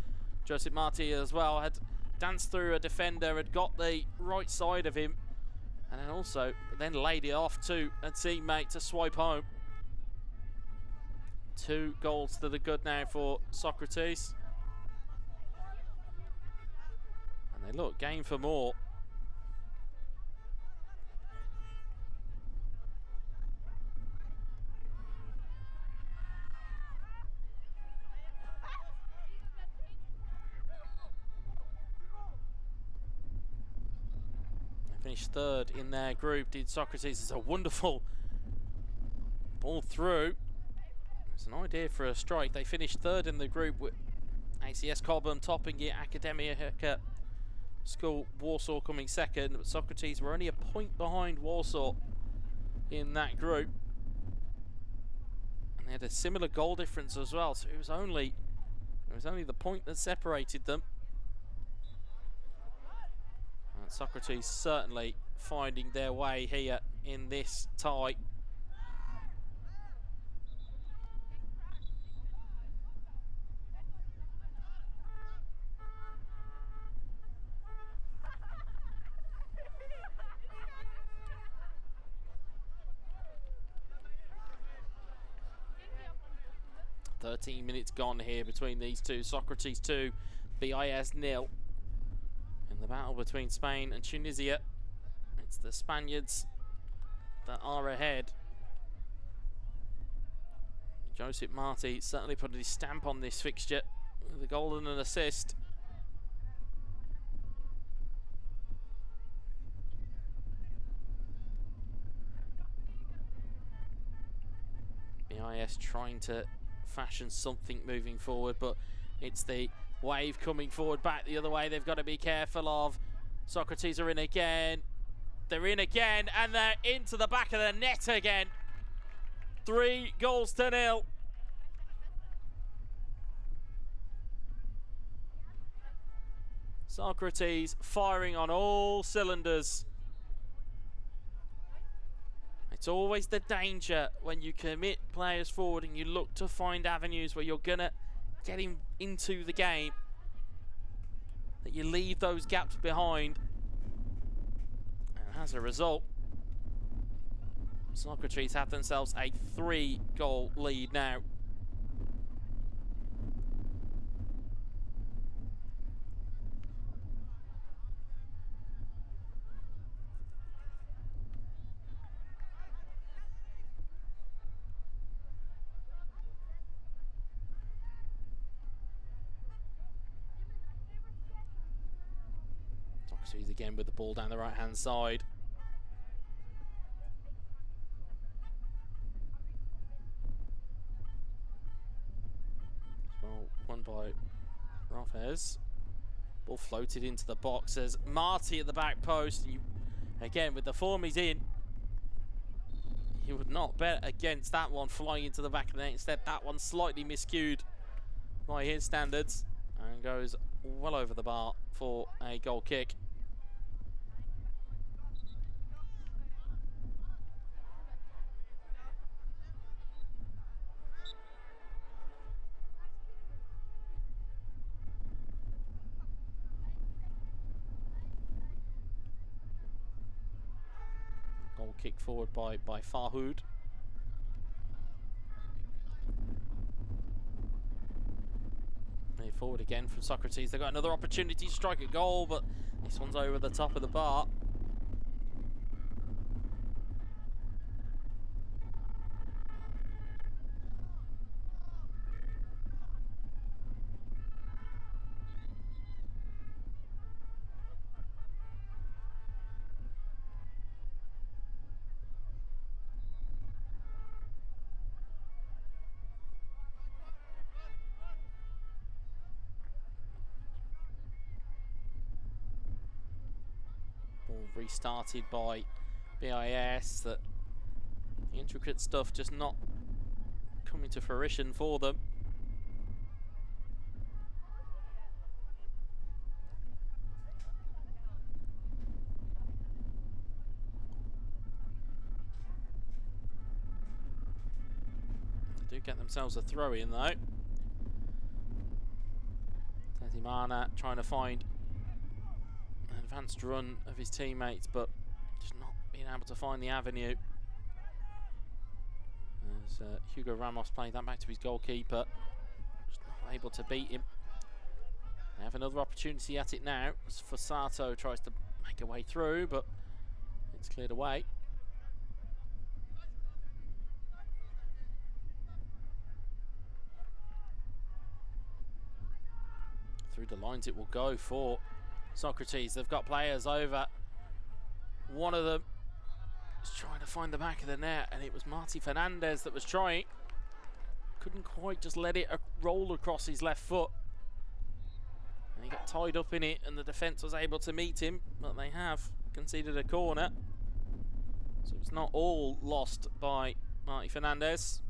Joseph Marti as well. Had danced through a defender, had got the right side of him, and then also then laid it off to a teammate to swipe home. 2 goals to the good now for Socrates. And they look game for more. Finished third in their group, did Socrates. It's a wonderful ball through. It's an idea for a strike. They finished third in the group with ACS Cobham topping it, Academia School Warsaw coming second, but Socrates were only a point behind Warsaw in that group. And they had a similar goal difference as well, so it was only the point that separated them. Socrates certainly finding their way here in this tie. "13 minutes gone here between these two. Socrates 2, BIS 0. In the battle between Spain and Tunisia, it's the Spaniards that are ahead. Joseph Marti certainly put his stamp on this fixture with a goal and an assist. BIS trying to fashion something moving forward, but it's the wave coming forward back the other way they've got to be careful of. Socrates are in again. They're in again, and they're into the back of the net again. 3-0. Socrates firing on all cylinders. It's always the danger when you commit players forward and you look to find avenues where you're going to getting into the game, that you leave those gaps behind. And as a result, Socrates have themselves a 3-goal lead now. Socrates again with the ball down the right-hand side. Well, won by Rafez. Ball floated into the box as Marty at the back post. Again, with the form he's in, you would not bet against that one flying into the back of the net. Instead, that one slightly miscued by his standards and goes well over the bar for a goal kick. Goal kick forward by Farhood. Made forward again from Socrates. They've got another opportunity to strike a goal, but this one's over the top of the bar. Restarted by BIS, that the intricate stuff just not coming to fruition for them. They do get themselves a throw in though. Tazimana trying to find advanced run of his teammates, but just not being able to find the avenue. As Hugo Ramos playing that back to his goalkeeper, just not able to beat him. They have another opportunity at it now as Fosato tries to make a way through, but it's cleared away. Through the lines it will go for Socrates. They've got players over. One of them is trying to find the back of the net, and it was Marty Fernandez that was trying. Couldn't quite just let it roll across his left foot. And he got tied up in it, and the defence was able to meet him, but they have conceded a corner. So it's not all lost by Marty Fernandez.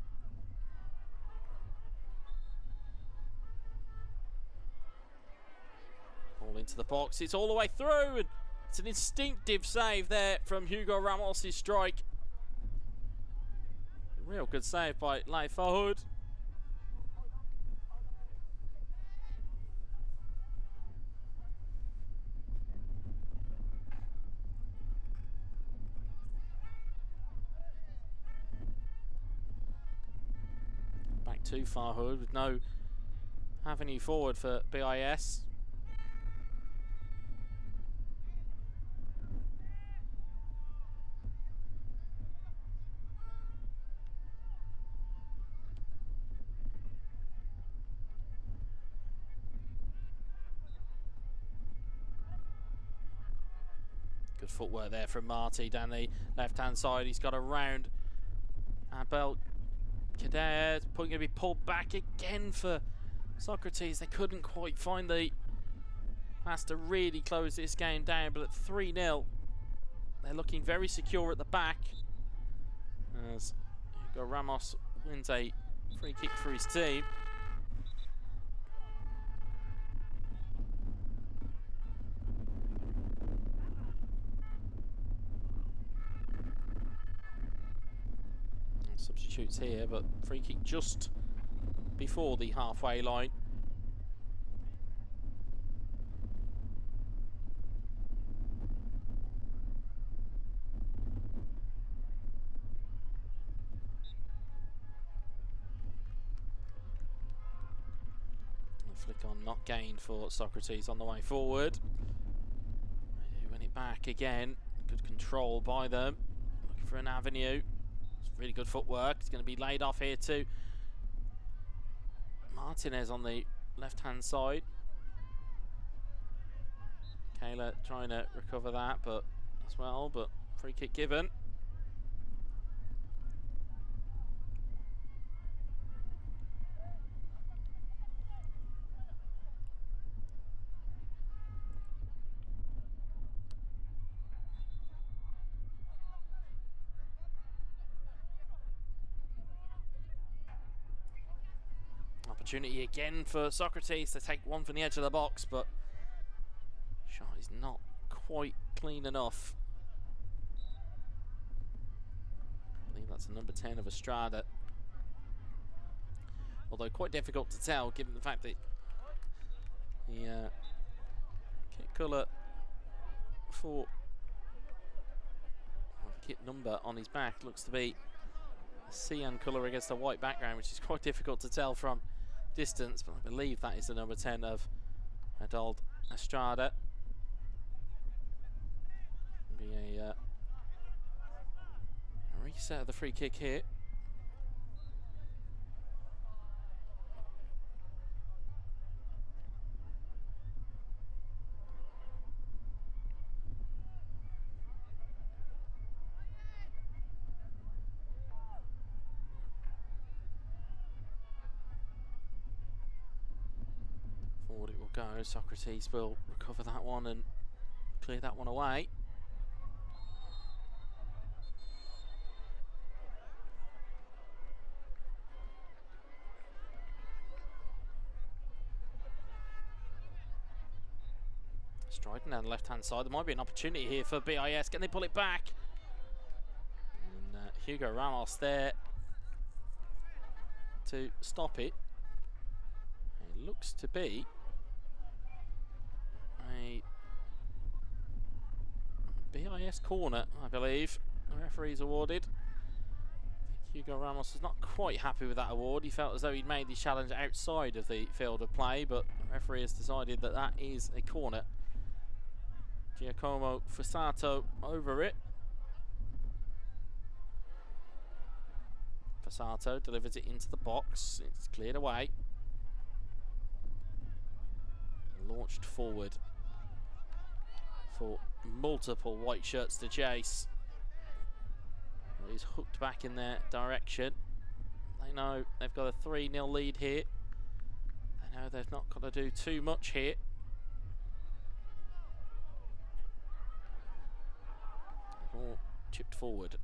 Ball into the box, it's all the way through, and it's an instinctive save there from Hugo Ramos' strike. Real good save by Lai Fahoud. Back to Fahoud with no avenue forward for BIS. Good footwork there from Marty down the left-hand side. He's got around Abel Kader. It's going to be pulled back again for Socrates. They couldn't quite find the pass to really close this game down, but at 3-0, they're looking very secure at the back as Hugo Ramos wins a free kick for his team. Substitutes here, but free kick just before the halfway line. Flick on, not gained for Socrates on the way forward. They do win it back again. Good control by them. Looking for an avenue. It's really good footwork. It's going to be laid off here to Martinez on the left-hand side. Kayla trying to recover that, but as well, but free kick given. Opportunity again for Socrates to take one from the edge of the box, but shot is not quite clean enough. I believe that's the number 10 of Estrada. Although quite difficult to tell given the fact that the kit colour for kit number on his back looks to be a cyan colour against a white background, which is quite difficult to tell from distance, but I believe that is the number 10 of Adolfo Estrada. Be a reset of the free kick here. Forward it will go. Socrates will recover that one and clear that one away. Striding down the left-hand side. There might be an opportunity here for BIS. Can they pull it back? And Hugo Ramos there to stop it. It looks to be a BIS corner, I believe. The referee's awarded. I think Hugo Ramos is not quite happy with that award. He felt as though he'd made the challenge outside of the field of play, but the referee has decided that that is a corner. Giacomo Fassato over it. Fassato delivers it into the box. It's cleared away. Launched forward for multiple white shirts to chase. He's hooked back in their direction. They know they've got a 3-0 lead here. They know they've not got to do too much here. All chipped forward.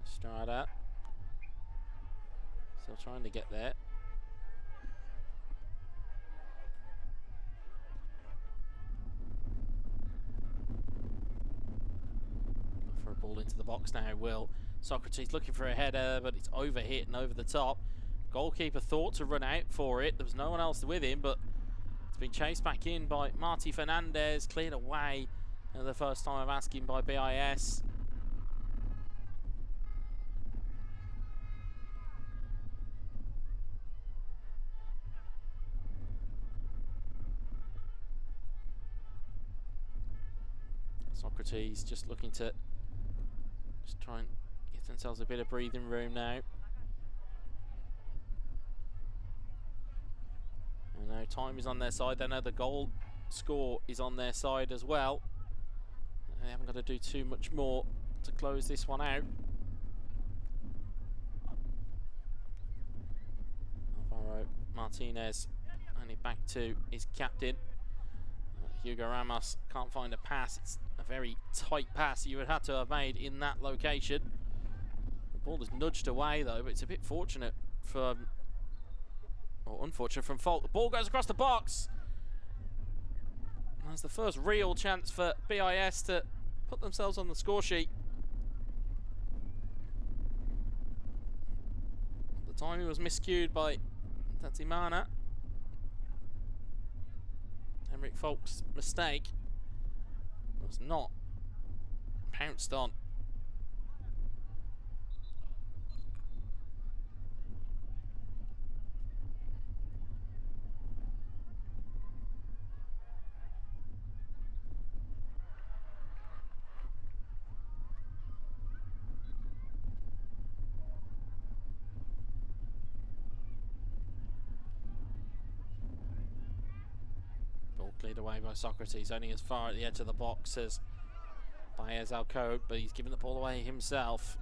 Estrada still trying to get there. Look for a ball into the box now, Will. Socrates looking for a header, but it's overhit and over the top. Goalkeeper thought to run out for it. There was no one else with him, but it's been chased back in by Marty Fernandez, cleared away. The first time I'm asking by BIS. Socrates just looking to just try and get themselves a bit of breathing room now. I know time is on their side. They know the goal score is on their side as well. They haven't got to do too much more to close this one out. Alvaro Martinez handing back to his captain. Hugo Ramos can't find a pass. It's a very tight pass you would have to have made in that location. The ball is nudged away though, but it's a bit fortunate for, or unfortunate from Falk. The ball goes across the box. That's the first real chance for BIS to put themselves on the score sheet. The timing was miscued by Tatimana. Henrik Falk's mistake was not pounced on. Cleared away by Socrates, only as far at the edge of the box as Baez Alcoa, but he's given the ball away himself.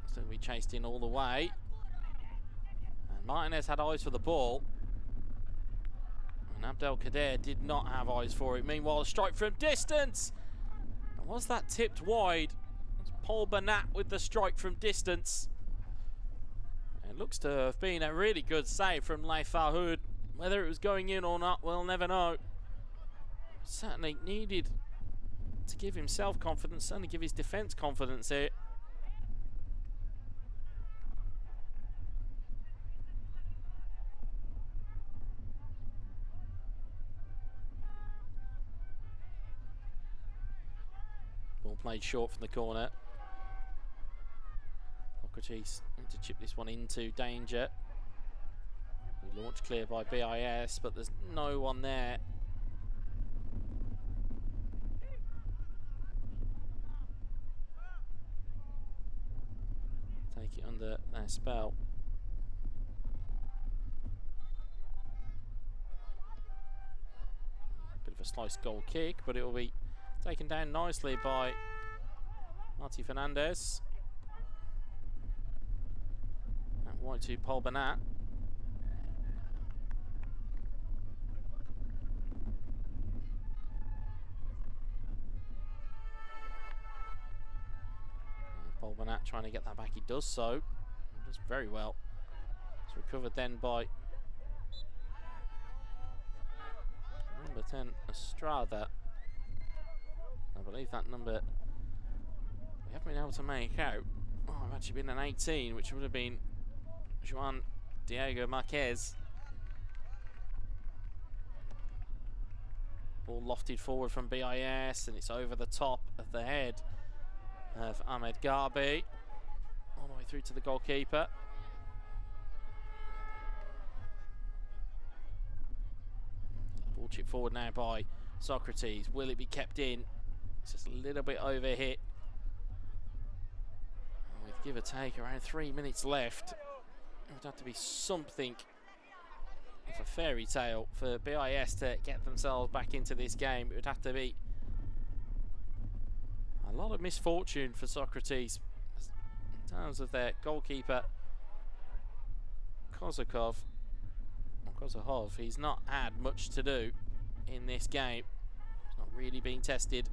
Still be chased in all the way. And Martinez had eyes for the ball. And Abdelkader did not have eyes for it. Meanwhile, a strike from distance. And was that tipped wide? It's Paul Bernat with the strike from distance. It looks to have been a really good save from Leif Fahoud. Whether it was going in or not, we'll never know. Certainly needed to give himself confidence, certainly give his defence confidence here. Ball played short from the corner. Socrates to chip this one into danger. We launch clear by BIS, but there's no one there. Take it under their spell. Bit of a slice goal kick, but it will be taken down nicely by Marty Fernandez. That wide to Paul Bernat. Paul Bernat trying to get that back. He does so. He does very well. It's recovered then by number 10, Estrada. I believe that number we haven't been able to make out. Oh, I've actually been an 18, which would have been Juan Diego Marquez. Ball lofted forward from BIS, and it's over the top of the head of Ahmed Garbi. All the way through to the goalkeeper. Ball chipped forward now by Socrates. Will it be kept in? It's just a little bit overhit. With give or take around 3 minutes left, it would have to be something of a fairy tale for BIS to get themselves back into this game. It would have to be a lot of misfortune for Socrates in terms of their goalkeeper Kozakov. Kozahov, he's not had much to do in this game. He's not really been tested.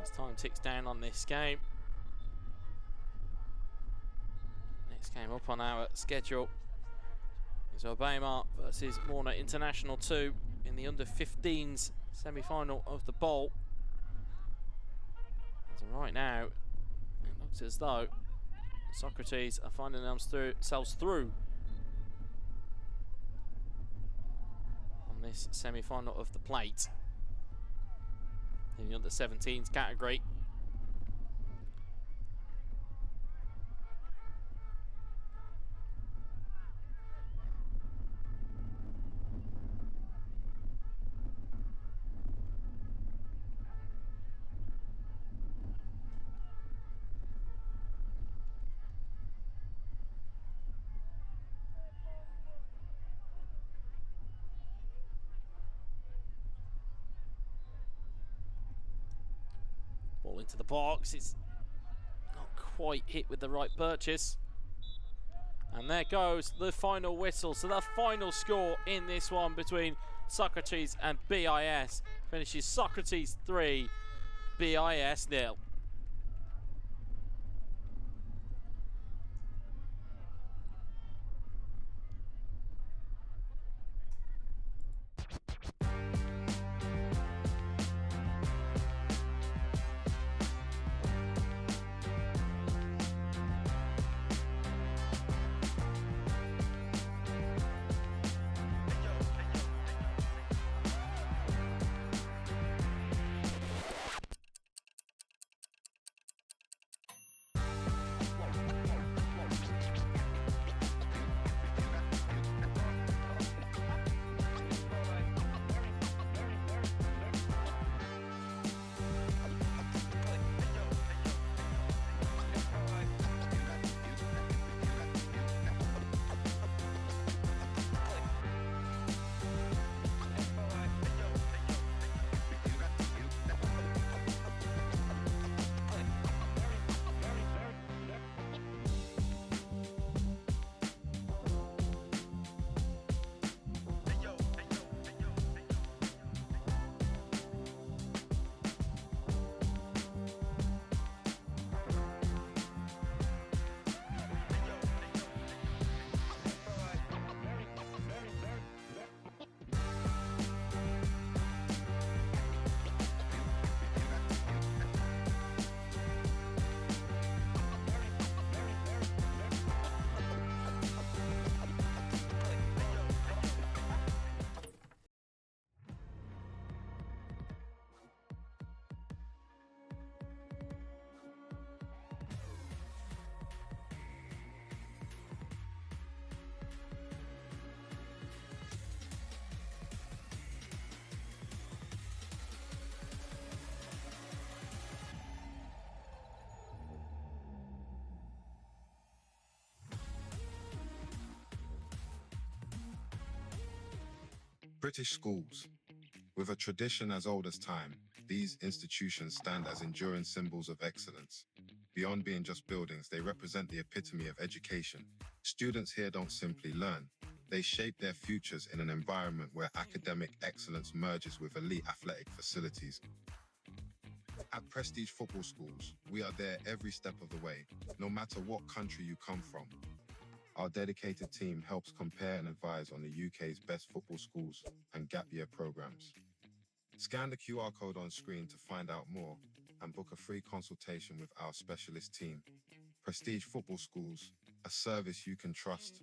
As time ticks down on this game. Next game up on our schedule is Obama versus Warner International 2 in the under-15s semi-final of the Bowl. As of right now, it looks as though Socrates are finding themselves through on this semi-final of the plate. In the under-17s category. Ball into the box. It's not quite hit with the right purchase. And there goes the final whistle. So the final score in this one between Socrates and BIS finishes Socrates 3, BIS 0. British schools. With a tradition as old as time, these institutions stand as enduring symbols of excellence. Beyond being just buildings, they represent the epitome of education. Students here don't simply learn. They shape their futures in an environment where academic excellence merges with elite athletic facilities. At Prestige Football Schools, we are there every step of the way, no matter what country you come from. Our dedicated team helps compare and advise on the UK's best football schools and gap year programs. Scan the QR code on screen to find out more and book a free consultation with our specialist team. Prestige Football Schools, a service you can trust.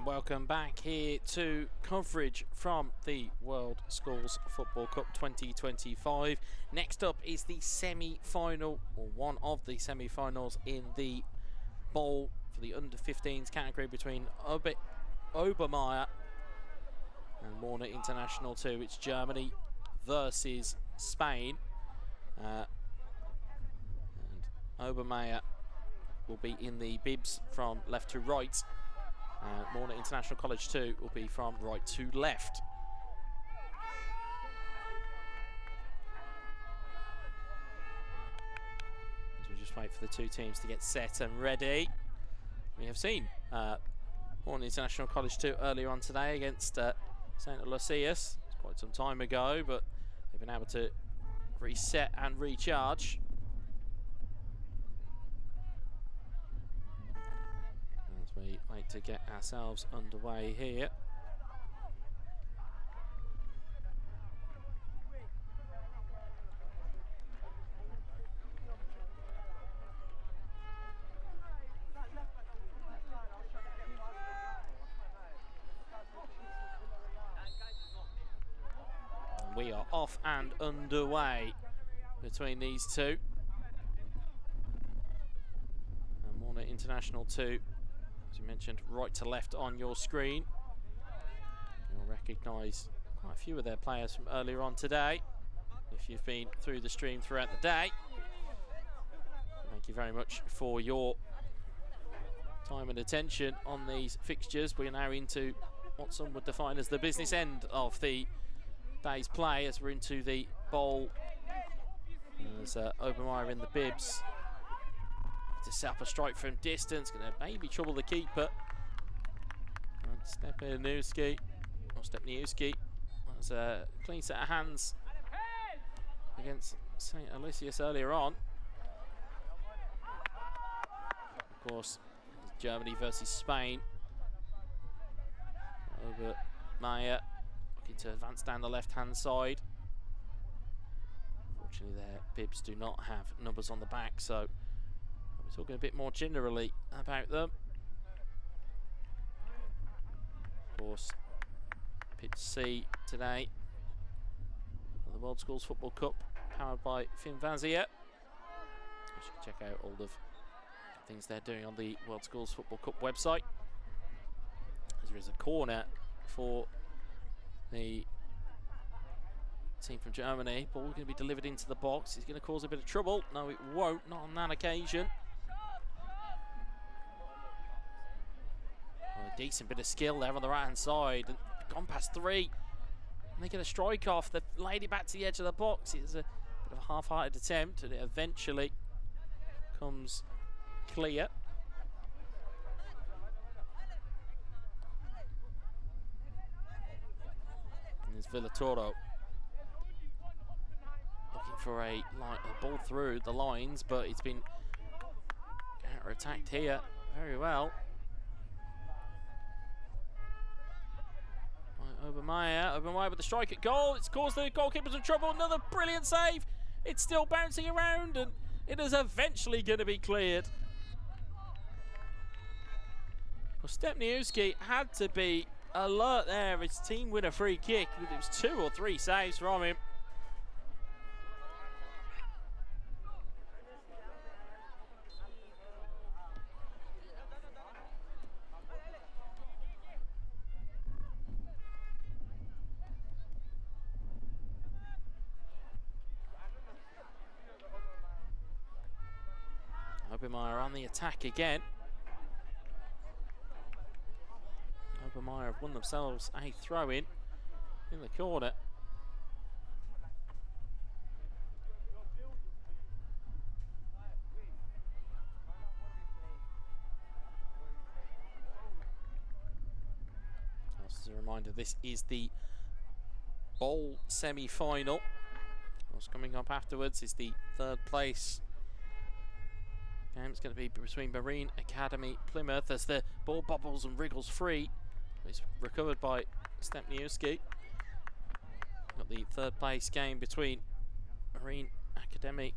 Welcome back here to coverage from the World Schools Football Cup 2025. Next up is the semi-final, or one of the semi-finals in the bowl for the under-15s category between Obermeier and Warner International 2. It's Germany versus Spain. And Obermeier will be in the bibs from left to right. Warner International College 2 will be from right to left. As we just wait for the two teams to get set and ready. We have seen Warner International College 2 earlier on today against St. Aloysius. It's quite some time ago, but they've been able to reset and recharge. We like to get ourselves underway here. And we are off and underway between these two. And Warner International 2, as you mentioned, right to left on your screen. You'll recognise quite a few of their players from earlier on today if you've been through the stream throughout the day. Thank you very much for your time and attention on these fixtures. We're now into what some would define as the business end of the day's play, as we're into the bowl. There's Obermeier in the bibs to set up a strike from distance, going to maybe trouble the keeper. Stepniewski, that's a clean set of hands against St. Aloysius earlier on. Of course, Germany versus Spain. Obermeier looking to advance down the left-hand side. Unfortunately, their bibs do not have numbers on the back, so we're talking a bit more generally about them. Of course, pitch C today, the World Schools Football Cup, powered by Finvazia. You should check out all of the things they're doing on the World Schools Football Cup website. As there is a corner for the team from Germany. Ball going to be delivered into the box. It's going to cause a bit of trouble. No, it won't, not on that occasion. A decent bit of skill there on the right hand side, and gone past three, and they get a strike off. They've laid it back to the edge of the box. It's a bit of a half-hearted attempt, and it eventually comes clear. And there's Villatoro looking for a ball through the lines, but it's been counter-attacked here very well. Obermeier with the strike at goal. It's caused the goalkeeper some trouble. Another brilliant save. It's still bouncing around, and it is eventually going to be cleared. Well, Stepniewski had to be alert there. His team win a free kick. It was 2 or 3 saves from him. Obermeyer on the attack again. Obermeyer have won themselves a throw-in in the corner. As a reminder, this is the bowl semi-final. What's coming up afterwards is the 3rd place game. It's going to be between Marine Academy Plymouth as the ball bobbles and wriggles free. It's recovered by Stepniewski. Got the 3rd place game between Marine Academy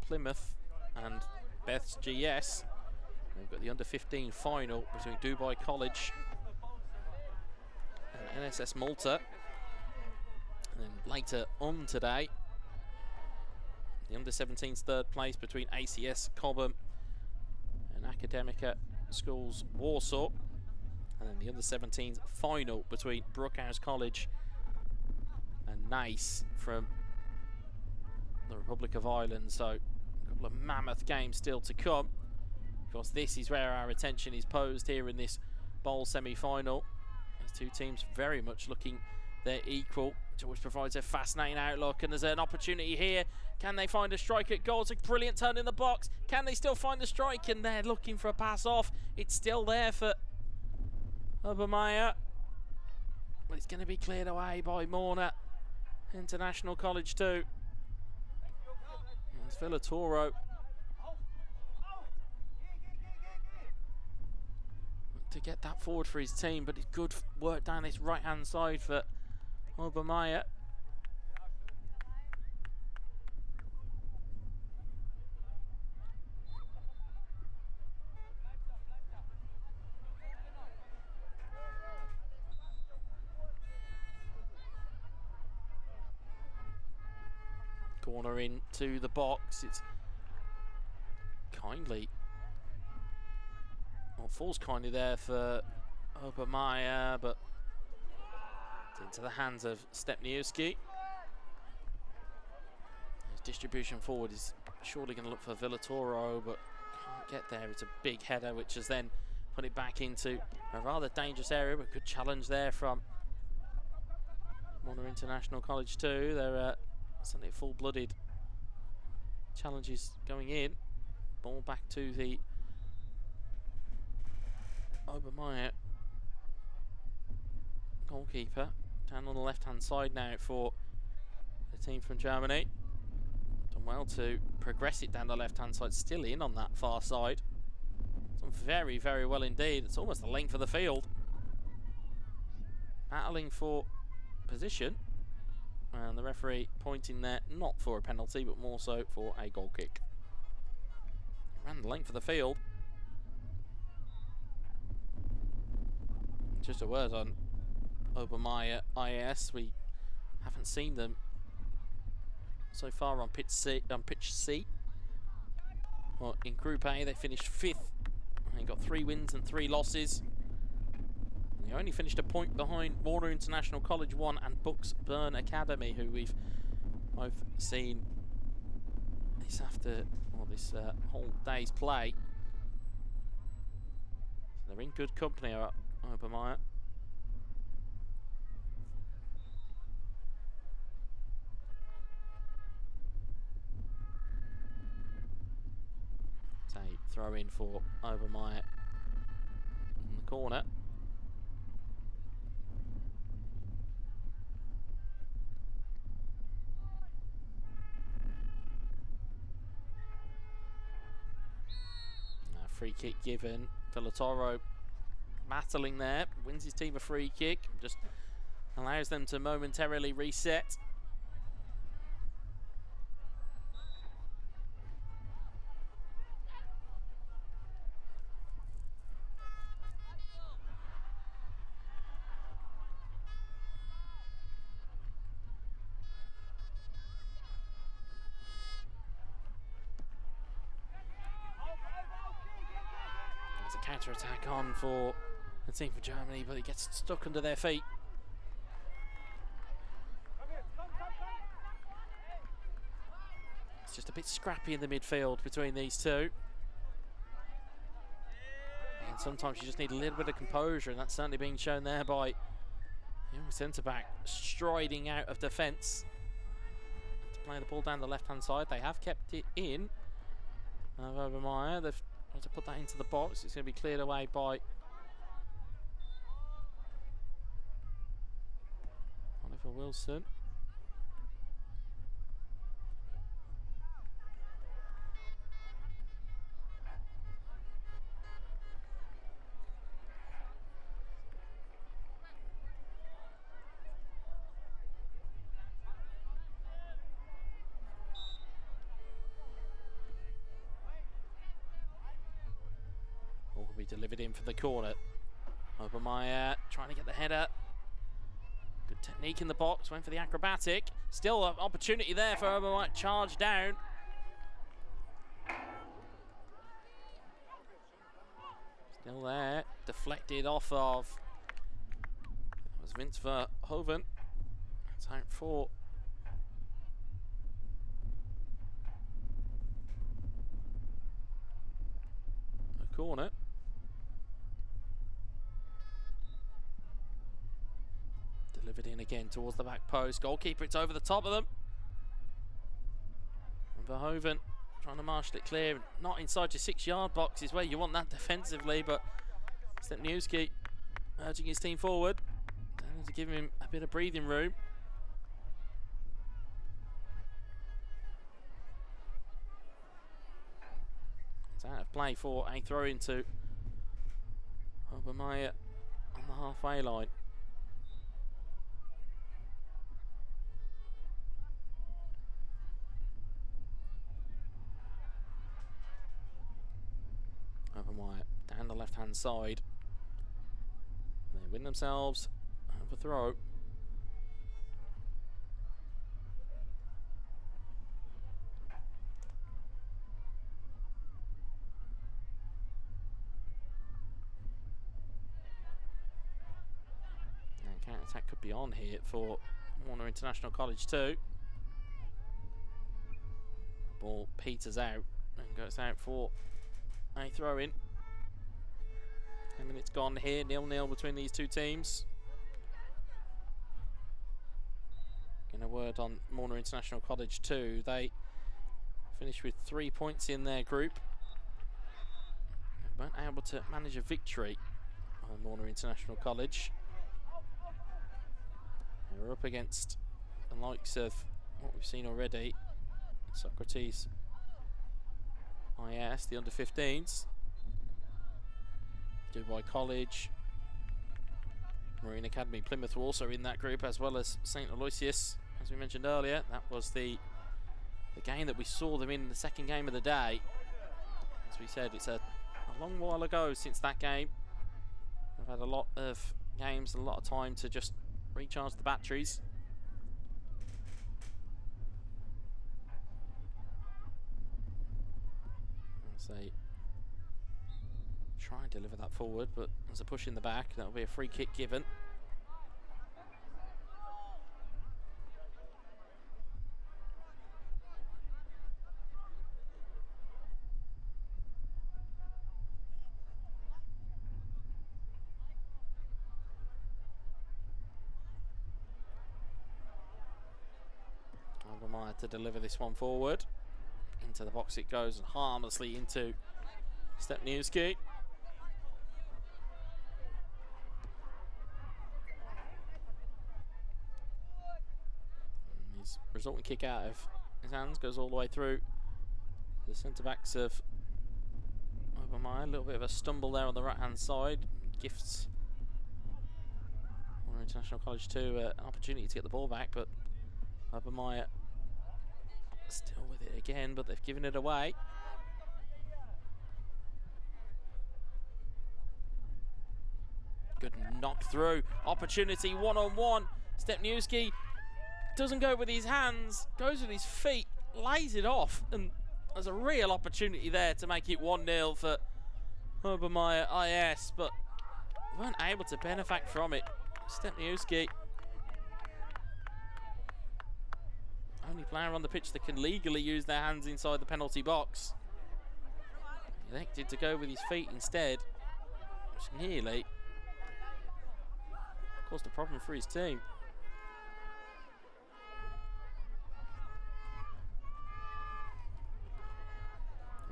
Plymouth and Beth's GS. We've got the under-15 final between Dubai College and NSS Malta. And then later on today, the under-17's 3rd place between ACS Cobham and Academica Schools Warsaw. And then the under-17's final between Brookhouse College and Nice from the Republic of Ireland. So a couple of mammoth games still to come. Of course, this is where our attention is posed here in this bowl semi-final. These two teams very much looking their equal, which always provides a fascinating outlook. And there's an opportunity here. Can they find a strike at goal? It's a brilliant turn in the box. Can they still find the strike? And they're looking for a pass off. It's still there for Obermeyer. But it's going to be cleared away by Morna. International College 2. It's Villatoro. To get that forward for his team, but it's good work down this right-hand side for Obermeyer. Corner into the box. It's kindly, well, falls kindly there for Obermeyer, but into the hands of Stepniewski. His distribution forward is surely going to look for Villatoro, but can't get there. It's a big header, which has then put it back into a rather dangerous area, but good challenge there from Warner International College 2. They're certainly full-blooded challenges going in. Ball back to the Obermeyer goalkeeper. Down on the left-hand side now for the team from Germany. Done well to progress it down the left-hand side. Still in on that far side. Done very, very well indeed. It's almost the length of the field. Battling for position. And the referee pointing there not for a penalty, but more so for a goal kick. Ran the length of the field. Just a word on Obermeyer IAS. We haven't seen them so far on pitch C. Well, in Group A, they finished 5th. They got 3 wins and 3 losses. They only finished a point behind Warner International College 1 and Bucksburn Academy, who we've both seen this after, well, this whole day's play. So they're in good company, Obermeyer. So throw in for Obermeyer in the corner. Free kick given. Villatoro battling there, wins his team a free kick, just allows them to momentarily reset. a counter-attack on for the team for Germany, but it gets stuck under their feet. It's just a bit scrappy in the midfield between these two. And sometimes you just need a little bit of composure, and that's certainly being shown there by the young centre-back striding out of defence to play the ball down the left-hand side. They have kept it in. Obermeyer, they've tried to put that into the box. It's going to be cleared away by Oliver Wilson. Will be delivered in for the corner. Obermeyer trying to get the header. Good technique in the box, went for the acrobatic. Still an opportunity there for Obermeyer, charge down. Still there, deflected off of. That was Vince Verhoeven. It's out for a corner. Delivered in again towards the back post. Goalkeeper, it's over the top of them. And Verhoeven trying to marshal it clear. Not inside your 6-yard box is where you want that defensively, but Stepniewski urging his team forward. To give him a bit of breathing room. It's out of play for a throw into Obermeyer on the halfway line. Obermeyer down the left-hand side. They win themselves a throw. And counter-attack could be on here for Warner International College too. Ball peters out and goes out for a throw-in. 10 minutes gone here, 0-0 between these two teams. Getting a word on Warner International College too. They finished with 3 points in their group. They weren't able to manage a victory on Warner International College. They were up against the likes of what we've seen already. Socrates IS, the under-15s. Dubai College, Marine Academy, Plymouth were also in that group, as well as St. Aloysius, as we mentioned earlier. That was the game that we saw them in the second game of the day. As we said, it's a long while ago since that game. They've had a lot of games, a lot of time to just recharge the batteries. As they try and deliver that forward, but there's a push in the back. That'll be a free kick given. Obermeyer to deliver this one forward. Into the box it goes, and harmlessly into Stepniewski. His resulting kick out of his hands goes all the way through the centre-backs of Obermeyer. A little bit of a stumble there on the right-hand side. Gifts Warner International College too an opportunity to get the ball back, but Obermeyer still with it again, but they've given it away. Good knock through. Opportunity one-on-one. Stepniewski doesn't go with his hands, goes with his feet, lays it off, and there's a real opportunity there to make it 1-0 for Obermeyer, yes, but weren't able to benefit from it. Stepniewski, only player on the pitch that can legally use their hands inside the penalty box. He elected to go with his feet instead, which nearly caused a problem for his team.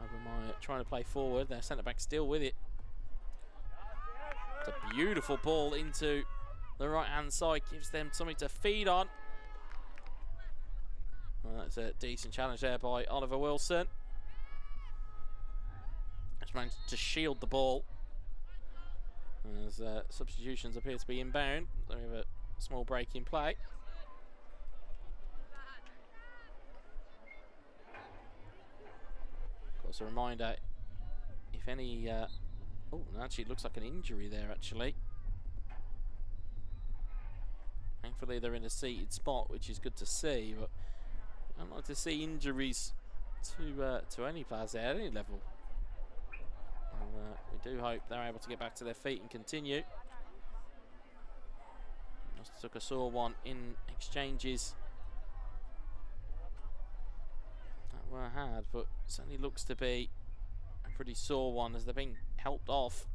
Obermeyer trying to play forward, their centre-back still with it. It's a beautiful ball into the right-hand side, gives them something to feed on. Well, that's a decent challenge there by Oliver Wilson. Just managed to shield the ball. As substitutions appear to be inbound. So we have a small break in play. Of course, a reminder, if any... oh, actually, it looks like an injury there, actually. Thankfully, they're in a seated spot, which is good to see, but I'd like to see injuries to any players at any level. And, we do hope they're able to get back to their feet and continue. Just took a sore one in exchanges that were had, but certainly looks to be a pretty sore one as they're being helped off.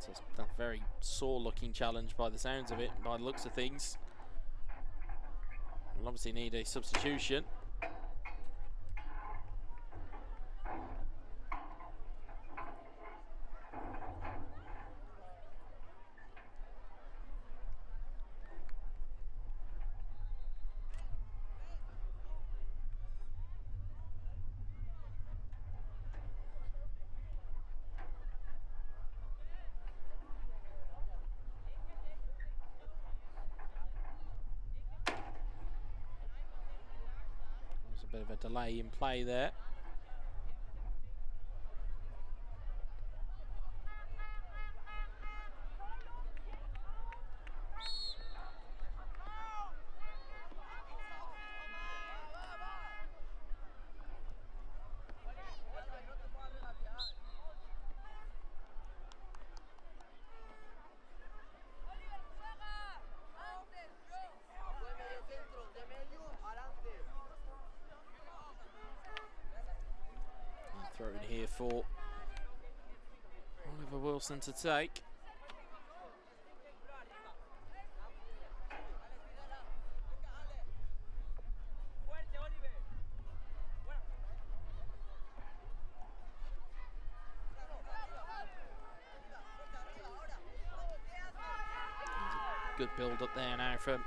It's a very sore-looking challenge by the sounds of it, by the looks of things. We'll obviously need a substitution. Bit of a delay in play there. Throw it here for Oliver Wilson to take. Good build up there now from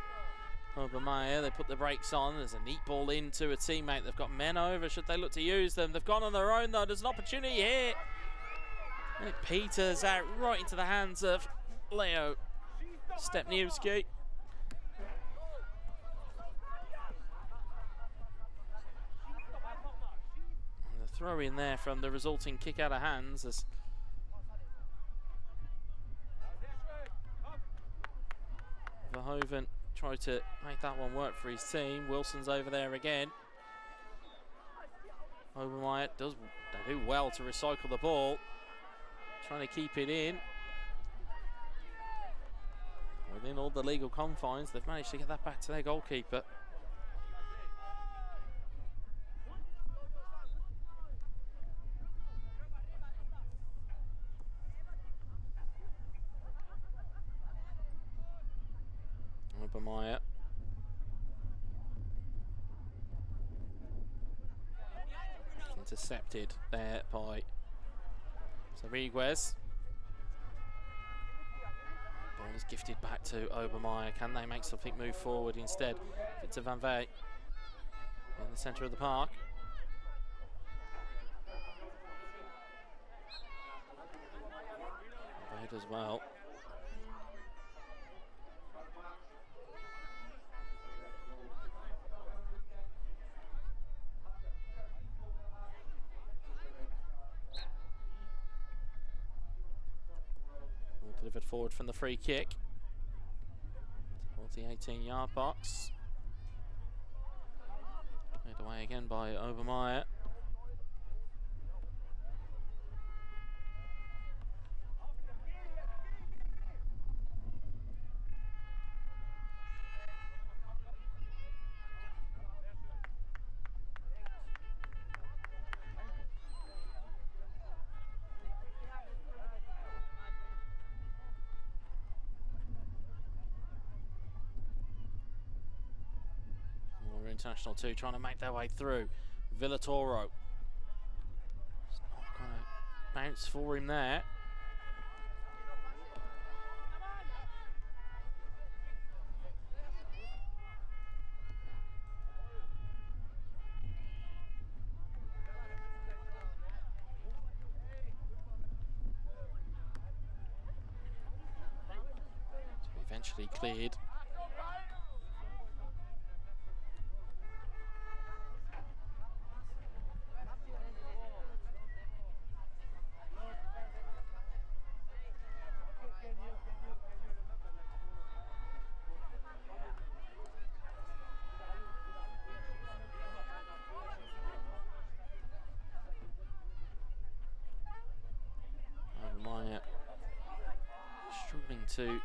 Obermeyer. They put the brakes on. There's a neat ball into a teammate. They've got men over. Should they look to use them? They've gone on their own though. There's an opportunity here. And it peters out right into the hands of Leo Stepniewski. And the throw in there from the resulting kick out of hands as Verhoeven tried to make that one work for his team. Wilson's over there again. Obermeyer does do well to recycle the ball. Trying to keep it in. Within all the legal confines, they've managed to get that back to their goalkeeper. Obermeyer. Intercepted there by Rodriguez. Ball is gifted back to Obermeyer. Can they make something move forward instead? Victor Van Vey in the centre of the park. Van Vey does well. Delivered forward from the free kick towards the 18-yard box. Played away again by Obermeyer. International 2 trying to make their way through. Villatoro. It's not going to bounce for him there. Eventually cleared. Struggling to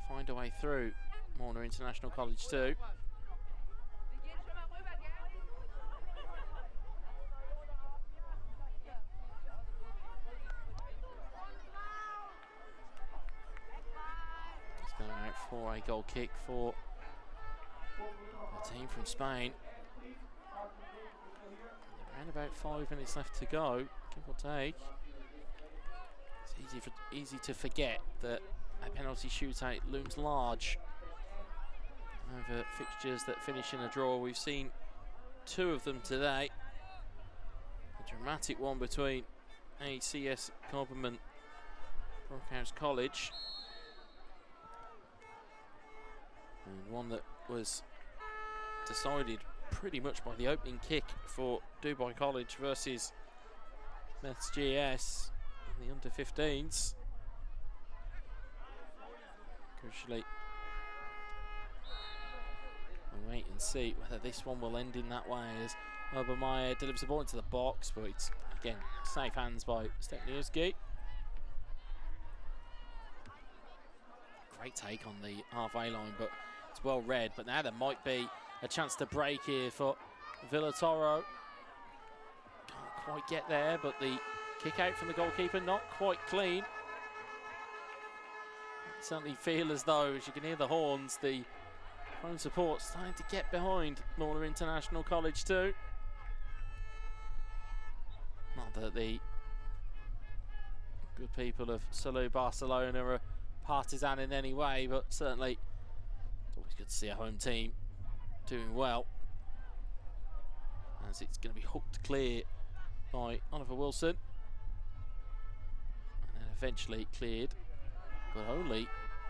find a way through Morna International College 2. It's going out for a goal kick for the team from Spain. Around about 5 minutes left to go, give or take. It's easy to forget that a penalty shootout looms large over fixtures that finish in a draw. We've seen 2 of them today. A dramatic one between ACS Cobham and Brockhouse College, and one that was decided pretty much by the opening kick for Dubai College versus MSGS in the under-15s. Crucially, we'll wait and see whether this one will end in that way as Obermeyer delivers the ball into the box, but it's again safe hands by Stepniewski. Great take on the halfway line, but it's well read. But now there might be a chance to break here for Villatoro. Can't quite get there, but the kick out from the goalkeeper not quite clean. Certainly feel as though, as you can hear the horns, the home support starting to get behind Morna International College 2. Not that the good people of Salou Barcelona are partisan in any way, but certainly it's always good to see a home team doing well, as it's going to be hooked clear by Oliver Wilson and then eventually cleared, but only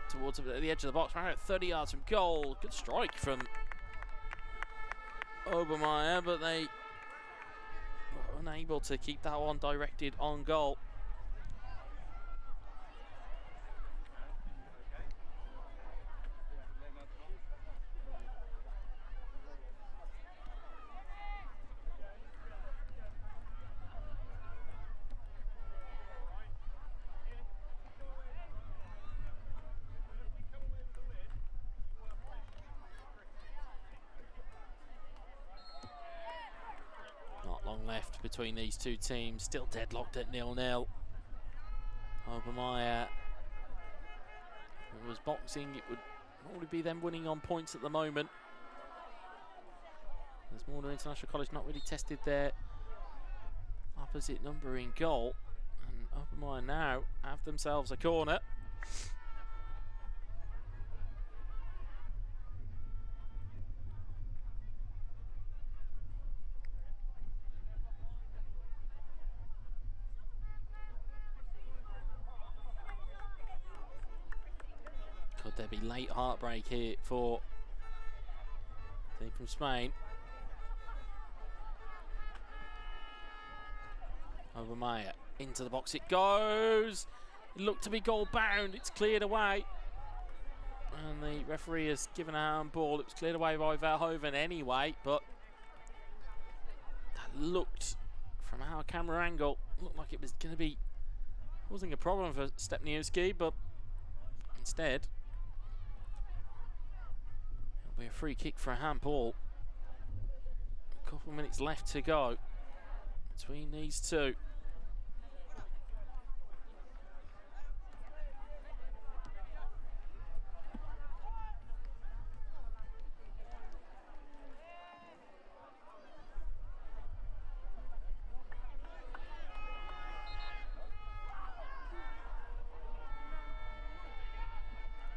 towards the edge of the box, around 30 yards from goal. Good strike from Obermeyer, but they were unable to keep that one directed on goal. Left between these two teams, still deadlocked at 0-0. Obermeyer, if it was boxing, it would probably be them winning on points at the moment, as Morna International College not really tested their opposite number in goal, and Obermeyer now have themselves a corner. Could there be late heartbreak here for the team from Spain? Obermeyer into the box it goes, It looked to be goal bound. It's cleared away. And the referee has given a handball. It was cleared away by Verhoeven anyway, but that looked, from our camera angle, looked like it was going to be, causing a problem for Stepniewski, but instead, it'll be a free kick for a handball. A couple of minutes left to go between these two.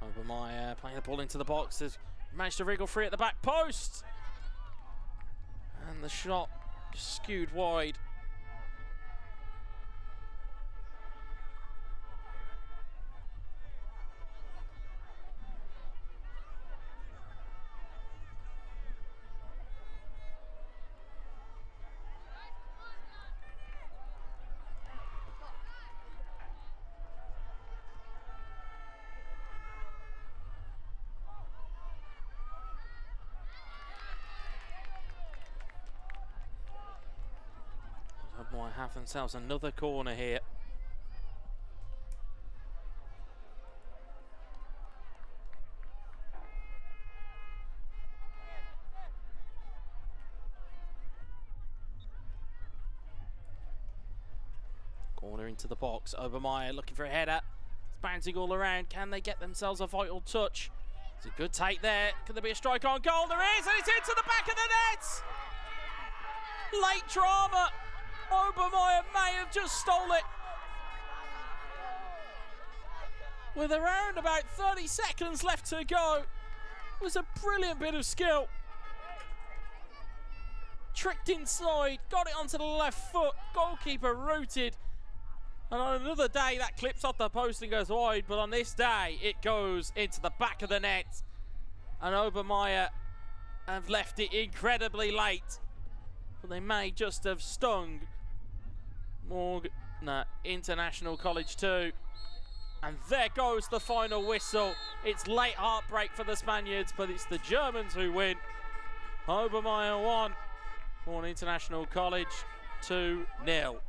Obermeyer playing the ball into the box, has managed to wriggle free at the back post. And the shot just skewed wide. Might have themselves another corner here. Corner into the box. Obermeyer looking for a header. It's bouncing all around. Can they get themselves a vital touch? It's a good take there. Could there be a strike on goal? There is, and it's into the back of the net. Late drama. Obermeyer may have just stole it. With around about 30 seconds left to go. It was a brilliant bit of skill. Tricked inside, got it onto the left foot, goalkeeper rooted. And on another day that clips off the post and goes wide, but on this day it goes into the back of the net. And Obermeyer have left it incredibly late. But they may just have stung International College 2. And there goes the final whistle. It's late heartbreak for the Spaniards, but it's the Germans who win. Obermeyer 1, Morn International College 2-0.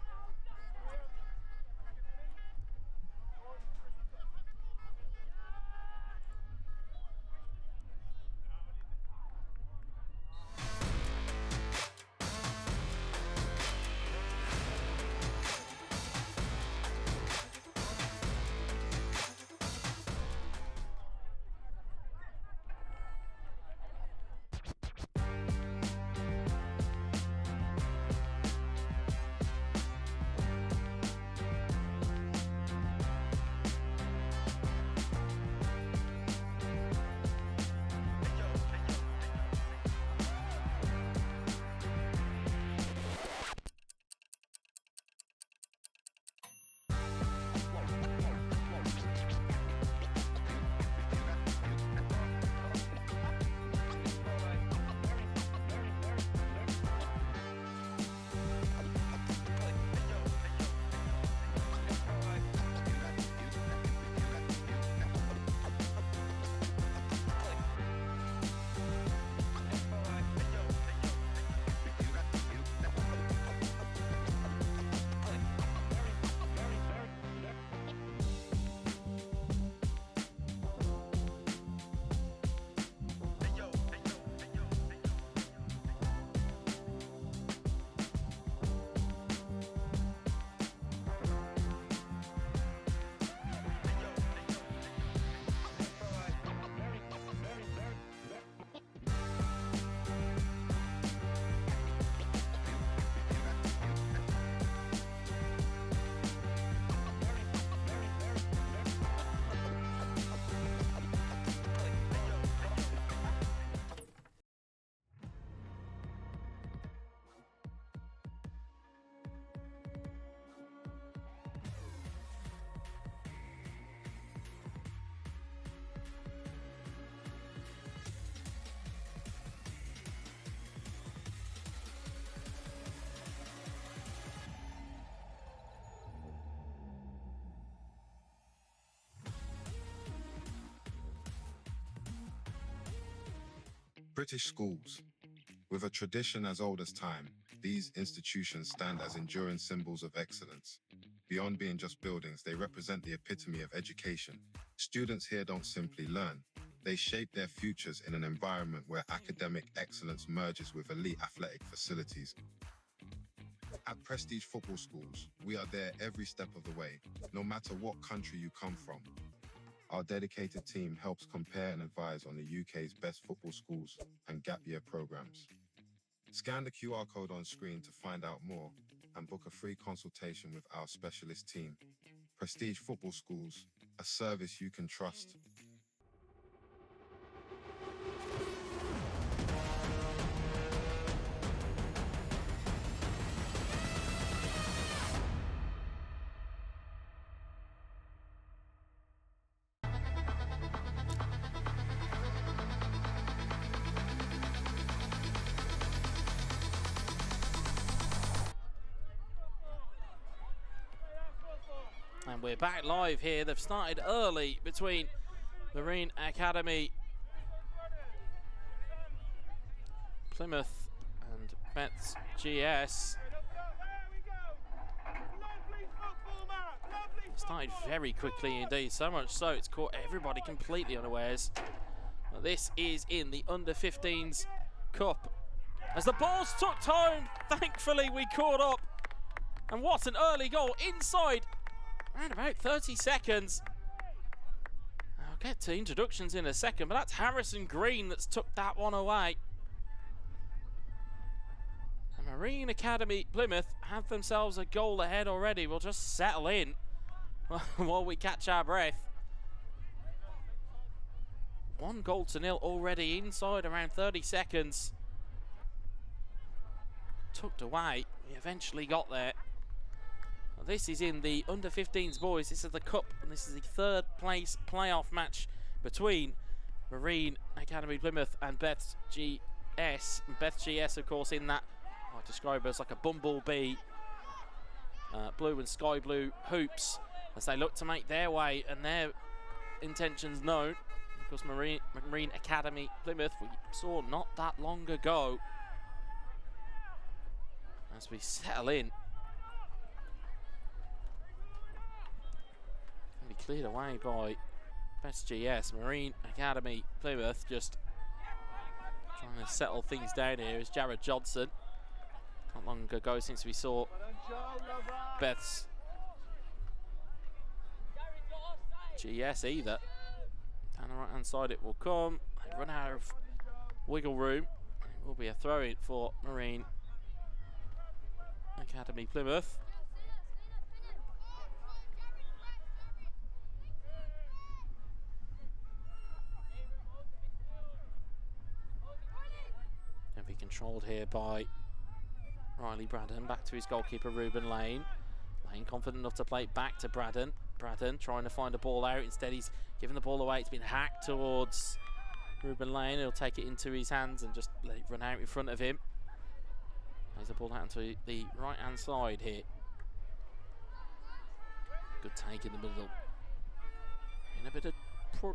British schools. With a tradition as old as time, these institutions stand as enduring symbols of excellence. Beyond being just buildings, they represent the epitome of education. Students here don't simply learn. They shape their futures in an environment where academic excellence merges with elite athletic facilities. At Prestige Football Schools, we are there every step of the way, no matter what country you come from. Our dedicated team helps compare and advise on the UK's best football schools and gap year programs. Scan the QR code on screen to find out more and book a free consultation with our specialist team. Prestige Football Schools, a service you can trust. And we're back live here. They've started early between Marine Academy, Plymouth and Beth's GS. Started very quickly indeed, so much so it's caught everybody completely unawares. But this is in the Under-15s Cup. As the ball's tucked home, thankfully we caught up. And what an early goal inside around about 30 seconds. I'll get to introductions in a second, but that's Harrison Green that's took that one away. And Marine Academy Plymouth have themselves a goal ahead already. We'll just settle in while we catch our breath. 1-0 already inside around 30 seconds. Tucked away. We eventually got there. This is in the Under-15s boys. This is the Cup, and this is the third place playoff match between Marine Academy Plymouth and Beth's GS. And Beth's GS, of course, in that I describe as like a bumblebee blue and sky blue hoops as they look to make their way and their intentions known. Of course, Marine Academy Plymouth we saw not that long ago. As we settle in. Cleared away by Best GS. Marine Academy Plymouth just trying to settle things down here is Jared Johnson. Not long ago since we saw Beth's GS either. Down the right hand side it will come. They run out of wiggle room. It will be a throw in for Marine Academy Plymouth. Controlled here by Riley Braddon. Back to his goalkeeper Ruben Lane. Lane confident enough to play it back to Braddon. Braddon trying to find a ball out. Instead he's giving the ball away. It's been hacked towards Ruben Lane. He'll take it into his hands and just let it run out in front of him. Plays the ball out onto the right hand side here. Good take in the middle. In a bit of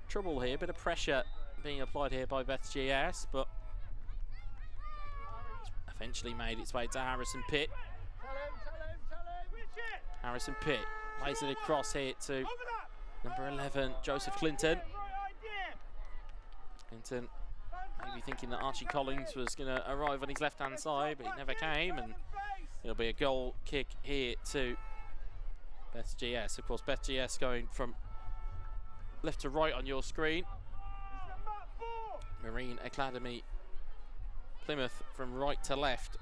trouble here. A bit of pressure being applied here by Beth GS, but eventually made its way to Harrison Pitt. Harrison Pitt plays it across here to number 11, Joseph Clinton. Clinton maybe thinking that Archie Collins was going to arrive on his left-hand side, but he never came, and it'll be a goal kick here to Beth GS. Of course, Beth GS going from left to right on your screen. Marine Academy Plymouth from right to left.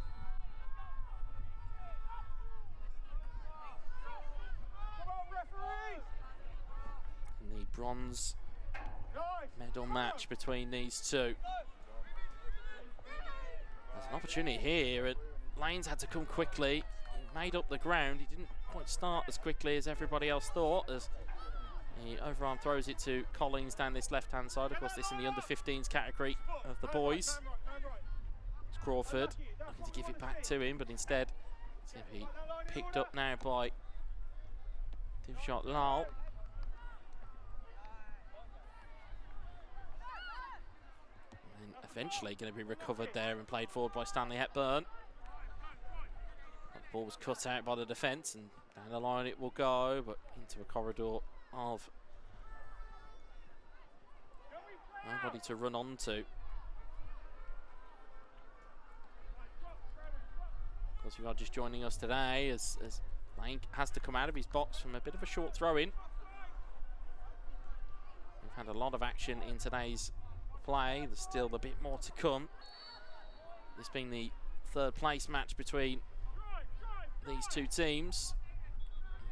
And the bronze medal match between these two. There's an opportunity here, and Lanes had to come quickly. He made up the ground. He didn't quite start as quickly as everybody else thought, as he overarm throws it to Collins down this left-hand side. Of course, this in the under-15s category of the boys. Crawford looking to give it back to him, but instead it's going to be picked up now by Divshot Lal. And then eventually going to be recovered there and played forward by Stanley Hepburn. That ball was cut out by the defence, and down the line it will go, but into a corridor of nobody to run onto. Of course, you are just joining us today as Lane has to come out of his box from a bit of a short throw-in. We've had a lot of action in today's play. There's still a bit more to come. This being the third place match between these two teams.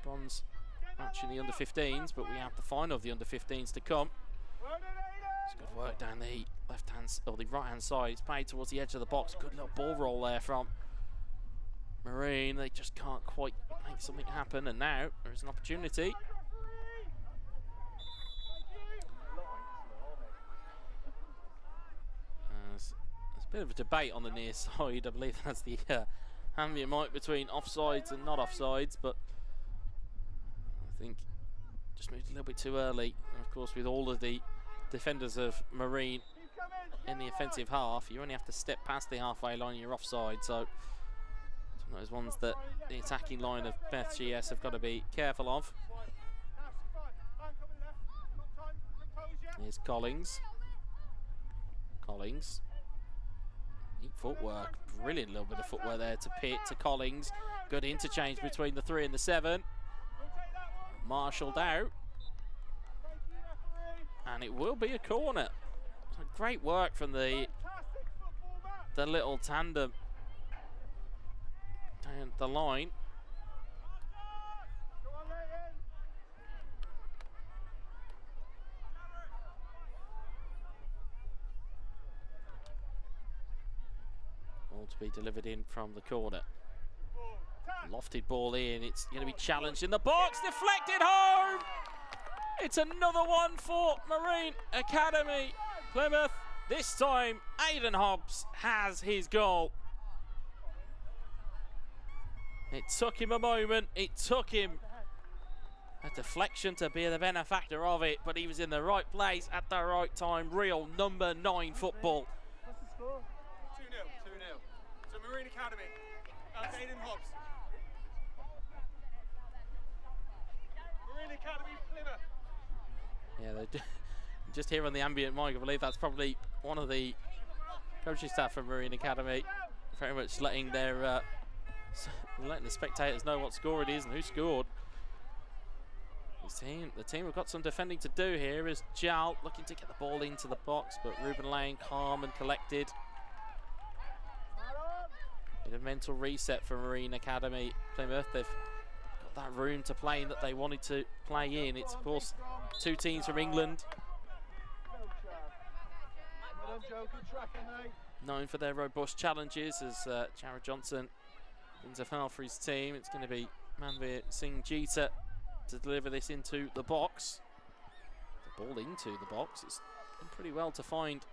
Bronze match in the under-15s, but we have the final of the under-15s to come. It's good work down the left-hand or the right-hand side. It's played towards the edge of the box. Good little ball roll there from Marine. They just can't quite make something happen, and now there is an opportunity. There's a bit of a debate on the near side. I believe that's the ambient mic between offsides and not offsides, but I think just moved a little bit too early. And of course, with all of the defenders of Marine in the offensive half, you only have to step past the halfway line, you're offside. So it's one of those ones that the attacking line of Beth GS have got to be careful of. Here's Collings. Neat footwork, brilliant little bit of footwork there to Pitt, to Collings. Good interchange between the 3 and the 7. Marshalled out. And it will be a corner. So great work from the little tandem down the line. All to be delivered in from the corner. Lofted ball in, it's going to be challenged in the box, deflected home! It's another one for Marine Academy Plymouth. This time, Aidan Hobbs has his goal. It took him a moment, it took him a deflection to be the benefactor of it, but he was in the right place at the right time. Real number 9 football. What's the score? 2-0. So Marine Academy, that's Aidan Hobbs. Marine Academy Plymouth. Yeah, they just here on the ambient mic, I believe that's probably one of the coaching staff from Marine Academy, very much letting their letting the spectators know what score it is and who scored. The team have got some defending to do here as Jal looking to get the ball into the box, but Ruben Lane calm and collected. Bit of mental reset for Marine Academy Plymouth. They've got that room to play in that they wanted to play in. It's of course 2 teams from England, known for their robust challenges, as Jared Johnson brings a foul for his team. It's going to be Manveer Singh Jeeta to deliver this into the box. The ball into the box. It's done pretty well to find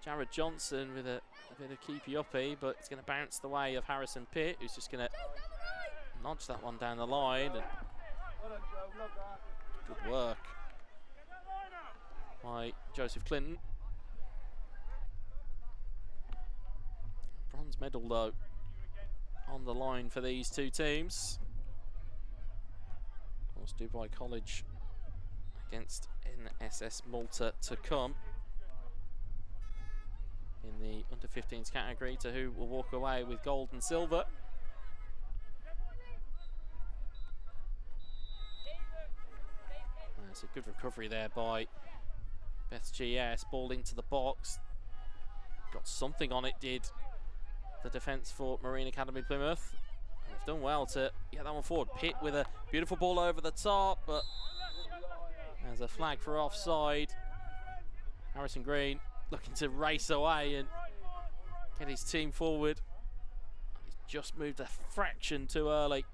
Jared Johnson with a bit of keepy-uppy, but it's going to bounce the way of Harrison Pitt, who's just going to nudge that one down the line. And good work by Joseph Clinton. Bronze medal, though, on the line for these 2 teams. Of course, Dubai College against NSS Malta to come in the under-15s category, to who will walk away with gold and silver. That's a good recovery there by Beth GS. Ball into the box. Got something on it, did the defence for Marine Academy Plymouth. And they've done well to get that one forward. Pitt with a beautiful ball over the top, but there's a flag for offside. Harrison Green looking to race away and get his team forward. He's just moved a fraction too early.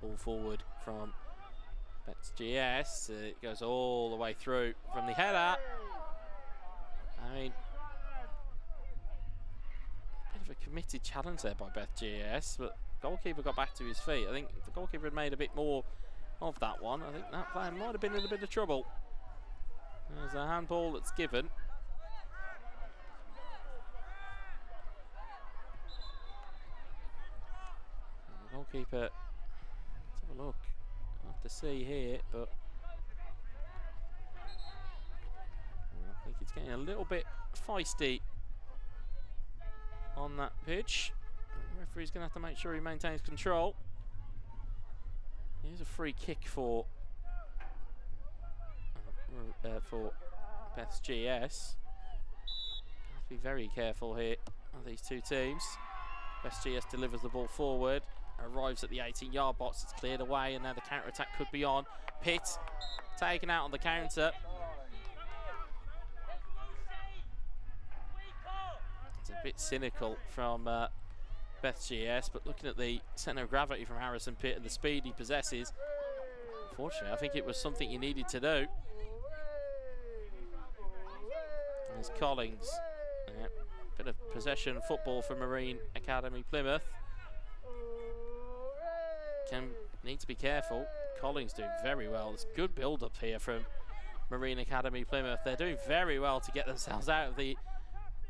Ball forward from Bets GS. It goes all the way through from the header. I mean, of a committed challenge there by Beth GS, but goalkeeper got back to his feet. I think if the goalkeeper had made a bit more of that one, I think that player might have been in a bit of trouble. There's a handball that's given. And the goalkeeper, let's have a look. I'll have to see here, but I think it's getting a little bit feisty on that pitch. The referee's going to have to make sure he maintains control. Here's a free kick for Beth's GS. Have to be very careful here of these two teams. Beth's GS delivers the ball forward, arrives at the 18-yard box, it's cleared away, and now the counter-attack could be on. Pitt taken out on the counter. It's a bit cynical from Beth GS, but looking at the centre of gravity from Harrison Pitt and the speed he possesses, unfortunately, I think it was something you needed to do. There's Collings. Bit of possession football for Marine Academy Plymouth. Need to be careful. Collings doing very well. There's good build-up here from Marine Academy Plymouth. They're doing very well to get themselves out of the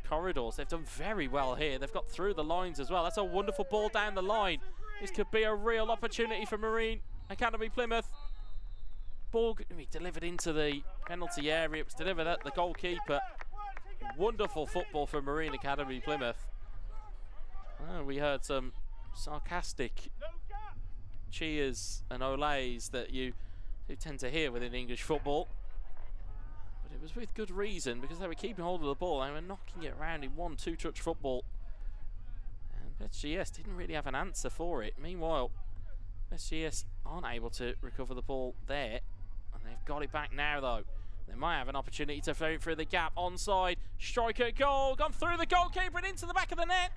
corridors. They've done very well here. They've got through the lines as well. That's a wonderful ball down the line. This could be a real opportunity for Marine Academy Plymouth. Ball going to be delivered into the penalty area. It was delivered at the goalkeeper. Wonderful football from Marine Academy Plymouth. We heard some sarcastic cheers and olays that you do tend to hear within English football. But it was with good reason, because they were keeping hold of the ball. They were knocking it around in 1-2 touch football. And BSGS didn't really have an answer for it. Meanwhile, BSGS aren't able to recover the ball there. And they've got it back now, though. They might have an opportunity to throw it through the gap. Onside, striker goal, gone through the goalkeeper and into the back of the net.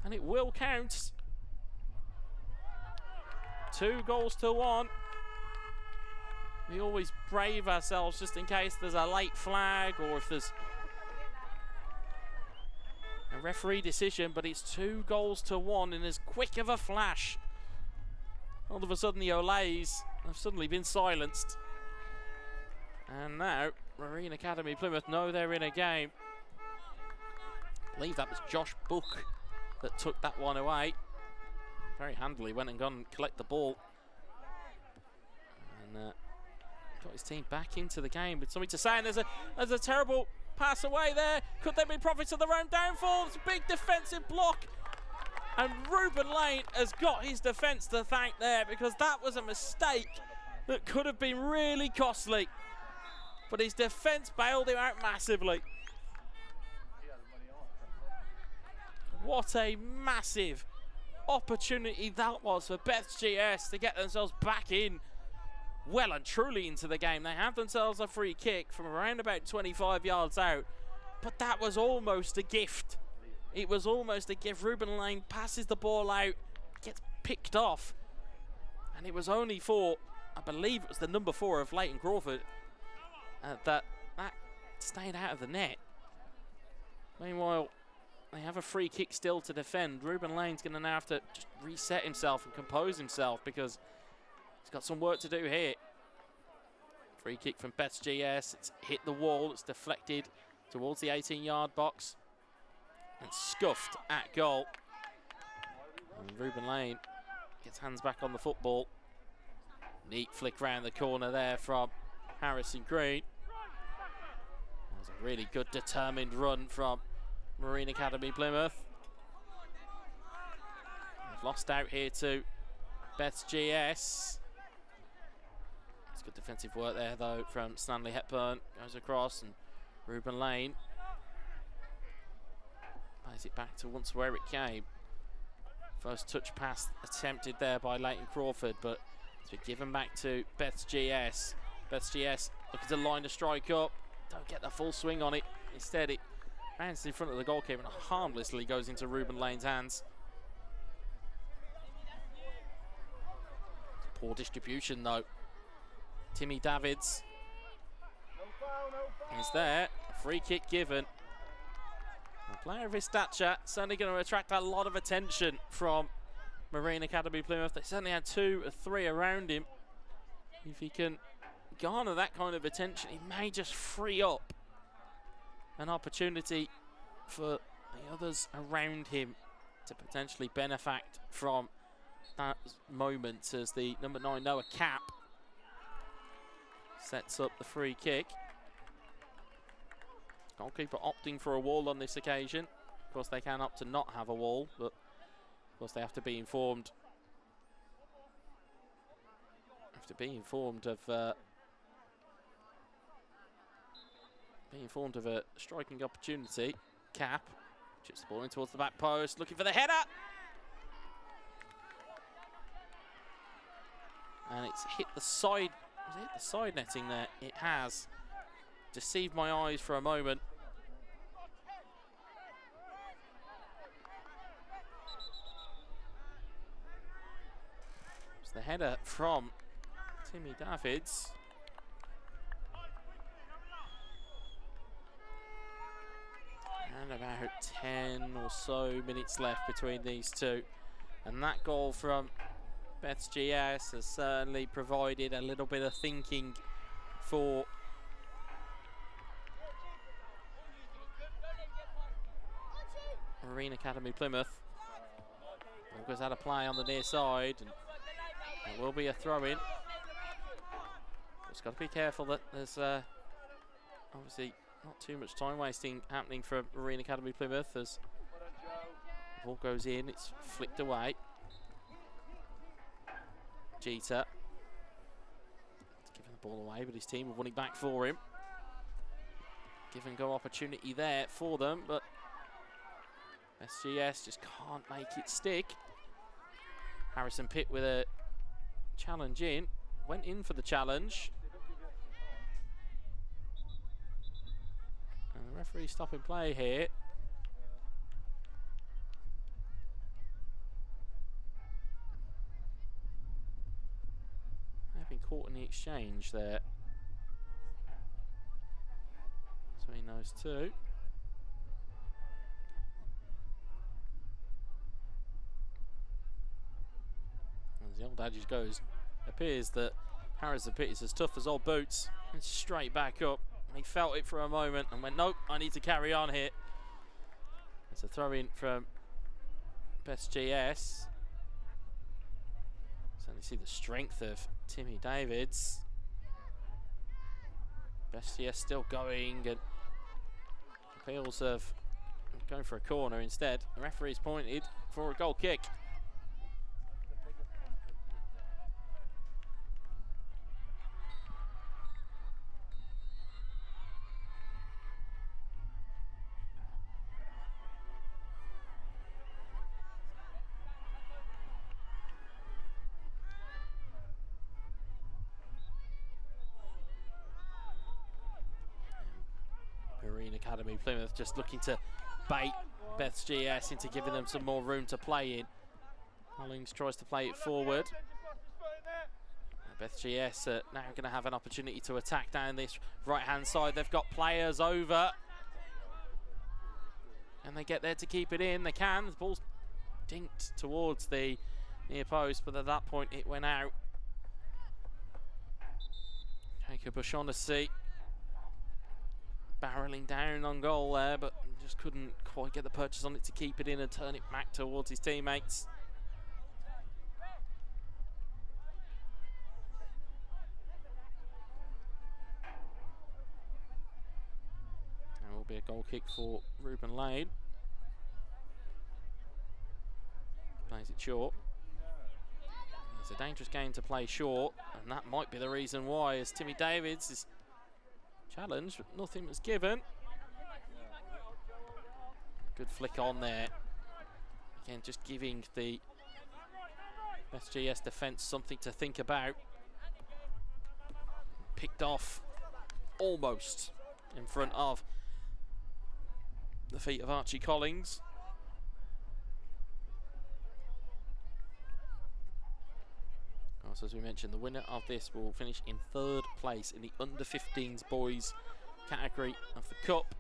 And it will count. 2-1. We always brave ourselves just in case there's a late flag or if there's a referee decision, but it's 2-1 in as quick of a flash. All of a sudden the Olays have suddenly been silenced. And now Marine Academy Plymouth know they're in a game. I believe that was Josh Book that took that one away. Very handily went and gone and collect the ball. And got his team back into the game with something to say. And there's a terrible pass away there. Could they be prophets of their own downfall? It's a big defensive block. And Ruben Lane has got his defence to thank there, because that was a mistake that could have been really costly. But his defence bailed him out massively. What a massive opportunity that was for Beth GS to get themselves back in, well and truly into the game. They have themselves a free kick from around about 25 yards out, but that was almost a gift. It was almost a gift. Ruben Lane passes the ball out, gets picked off, and it was only for, I believe it was the number 4 of Leighton Crawford, that stayed out of the net. Meanwhile, they have a free kick still to defend. Ruben Lane's going to now have to just reset himself and compose himself, because he's got some work to do here. Free kick from Beth's GS. It's hit the wall. It's deflected towards the 18-yard box and scuffed at goal. And Ruben Lane gets hands back on the football. Neat flick round the corner there from Harrison Green. That was a really good determined run from Marine Academy Plymouth. They've lost out here to Beth's GS. It's good defensive work there though from Stanley Hepburn. Goes across, and Ruben Lane plays it back to once where it came. First touch pass attempted there by Leighton Crawford, but it's been given back to Beth's GS. Beth's GS looking to line the strike up. Don't get the full swing on it. Instead it bounces in front of the goalkeeper and harmlessly goes into Ruben Lane's hands. Poor distribution though. Timmy Davids is there. Free kick given. A player of his stature certainly going to attract a lot of attention from Marine Academy Plymouth. They certainly had 2 or 3 around him. If he can garner that kind of attention, he may just free up an opportunity for the others around him to potentially benefit from that moment as the number 9 Noah Cap sets up the free kick. Goalkeeper opting for a wall on this occasion. Of course, they can opt to not have a wall, but of course they have to be informed. Of a striking opportunity. Cap chips the ball in towards the back post, looking for the header. And it's hit the side. Has it hit the side netting there? It has. Deceived my eyes for a moment. It's the header from Timmy Davids. And about 10 or so minutes left between these two. And that goal from WSG has certainly provided a little bit of thinking for Marine Academy Plymouth. Walker's had a play on the near side, and it will be a throw-in. Just got to be careful that there's obviously not too much time wasting happening for Marine Academy Plymouth as the ball goes in, it's flicked away. Jeter giving the ball away, but his team have won it back for him. Give and go opportunity there for them, but SGS just can't make it stick. Harrison Pitt with a challenge in, went in for the challenge. And the referee stopping play here. They've been caught in the exchange there between those two. As the old adage goes, it appears that Harrison Pitt is as tough as old boots. And straight back up. He felt it for a moment and went, nope, I need to carry on here. It's a throw in from WSG. Certainly see the strength of Timmy Davids. WSG still going, and appeals of going for a corner instead. The referee's pointed for a goal kick. Marine Academy Plymouth just looking to bait WSG into giving them some more room to play in. Hollings tries to play it forward. WSG now going to have an opportunity to attack down this right-hand side. They've got players over. And they get there to keep it in. They can. The ball's dinked towards the near post, but at that point it went out. Jacob O'Shaughnessy barreling down on goal there, but just couldn't quite get the purchase on it to keep it in and turn it back towards his teammates. There will be a goal kick for Ruben Lane. Plays it short. It's a dangerous game to play short, and that might be the reason why, as Timmy Davids is challenged, but nothing was given. Good flick on there. Again, just giving the SGS defence something to think about. Picked off almost in front of the feet of Archie Collins. Also, as we mentioned, the winner of this will finish in 3rd place in the under-15s boys category of the Cup.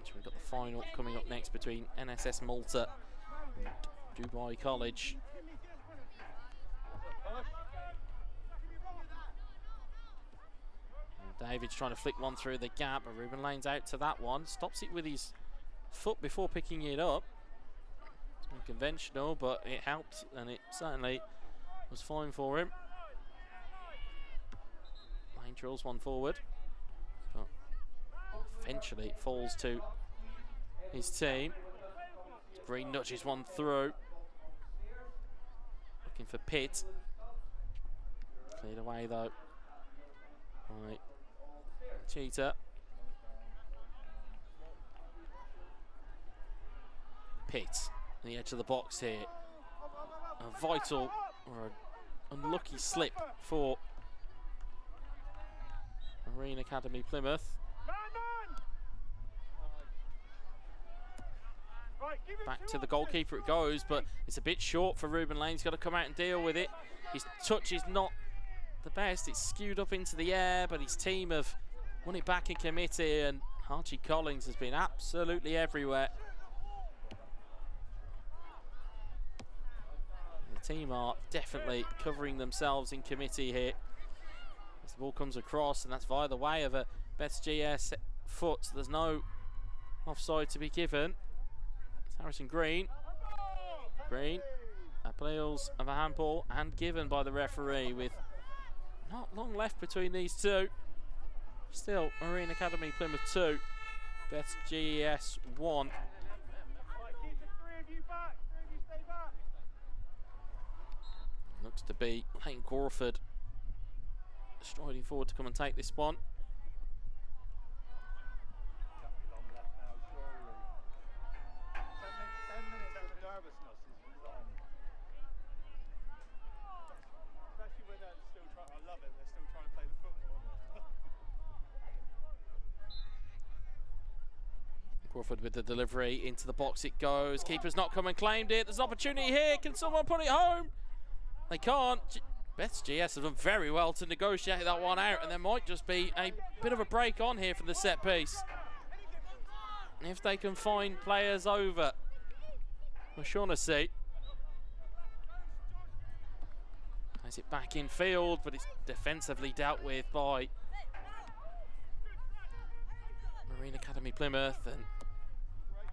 So we've got the final coming up next between NSS Malta and Dubai College. And David's trying to flick one through the gap, but Ruben Lane's out to that one. Stops it with his foot before picking it up. It's unconventional, but it helped, and it certainly was fine for him. Lane drills one forward, but eventually it falls to his team. Breen nudges one through. Looking for Pitt. Cleared away though by Cheetah. Pitt on the edge of the box here. A vital or an unlucky slip for Marine Academy Plymouth. Back to the goalkeeper it goes, but it's a bit short for Ruben Lane. He's got to come out and deal with it. His touch is not the best. It's skewed up into the air, but his team have won it back in committee, and Archie Collins has been absolutely everywhere. The team are definitely covering themselves in committee here. As the ball comes across, and that's via the way of a WSG foot. So there's no offside to be given. Harrison Green appeals of a handball and given by the referee with not long left between these two. Still Marine Academy Plymouth 2, WSG 1. Looks to be Lane Crawford striding forward to come and take this one. Crawford with the delivery, into the box it goes. Keeper's not come and claimed it. There's an opportunity here. Can someone put it home? They can't. WSG have done very well to negotiate that one out, and there might just be a bit of a break on here for the set piece. If they can find players over O'Shaughnessy. Has it back in field, but it's defensively dealt with by Marine Academy Plymouth, and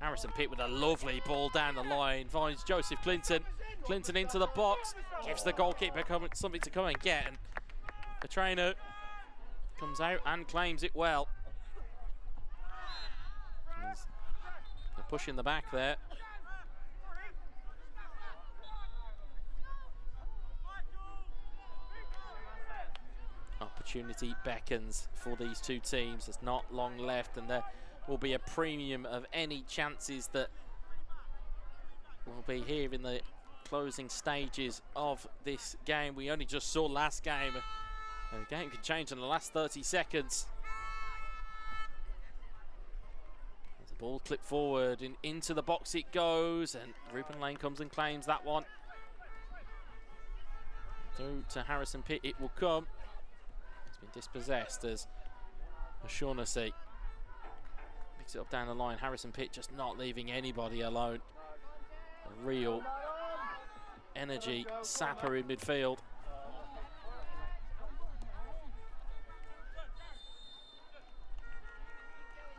Harrison Pitt with a lovely ball down the line, finds Joseph Clinton. Clinton into the box, gives the goalkeeper something to come and get, and the trainer comes out and claims it well. They're pushing the back there. Opportunity beckons for these two teams. There's not long left, and there will be a premium of any chances that will be here in the closing stages of this game. We only just saw last game. The game can change in the last 30 seconds. As the ball clipped forward and into the box it goes, and Ruben Lane comes and claims that one. Through to Harrison Pitt it will come. It's been dispossessed as O'Shaughnessy picks it up down the line. Harrison Pitt just not leaving anybody alone. A real energy sapper in midfield.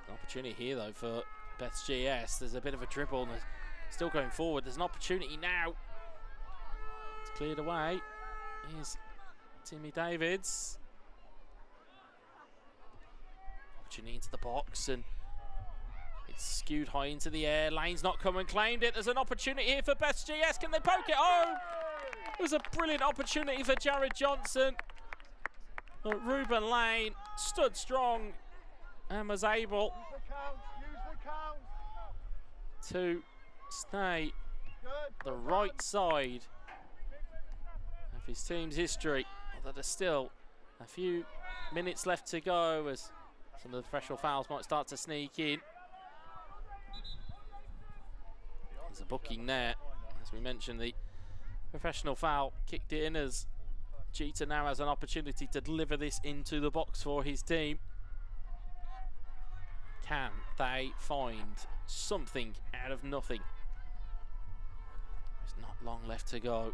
An opportunity here though for WSG. There's a bit of a dribble and still going forward. There's an opportunity now. It's cleared away. Here's Timmy Davids. Opportunity into the box, and it's skewed high into the air. Lane's not come and claimed it. There's an opportunity here for WSG. Can they poke it home? It was a brilliant opportunity for Jared Johnson. But Ruben Lane stood strong and was able to stay the right side of his team's history. Although there's still a few minutes left to go as some of the professional fouls might start to sneak in. There's a booking there. As we mentioned, the professional foul kicked in as Jeter now has an opportunity to deliver this into the box for his team. Can they find something out of nothing? There's not long left to go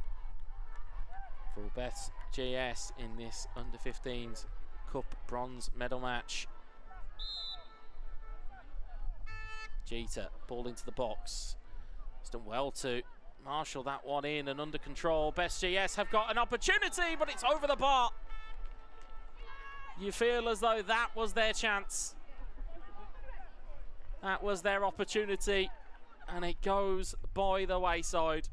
for Beth's GS in this under-15s Cup bronze medal match. Jeter, ball into the box. He's done well to marshal that one in and under control. Best GS have got an opportunity, but it's over the bar. You feel as though that was their chance. That was their opportunity, and it goes by the wayside.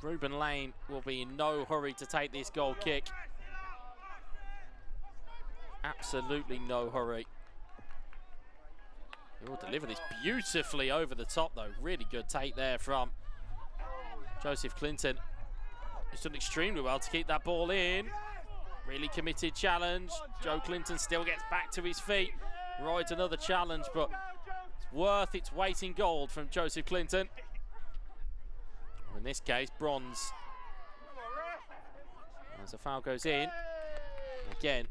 Ruben Lane will be in no hurry to take this goal kick. Absolutely no hurry. He will deliver this beautifully over the top, though. Really good take there from Joseph Clinton. He's done extremely well to keep that ball in. Really committed challenge. Joe Clinton still gets back to his feet. Rides another challenge, but it's worth its weight in gold from Joseph Clinton. Or in this case, bronze. As the foul goes in, again,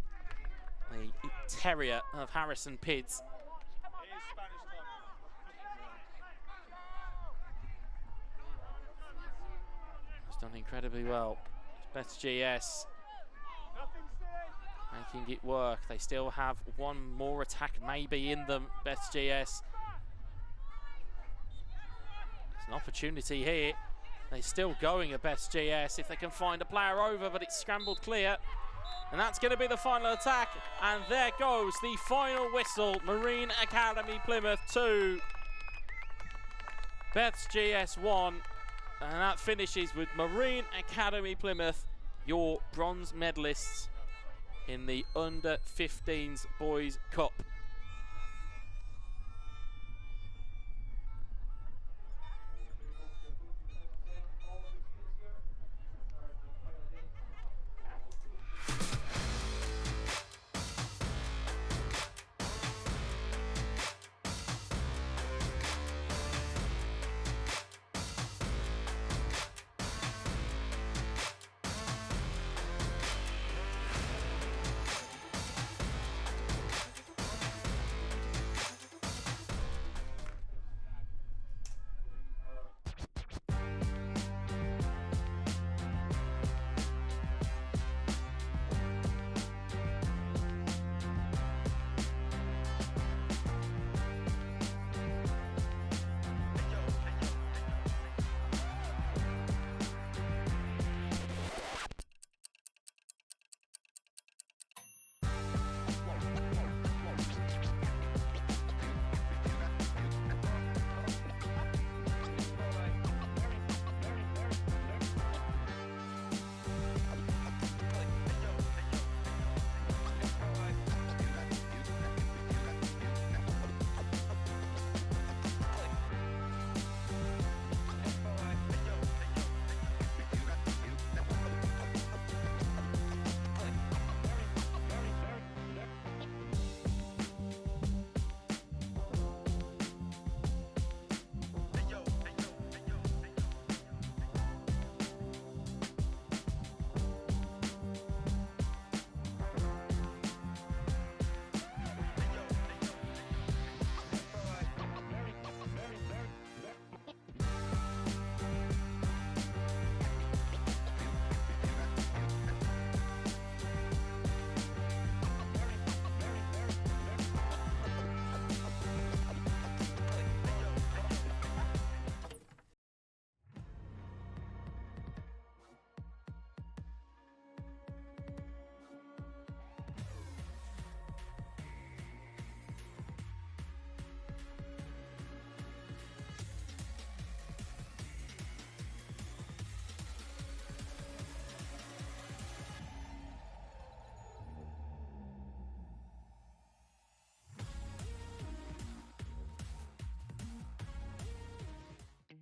the terrier of Harrison Pids. He's done incredibly well. Beth's GS making it work. They still have one more attack maybe in them, Beth's GS. There's an opportunity here. They're still going at Beth's GS if they can find a player over, but it's scrambled clear. And that's going to be the final attack. And there goes the final whistle. Marine Academy Plymouth 2. Beth's GS 1. And that finishes with Marine Academy Plymouth, your bronze medalists in the under-15s Boys Cup.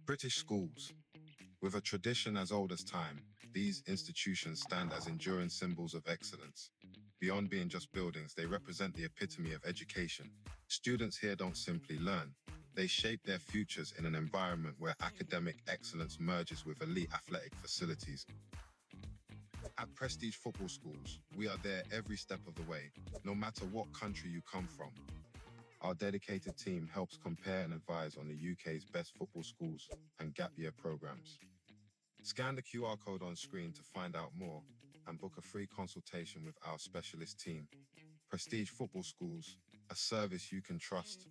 British schools. With a tradition as old as time, these institutions stand as enduring symbols of excellence. Beyond being just buildings, they represent the epitome of education. Students here don't simply learn, They shape their futures in an environment where academic excellence merges with elite athletic facilities. At Prestige Football Schools, we are there every step of the way, no matter what country you come from. Our dedicated team helps compare and advise on the UK's best football schools and gap year programs. Scan the QR code on screen to find out more and book a free consultation with our specialist team. Prestige Football Schools, a service you can trust.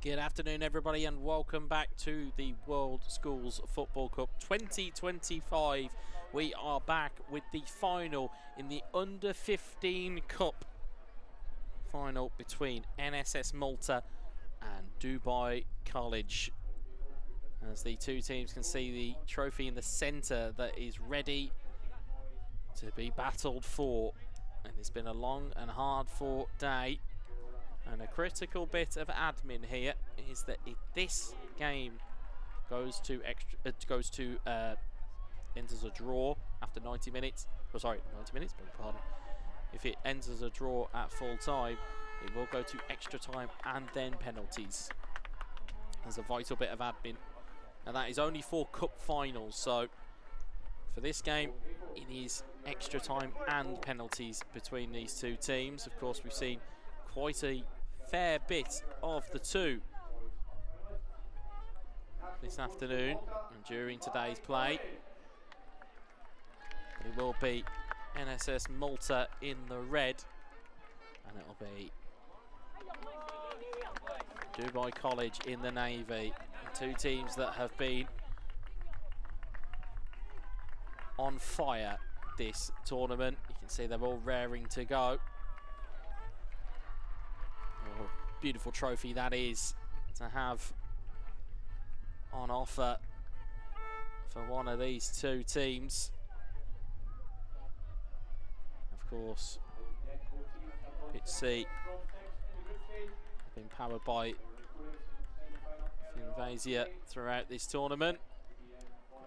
Good afternoon, everybody, and welcome back to the World Schools Football Cup 2025. We are back with the final in the Under-15 Cup final between NSS Malta and Dubai College. As the two teams can see the trophy in the centre that is ready to be battled for. And it's been a long and hard-fought day. And a critical bit of admin here is that if this game goes to enters a draw after 90 minutes, oh sorry, 90 minutes, beg your pardon. If it enters a draw at full time, it will go to extra time and then penalties. There's a vital bit of admin, and that is only for cup finals. So for this game, it is extra time and penalties between these two teams. Of course, we've seen quite a fair bit of the two this afternoon and during today's play. But it will be NSS Malta in the red, and it'll be Dubai College in the navy. Two teams that have been on fire this tournament. You can see they're all raring to go. Oh, beautiful trophy that is to have on offer for one of these two teams. Of course, Pitch C been powered by Finvasia throughout this tournament.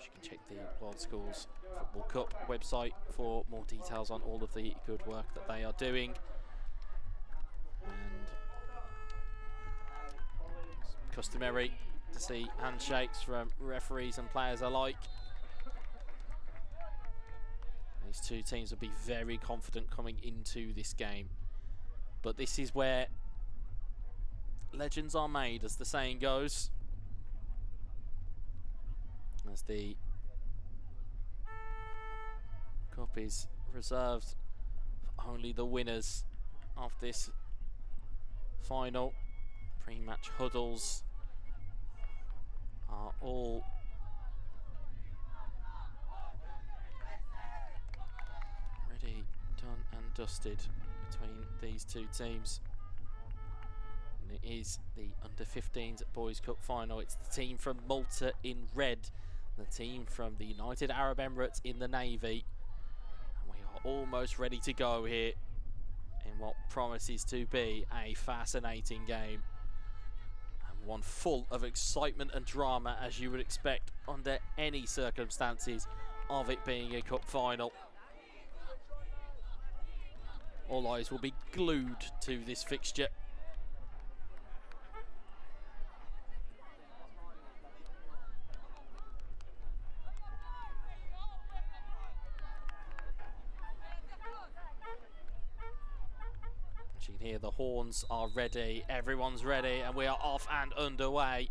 You can check the World Schools Football Cup website for more details on all of the good work that they are doing. And it's customary to see handshakes from referees and players alike. These two teams will be very confident coming into this game. But this is where legends are made, as the saying goes. As the cup is reserved for only the winners of this final. Pre-match huddles are all ready, done and dusted between these two teams. And it is the under-15s Boys Cup final. It's the team from Malta in red, the team from the United Arab Emirates in the navy. And we are almost ready to go here in what promises to be a fascinating game. And one full of excitement and drama, as you would expect under any circumstances of it being a cup final. All eyes will be glued to this fixture. As you can hear, the horns are ready, everyone's ready, and we are off and underway.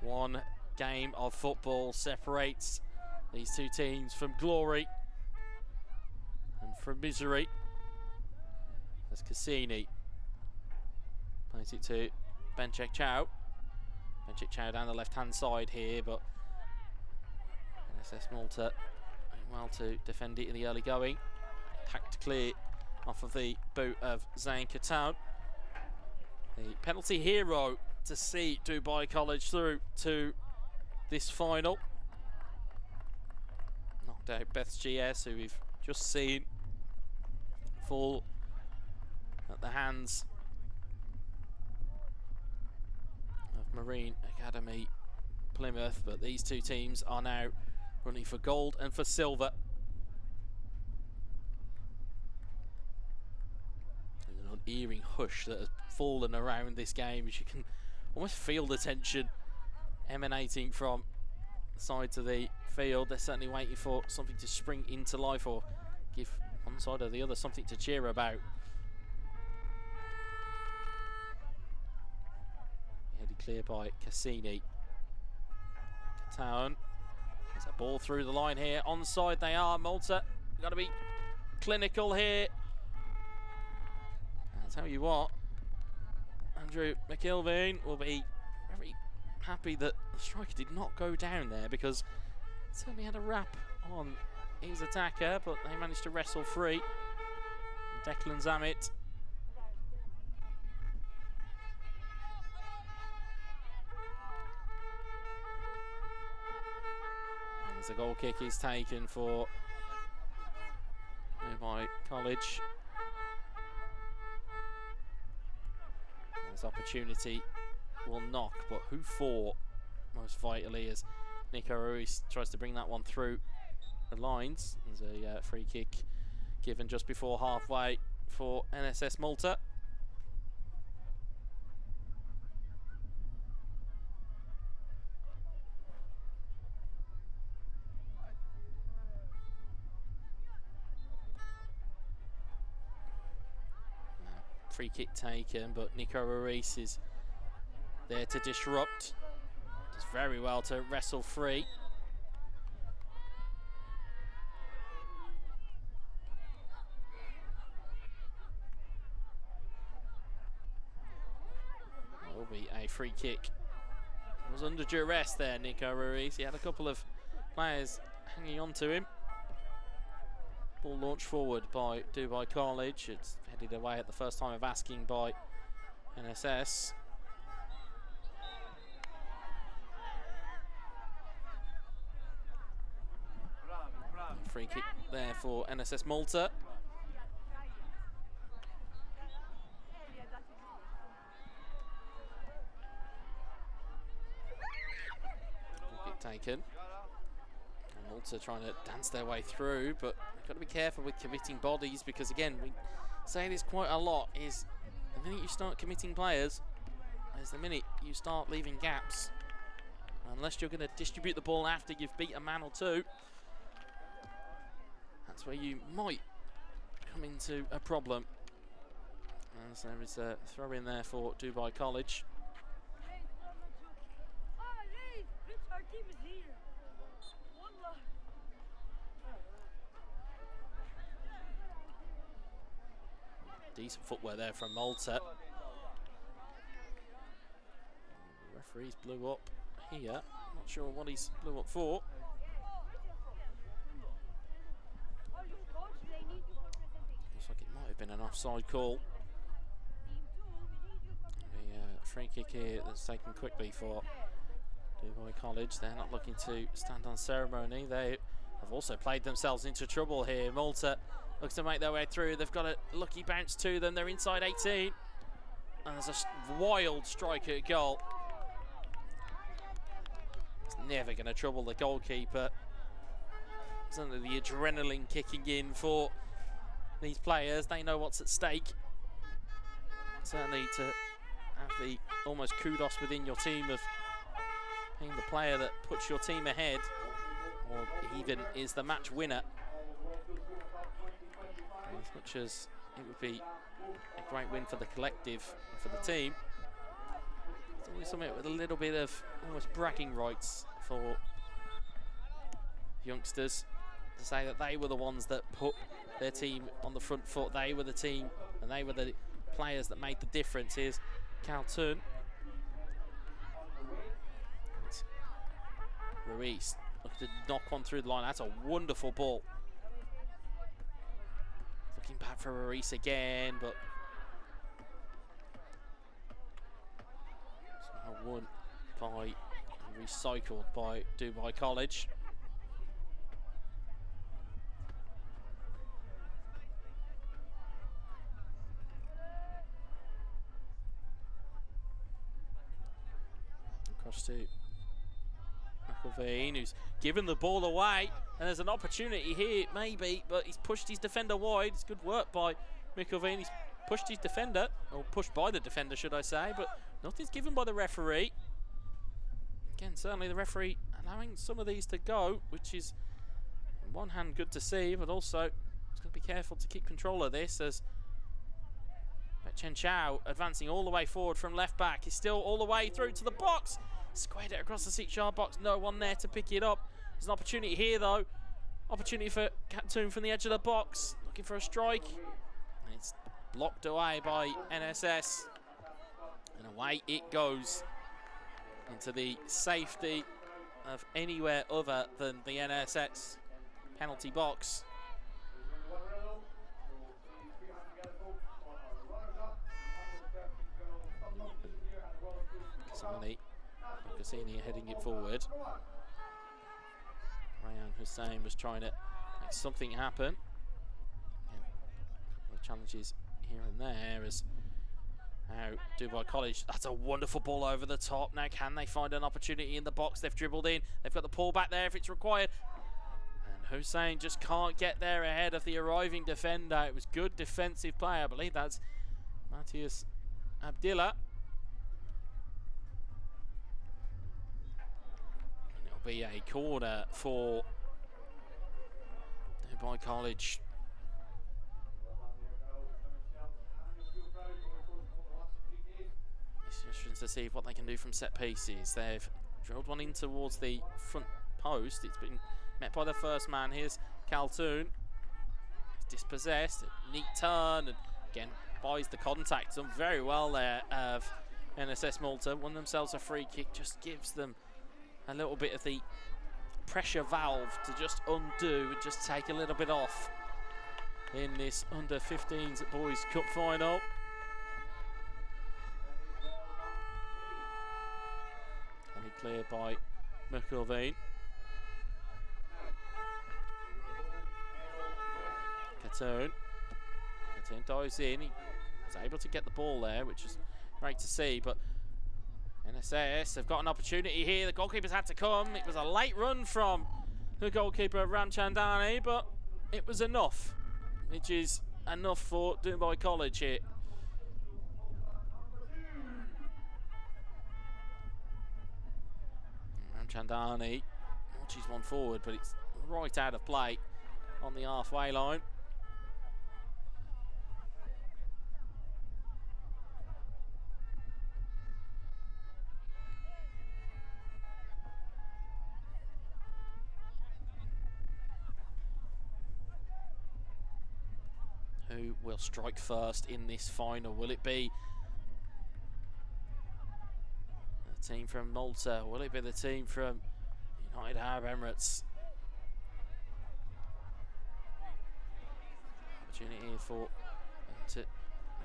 One game of football separates these two teams from glory and from misery. As Cassini plays it to Benchek Chow. Benchek Chow down the left-hand side here, but NSS Malta doing well to defend it in the early going. Hacked clear off of the boot of Zain Katoun. The penalty hero to see Dubai College through to this final. Knocked out Beth's GS, who we've just seen fall at the hands of Marine Academy Plymouth, but these two teams are now running for gold and for silver. There's an unearing hush that has fallen around this game, as you can almost feel the tension emanating from the sides of the field. They're certainly waiting for something to spring into life or give one side or the other something to cheer about. Headed clear by Cassini. Katoun. There's a ball through the line here. Onside they are. Malta got to be clinical here. I'll tell you what, Andrew McIlveen will be very happy that the striker did not go down there, because he certainly had a wrap on his attacker, but they managed to wrestle free. Declan Zammit. As the goal kick is taken for Dubai College. This opportunity will knock, but who for most vitally, as Nico Ruiz tries to bring that one through the lines. There's a free kick given just before halfway for NSS Malta. Free kick taken, but Nico Ruiz is there to disrupt. Does very well to wrestle free. That will be a free kick. He was under duress there, Nico Ruiz. He had a couple of players hanging on to him. Ball launched forward by Dubai College. It's headed away at the first time of asking by NSS. Free kick there for NSS Malta. Free kick taken. And Malta trying to dance their way through, but they've got to be careful with committing bodies, because again, we say this quite a lot, is the minute you start committing players is the minute you start leaving gaps. Unless you're going to distribute the ball after you've beat a man or two, that's where you might come into a problem. As there is a throw in there for Dubai College. Decent footwear there from Malta. The referee's blew up here. Not sure what he's blew up for. Looks like it might have been an offside call. The free kick here that's taken quickly for Dubai College. They're not looking to stand on ceremony. They have also played themselves into trouble here. Malta looks to make their way through. They've got a lucky bounce to them. They're inside 18. And there's a wild strike at goal. It's never going to trouble the goalkeeper. Certainly the adrenaline kicking in for these players. They know what's at stake. Certainly to have the almost kudos within your team of being the player that puts your team ahead, or even is the match winner. As much as it would be a great win for the collective and for the team, it's always something with a little bit of almost bragging rights for youngsters to say that they were the ones that put their team on the front foot. They were the team and they were the players that made the difference. Here's Calturn. Ruiz looking to knock one through the line. That's a wonderful ball. Looking back for Ruiz again, but somehow won by, recycled by Dubai College. Across to McIlveen, who's given the ball away, and there's an opportunity here, maybe, but he's pushed his defender wide. It's good work by McIlveen. He's pushed his defender, or pushed by the defender, should I say, but nothing's given by the referee. Again, certainly the referee allowing some of these to go, which is, on one hand, good to see, but also he's going to be careful to keep control of this, as Chen Chow advancing all the way forward from left back. He's still all the way through to the box. Squared it across the 6-yard box. No one there to pick it up. There's an opportunity here, though. Opportunity for Captoon from the edge of the box. Looking for a strike. It's blocked away by NSS. And away it goes into the safety of anywhere other than the NSS penalty box. Cassini heading it forward. Ryan Hussein was trying to make something happen. Again, a couple of challenges here and there as now Dubai College, that's a wonderful ball over the top. Now can they find an opportunity in the box? They've dribbled in. They've got the pull back there if it's required. And Hussein just can't get there ahead of the arriving defender. It was good defensive play. I believe that's Matthias Abdillah. Be a corner for Dubai College. It's just to see what they can do from set pieces. They've drilled one in towards the front post. It's been met by the first man. Here's Caltoon. He's dispossessed. Neat turn, and again buys the contact. Done very well there of NSS Malta. Won themselves a free kick. Just gives them a little bit of the pressure valve to just undo and just take a little bit off in this under 15s boys cup final. And he cleared by McIlveen. Catoon dives in. He was able to get the ball there, which is great to see, but NSS have got an opportunity here. The goalkeeper's had to come. It was a late run from the goalkeeper Ramchandani, but it was enough, which is enough for Dubai College here. Ramchandani launches one forward, but it's right out of play on the halfway line. who will strike first in this final? Will it be the team from Malta? Will it be the team from United Arab Emirates? Opportunity here for them to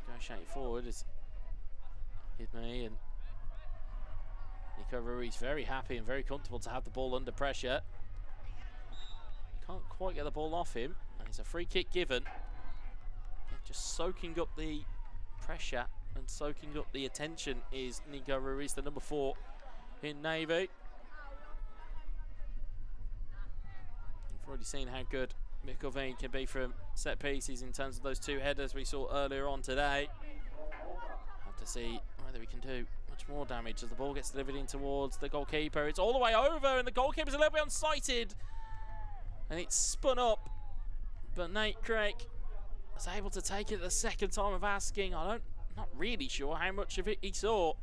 negotiate forward. Is hit me, and Nico Ruiz very happy and very comfortable to have the ball under pressure. He can't quite get the ball off him, and it's a free kick given. Just soaking up the pressure and soaking up the attention is Nico Ruiz, the number 4 in Navy. You've already seen how good Mikkel Veen can be from set pieces in terms of those 2 headers we saw earlier on today. Have to see whether he can do much more damage as the ball gets delivered in towards the goalkeeper. It's all the way over, and the goalkeeper's a little bit unsighted, and it's spun up, but Nate Craig was able to take it the second time of asking. Not really sure how much of it he saw.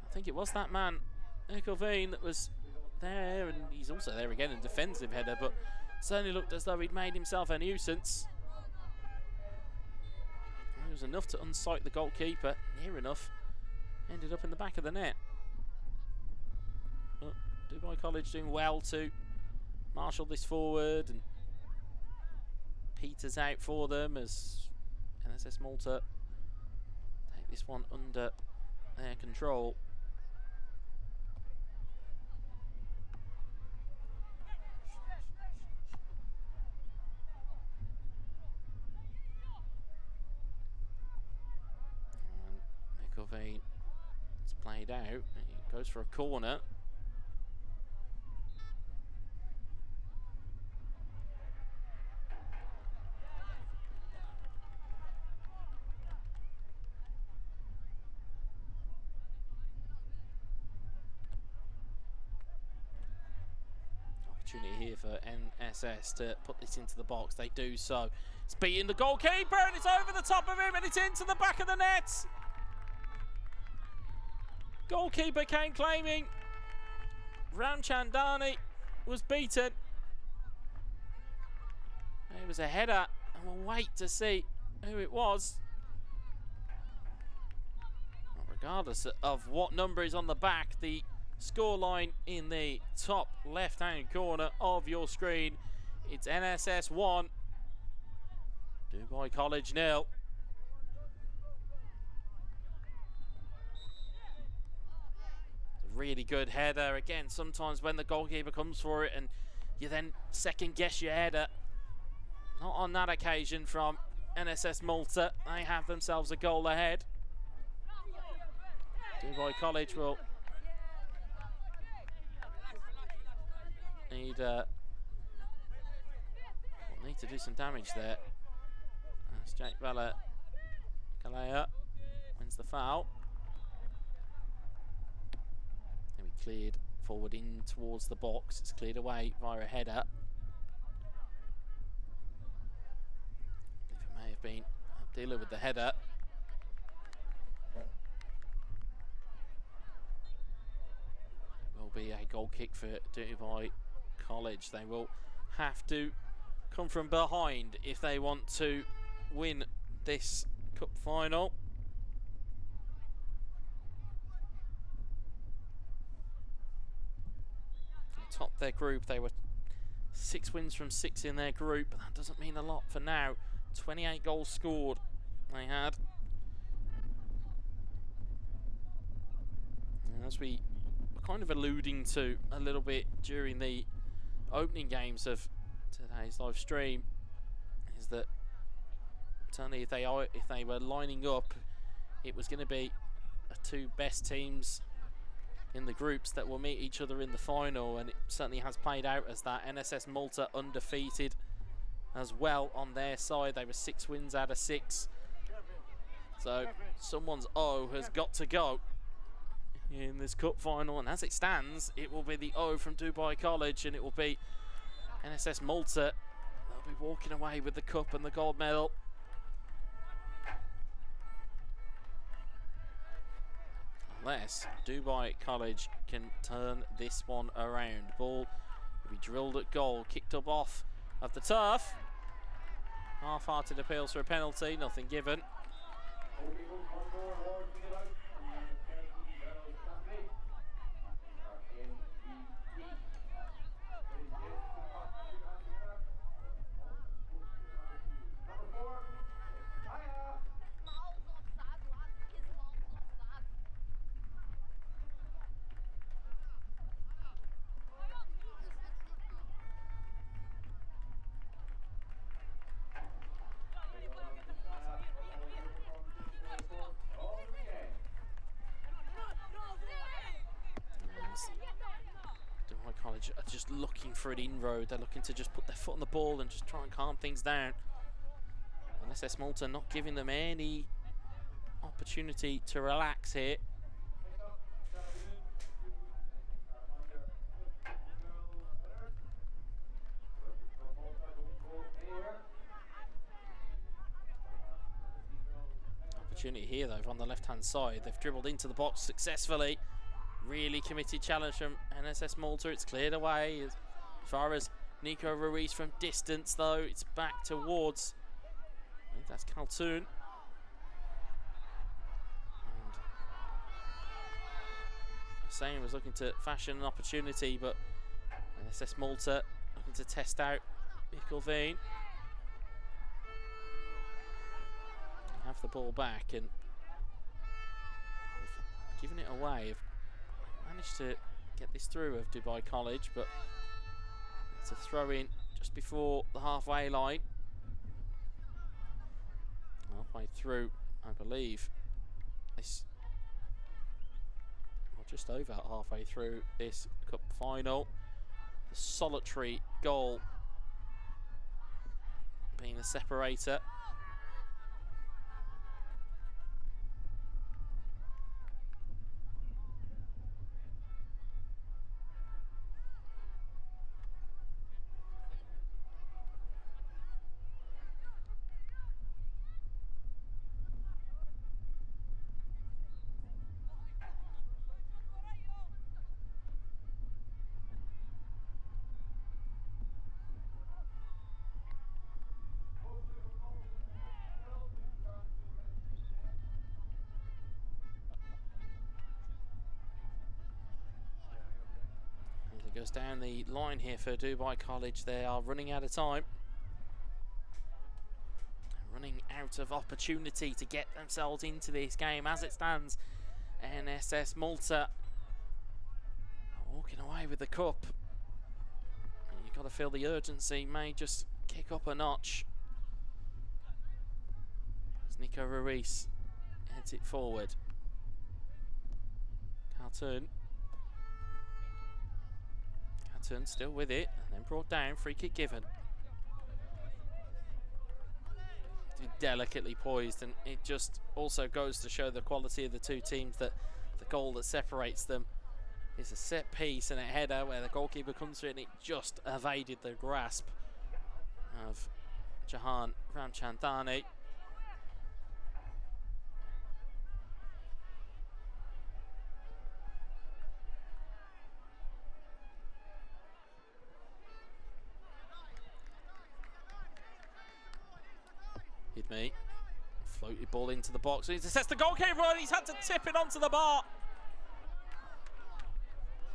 I think it was that man, Mikkel Veen, that was there, and he's also there again in defensive header, but certainly looked as though he'd made himself a nuisance. It was enough to unsight the goalkeeper, near enough. Ended up in the back of the net. But Dubai College doing well to marshal this forward, and Peters out for them as NSS Malta take this one under their control. Veen, it's played out. It goes for a corner. Opportunity here for NSS to put this into the box. They do so. It's beating the goalkeeper, and it's over the top of him, and it's into the back of the net. Goalkeeper came claiming. Ramchandani was beaten. It was a header, and we'll wait to see who it was. Regardless of what number is on the back, the scoreline in the top left-hand corner of your screen, it's NSS 1, Dubai College 0. Really good header. Again, sometimes when the goalkeeper comes for it and you then second guess your header. Not on that occasion from NSS Malta. They have themselves a goal ahead. Dubai College will need to do some damage there. As Jake Vella Kalea wins the foul. Cleared forward in towards the box. It's cleared away via a header. It may have been Abdullah with the header. It will be a goal kick for Dubai College. They will have to come from behind if they want to win this cup final. Top their group. They were 6 wins from 6 in their group, but that doesn't mean a lot for now. 28 goals scored they had. And as we were kind of alluding to a little bit during the opening games of today's live stream, is that certainly if they were lining up, it was going to be the 2 best teams in the groups that will meet each other in the final, and it certainly has played out as that. NSS Malta undefeated as well on their side. They were 6 wins out of 6. So someone's O has got to go in this cup final, and as it stands, it will be the O from Dubai College, and it will be NSS Malta. They'll be walking away with the cup and the gold medal. Unless Dubai College can turn this one around. Ball will be drilled at goal, kicked up off of the turf. Half-hearted appeals for a penalty, nothing given. College are just looking for an inroad. They're looking to just put their foot on the ball and just try and calm things down. And SS Malta not giving them any opportunity to relax here. Opportunity here though on the left-hand side. They've dribbled into the box successfully. Really committed challenge from NSS Malta. It's cleared away. As far as Nico Ruiz from distance, though, it's back towards, I think that's Khaltoon. And Hussein was looking to fashion an opportunity, but NSS Malta looking to test out Mikkelveen. Have the ball back and giving it away. Managed to get this through of Dubai College, but it's a throw in just before the halfway line. Halfway through, I believe. This, well, just over halfway through this cup final. The solitary goal being the separator. Goes down the line here for Dubai College. They are running out of time. Running out of opportunity to get themselves into this game. As it stands, NSS Malta walking away with the cup. You've got to feel the urgency may just kick up a notch. As Nico Ruiz heads it forward. Khaltoon still with it, and then brought down, free kick given. Delicately poised, and it just also goes to show the quality of the two teams that the goal that separates them is a set piece and a header where the goalkeeper comes through and it just evaded the grasp of Jahan Ramchandani. Me floated ball into the box. He intercepts the goalkeeper and he's had to tip it onto the bar.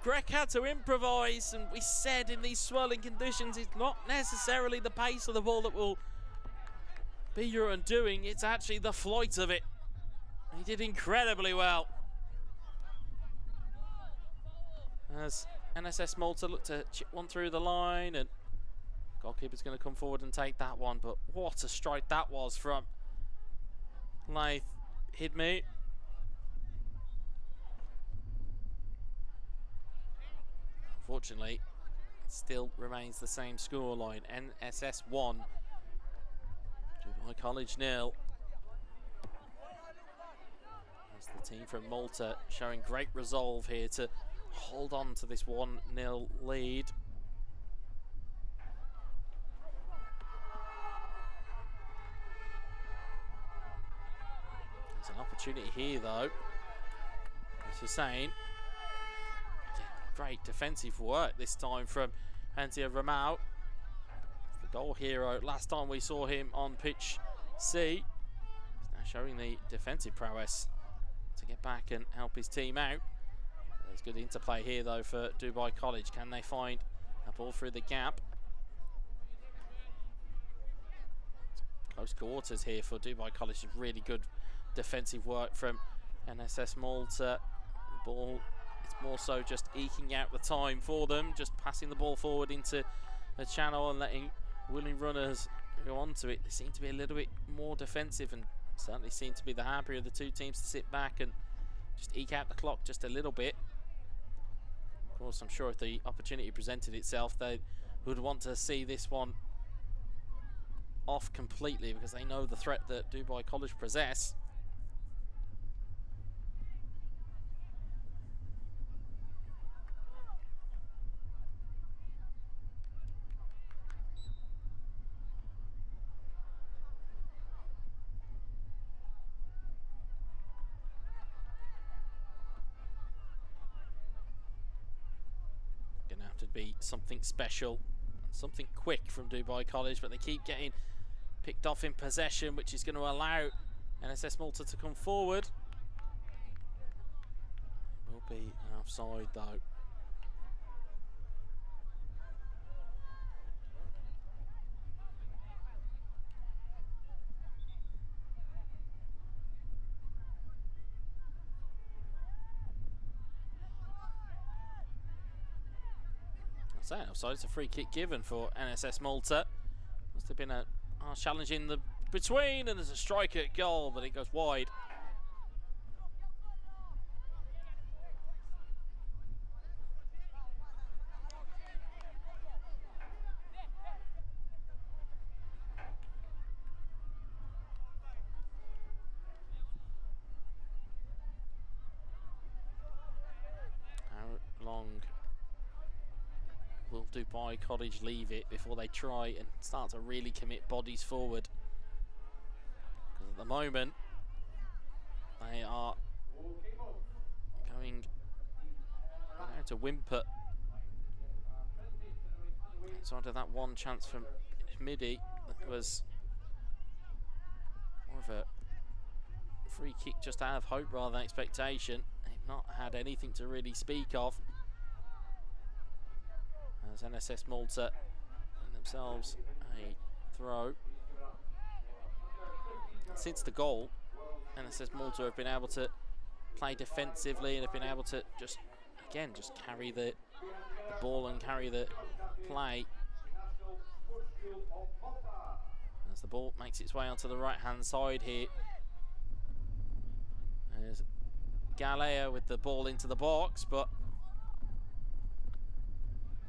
Greg had to improvise, and we said in these swirling conditions it's not necessarily the pace of the ball that will be your undoing, it's actually the flight of it. He did incredibly well. As NSS Malta looked to chip one through the line, and goalkeeper's going to come forward and take that one, but what a strike that was from Laith Hidme. Unfortunately, it still remains the same scoreline. NSS 1, Dubai College 0. As the team from Malta showing great resolve here to hold on to this 1-0 lead. There's an opportunity here though. As Hussein, great defensive work this time from Antia Ramau. The goal hero. Last time we saw him on pitch C. He's now showing the defensive prowess to get back and help his team out. There's good interplay here though for Dubai College. Can they find a ball through the gap? Close quarters here for Dubai College. Really good defensive work from NSS Malta. The ball, it's more so just eking out the time for them, just passing the ball forward into the channel and letting willing runners go onto it. They seem to be a little bit more defensive and certainly seem to be the happier of the two teams to sit back and just eke out the clock just a little bit. Of course, I'm sure if the opportunity presented itself, they would want to see this one off completely because they know the threat that Dubai College possess. Gonna have to be something special, something quick from Dubai College, but they keep getting picked off in possession, which is going to allow NSS Malta to come forward. It will be an offside though. I'm saying offside, it's a free kick given for NSS Malta. Must have been a challenge in the between, and there's a strike at goal, but it goes wide. How long will Dubai College leave it before they try and start to really commit bodies forward? Because at the moment, they are going to whimper. Outside of that one chance from Midi, that was more of a free kick just out of hope rather than expectation. They've not had anything to really speak of. As NSS Malta themselves a throw. Since the goal, NSS Malta have been able to play defensively and have been able to just carry the ball and carry the play. As the ball makes its way onto the right hand side here. There's Galea with the ball into the box, but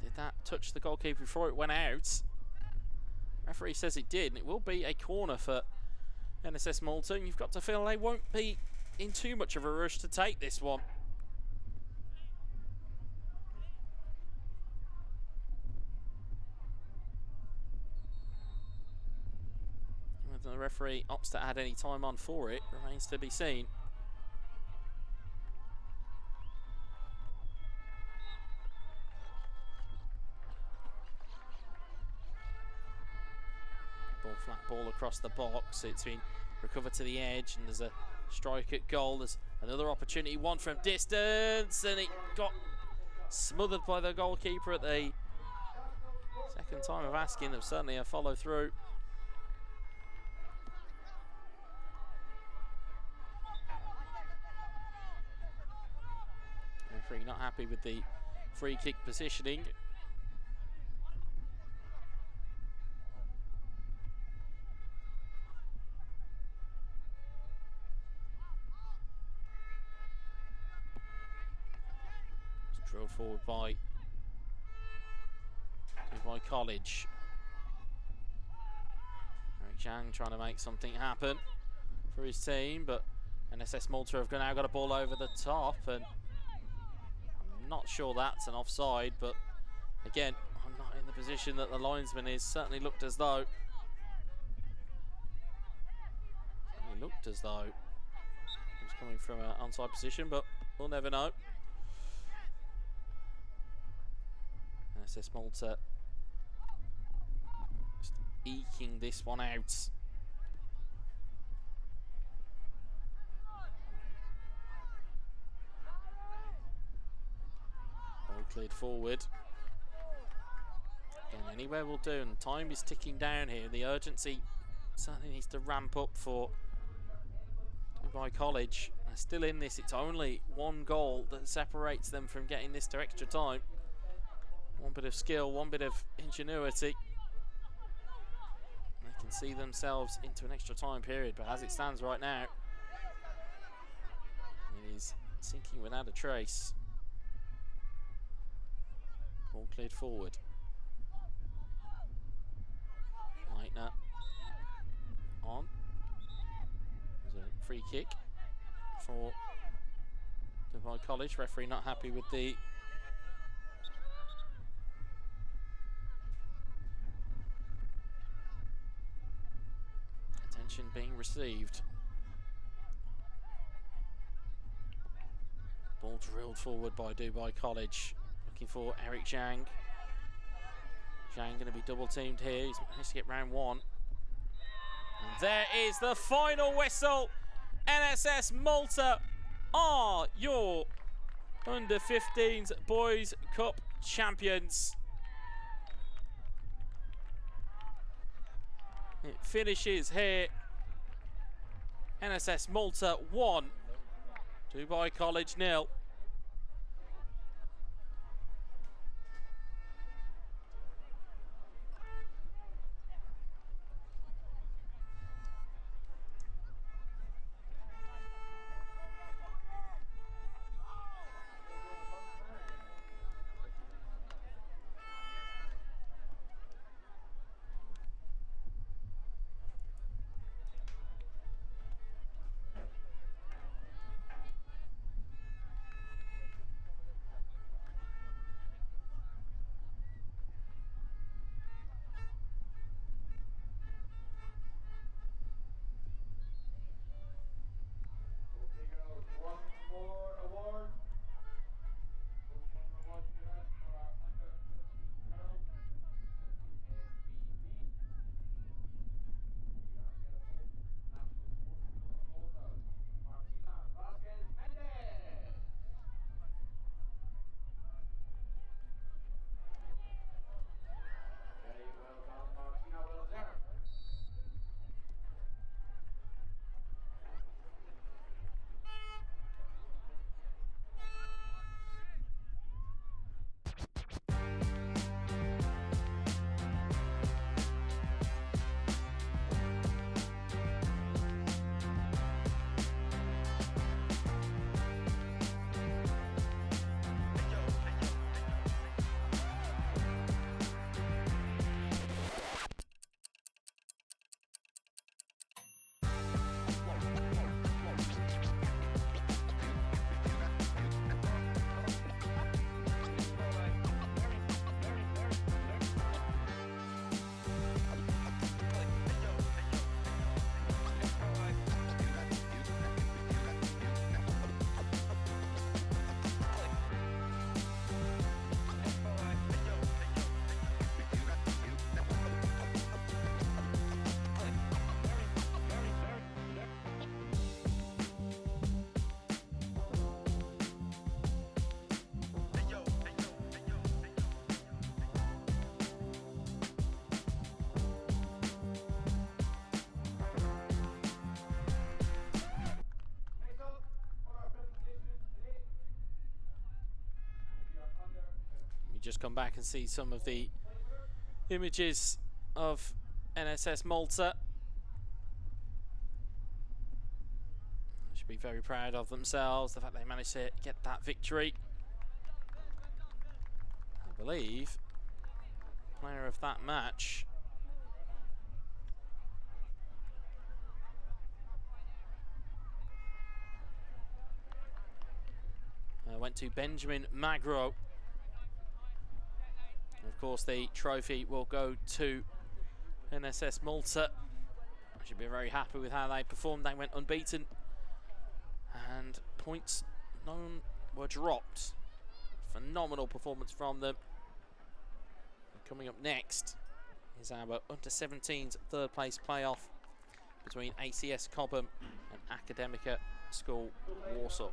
did that touch the goalkeeper before it went out? Referee says it did, and it will be a corner for NSS Malta, and you've got to feel they won't be in too much of a rush to take this one. Whether the referee opts to add any time on for it remains to be seen. Flat ball across the box. It's been recovered to the edge, and there's a strike at goal. There's another opportunity, one from distance, and it got smothered by the goalkeeper at the second time of asking. There's certainly a follow through. Referee not happy with the free kick positioning. Drilled forward by College. Eric Zhang trying to make something happen for his team, but NSS Malta have now got a ball over the top, and I'm not sure that's an offside, but again, I'm not in the position that the linesman is. Certainly looked as though it was coming from an onside position, but we'll never know. NSS Malta just eking this one out. Ball cleared forward. Again, anywhere will do, and time is ticking down here. The urgency certainly needs to ramp up for Dubai College. They're still in this. It's only one goal that separates them from getting this to extra time. One bit of skill, one bit of ingenuity. They can see themselves into an extra time period, but as it stands right now, it is sinking without a trace. Ball cleared forward. Leitner on. There's a free kick for Dubai College. Referee not happy with the attention being received. Ball drilled forward by Dubai College, looking for Eric Zhang. Zhang going to be double teamed here. He's managed to get round one. And there is the final whistle. NSS Malta are your under-15s Boys Cup champions. It finishes here. NSS Malta 1, Dubai College 0. Just come back and see some of the images of NSS Malta. They should be very proud of themselves, the fact they managed to get that victory. I believe player of that match went to Benjamin Magro. Of course, the trophy will go to NSS Malta. I should be very happy with how they performed. They went unbeaten, and points none were dropped. Phenomenal performance from them. And coming up next, is our under-17s third place playoff between ACS Cobham and Academica School Warsaw.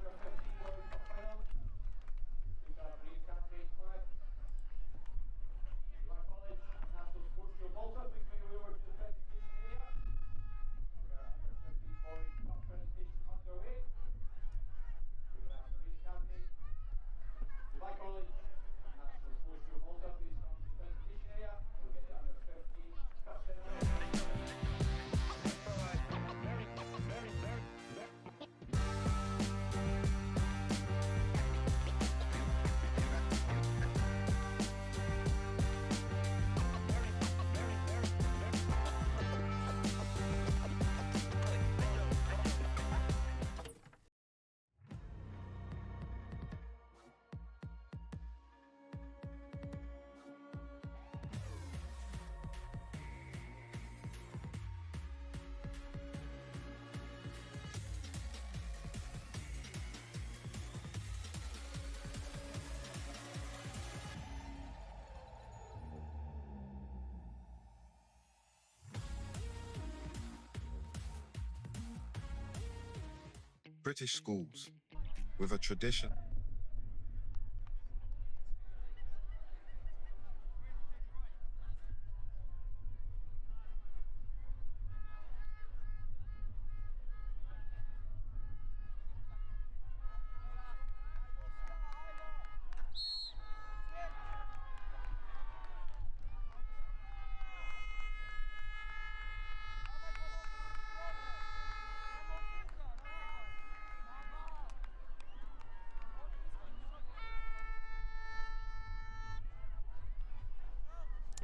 British schools, with a tradition.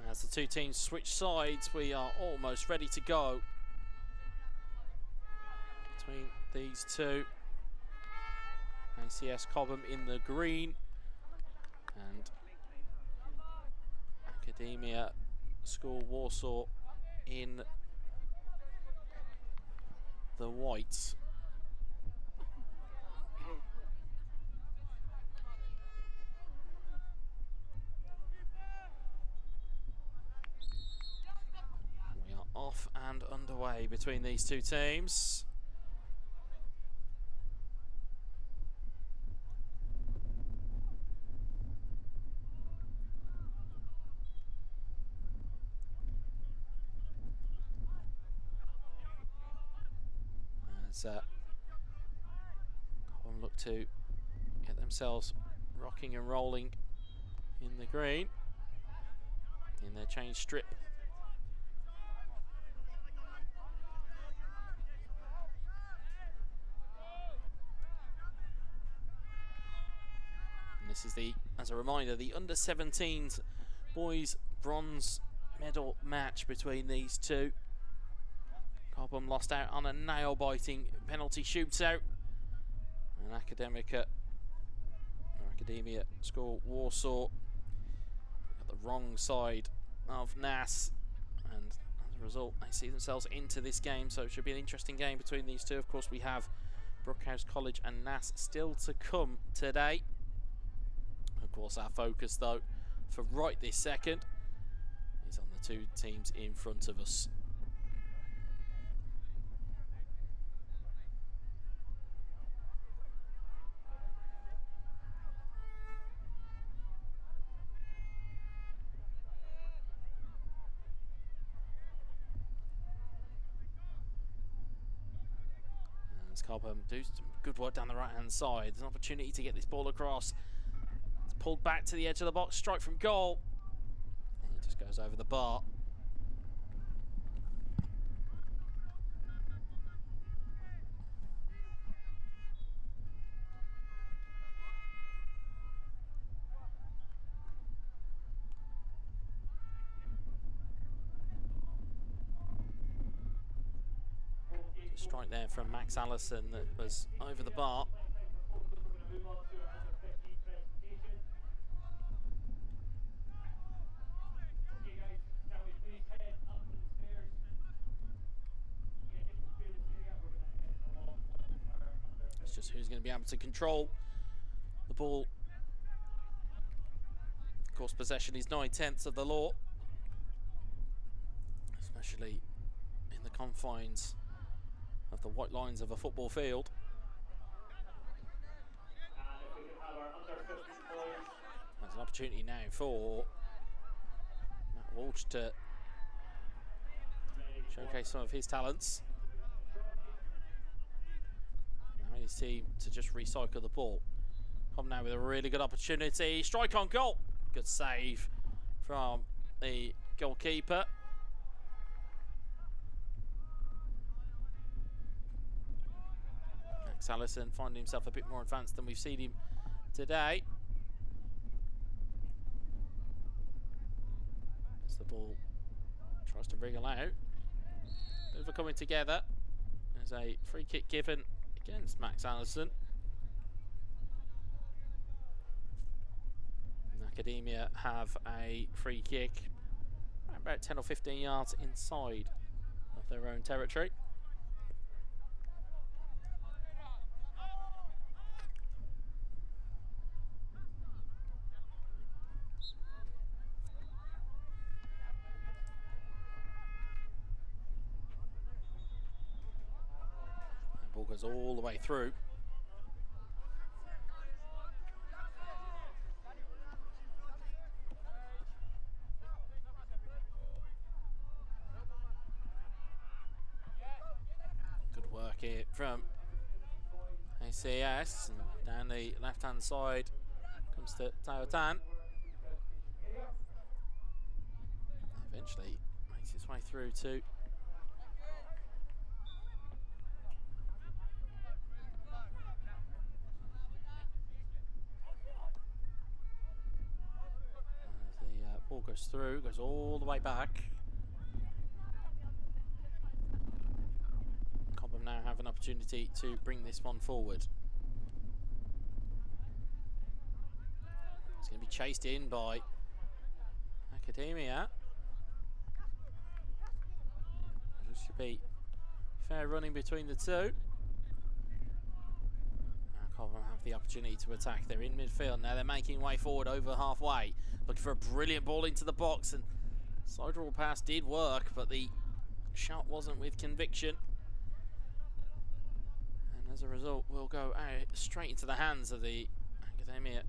As the two teams switch sides, we are almost ready to go between these two. ACS Cobham in the green and Academia School Warsaw in the whites. We are off and underway between these two teams. As Cobham look to get themselves rocking and rolling in the green in their change strip. And this is as a reminder, the under-17s boys bronze medal match between these two. Cobham lost out on a nail-biting penalty shootout. And Academia School Warsaw got the wrong side of NAS, and as a result they see themselves into this game, so it should be an interesting game between these two. Of course, we have Brookhouse College and NAS still to come today. Of course, our focus though for right this second is on the two teams in front of us. Cobham do some good work down the right hand side. There's an opportunity to get this ball across. It's pulled back to the edge of the box, strike from goal, and it just goes over the bar. Strike there from Max Allison that was over the bar. It's just who's going to be able to control the ball. Of course, possession is 9/10 of the law. especially in the confines of the white lines of a football field. There's an opportunity now for Matt Walsh to showcase some of his talents. Now his team to just recycle the ball. Come now with a really good opportunity. Strike on goal. Good save from the goalkeeper. Max Allison finding himself a bit more advanced than we've seen him today. As the ball tries to wriggle out. Over coming together. There's a free kick given against Max Allison. Academia have a free kick about 10 or 15 yards inside of their own territory. The ball goes all the way through. Here from ACS, and down the left hand side comes to Taotan. Eventually makes its way through to the ball goes through, goes all the way back. Now have an opportunity to bring this one forward. It's going to be chased in by Academia. There should be fair running between the two. Now Cobham have the opportunity to attack. They're in midfield now. They're making way forward over halfway, looking for a brilliant ball into the box, and side roll pass did work, but the shot wasn't with conviction. As a result, we'll go out straight into the hands of the Academia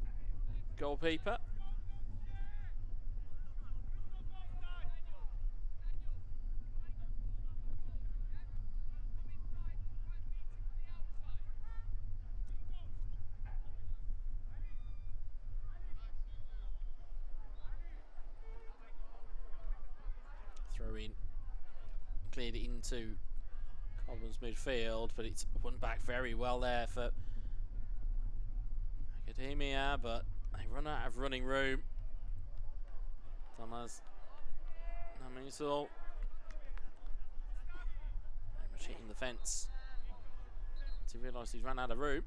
goalkeeper. Throw in, cleared it into Cobham's midfield, but it's won back very well there for Academia, but they run out of running room. Thomas Namisol very much hitting the fence to realise he's run out of room.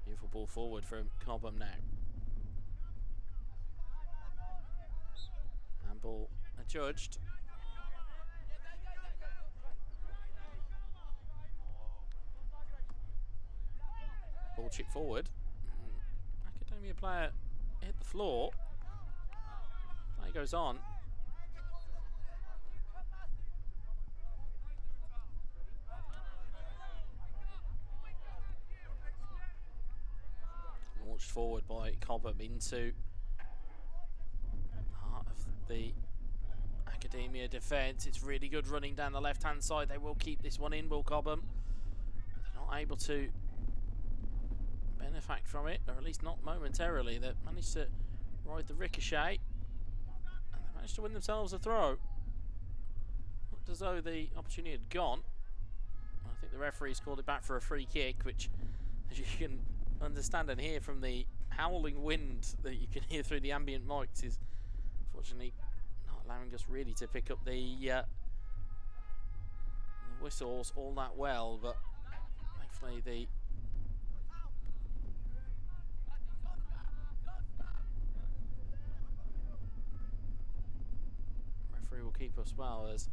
Beautiful ball forward from Cobham now. Handball adjudged. Ball chip forward. Academia player hit the floor. Play goes on. Launched forward by Cobham into the heart of the Academia defence. It's really good running down the left hand side. They will keep this one in, will Cobham. But they're not able to benefact from it, or at least not momentarily. They managed to ride the ricochet and they managed to win themselves a throw. Looked as though the opportunity had gone. I think the referee's called it back for a free kick, which, as you can understand and hear from the howling wind that you can hear through the ambient mics, is unfortunately not allowing us really to pick up the whistles all that well, but thankfully the referee will keep us well as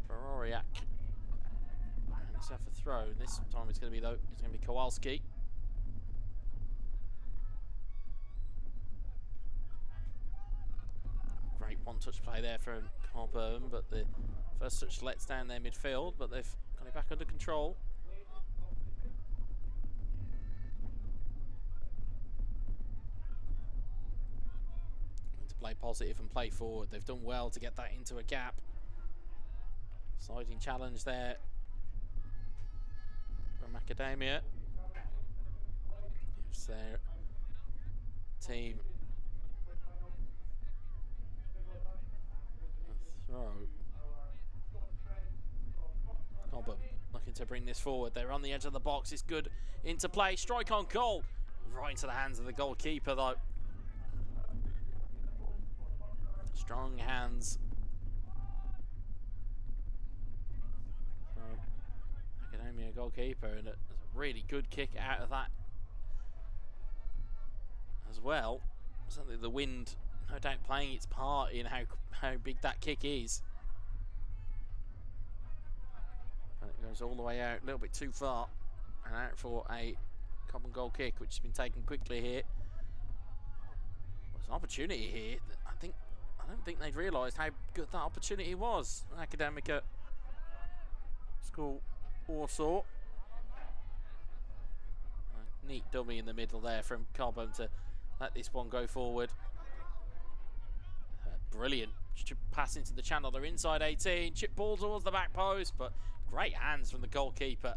Baroriak has a throw. This time it's going to be Kowalski. Great one touch play there from Cobham, but the first touch lets down their midfield, but they've got it back under control. To play positive and play forward. They've done well to get that into a gap. Sliding challenge there from Academia. Gives their team a throw. Cobham looking to bring this forward. They're on the edge of the box. It's good into play. Strike on goal. Right into the hands of the goalkeeper, though. Strong hands. Academia goalkeeper, and a really good kick out of that as well. Certainly the wind, no doubt, playing its part in how big that kick is. But it goes all the way out, a little bit too far, and out for a common goal kick, which has been taken quickly here. There's an opportunity here. I don't think they'd realised how good that opportunity was. Academica score Warsaw. Neat dummy in the middle there from Cobham to let this one go forward. Brilliant pass into the channel. They're inside 18. Chip ball towards the back post, but great hands from the goalkeeper.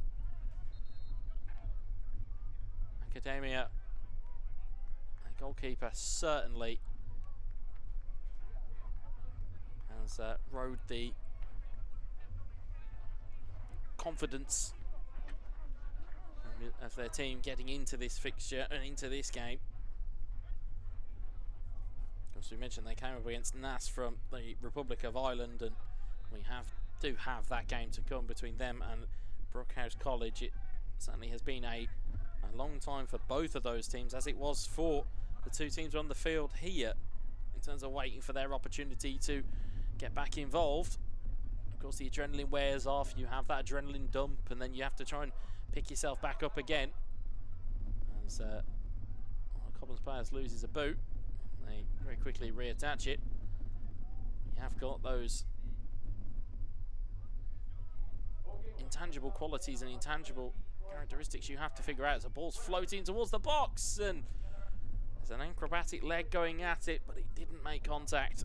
Academia, the goalkeeper certainly has rode the confidence of their team getting into this fixture and into this game. As we mentioned, they came up against NAS from the Republic of Ireland, and we do have that game to come between them and Brookhouse College. It certainly has been a long time for both of those teams, as it was for the two teams on the field here, in terms of waiting for their opportunity to get back involved. Of course, the adrenaline wears off. You have that adrenaline dump, and then you have to try and pick yourself back up again. As one of Cobham's players loses a boot, they very quickly reattach it. You have got those intangible qualities and intangible characteristics you have to figure out. As the ball's floating towards the box, and there's an acrobatic leg going at it, but it didn't make contact.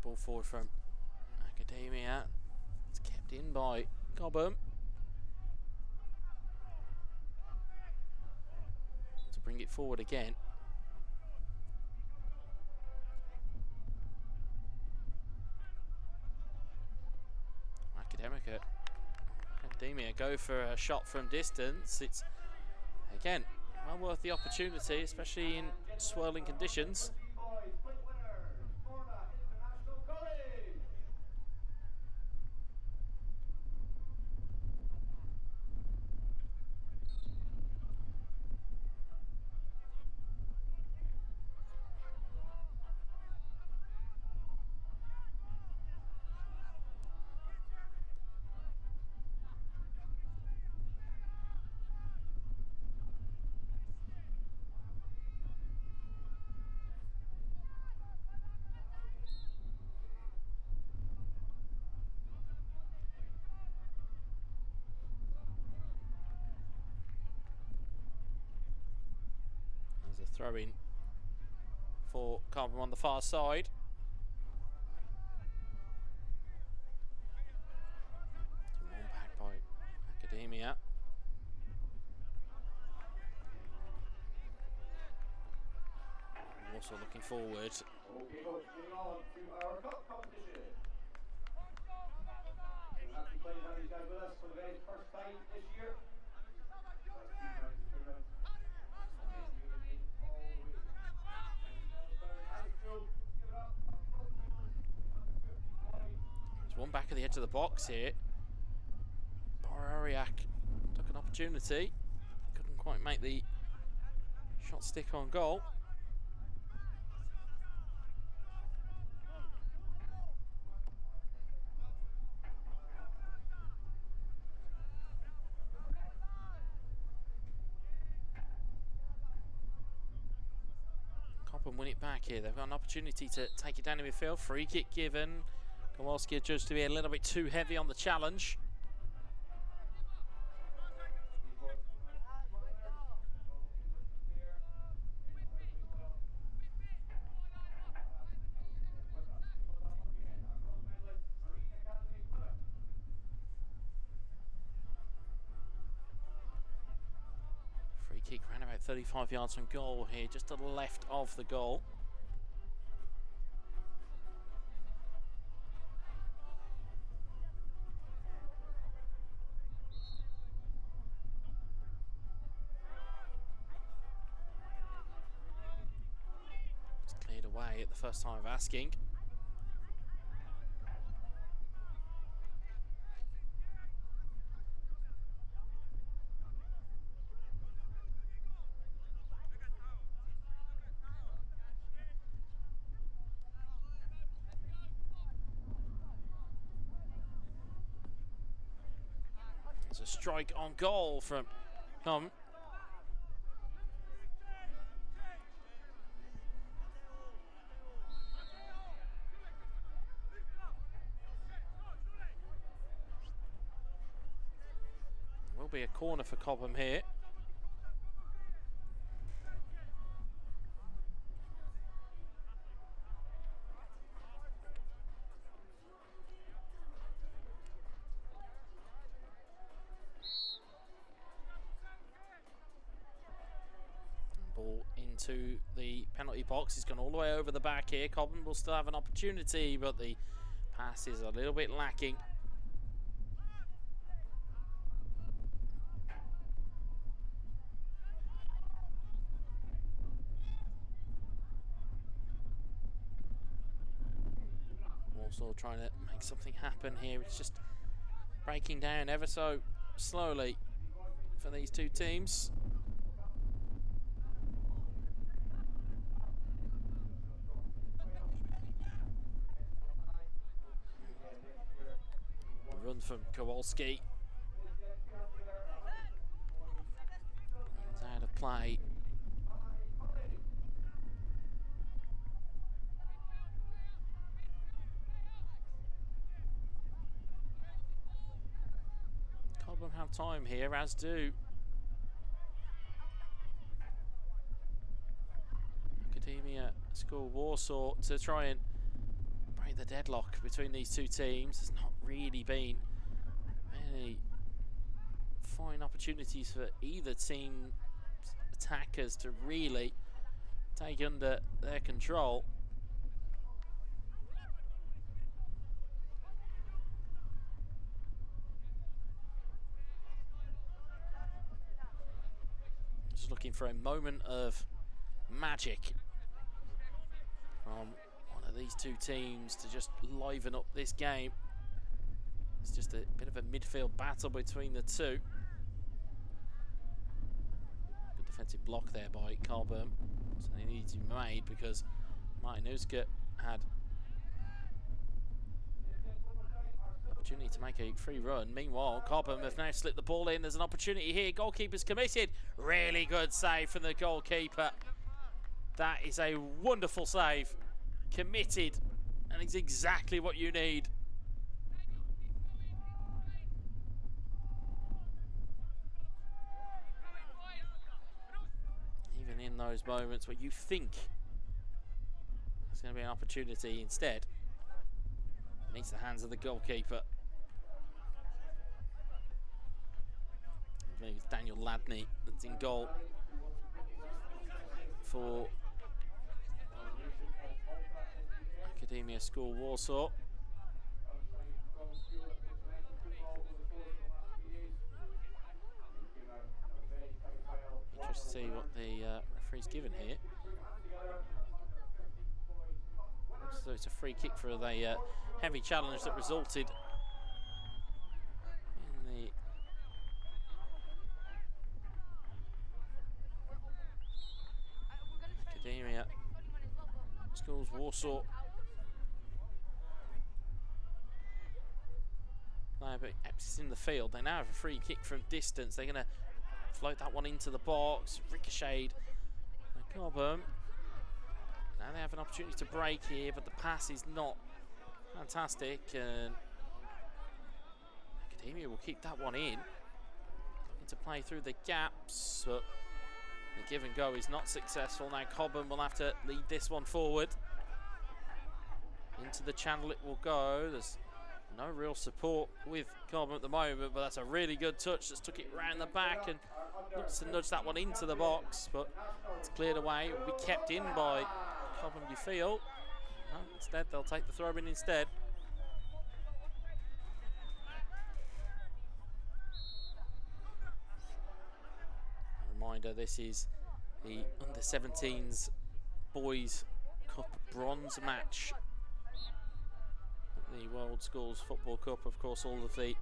Ball forward from Academia. It's kept in by Cobham. To bring it forward again. Academia go for a shot from distance. It's, again, well worth the opportunity, especially in swirling conditions. Throw in for Cobham on the far side. One back by Academia. Also looking forward. Okay, folks, moving on to our cup competition. We're actually playing have these guys with us for the very first time this year. back at the edge of the box here. Borariak took an opportunity. Couldn't quite make the shot stick on goal. Cobham win it back here. They've got an opportunity to take it down in midfield. Free kick given. Kowalski judged to be a little bit too heavy on the challenge. Free kick ran about 35 yards from goal here, just to the left of the goal. Away at the first time of asking. There's a strike on goal from Hum. Will be a corner for Cobham here. Ball into the penalty box. He's gone all the way over the back here. Cobham will still have an opportunity, but the pass is a little bit lacking. Also trying to make something happen here. It's just breaking down ever so slowly for these two teams. A run from Kowalski. It's out of play. Cobham have time here, as do Academia School Warsaw, to try and break the deadlock between these two teams. There's not really been many fine opportunities for either team's attackers to really take under their control. Just looking for a moment of magic from one of these two teams to just liven up this game. It's just a bit of a midfield battle between the two. Good defensive block there by Cobham. Something needed to be made because Martinuska had opportunity to make a free run. Meanwhile, Cobham have now slipped the ball in. There's an opportunity here. Goalkeeper's committed. Really good save from the goalkeeper. That is a wonderful save. Committed, and it's exactly what you need. Even in those moments where you think there's going to be an opportunity, instead meets the hands of the goalkeeper. I believe it's Daniel Ladney that's in goal for Academia School Warsaw. Interested to see what the referee's given here. So it's a free kick for the heavy challenge that resulted Schools Warsaw. But Epps is in the field. They now have a free kick from distance. They're going to float that one into the box. Ricocheted. Cobham. Now they have an opportunity to break here, but the pass is not fantastic. And Academia will keep that one in. Looking to play through the gaps, but the give and go is not successful. Now Cobham will have to lead this one forward. Into the channel it will go. There's no real support with Cobham at the moment, but that's a really good touch that's took it round the back and looks to nudge that one into the box, but it's cleared away. It will be kept in by Cobham, you feel. No, instead they'll take the throw in instead. A reminder, this is the under-17s Boys Cup bronze match. The World Schools Football Cup, of course, all of the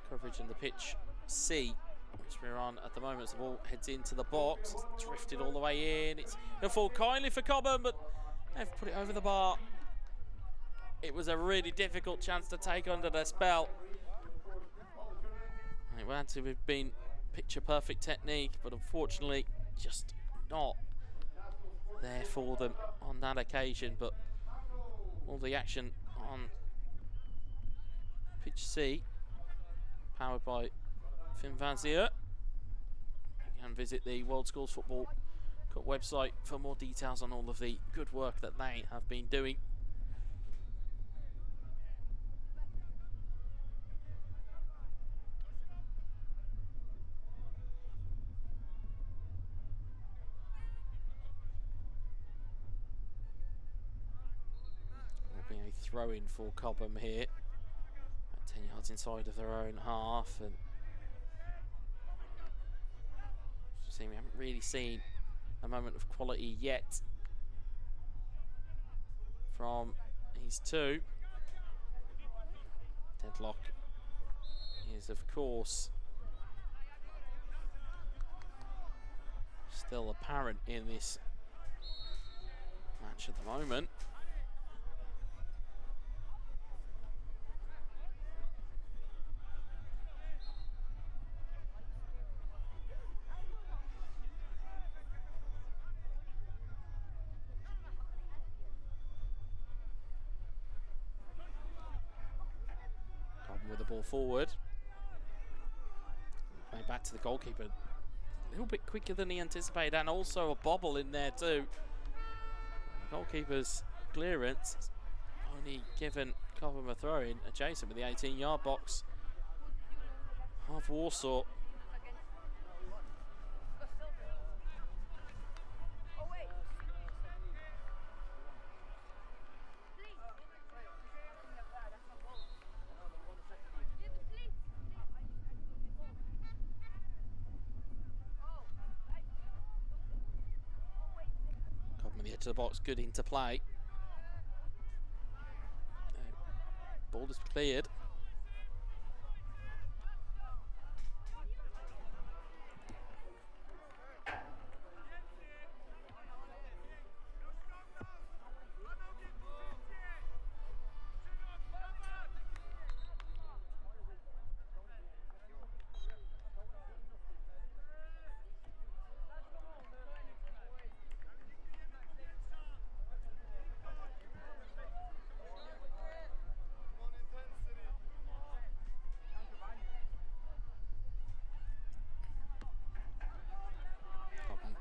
coverage in the pitch C, which we're on at the moment as the ball heads into the box. It's drifted all the way in. It's going to fall kindly for Cobham, but they've put it over the bar. It was a really difficult chance to take under their spell. It had to have been picture perfect technique, but unfortunately just not there for them on that occasion. But all the action on pitch C, powered by Finn Van Zier. You can visit the World Schools Football Cup website for more details on all of the good work that they have been doing. Will be a throw-in for Cobham here. 10 yards inside of their own half, and we haven't really seen a moment of quality yet from these two. Deadlock is, of course, still apparent in this match at the moment. With the ball forward, play back to the goalkeeper, a little bit quicker than he anticipated, and also a bobble in there too. The goalkeeper's clearance only given Cobham a throw in adjacent with the 18-yard box of Warsaw. To the box, good into play. Ball is cleared.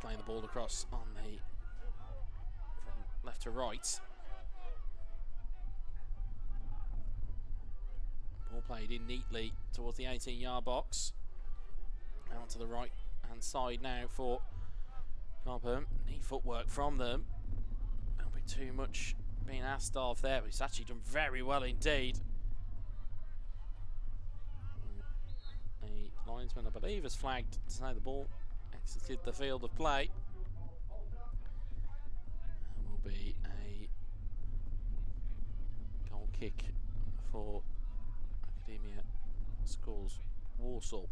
Playing the ball across on the from left to right. Ball played in neatly towards the 18-yard box. Out to the right hand side now for Cobham. Neat footwork from them. A little bit too much being asked of there, but he's actually done very well indeed. The linesman, I believe, has flagged to say the ball exited the field of play. And will be a goal kick for Academia Schools Warsaw.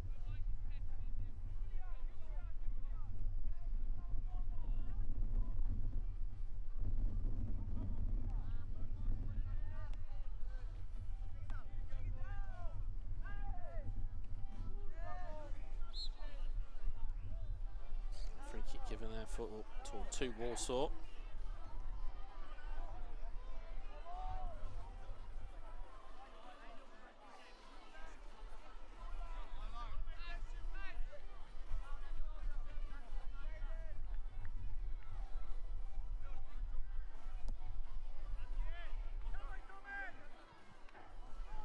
moving their foot to Warsaw.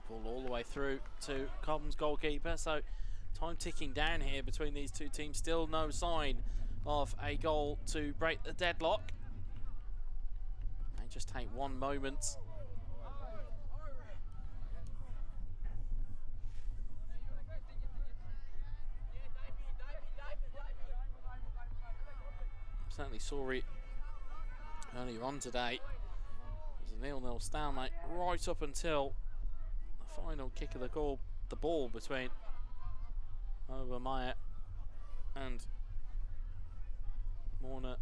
Ball all the way through to Cobham's goalkeeper, so time ticking down here between these two teams. Still no sign of a goal to break the deadlock. They just take one moment. Certainly saw it earlier on today. It was a 0-0 stalemate right up until the final kick of the ball between Obermeyer and Morna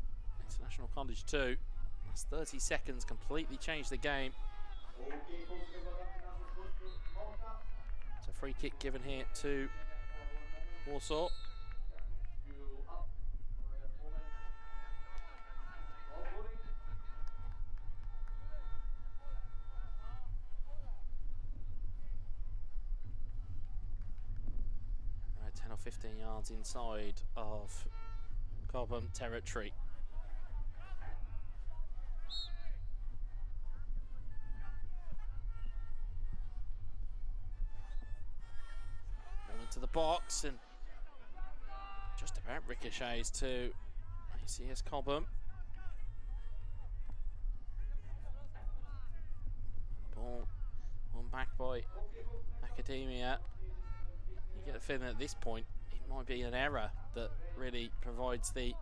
International College 2. Last 30 seconds completely changed the game. It's a free kick given here to Warsaw. Right, 10 or 15 yards inside of Cobham territory. Into the box and just about ricochets to ACS Cobham. Ball won back by Academia. You get the feeling at this point it might be an error that really provides the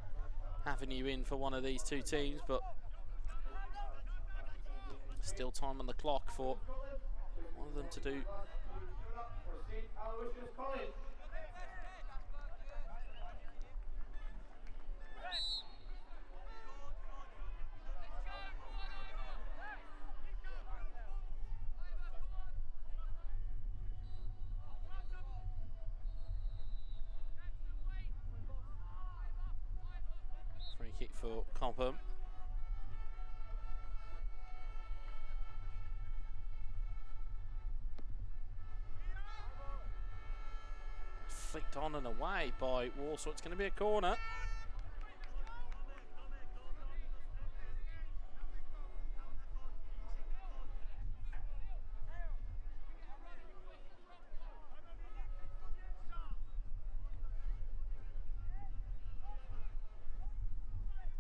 avenue in for one of these two teams, but still time on the clock for one of them to do. Free kick for Cobham. Flicked on and away by Warsaw. It's going to be a corner.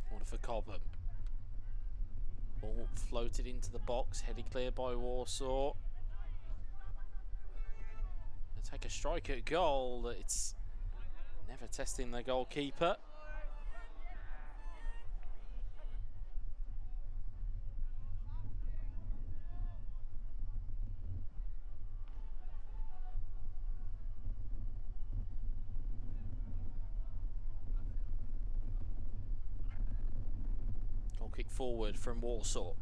Corner for Cobham. Ball floated into the box, headed clear by Warsaw. Take a strike at goal. It's never testing the goalkeeper. Goal kick forward from Warsaw.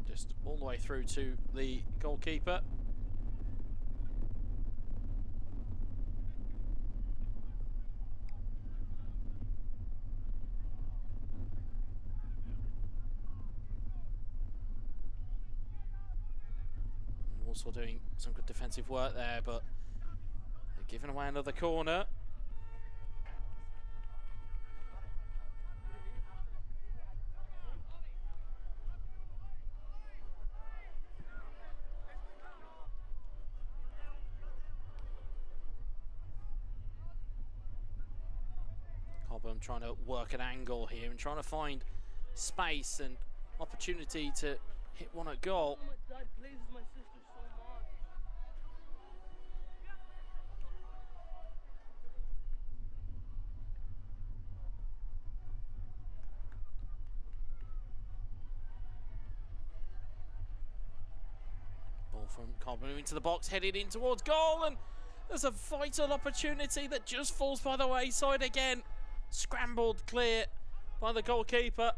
Just all the way through to the goalkeeper. Also doing some good defensive work there, but they're giving away another corner. Cobham trying to work an angle here and trying to find space and opportunity to hit one at goal. Oh my dad pleases my sister so much. Ball from Cobham into the box, headed in towards goal, and there's a vital opportunity that just falls by the wayside again. Scrambled clear by the goalkeeper.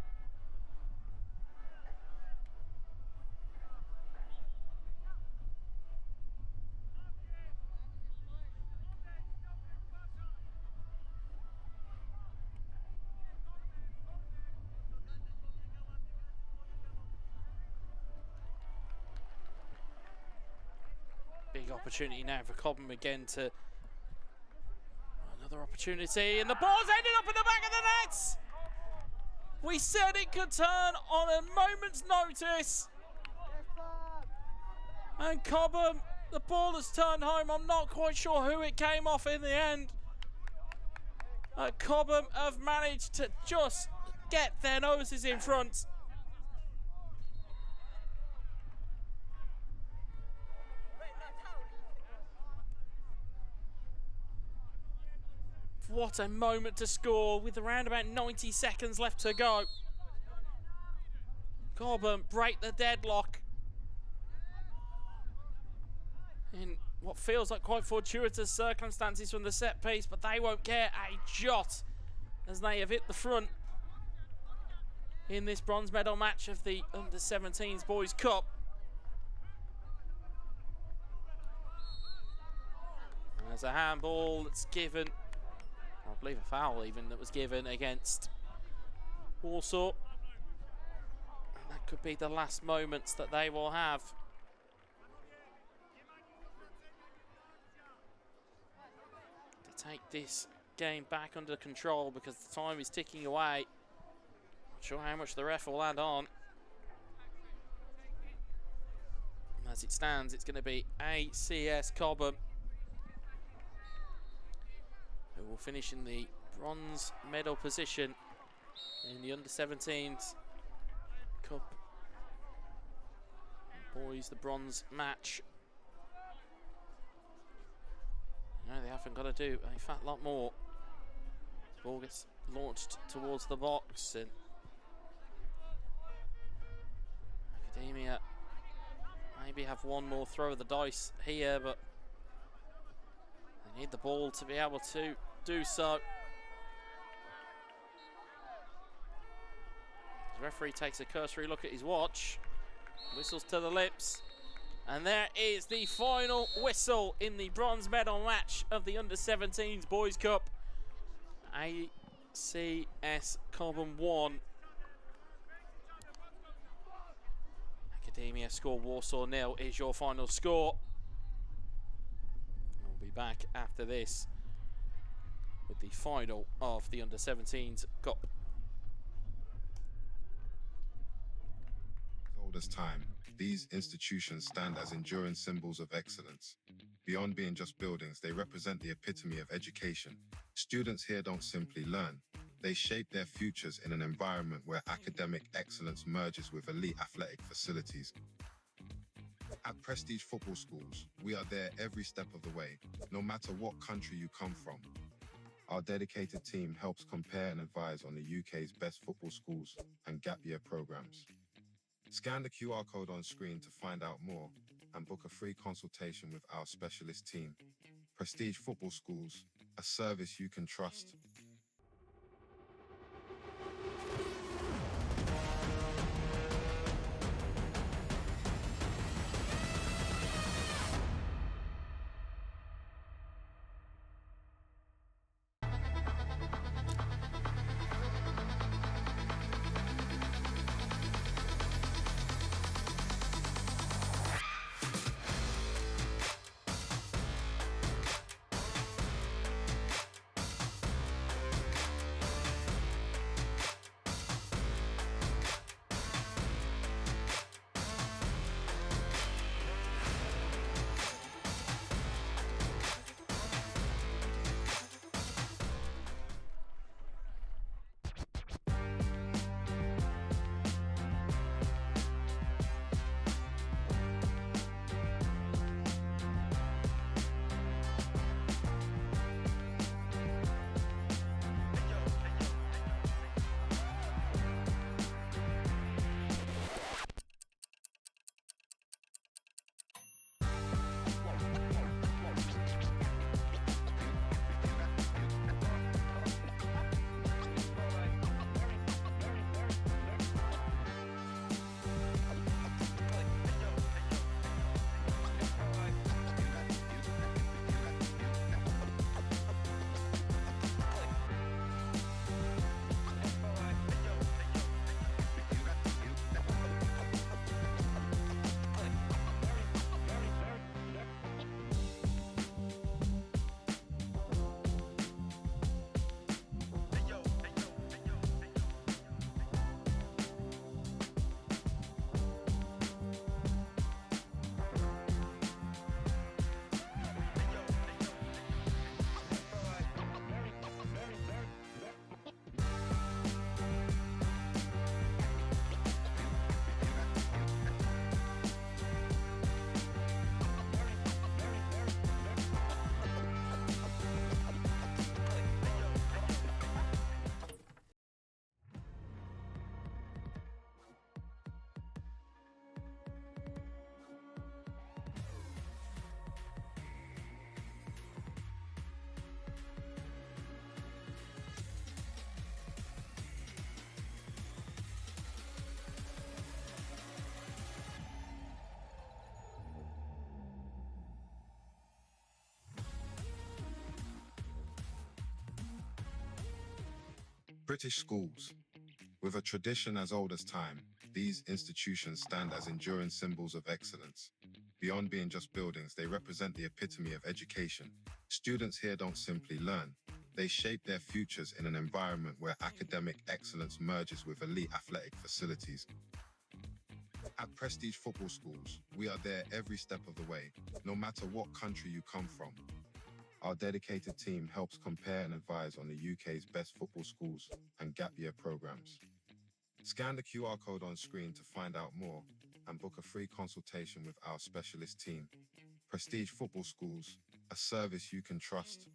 Big opportunity now for Cobham again to... Another opportunity, and the ball's ended up in the back of the nets! We said it could turn on a moment's notice. And Cobham, the ball has turned home. I'm not quite sure who it came off in the end. Cobham have managed to just get their noses in front. What a moment to score with around about 90 seconds left to go. Cobham break the deadlock in what feels like quite fortuitous circumstances from the set piece, but they won't care a jot as they have hit the front in this bronze medal match of the Under-17s Boys Cup. And there's a handball that's given, I believe a foul even, that was given against Warsaw. And that could be the last moments that they will have. To take this game back under control, because the time is ticking away. Not sure how much the ref will add on. And as it stands, it's going to be ACS Cobham who will finish in the bronze medal position in the Under-17s Cup. Boys, the bronze match. No, they haven't got to do a fat lot more. Ball gets launched towards the box, and Academia maybe have one more throw of the dice here, but they need the ball to be able to do so. The referee takes a cursory look at his watch, whistles to the lips, and there is the final whistle in the bronze medal match of the Under-17s Boys Cup. ACS Cobham 1. Academia score Warsaw 0 is your final score. We'll be back after this with the final of the Under-17s Cup. Oldest time, these institutions stand as enduring symbols of excellence. Beyond being just buildings, they represent the epitome of education. Students here don't simply learn, they shape their futures in an environment where academic excellence merges with elite athletic facilities. At Prestige Football Schools, we are there every step of the way, no matter what country you come from. Our dedicated team helps compare and advise on the UK's best football schools and gap year programs. Scan the QR code on screen to find out more and book a free consultation with our specialist team. Prestige Football Schools, a service you can trust. British schools. With a tradition as old as time, these institutions stand as enduring symbols of excellence. Beyond being just buildings, they represent the epitome of education. Students here don't simply learn, they shape their futures in an environment where academic excellence merges with elite athletic facilities. At Prestige Football Schools, we are there every step of the way, no matter what country you come from. Our dedicated team helps compare and advise on the UK's best football schools and gap year programs. Scan the QR code on screen to find out more and book a free consultation with our specialist team. Prestige Football Schools, a service you can trust.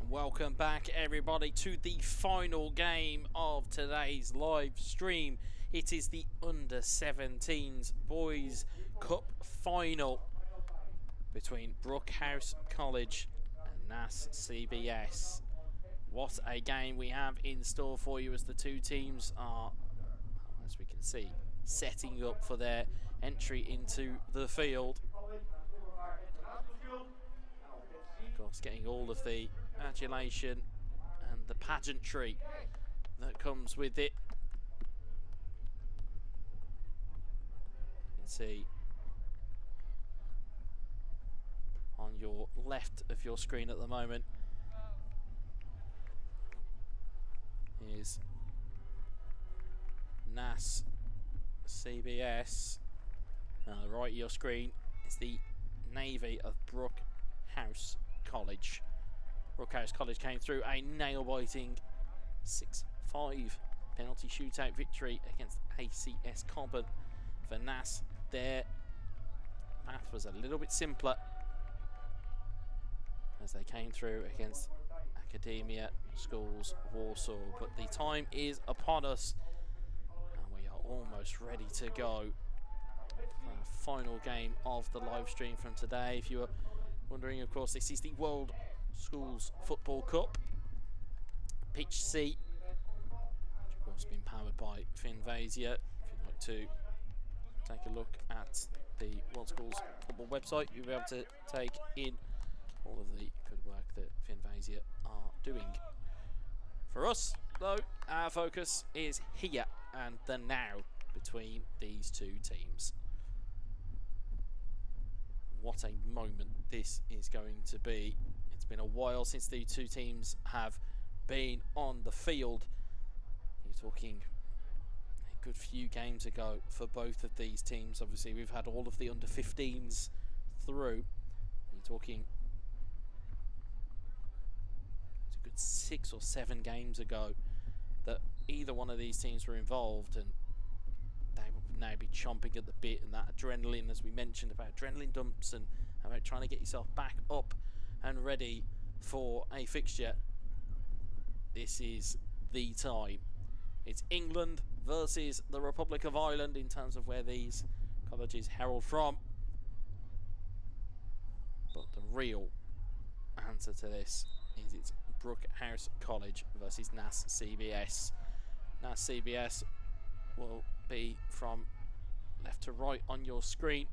Welcome back, everybody, to the final game of today's live stream. It is the Under-17s Boys Cup final between Brookhouse College and NAS CBS. What a game we have in store for you as the two teams are, as we can see, setting up for their entry into the field. Of course, getting all of the adulation and the pageantry that comes with it. You can see on your left of your screen at the moment is NAS CBS. On the right of your screen is the navy of Brookhouse College. Brookhouse College came through a nail-biting 6-5 penalty shootout victory against ACS Cobham. For NAS, their path was a little bit simpler as they came through against Academia Schools Warsaw. But the time is upon us and we are almost ready to go for our final game of the live stream from today. If you are wondering, of course, this is the World Schools Football Cup, Pitch C, which of course has been powered by Finvasia. If you'd like to take a look at the World Schools Football website, you'll be able to take in all of the good work that Finvasia are doing. For us, though, our focus is here and the now between these two teams. What a moment this is going to be. It's been a while since the two teams have been on the field. You're talking a good few games ago for both of these teams. Obviously, we've had all of the under-15s through. You're talking it's a good 6 or 7 games ago that either one of these teams were involved, and they would now be chomping at the bit, and that adrenaline, as we mentioned, about adrenaline dumps and about trying to get yourself back up and ready for a fixture. This is the time. It's England versus the Republic of Ireland in terms of where these colleges herald from. But the real answer to this is it's Brookhouse College versus NAS CBS. NAS CBS will be from left to right on your screen.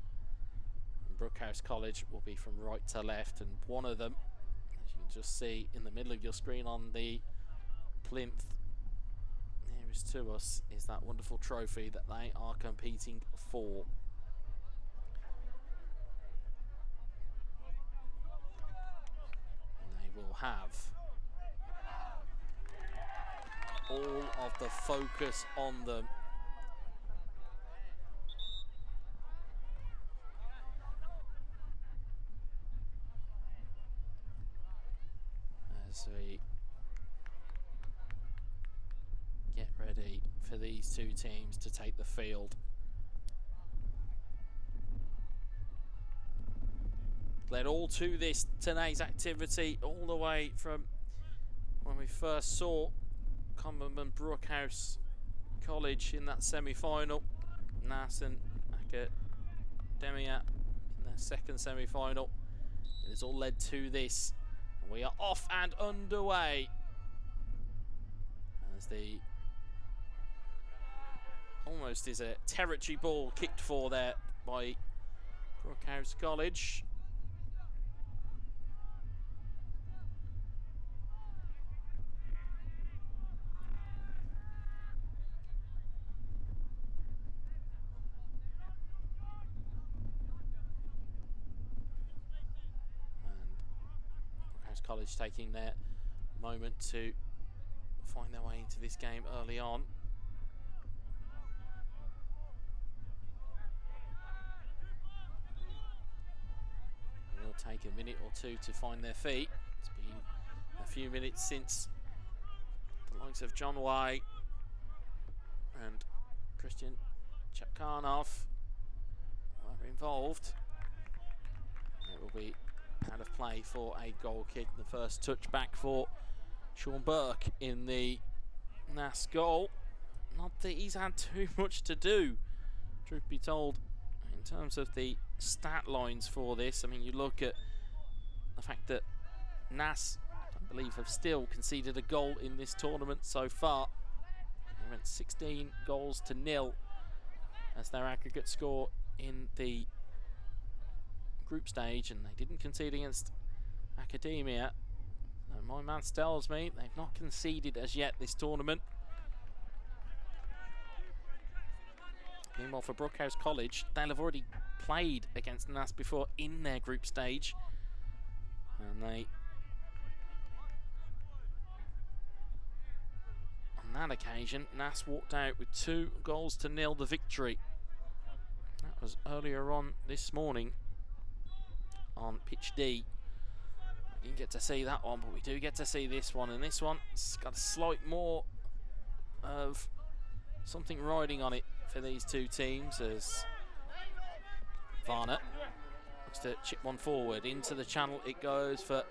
Brookhouse College will be from right to left, and one of them, as you can just see in the middle of your screen on the plinth nearest to us, is that wonderful trophy that they are competing for. And they will have all of the focus on them. As we for these two teams to take the field. Led all to this today's activity, all the way from when we first saw Cumberland Brookhouse College in that semi-final. Naas and Academia in their second semi-final. It has all led to this. And we are off and underway. As the almost is a territory ball kicked for there by Brookhouse College. College taking their moment to find their way into this game early on. It will take a minute or two to find their feet. It's been a few minutes since the likes of John White and Christian Chapkanov were involved. It will be out of play for a goal kick. The first touch back for Sean Burke in the Naas goal. Not that he's had too much to do, truth be told, in terms of the stat lines for this. I mean, you look at the fact that Naas, I believe, have still conceded a goal in this tournament so far. They went 16 goals to 0 as their aggregate score in the group stage, and they didn't concede against Academia. My maths tells me they've not conceded as yet this tournament. Meanwhile, for Brookhouse College, they'll have already played against Naas before in their group stage, and they, on that occasion, Naas walked out with 2 goals to 0 the victory. That was earlier on this morning on pitch D. We didn't get to see that one, but we do get to see this one, and this one's got a slight more of something riding on it for these two teams, as Varner looks to chip one forward into the channel. It goes for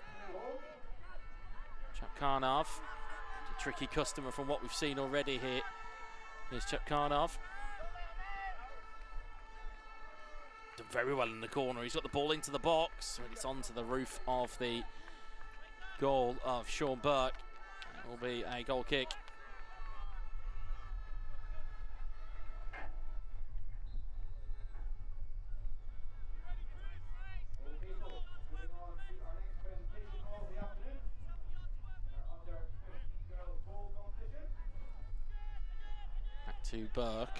Chapkanov, a tricky customer from what we've seen already here. Here's Chapkanov. Done very well in the corner. He's got the ball into the box, but it's onto the roof of the goal of Sean Burke. It will be a goal kick. Back to Burke.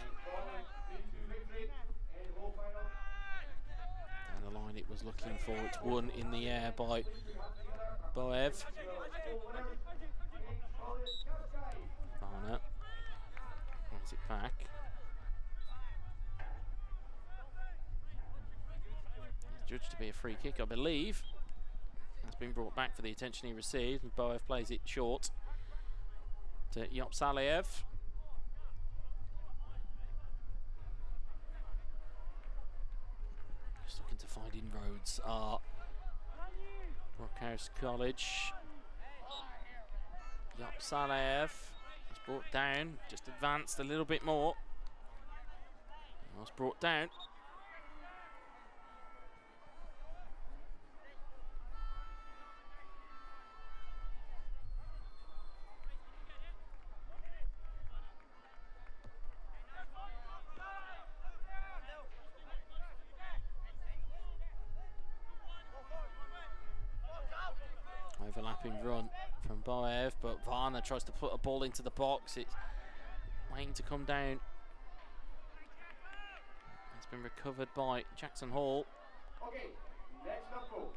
And the line it was looking for. It's won in the air by Boev. Varner brings it back. It's judged to be a free kick, I believe. That's been brought back for the attention he received, and Boev plays it short to Yopsaliev. Just looking to find inroads are Brookhouse College. Yopsaliev was brought down, just advanced a little bit more. Was brought down. Overlapping run from Boev, but Varner tries to put a ball into the box. It's waiting to come down. It's been recovered by Jackson Hall. Okay, next up goal.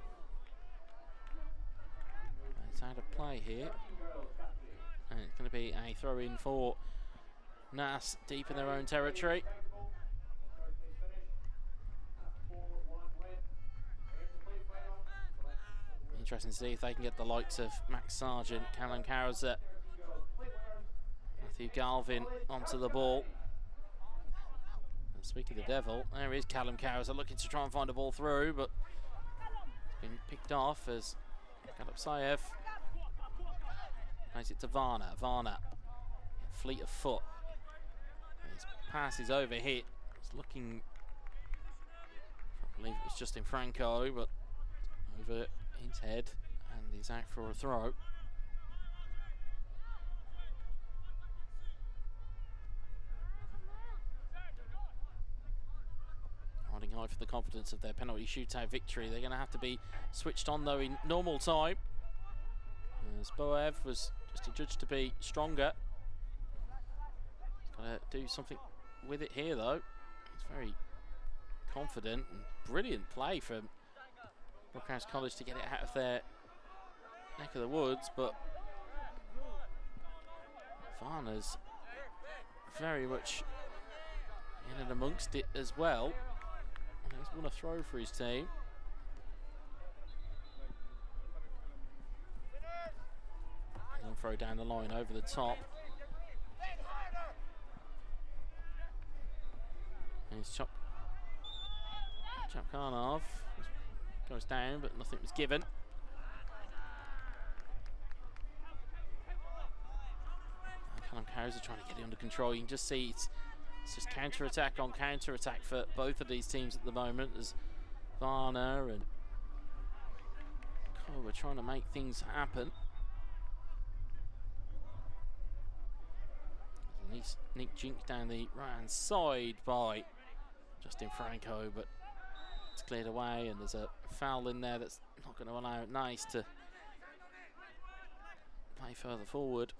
It's out of play here. And it's going to be a throw in for Naas deep in their own territory. Interesting to see if they can get the likes of Max Sargent, Callan Carazet, Matthew Galvin onto the ball. And speaking of the devil, there is Callum Cowser looking to try and find a ball through, but it's been picked off as Galapsayev plays it to Varna. Varna, fleet of foot. His pass is overhit. It's looking, I believe it was Justin Franco, but over his head, and he's out for a throw. Riding high for the confidence of their penalty shootout victory. They're going to have to be switched on though in normal time, as Boev was just adjudged to be stronger. He's got to do something with it here though. He's very confident, and brilliant play from Brookhouse College to get it out of their neck of the woods, but Varna's very much in and amongst it as well. And he's won a throw for his team. Long throw down the line over the top. And he's Chapkanov goes down, but nothing was given. Callum Cowser trying to get it under control. You can just see it's just counter-attack on counter-attack for both of these teams at the moment, as Varna and Cole are trying to make things happen. Nick Jink down the right-hand side by Justin Franco, but it's cleared away, and there's a foul in there that's not going to allow Nice to play further forward.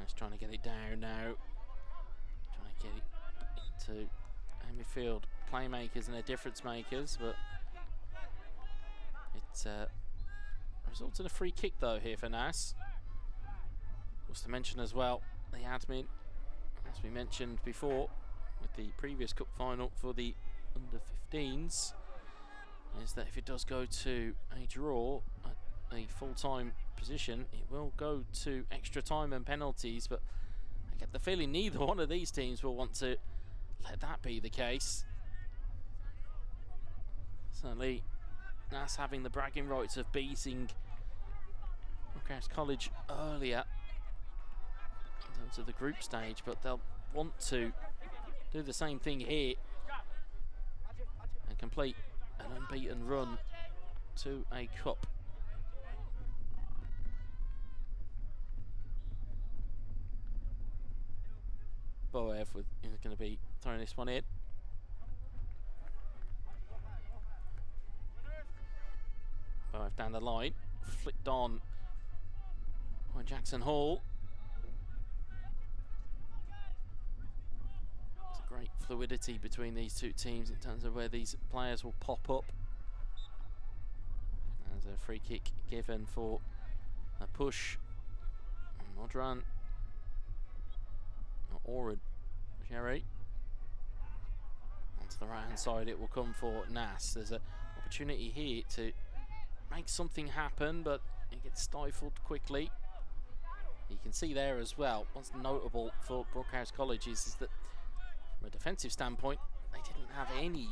Nice trying to get it down now. Trying to get it into midfield playmakers and their difference makers, but it results in a free kick though here for Nas. Of course, to mention as well, the admin, as we mentioned before with the previous cup final for the under 15s, is that if it does go to a draw at a full-time position, it will go to extra time and penalties, but I get the feeling neither one of these teams will want to let that be the case. Certainly Nas having the bragging rights of beating Brookhouse College earlier in terms of the group stage, but they'll want to do the same thing here and complete an unbeaten run to a cup. Boev is going to be throwing this one in. Boev down the line, flicked on by Jackson Hall. It's a great fluidity between these two teams in terms of where these players will pop up. There's a free kick given for a push. Modran. Oren Sherry. Onto the right hand side it will come for Nas. There's an opportunity here to make something happen, but it gets stifled quickly. You can see there as well, what's notable for Brookhouse College is that from a defensive standpoint, they didn't have any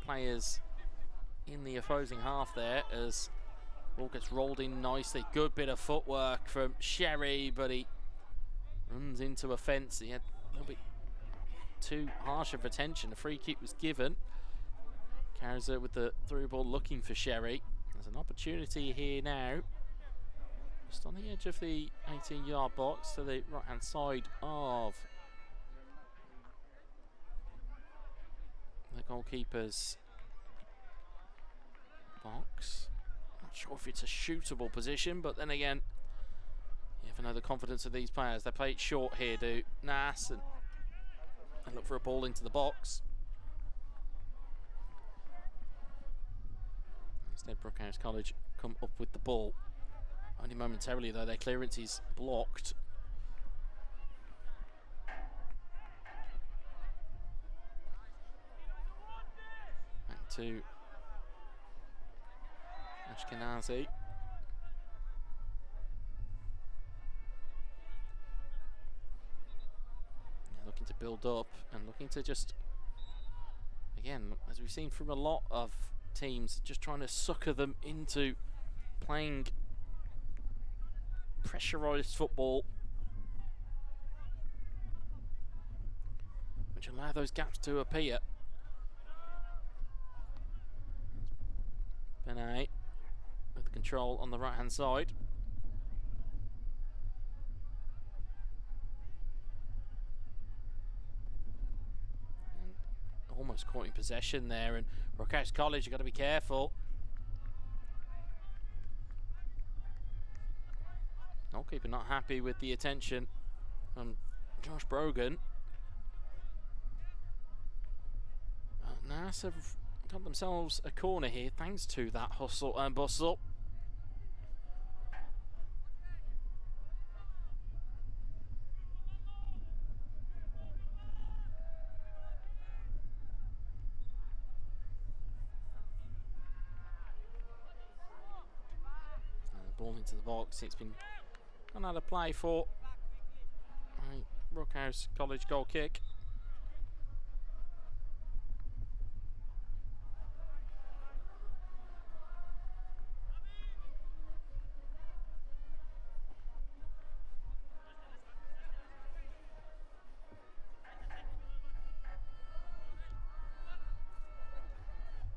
players in the opposing half there, as ball gets rolled in nicely. Good bit of footwork from Sherry, but he runs into a fence. He had a little bit too harsh of attention. A free kick was given. Cowser with the through ball looking for Sherry. There's an opportunity here now. Just on the edge of the 18-yard box to the right-hand side of the goalkeeper's box. Not sure if it's a shootable position, but then again, you never know the confidence of these players. They play it short here, do Nas, and look for a ball into the box. Instead, Brookhouse College come up with the ball. Only momentarily though, their clearance is blocked. Back to Ashkenazi. Looking to build up and looking to just, again, as we've seen from a lot of teams, just trying to sucker them into playing pressurised football, which allow those gaps to appear. Benet with the control on the right hand side. And almost caught in possession there, and Brookhouse College, you've got to be careful. Goalkeeper not happy with the attention from Josh Brogan. But Nas have got themselves a corner here thanks to that hustle and bustle. Ball into the box. It's been gone out of play for Brookhouse College goal kick.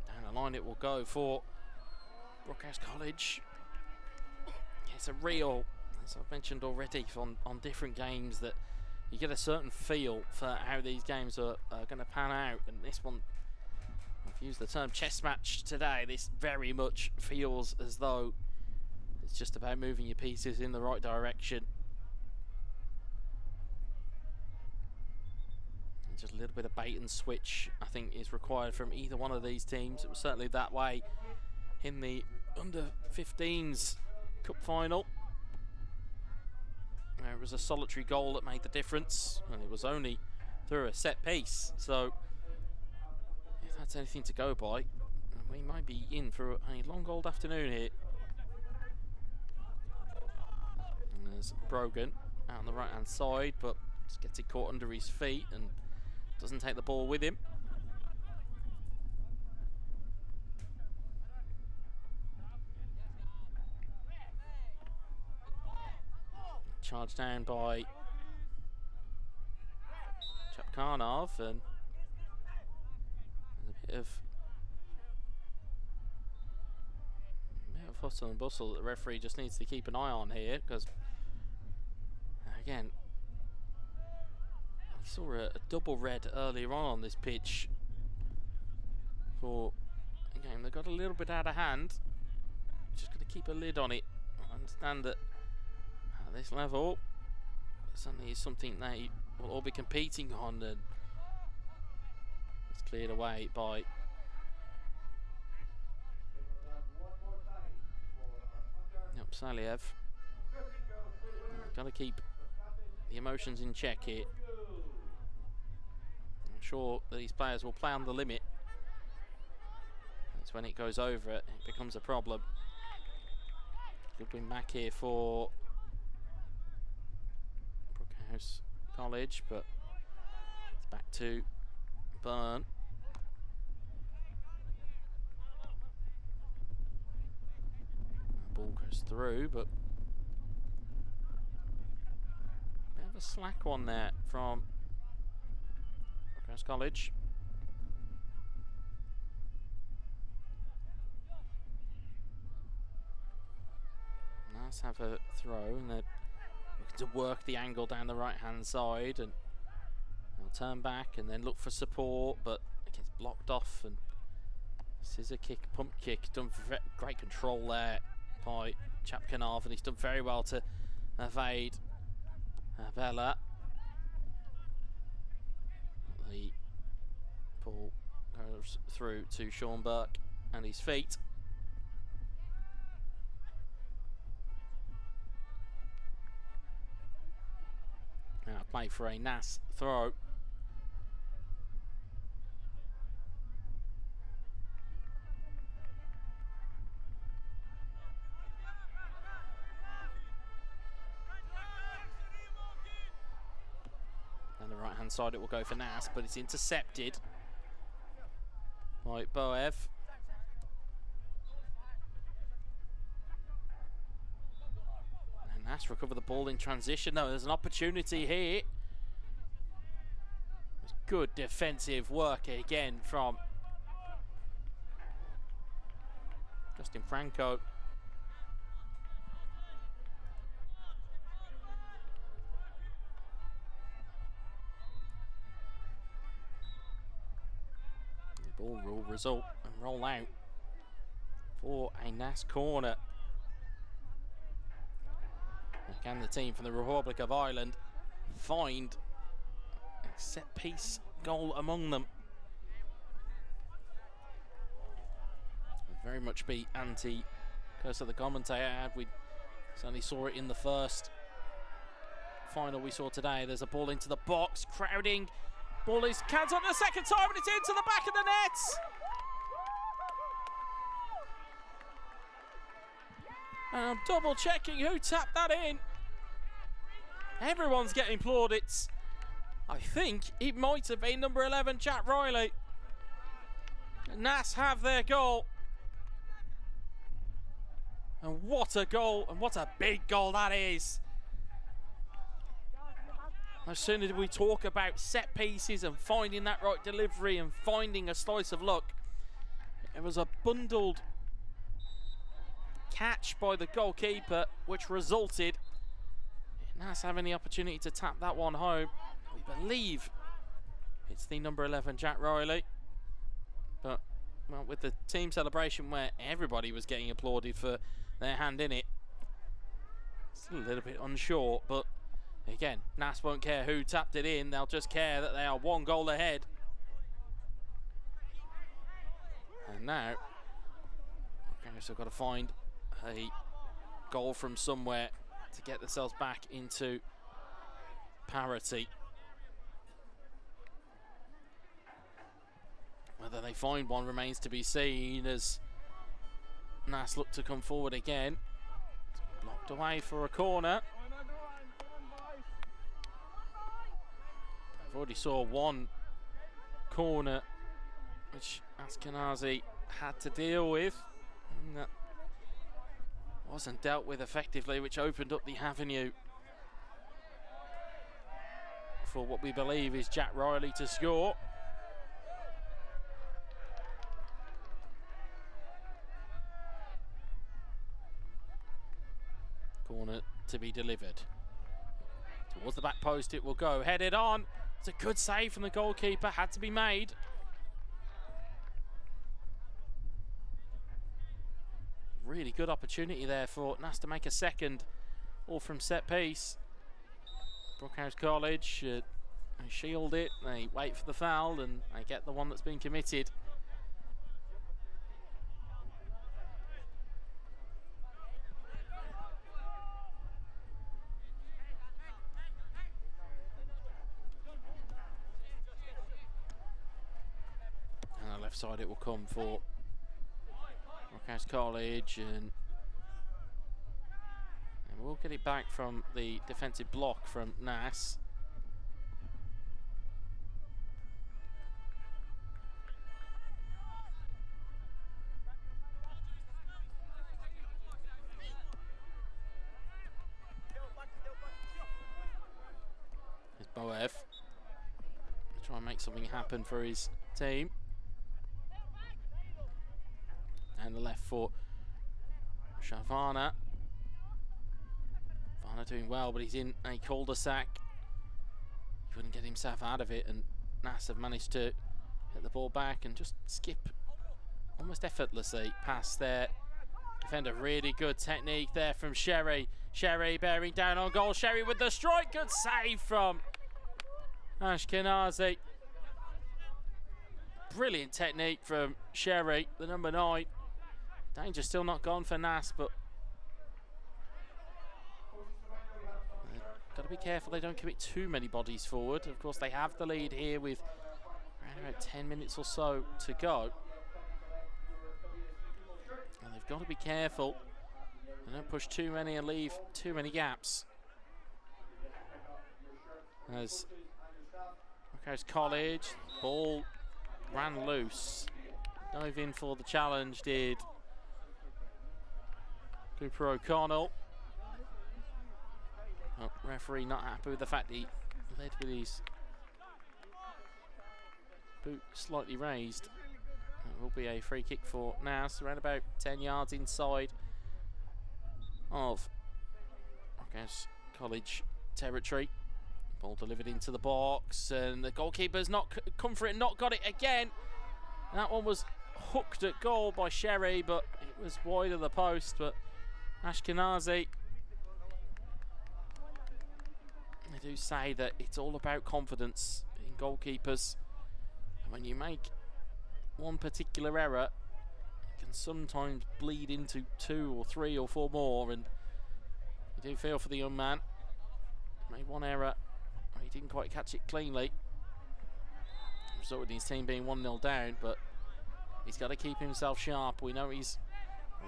Down the line it will go for Brookhouse College. It's a real, as I've mentioned already on different games, that you get a certain feel for how these games are going to pan out, and this one, I've used the term chess match today. This very much feels as though it's just about moving your pieces in the right direction. And just a little bit of bait and switch, I think, is required from either one of these teams. It was certainly that way in the under-15s Cup final. It was a solitary goal that made the difference, and it was only through a set piece. So, if that's anything to go by, we might be in for a long old afternoon here. And there's Brogan out on the right hand side, but just gets it caught under his feet and doesn't take the ball with him. Charged down by Chapkanov, and there's a bit of hustle and bustle that the referee just needs to keep an eye on here, because again, we saw a double red earlier on this pitch for a game that got a little bit out of hand. Just got to keep a lid on it. I understand that this level certainly is something they will all be competing on, and it's cleared away by Saliev. Got to keep the emotions in check here. I'm sure these players will play on the limit. That's when it goes over it becomes a problem. Good win back here for Brookhouse College, but it's back to Byrne. Ball goes through, but a bit of a slack one there from Brookhouse College. Nice, have a throw, and they're looking to work the angle down the right hand side, and they'll turn back and then look for support, but it gets blocked off, and scissor kick, pump kick, done great control there by Chapkanov, and he's done very well to evade Bella. The ball goes through to Sean Burke and his feet. play for a Nass throw. And the right hand side it will go for Nass, but it's intercepted by Boev. And Nass recover the ball in transition. No, there's an opportunity here. It's good defensive work again from Justin Franco. The ball will result and roll out for a Nass corner. Can the team from the Republic of Ireland find a set piece goal among them? It'll very much be anti-curse of the commentator. We certainly saw it in the first final we saw today. There's a ball into the box, crowding. Ball is cancelled the second time, and it's into the back of the net. And I'm double checking who tapped that in. Everyone's getting plaudits. I think it might have been number 11, Jack Riley. Nass have their goal. And what a goal, and what a big goal that is. As soon as we talk about set pieces and finding that right delivery and finding a slice of luck, it was a bundled catch by the goalkeeper, which resulted in Nass having the opportunity to tap that one home. We believe it's the number 11, Jack Riley. But, well, with the team celebration where everybody was getting applauded for their hand in it, still a little bit unsure, but again, Nass won't care who tapped it in, they'll just care that they are one goal ahead. And now, we've got to find a goal from somewhere to get themselves back into parity. Whether they find one remains to be seen as Nass look to come forward again. It's blocked away for a corner. I've already saw one corner which Ashkenazi had to deal with, and that wasn't dealt with effectively, which opened up the avenue for what we believe is Jack Riley to score. Corner to be delivered. Towards the back post it will go, headed on. It's a good save from the goalkeeper, had to be made. Really good opportunity there for Nass to make a second, all from set piece. Brookhouse College, they shield it, they wait for the foul, and they get the one that's been committed. And on the left side it will come for Brookhouse College, and we'll get it back from the defensive block from Nass. Here's Boev to try and make something happen for his team. And the left foot, Shavana. Varna doing well, but he's in a cul-de-sac. He couldn't get himself out of it, and Nass have managed to get the ball back and just skip almost effortlessly past their defender. Really good technique there from Sherry. Sherry bearing down on goal. Sherry with the strike. Good save from Ashkenazi. Brilliant technique from Sherry, the number 9. Danger still not gone for Nass, but got to be careful they don't commit too many bodies forward. Of course, they have the lead here with around about 10 minutes or so to go. And they've got to be careful. They don't push too many and leave too many gaps. As Rocco's College, ball ran loose. Dove in for the challenge, did Cooper O'Connell. Oh, referee not happy with the fact he led with his boot slightly raised. It will be a free kick for Naas, around about 10 yards inside of Rocco's College territory. Ball delivered into the box, and the goalkeeper's not come for it, not got it again. That one was hooked at goal by Sherry, but it was wide of the post. But Ashkenazi, they do say that it's all about confidence in goalkeepers. And when you make one particular error, it can sometimes bleed into 2 or 3 or 4 more. And you do feel for the young man. Made one error. He didn't quite catch it cleanly. Resulted in his team being 1-0 down, but he's got to keep himself sharp. We know he's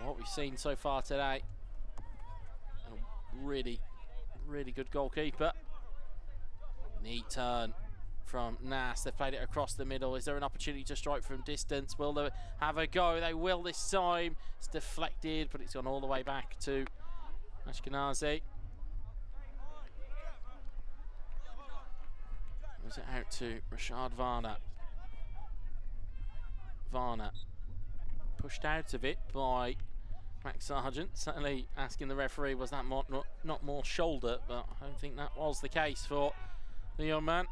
what we've seen so far today. A really, really good goalkeeper. Neat turn from Naas. They've played it across the middle. Is there an opportunity to strike from distance? Will they have a go? They will this time. It's deflected, but it's gone all the way back to Ashkenazi. Was it out to Rashad Varner? Varner pushed out of it by Max Sargent. Certainly asking the referee, was that not more shoulder? But I don't think that was the case for the young man.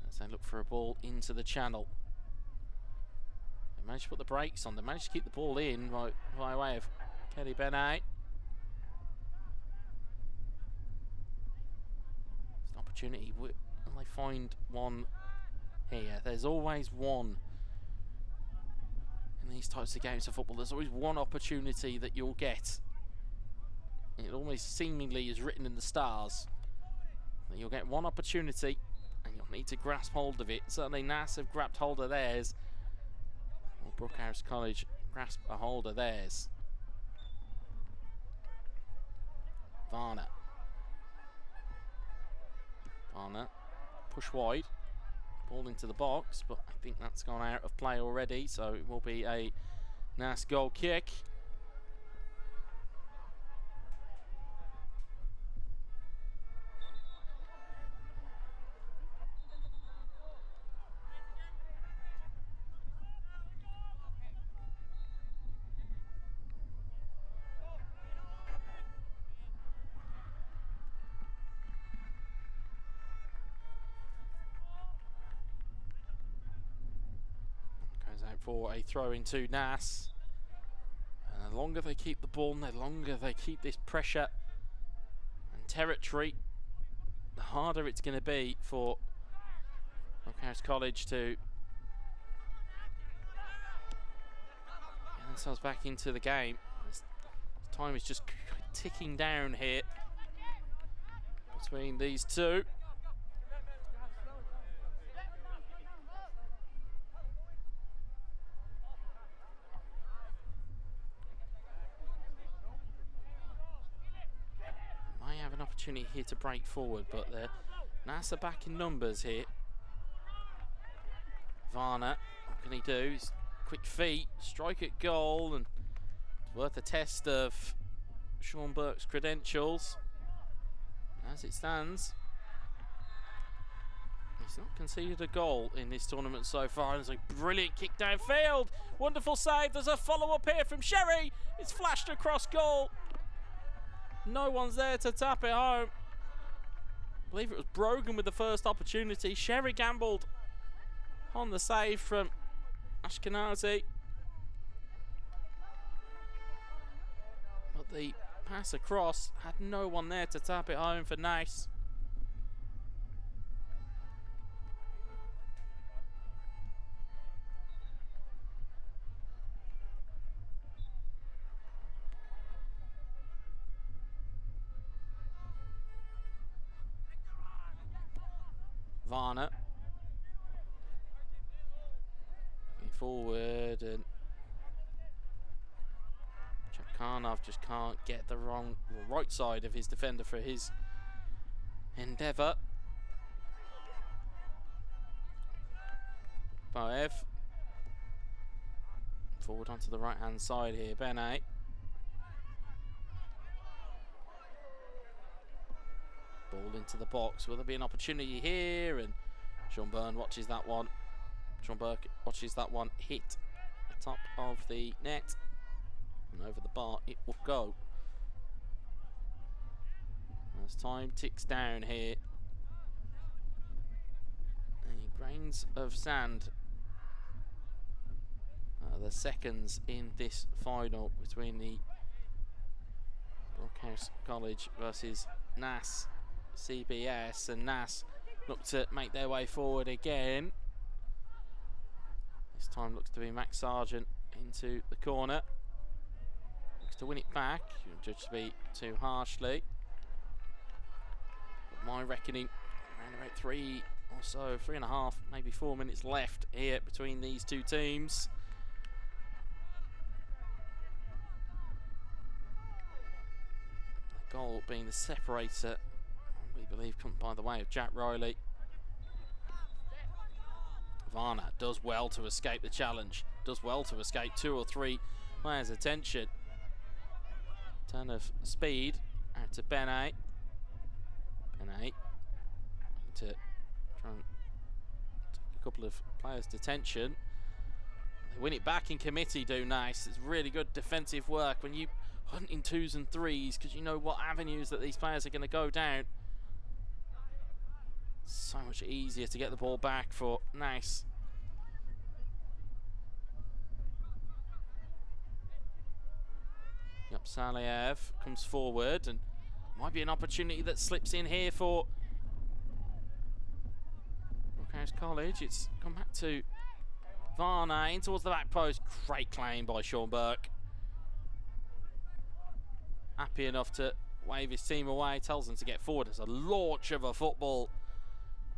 As they look for a ball into the channel. They managed to put the brakes on. They managed to keep the ball in by way of Kelly Benet. Opportunity. Will they find one here? There's always one in these types of games of football. There's always one opportunity that you'll get. It almost seemingly is written in the stars that you'll get one opportunity and you'll need to grasp hold of it. Certainly Naas have grabbed hold of theirs. Or Brookhouse College grasp a hold of theirs. Varner. Push wide, ball into the box, but I think that's gone out of play already, so it will be a Naas goal kick. For a throw into Naas. And the longer they keep the ball, and the longer they keep this pressure and territory, the harder it's going to be for Brookhouse College to get themselves back into the game. This time is just ticking down here between these two. Opportunity here to break forward, but the Naas are back in numbers here. Varner, what can he do? He's quick feet, strike at goal, and it's worth a test of Sean Burke's credentials. As it stands, he's not conceded a goal in this tournament so far. There's a brilliant kick downfield, wonderful save. There's a follow-up here from Sherry. It's flashed across goal. No one's there to tap it home. I believe it was Brogan with the first opportunity. Sherry gambled on the save from Ashkenazi. But the pass across had no one there to tap it home for Naas. Varner. Looking forward, and Chapkanov just can't get the right side of his defender for his endeavour. Boev. Forward onto the right-hand side here, Benet. Ball into the box. Will there be an opportunity here? And Sean Byrne watches that one. Sean Burke watches that one hit the top of the net. And over the bar it will go. As time ticks down here. The grains of sand are the seconds in this final between the Brookhouse College versus NAS CBS, and NAS look to make their way forward again. This time looks to be Max Sargent into the corner. Looks to win it back. You'll judge to be too harshly. But my reckoning, around about 3 or so, 3.5, maybe 4 minutes left here between these two teams. The goal being the separator, we believe, come by the way of Jack Riley. Varner does well to escape the challenge, does well to escape 2 or 3 players' attention. Turn of speed out to Benet. Benet to try and take a couple of players' detention. They win it back in committee, do nice. It's really good defensive work when you hunt in 2s and 3s, because you know what avenues that these players are going to go down. So much easier to get the ball back for Nice. Yep, Saliev comes forward, and might be an opportunity that slips in here for Brookhouse College. It's come back to Varner in towards the back post. Great claim by Sean Burke. Happy enough to wave his team away, tells them to get forward. As a launch of a football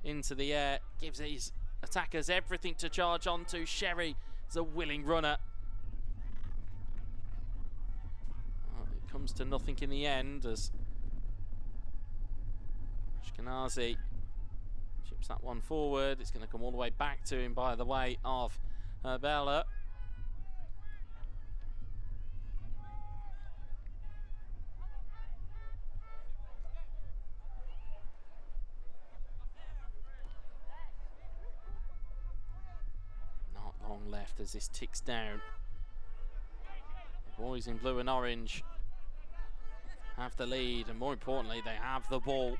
into the air, gives his attackers everything to charge onto. Sherry is a willing runner. Well, it comes to nothing in the end as Ashkenazi chips that one forward. It's going to come all the way back to him by the way of Bella. Left as this ticks down. The boys in blue and orange have the lead, and more importantly they have the ball.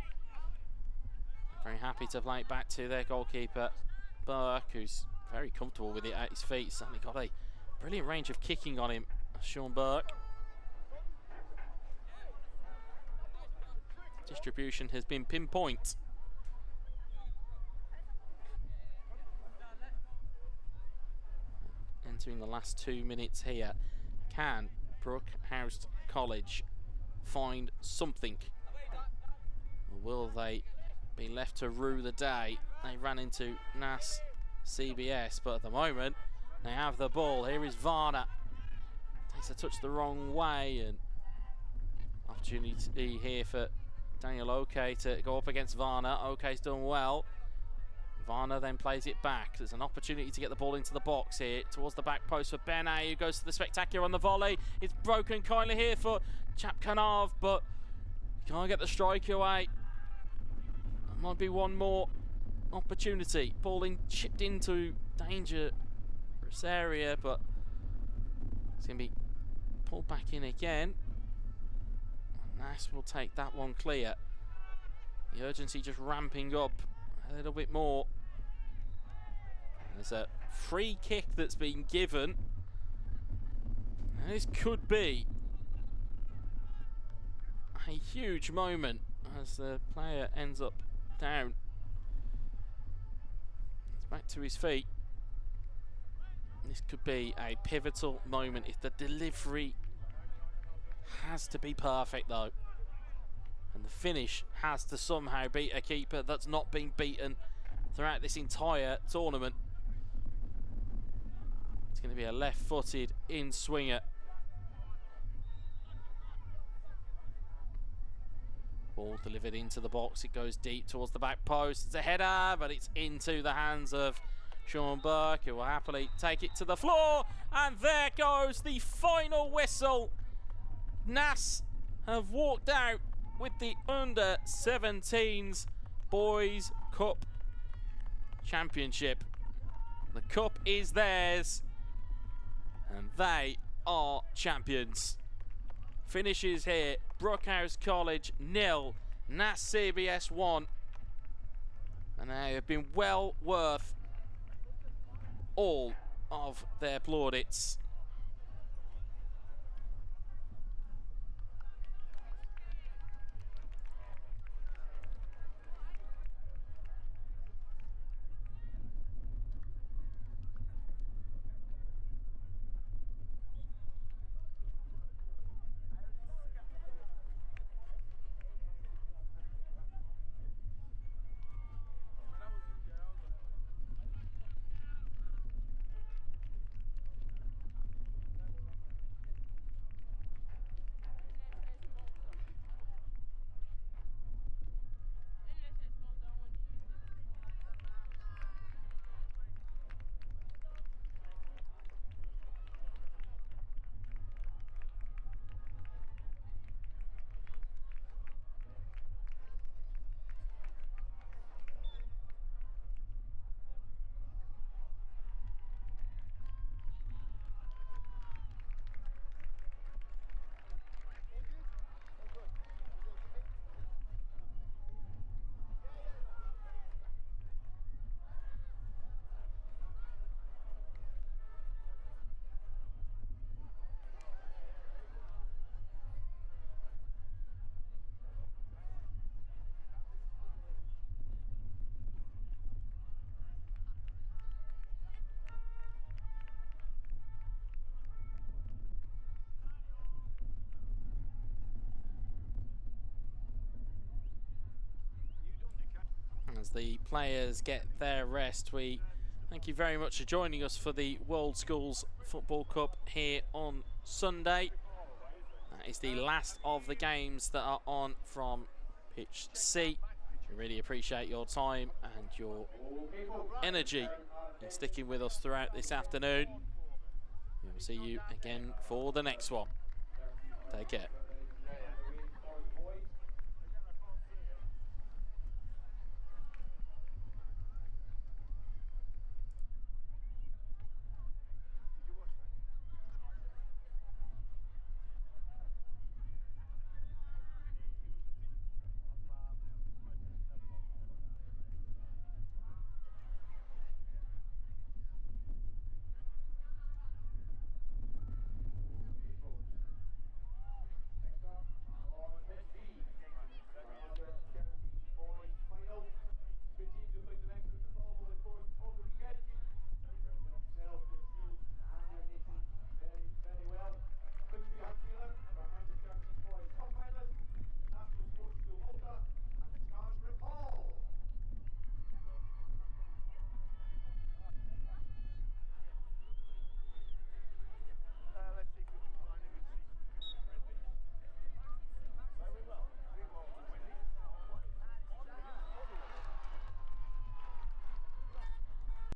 Very happy to play it back to their goalkeeper Burke, who's very comfortable with it at his feet. Certainly got a brilliant range of kicking on him, Sean Burke. Distribution has been pinpoint. Entering the last 2 minutes here. Can Brookhouse College find something? Or will they be left to rue the day they ran into NAS CBS? But at the moment they have the ball. Here is Varner. Takes a touch the wrong way, and opportunity here for Daniel Oke to go up against Varner. Oke's done well. Varner then plays it back. There's an opportunity to get the ball into the box here towards the back post for Benet, who goes to the spectacular on the volley. It's broken kindly here for Chapkanov, but he can't get the strike away. There might be one more opportunity. Ball chipped into dangerous area, but it's going to be pulled back in again. Nass will take that one clear. The urgency just ramping up a little bit more. There's a free kick that's been given. And this could be a huge moment as the player ends up down. He's back to his feet. This could be a pivotal moment if the delivery has to be perfect though. And the finish has to somehow beat a keeper that's not been beaten throughout this entire tournament. It's going to be a left-footed in-swinger. Ball delivered into the box. It goes deep towards the back post. It's a header, but it's into the hands of Sean Burke, who will happily take it to the floor. And there goes the final whistle. Nass have walked out with the under-17s Boys Cup Championship. The cup is theirs, and they are champions. Finishes here, Brookhouse College 0, Nass CBS 1, and they have been well worth all of their plaudits. As the players get their rest, we thank you very much for joining us for the World Schools Football Cup here on Sunday. That is the last of the games that are on from Pitch C. We really appreciate your time and your energy in sticking with us throughout this afternoon. We will see you again for the next one. Take care.